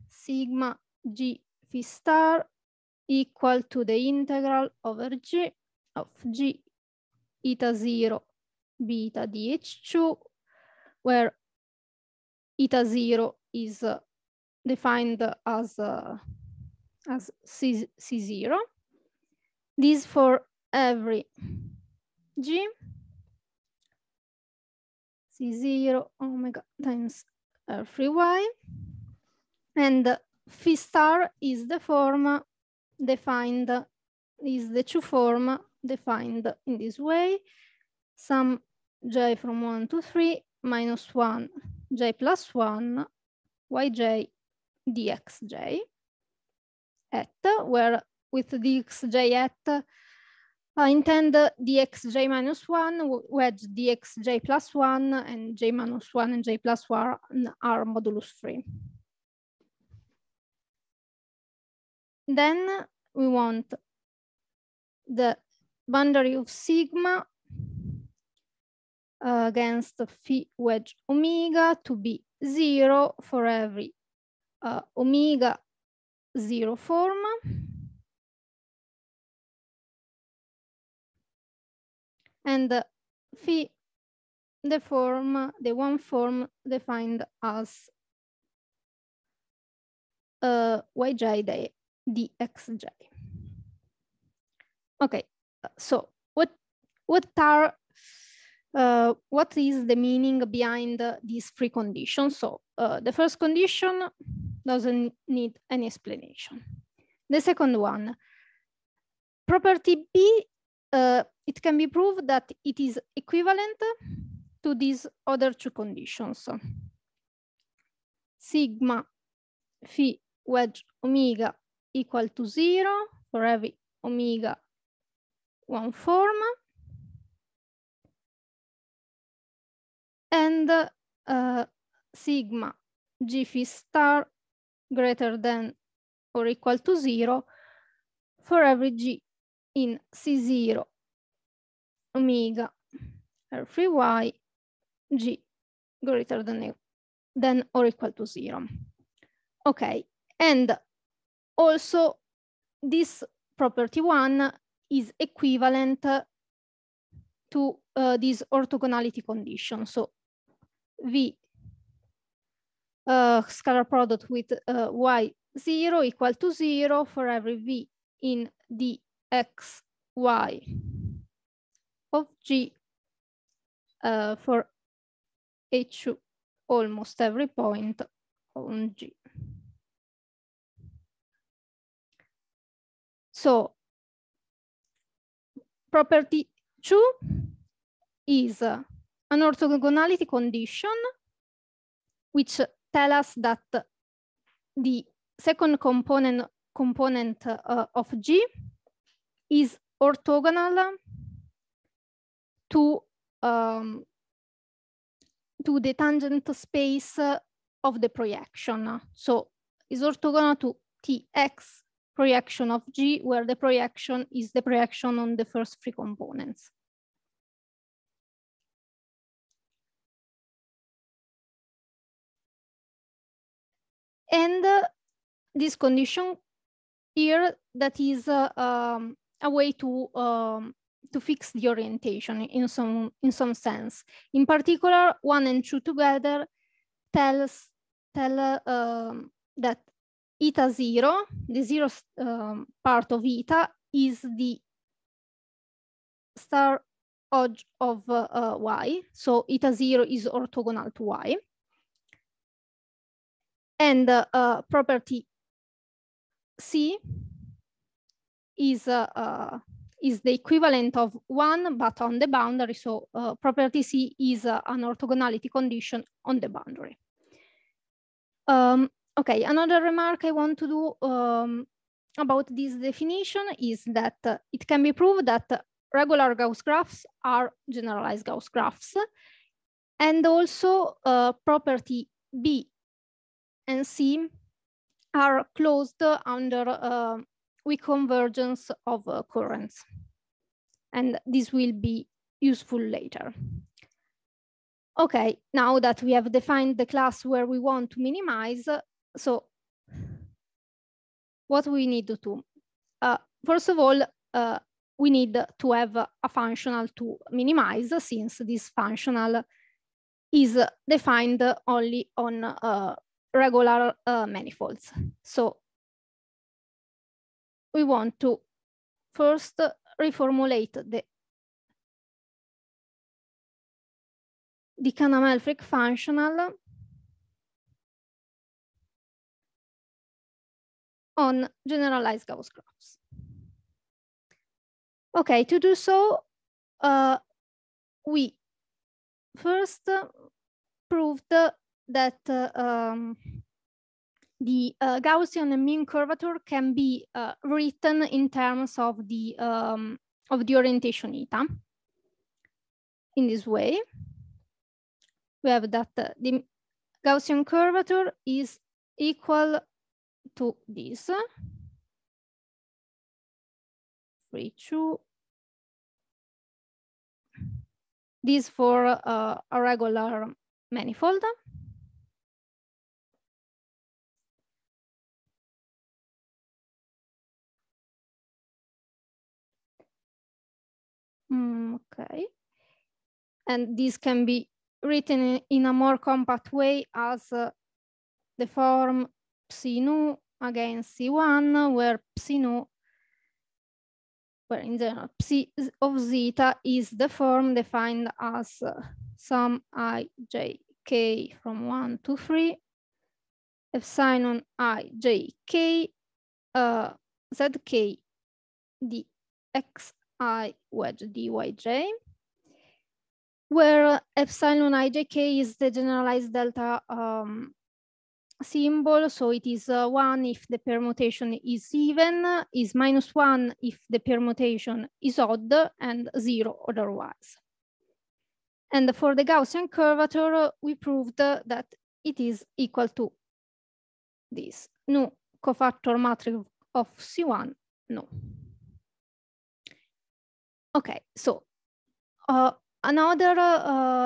sigma G phi star equal to the integral over G of G eta 0 beta dH2, where eta 0 is defined as C0. This for every G, C0 omega times R3 y. And phi star is the form defined, is the true form defined in this way. Sum j from 1 to 3 minus 1 j plus 1 yj dxj at, where with dxj at I intend dxj minus 1, wedge dxj plus 1, and j minus 1 and j plus 1 are modulus free. Then we want the boundary of sigma against phi wedge omega to be 0 for every omega 0 form. And phi, the one form defined as yj dxj. Okay, so what is the meaning behind these three conditions? So the first condition doesn't need any explanation. The second one, property B, it can be proved that it is equivalent to these other two conditions. Sigma phi wedge omega equal to 0 for every omega 1 form. And sigma g phi star greater than or equal to 0 for every g in C0 omega R3y g greater than or equal to 0. Okay, and also this property 1 is equivalent to this orthogonality condition. So V scalar product with y0 equal to 0 for every V in dxy of G for H almost every point on G. So property 2 is an orthogonality condition which tells us that the second component of G is orthogonal to the tangent space of the projection. So is orthogonal to Tx projection of G, where the projection is the projection on the first three components. And this condition here, that is a way to fix the orientation in some sense. In particular, 1 and 2 together tell that eta 0, the 0 part of eta, is the star edge of y. So eta 0 is orthogonal to y. And property C is the equivalent of 1, but on the boundary. So property C is an orthogonality condition on the boundary. Okay, another remark I want to do about this definition is that it can be proved that regular Gauss graphs are generalized Gauss graphs. And also property B and C are closed under weak convergence of currents. And this will be useful later. Okay, now that we have defined the class where we want to minimize, so what we need to do? First of all, we need to have a functional to minimize, since this functional is defined only on regular manifolds. So we want to first reformulate the Kahn-Amelfreik functional on generalized Gauss graphs. Okay, to do so, we first proved that the Gaussian mean curvature can be written in terms of the orientation eta. In this way, we have that the Gaussian curvature is equal to this. 3, 2. This for a regular manifold. Okay. And this can be written in a more compact way as the form psi nu against C1, where psi nu, where in general psi of zeta is the form defined as sum I j k from 1 to 3, epsilon I j k zk d xi wedge dyj, where epsilon ijk is the generalized delta symbol. So it is 1 if the permutation is even, is -1 if the permutation is odd, and 0 otherwise. And for the Gaussian curvature, we proved that it is equal to this nu cofactor matrix of C1 nu. Okay, so another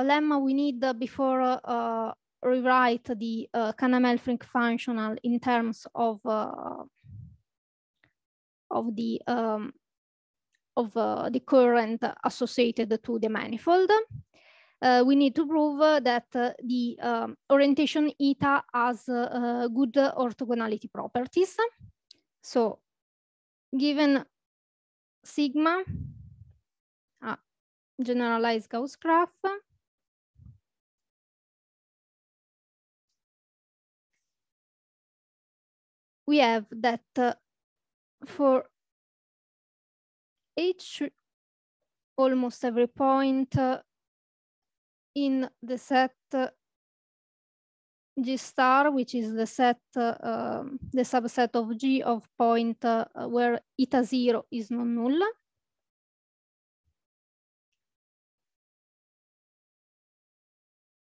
lemma we need before rewrite the Kahn-Melfring functional in terms of the current associated to the manifold. We need to prove that the orientation eta has good orthogonality properties. So given sigma, generalized Gauss graph, we have that for almost every point in the set G star, which is the set, the subset of G of point where eta 0 is non-null.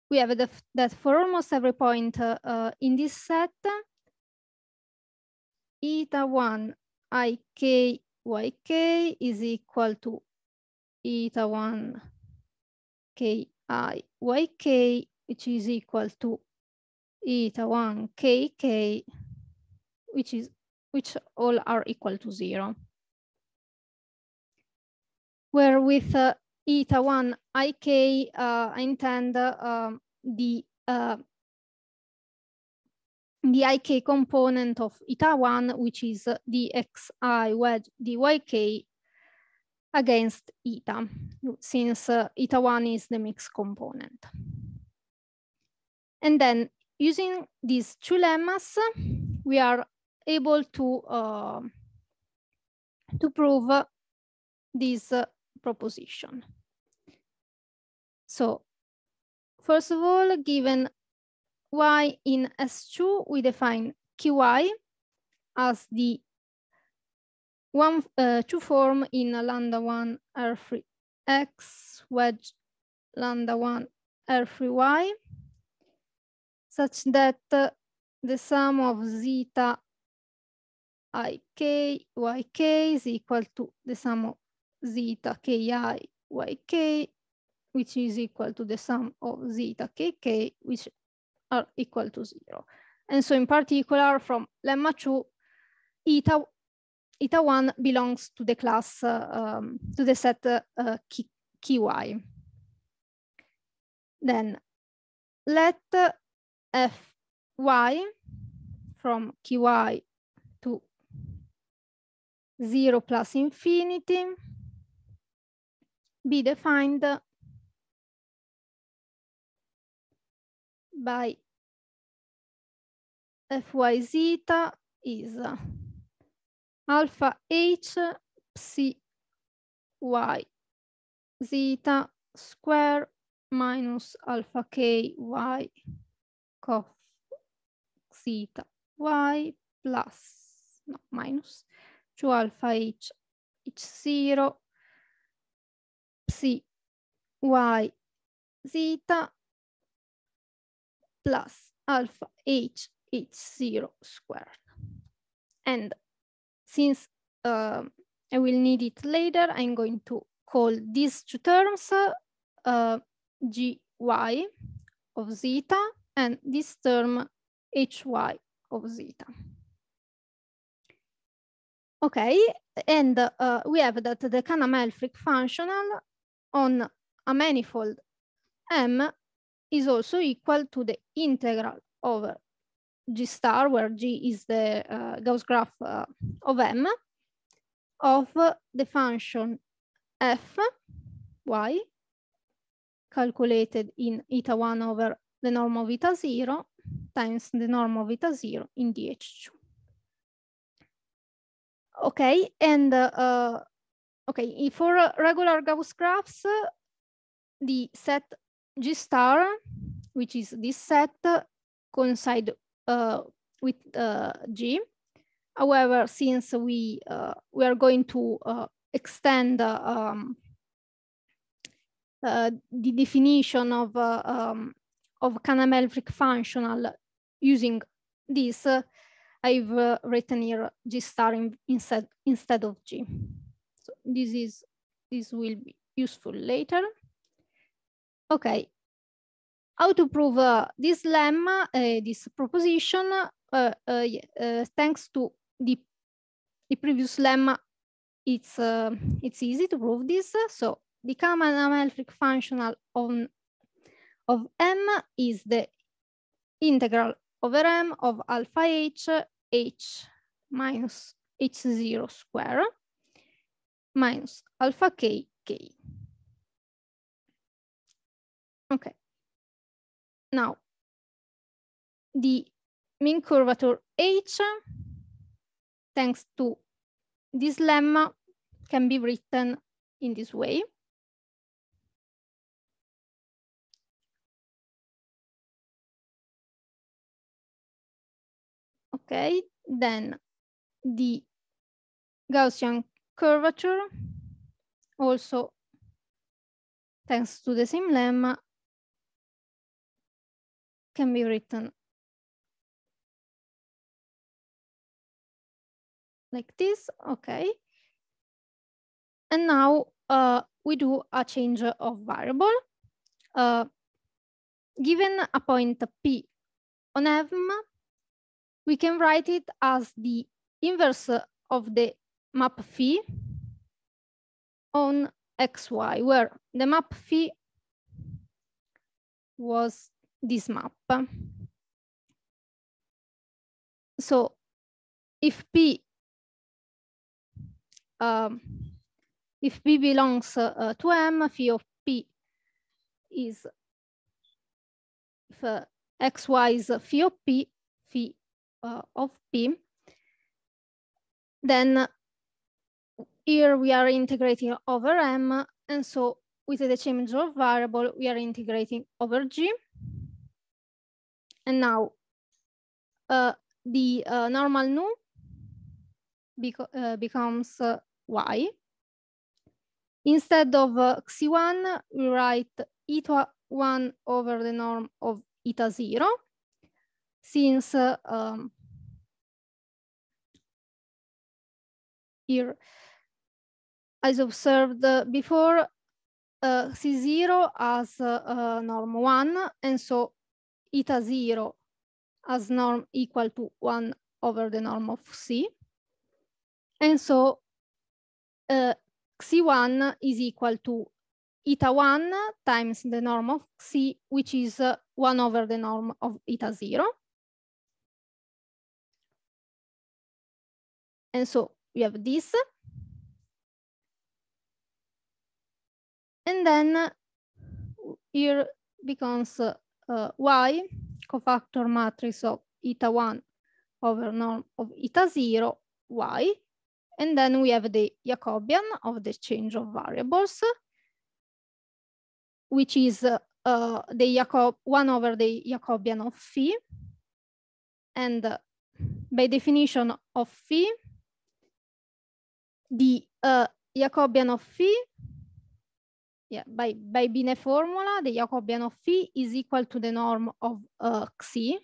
We have that for almost every point in this set, eta 1 ik yk is equal to eta 1 ki yk, which is equal to eta 1 kk, which all are equal to 0. Where with eta 1 ik, I intend the ik component of eta 1, which is the xi wedge dyk against eta, since eta 1 is the mixed component. And then using these two lemmas, we are able to prove this proposition. So first of all, given y in S2, we define Qy as the two form in lambda 1 R3 X wedge lambda 1 R3 Y, such that the sum of zeta ik yk is equal to the sum of zeta ki yk, which is equal to the sum of zeta kk, which are equal to 0. And so in particular, from lemma 2, eta 1 belongs to the class, to the set Qy. Then let fy from Qy to 0 plus infinity be defined by fy zeta is alpha h psi y zeta square minus alpha k y cos zeta y plus, no, minus 2 alpha h h0 psi y zeta plus alpha h h0 squared. And since I will need it later. I'm going to call these two terms gy of zeta and this term hy of zeta. Okay, and we have that the Kahn-Amelfrik functional on a manifold M is also equal to the integral over G star, where G is the Gauss graph of M, of the function f y calculated in eta 1 over the norm of eta 0 times the norm of eta 0 in dH2. Okay, and okay, for regular Gauss graphs, the set G star, which is this set, coincide with G. However, since we are going to extend the definition of Kahn-Amelfrik functional using this, I've written here G star instead of G. So this will be useful later. Okay, how to prove this lemma, this proposition? Thanks to the previous lemma, it's easy to prove this. So the Kahn-Amelfrik functional of M is the integral over M of alpha h minus h0 square minus alpha k. Okay. Now, the mean curvature H, thanks to this lemma, can be written in this way. Okay, then the Gaussian curvature, also thanks to the same lemma, can be written like this. Okay. And now we do a change of variable. Given a point P on M, we can write it as the inverse of the map phi on XY, where the map phi was this map. So if P belongs to M, phi of P is, if XY is phi of P, phi of P, then here we are integrating over M, and so with the change of variable, we are integrating over G. And now the normal nu becomes Y. Instead of Xi1, we write eta 1 over the norm of eta 0, since here, as observed before, C0 has norm 1, and so eta 0 has norm equal to 1 over the norm of C. And so Xi1 is equal to eta 1 times the norm of C, which is 1 over the norm of eta 0. And so we have this. And then here becomes Y, cofactor matrix of eta 1 over norm of eta 0, Y. And then we have the Jacobian of the change of variables, which is the 1 over the Jacobian of phi. And by definition of phi, the Jacobian of phi, by Binet formula, the Jacobian of phi is equal to the norm of Xi.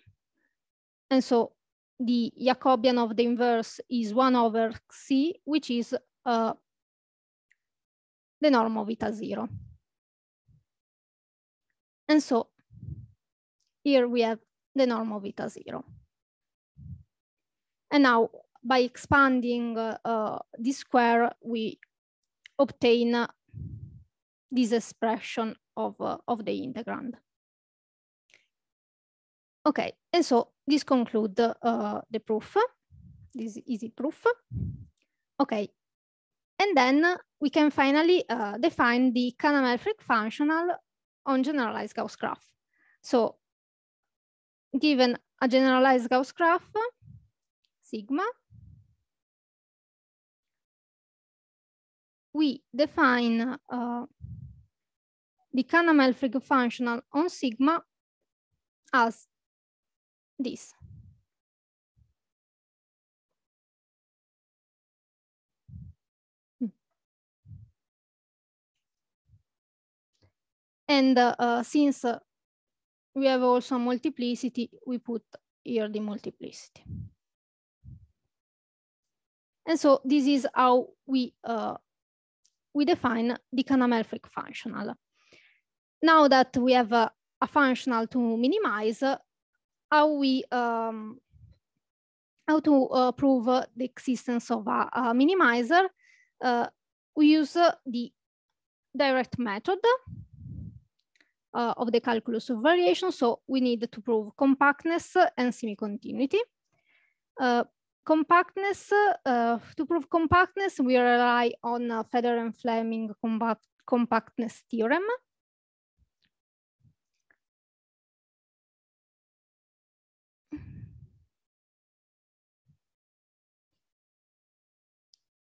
And so the Jacobian of the inverse is 1 over Xi, which is the norm of eta 0. And so here we have the norm of eta 0. And now by expanding this square, we obtain this expression of the integrand. Okay, and so this concludes the proof, this easy proof. Okay, and then we can finally define the Kahn-Melfrich functional on generalized Gauss graph. So given a generalized Gauss graph, sigma, we define the Kahn-Melfrich functional on sigma as this. And since we have also a multiplicity, we put here the multiplicity. And so this is how we define the Kahn-Melfrich functional. Now that we have a functional to minimize, how to prove the existence of a minimizer? We use the direct method of the calculus of variation. So we need to prove compactness and semi-continuity. Compactness, to prove compactness, we rely on Federer and Fleming compactness theorem.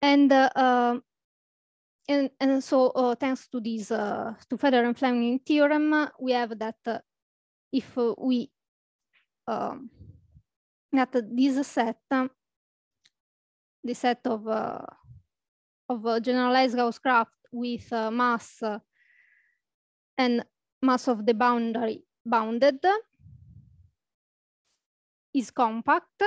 And so thanks to this, to Federer and Fleming theorem, we have that if we, that this set, the set of generalized Gauss graph with mass and mass of the boundary bounded is compact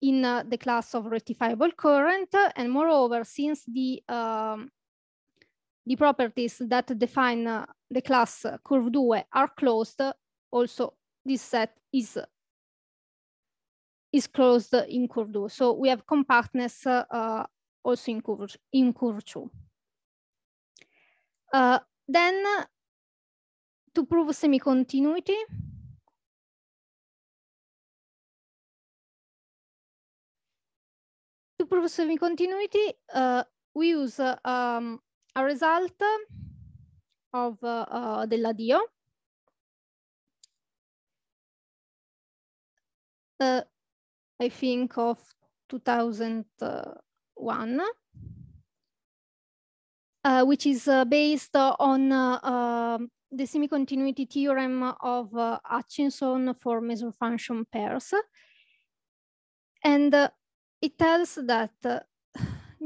in the class of rectifiable current, and moreover, since the properties that define the class curve 2 are closed, also this set is closed in curve 2. So we have compactness also in curve 2. Then to prove semi-continuity, we use a result of Dell'Adio. I think of 2001, which is based on the semi-continuity theorem of Hutchinson for measure function pairs. And it tells that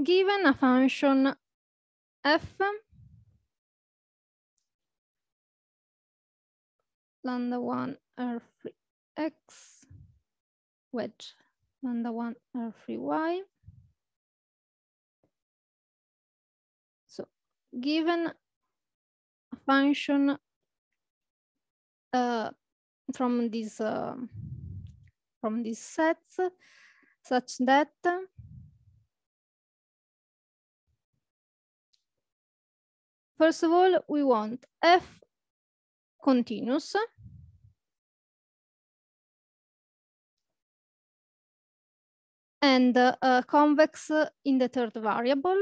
given a function f lambda 1 R3 x wedge lambda 1 R3 y. So given a function from these sets such that first of all, we want f continuous and convex in the third variable.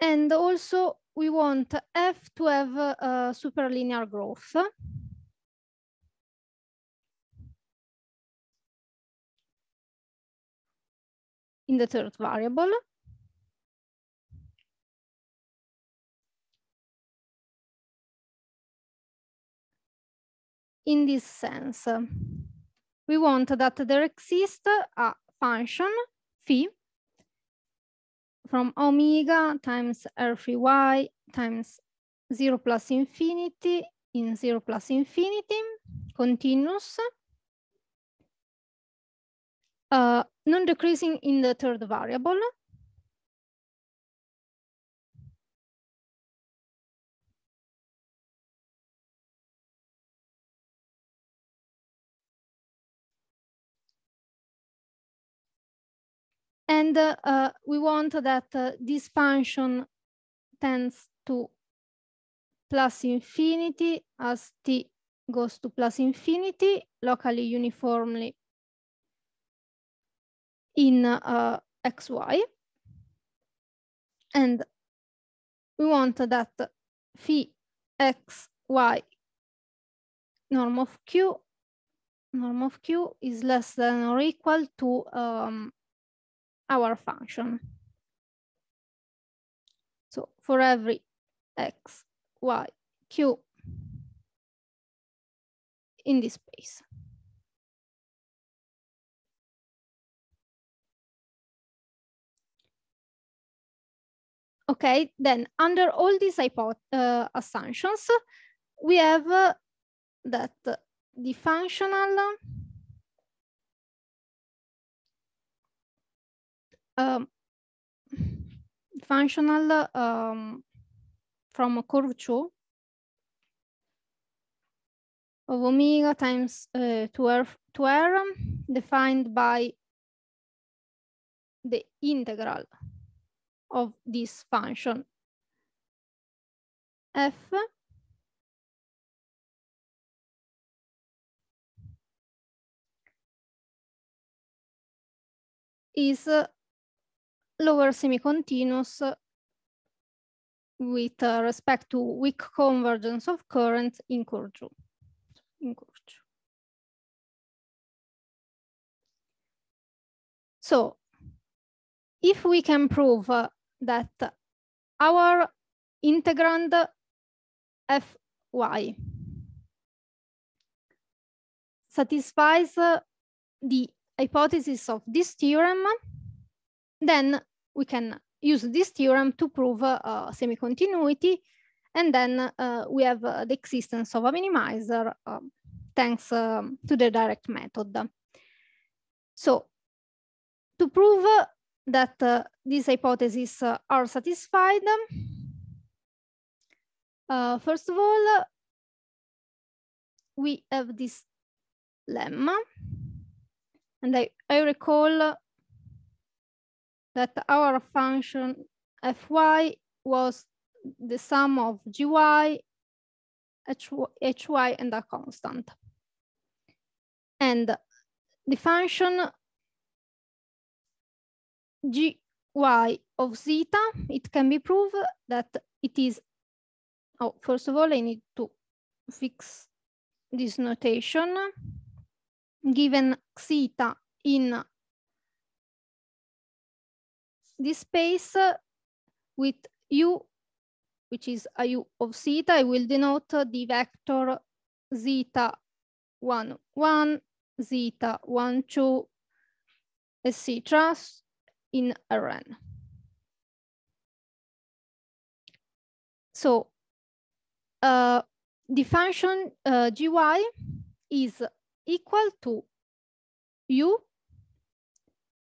And also we want f to have superlinear growth. In the third variable. In this sense, we want that there exists a function phi from omega times R3y times 0 plus infinity in 0 plus infinity, continuous, non-decreasing in the third variable, and we want that this function tends to plus infinity as t goes to plus infinity, locally uniformly in xy. And we want that phi xy norm of q is less than or equal to our function. So for every x, y, q in this space. Okay, then under all these assumptions, we have that the functional from Curvature of omega times 2r defined by the integral of this function f is lower semi-continuous with respect to weak convergence of currents in Curvature. So if we can prove that our integrand fy satisfies the hypothesis of this theorem, then we can use this theorem to prove semi-continuity, and then we have the existence of a minimizer thanks to the direct method. So to prove that these hypotheses are satisfied, first of all, we have this lemma, and I recall that our function fy was the sum of gy, hy, and a constant. And the function gy of zeta, it can be proved that it is, oh, first of all, I need to fix this notation. Given zeta in this space with u, which is a u of zeta, I will denote the vector zeta 1, 1, zeta 1, 2, etc. in Rn. So the function gy is equal to u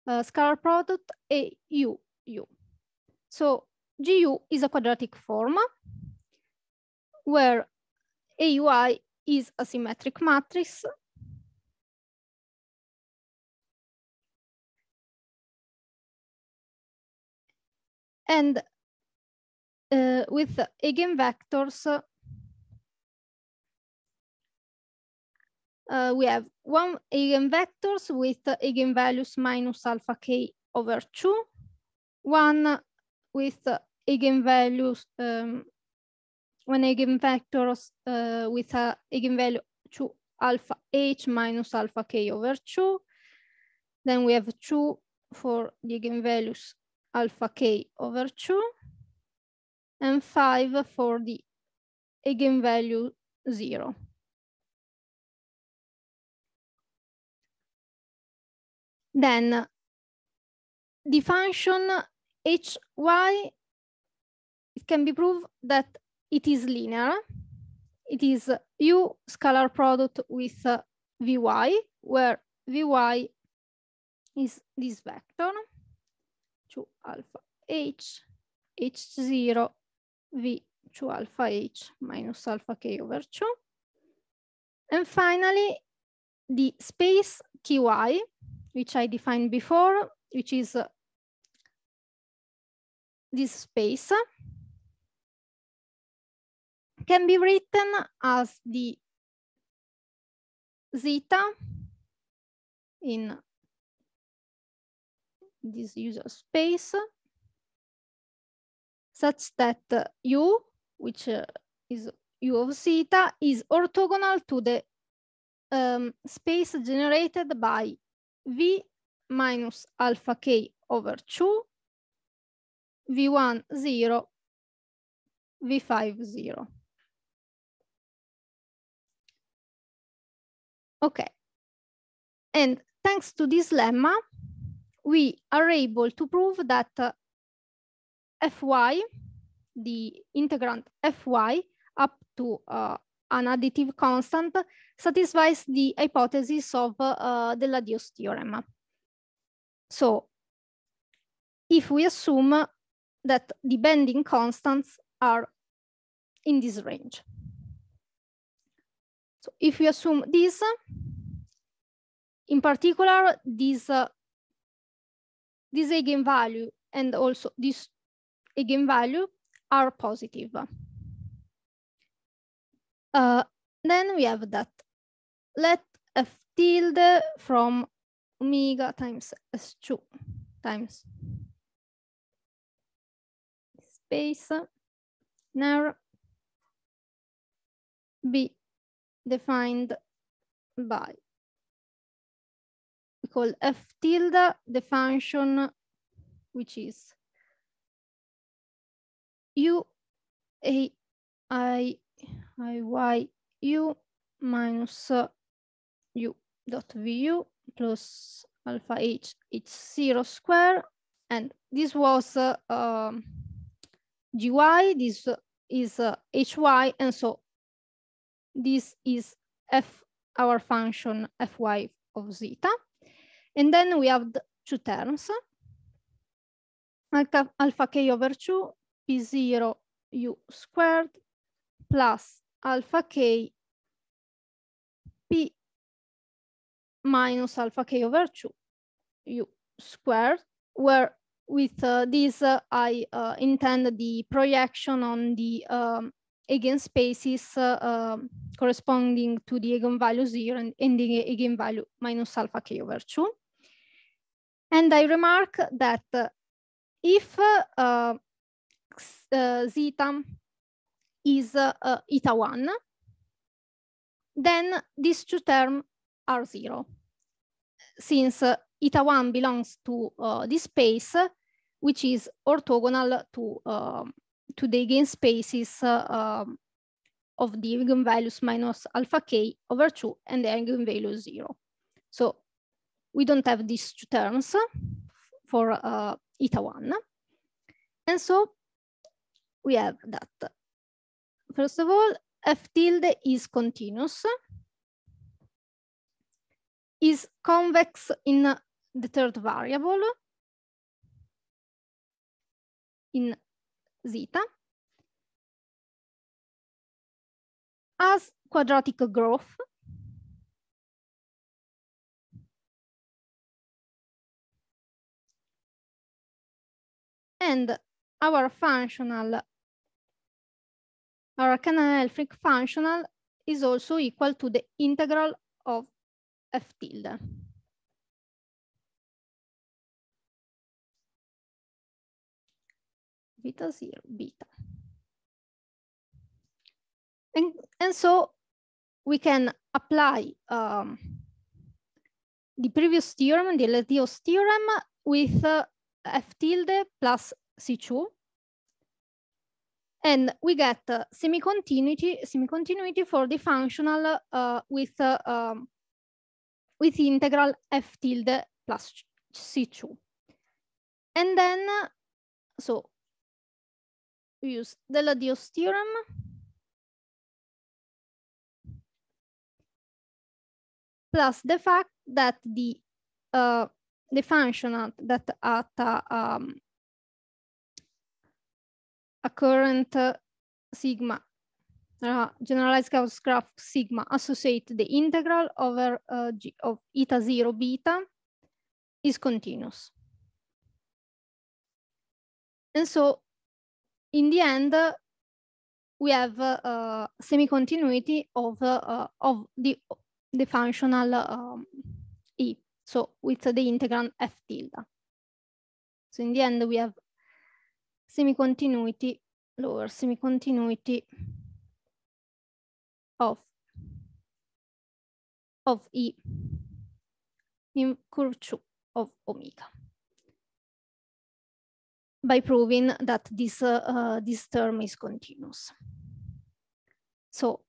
scalar product a u. So gu is a quadratic form where AUI is a symmetric matrix and with eigenvectors we have one eigenvectors with eigenvalues minus alpha k over 2, one with eigenvalues, one eigenvectors with eigenvalue 2 alpha h minus alpha k over 2. Then we have 2 for the eigenvalues alpha k over 2, and 5 for the eigenvalue 0. Then the function hy, it can be proved that it is linear. it is U scalar product with Vy, where Vy is this vector to alpha H, H0, V to alpha H minus alpha K over 2. And finally, the space Qy, which I defined before, which is this space, can be written as the zeta in this user space, such that U, which is U of zeta, is orthogonal to the space generated by V minus alpha K over 2, V1 0, V5 0. Okay, and thanks to this lemma, we are able to prove that Fy, the integrand Fy up to an additive constant, satisfies the hypothesis of the Ladios theorem. So if we assume that the bending constants are in this range. So if we assume this, in particular, this eigenvalue and also this eigenvalue are positive. Then we have that let F tilde from omega times S2 times space ner be defined by, we call F tilde the function which is U A I Y U minus U dot VU plus alpha H H0 square, and this was GY, this is HY, and so this is our function Fy of zeta. And then we have the two terms, alpha K over 2 P0 U squared plus alpha K P minus alpha K over 2 U squared, where with this I intend the projection on the eigenspaces corresponding to the eigenvalue 0 and the eigenvalue minus alpha K over 2. And I remark that if zeta is eta 1, then these two terms are 0, since eta 1 belongs to this space, which is orthogonal to the eigenspaces of the eigenvalues minus alpha K over 2 and the eigenvalue 0. So we don't have these two terms for eta 1. And so we have that. First of all, F tilde is continuous, is convex in the third variable, in zeta, has quadratic growth, and our functional, our canonical functional is also equal to the integral of F tilde. Beta 0, beta. And so we can apply the previous theorem, the Ladios theorem, with F tilde plus C2. And we get semi-continuity for the functional with integral F tilde plus C2. And then, so we use the Ladios theorem plus the fact that the function that at a current sigma, generalized Gauss graph sigma, associate the integral over G of eta 0 beta is continuous. And so in the end, we have semi-continuity of the functional E, so with the integrand f tilde. So in the end, we have semi-continuity, lower semi-continuity of E in curvature of omega, by proving that this term is continuous. So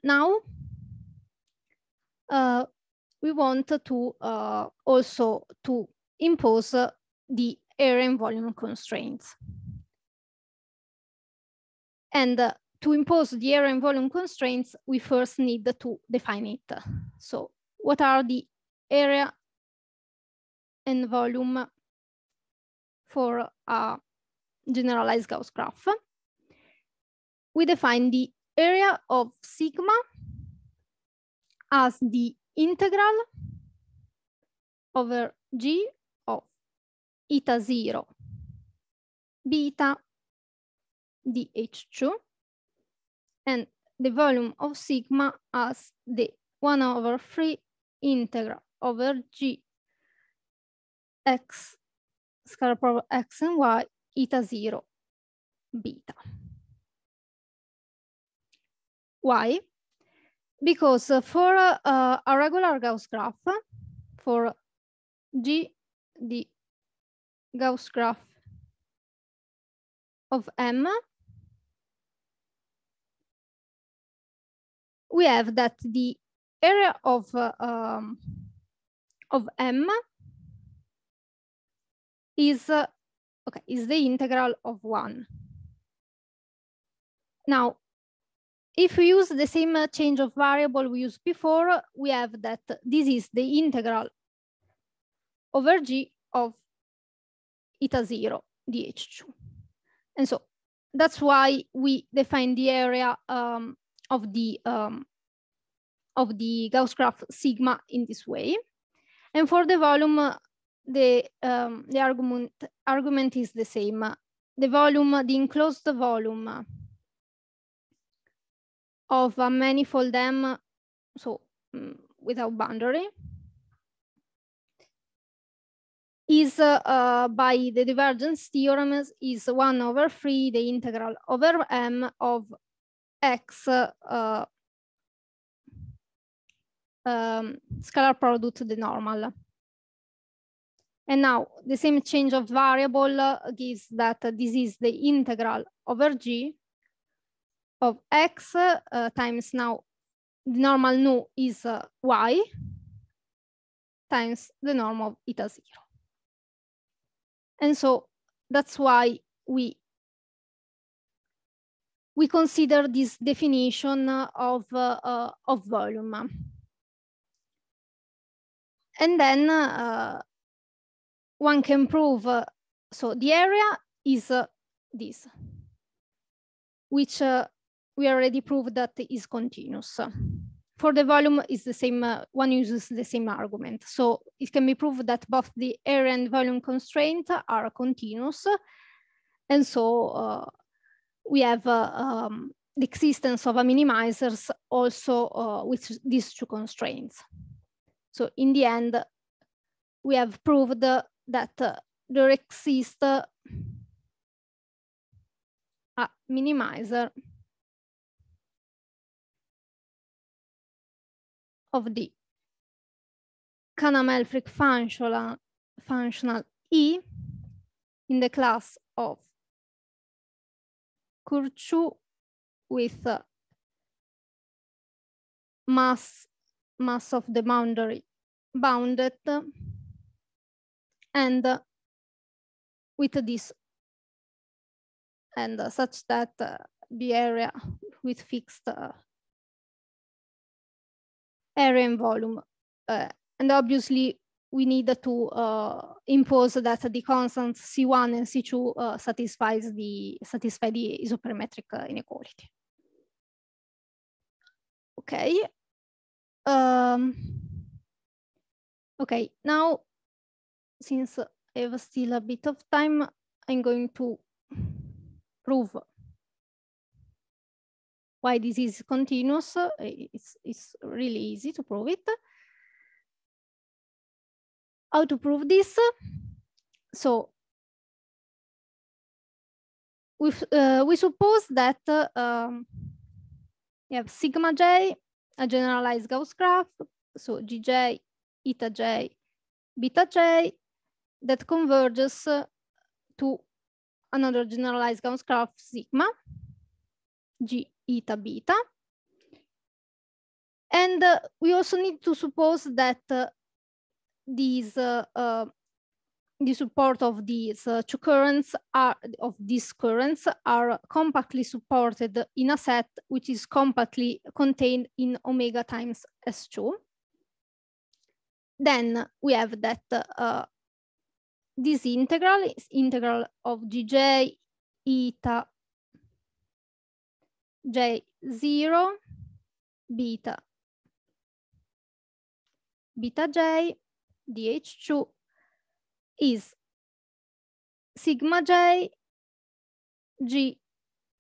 now we want to also to impose the area and volume constraints. And to impose the area and volume constraints, we first need to define it. So what are the area and volume for a generalized Gauss graph? We define the area of sigma as the integral over G of eta 0 beta dH2, and the volume of sigma as the 1/3 integral over G x scalar product x and y eta 0 beta. Why? Because for a regular Gauss graph, for G, the Gauss graph of M, we have that the area of M is is the integral of 1. Now, if we use the same change of variable we used before, we have that this is the integral over G of eta 0 dH2. And so that's why we define the area of the Gauss graph sigma in this way. And for the volume, the argument is the same. The volume, the enclosed volume of a manifold M, so without boundary, is by the divergence theorem is 1/3 the integral over M of X scalar product to the normal. And now the same change of variable gives that this is the integral over G of X times now the normal nu is Y times the norm of eta 0. And so that's why we consider this definition of volume. And then one can prove, so the area is this, which we already proved that is continuous. For the volume is the same, one uses the same argument. So it can be proved that both the area and volume constraint are continuous. And so we have the existence of a minimizers also with these two constraints. So in the end, we have proved that there exists a minimizer of the Kahn-Amelfrik functional E in the class of Curvature with mass of the boundary bounded and with this and such that the area with fixed area and volume. And obviously, we need to impose that the constants C1 and C2 satisfy the isoperimetric inequality. Okay. Okay, now, since I have still a bit of time, I'm going to prove why this is continuous. It's really easy to prove it. How to prove this? So we suppose that you have sigma j, a generalized Gauss graph, so Gj, eta j, beta j, that converges to another generalized Gauss graph sigma, G eta beta. And we also need to suppose that the support of these two currents are compactly supported in a set which is compactly contained in omega times S2. Then we have that this integral is integral of Gj eta J0 beta j dH2 is sigma j G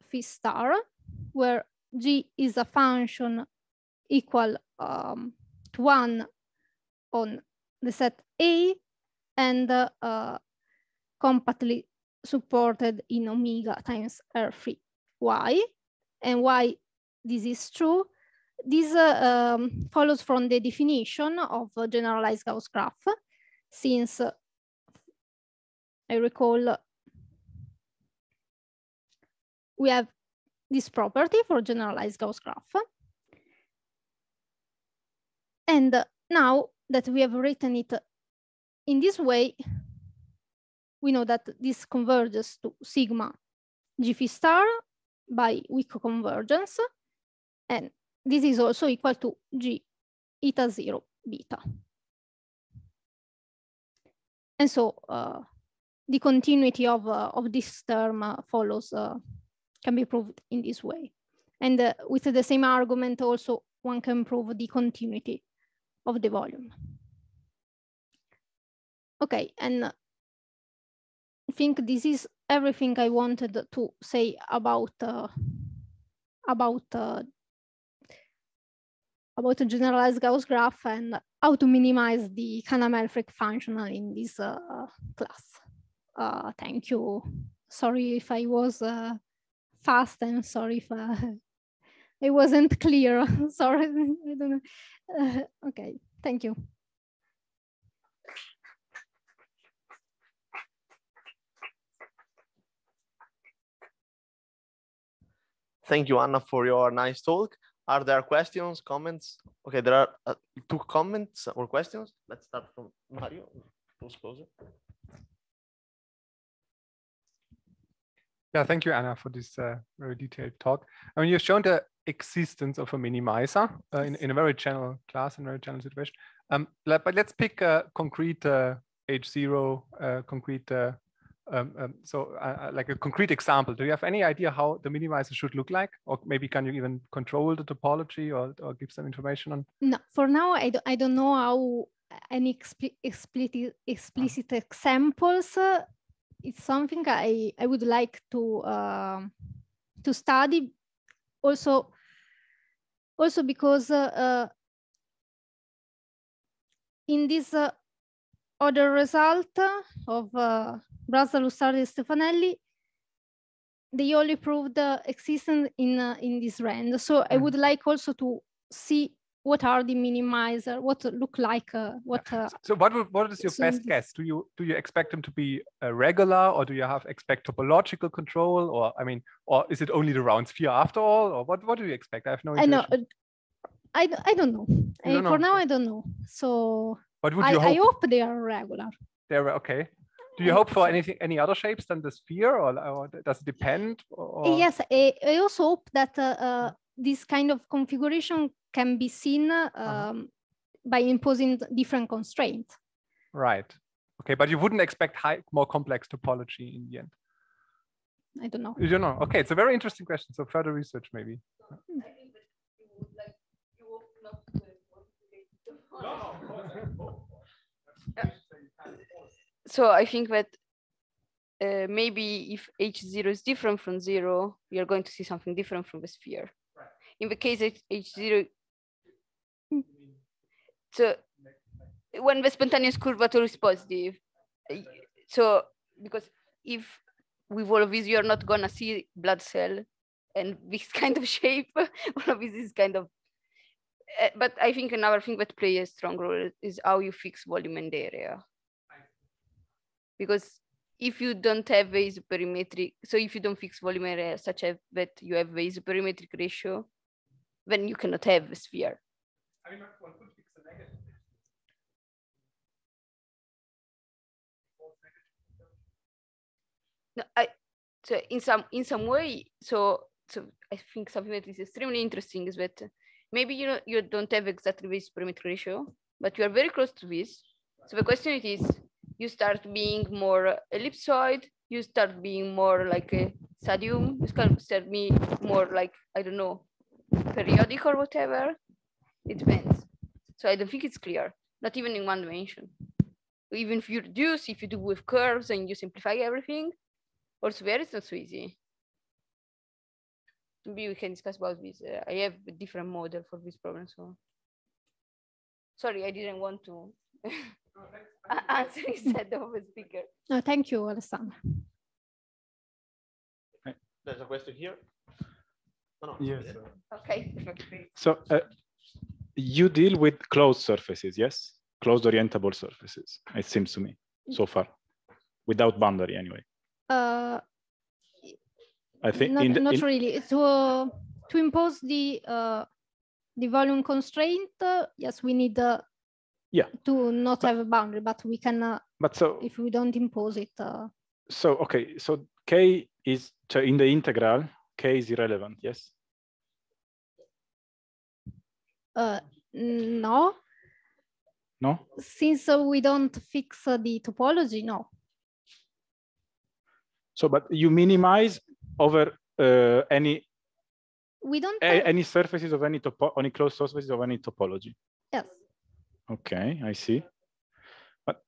phi star, where G is a function equal to 1 on the set A and compactly supported in omega times R3 Y. And why this is true? This follows from the definition of a generalized Gauss graph, since I recall we have this property for generalized Gauss graph. And now that we have written it in this way, we know that this converges to sigma G phi star by weak convergence. And this is also equal to G eta 0 beta. And so the continuity of this term follows, can be proved in this way. And with the same argument also, one can prove the continuity of the volume. Okay, and I think this is everything I wanted to say about a generalized Gauss graph and how to minimize the Kahn-Amelfreck functional in this class. Thank you. Sorry if I was fast, and sorry if it wasn't clear. Sorry, I don't know. Okay, thank you. Thank you, Anna, for your nice talk. Are there questions, comments? Okay, there are 2 comments or questions. Let's start from Mario. Who's closer? Yeah, thank you, Anna, for this very detailed talk. I mean, you've shown the existence of a minimizer in a very general class and very general situation. But let's pick a concrete H0, concrete, like a concrete example. Do you have any idea how the minimizer should look like? Or maybe can you even control the topology or give some information on? No, for now, I don't know how any explicit examples. It's something I would like to study. Also because in this other result of Brasa, Lusardi, and Stefanelli, they only proved existence in this range. So I would like also to see what are the minimizer, what look like, what. So what is your best guess? Do you expect them to be regular, or do you expect topological control, or I mean, or is it only the round sphere after all, or what do you expect? I have no intuition. I don't know. For now, I don't know. So what would you hope? I hope they are regular. They're okay. Do you hope for any other shapes than the sphere, or does it depend? Or? Yes, I also hope that this kind of configuration can be seen by imposing different constraints. Right. Okay, but you wouldn't expect more complex topology in the end. I don't know. You don't know. Okay, it's a very interesting question. So further research maybe. So I think that maybe if H0 is different from 0, we are going to see something different from the sphere. Right. In the case H0, so when the spontaneous curvature is positive, so because if with all of this you are not gonna see blood cell and this kind of shape, all of this is kind of, but I think another thing that plays a strong role is how you fix volume and area. Because if you don't have a isoperimetric, so if you don't fix volume area such as that you have a isoperimetric ratio, then you cannot have a sphere. I mean, one could fix a negative. No, so in some way, so I think something that is extremely interesting is that maybe you don't have exactly this isoperimetric ratio, but you are very close to this. So the question is, you start being more ellipsoid, you start being more like a stadium, you start being more like, I don't know, periodic or whatever. It depends. So I don't think it's clear, not even in one dimension. Even if you reduce, if you do with curves and you simplify everything, also there it's not so easy. Maybe we can discuss about this. I have a different model for this problem. So sorry, I didn't want to answer instead of a speaker. No, thank you, Alessandra. There's a question here. Oh, no. Yes. Okay. So you deal with closed surfaces, yes? Closed orientable surfaces, it seems to me, so far, without boundary anyway. I think not really. To impose the volume constraint, yes, we need to not have a boundary, but we can. But so if we don't impose it. So okay, so K is in the integral. K is irrelevant, yes? No. No. Since we don't fix the topology, no. So, but you minimize over any. We don't any surfaces of any closed surfaces of any topology. Yes. Okay, I see. But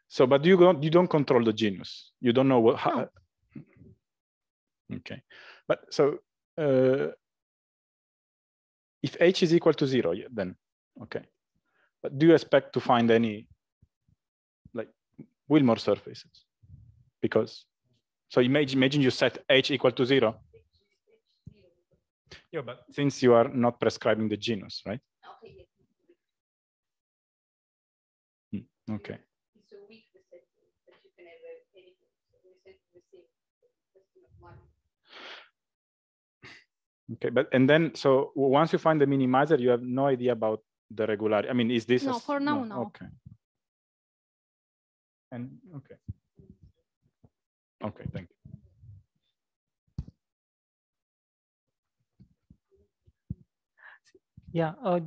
so, but you don't control the genus. You don't know what. No. Okay, but so if H is equal to 0, then okay. But do you expect to find any like Wilmore surfaces? Because so imagine you set H equal to 0. Yeah, but since you are not prescribing the genus, right? Okay. Okay, but and then so once you find the minimizer, you have no idea about the regularity. I mean, is this no? For now, no. Okay. And okay. Okay, thank you. Yeah.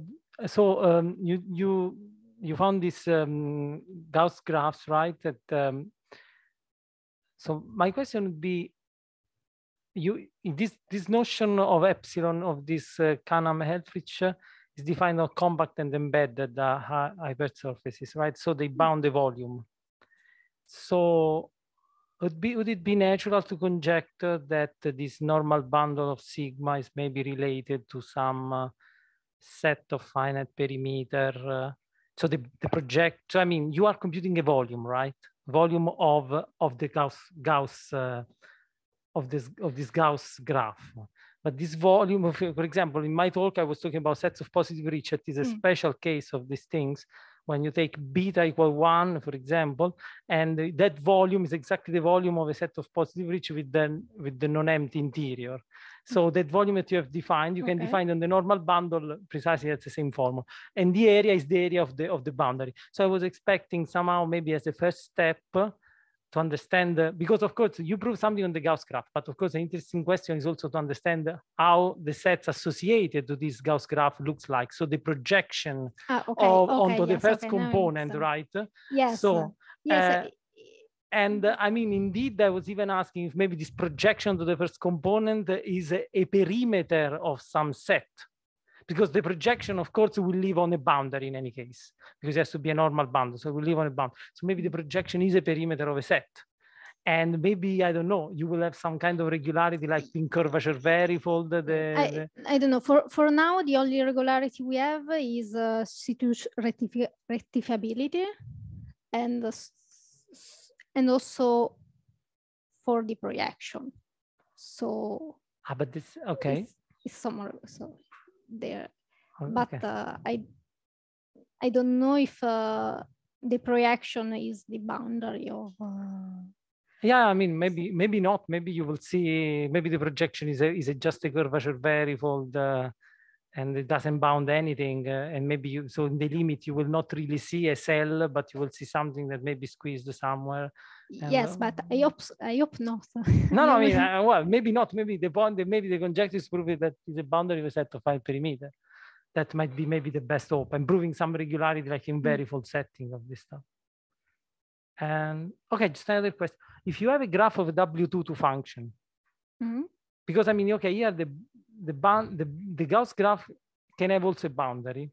So you found this Gauss graphs, right? That so my question would be, this notion of epsilon of this Canham-Helfrich is defined on compact and embedded hypersurfaces, right? So they bound the volume. So would it be natural to conjecture that this normal bundle of sigma is maybe related to some set of finite perimeter? So the project, I mean, you are computing a volume, right? Volume of the Gauss of this Gauss graph. But this volume of, for example, in my talk, I was talking about sets of positive reach. It is a special case of these things. When you take beta equal 1, for example, and that volume is exactly the volume of a set of positive reach with the non-empty interior. So that volume that you have defined, you can define on the normal bundle precisely at the same formula. And the area is the area of the boundary. So I was expecting somehow maybe as a first step to understand, because of course you prove something on the Gauss graph, but of course the interesting question is also to understand how the sets associated to this Gauss graph looks like. So the projection onto the first component, right? Yes. So, yes. And I mean, indeed, I was even asking if maybe this projection to the first component is a perimeter of some set. Because the projection, of course, will live on a boundary in any case, because it has to be a normal boundary, so it will live on a boundary. So maybe the projection is a perimeter of a set. And maybe, I don't know, you will have some kind of regularity like in curvature varifold. I don't know. For now, the only regularity we have is situ rectifiability and also for the projection. So but this, okay. It's somewhere so there. Oh, but okay. I don't know if the projection is the boundary of yeah, I mean, maybe not. Maybe you will see, maybe the projection is just a curvature varifold and it doesn't bound anything. And maybe you, so in the limit, you will not really see a cell, but you will see something that may be squeezed somewhere. Yes, but I hope not. No, I mean, well, maybe not. Maybe maybe the conjecture is proving that is a boundary of a set of 5 perimeter. That might be maybe the best hope. I'm proving some regularity like in varifold setting of this stuff. And okay, just another question. If you have a graph of a W22 function, because I mean, okay, here the Gauss graph can have also a boundary,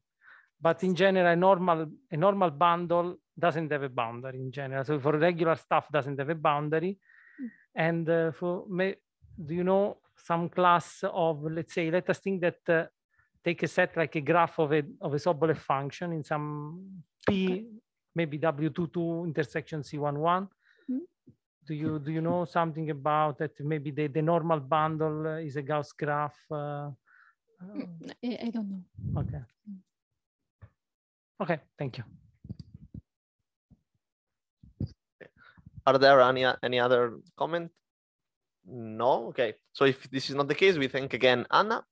but in general, a normal bundle doesn't have a boundary in general. So for regular stuff, doesn't have a boundary. And do you know some class of, let's say, let us think that take a set like a graph of a Sobolev function in some P, maybe W22 intersection C11. Do you know something about that? Maybe the normal bundle is a Gauss graph. I don't know. Okay. Okay, thank you. Are there any other comment? No. Okay. So if this is not the case, we thank again Anna.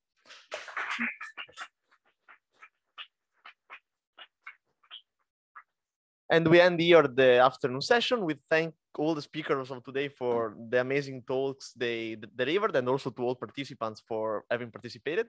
And we end here the afternoon session. We thank all the speakers of today for the amazing talks they delivered, and also to all participants for having participated.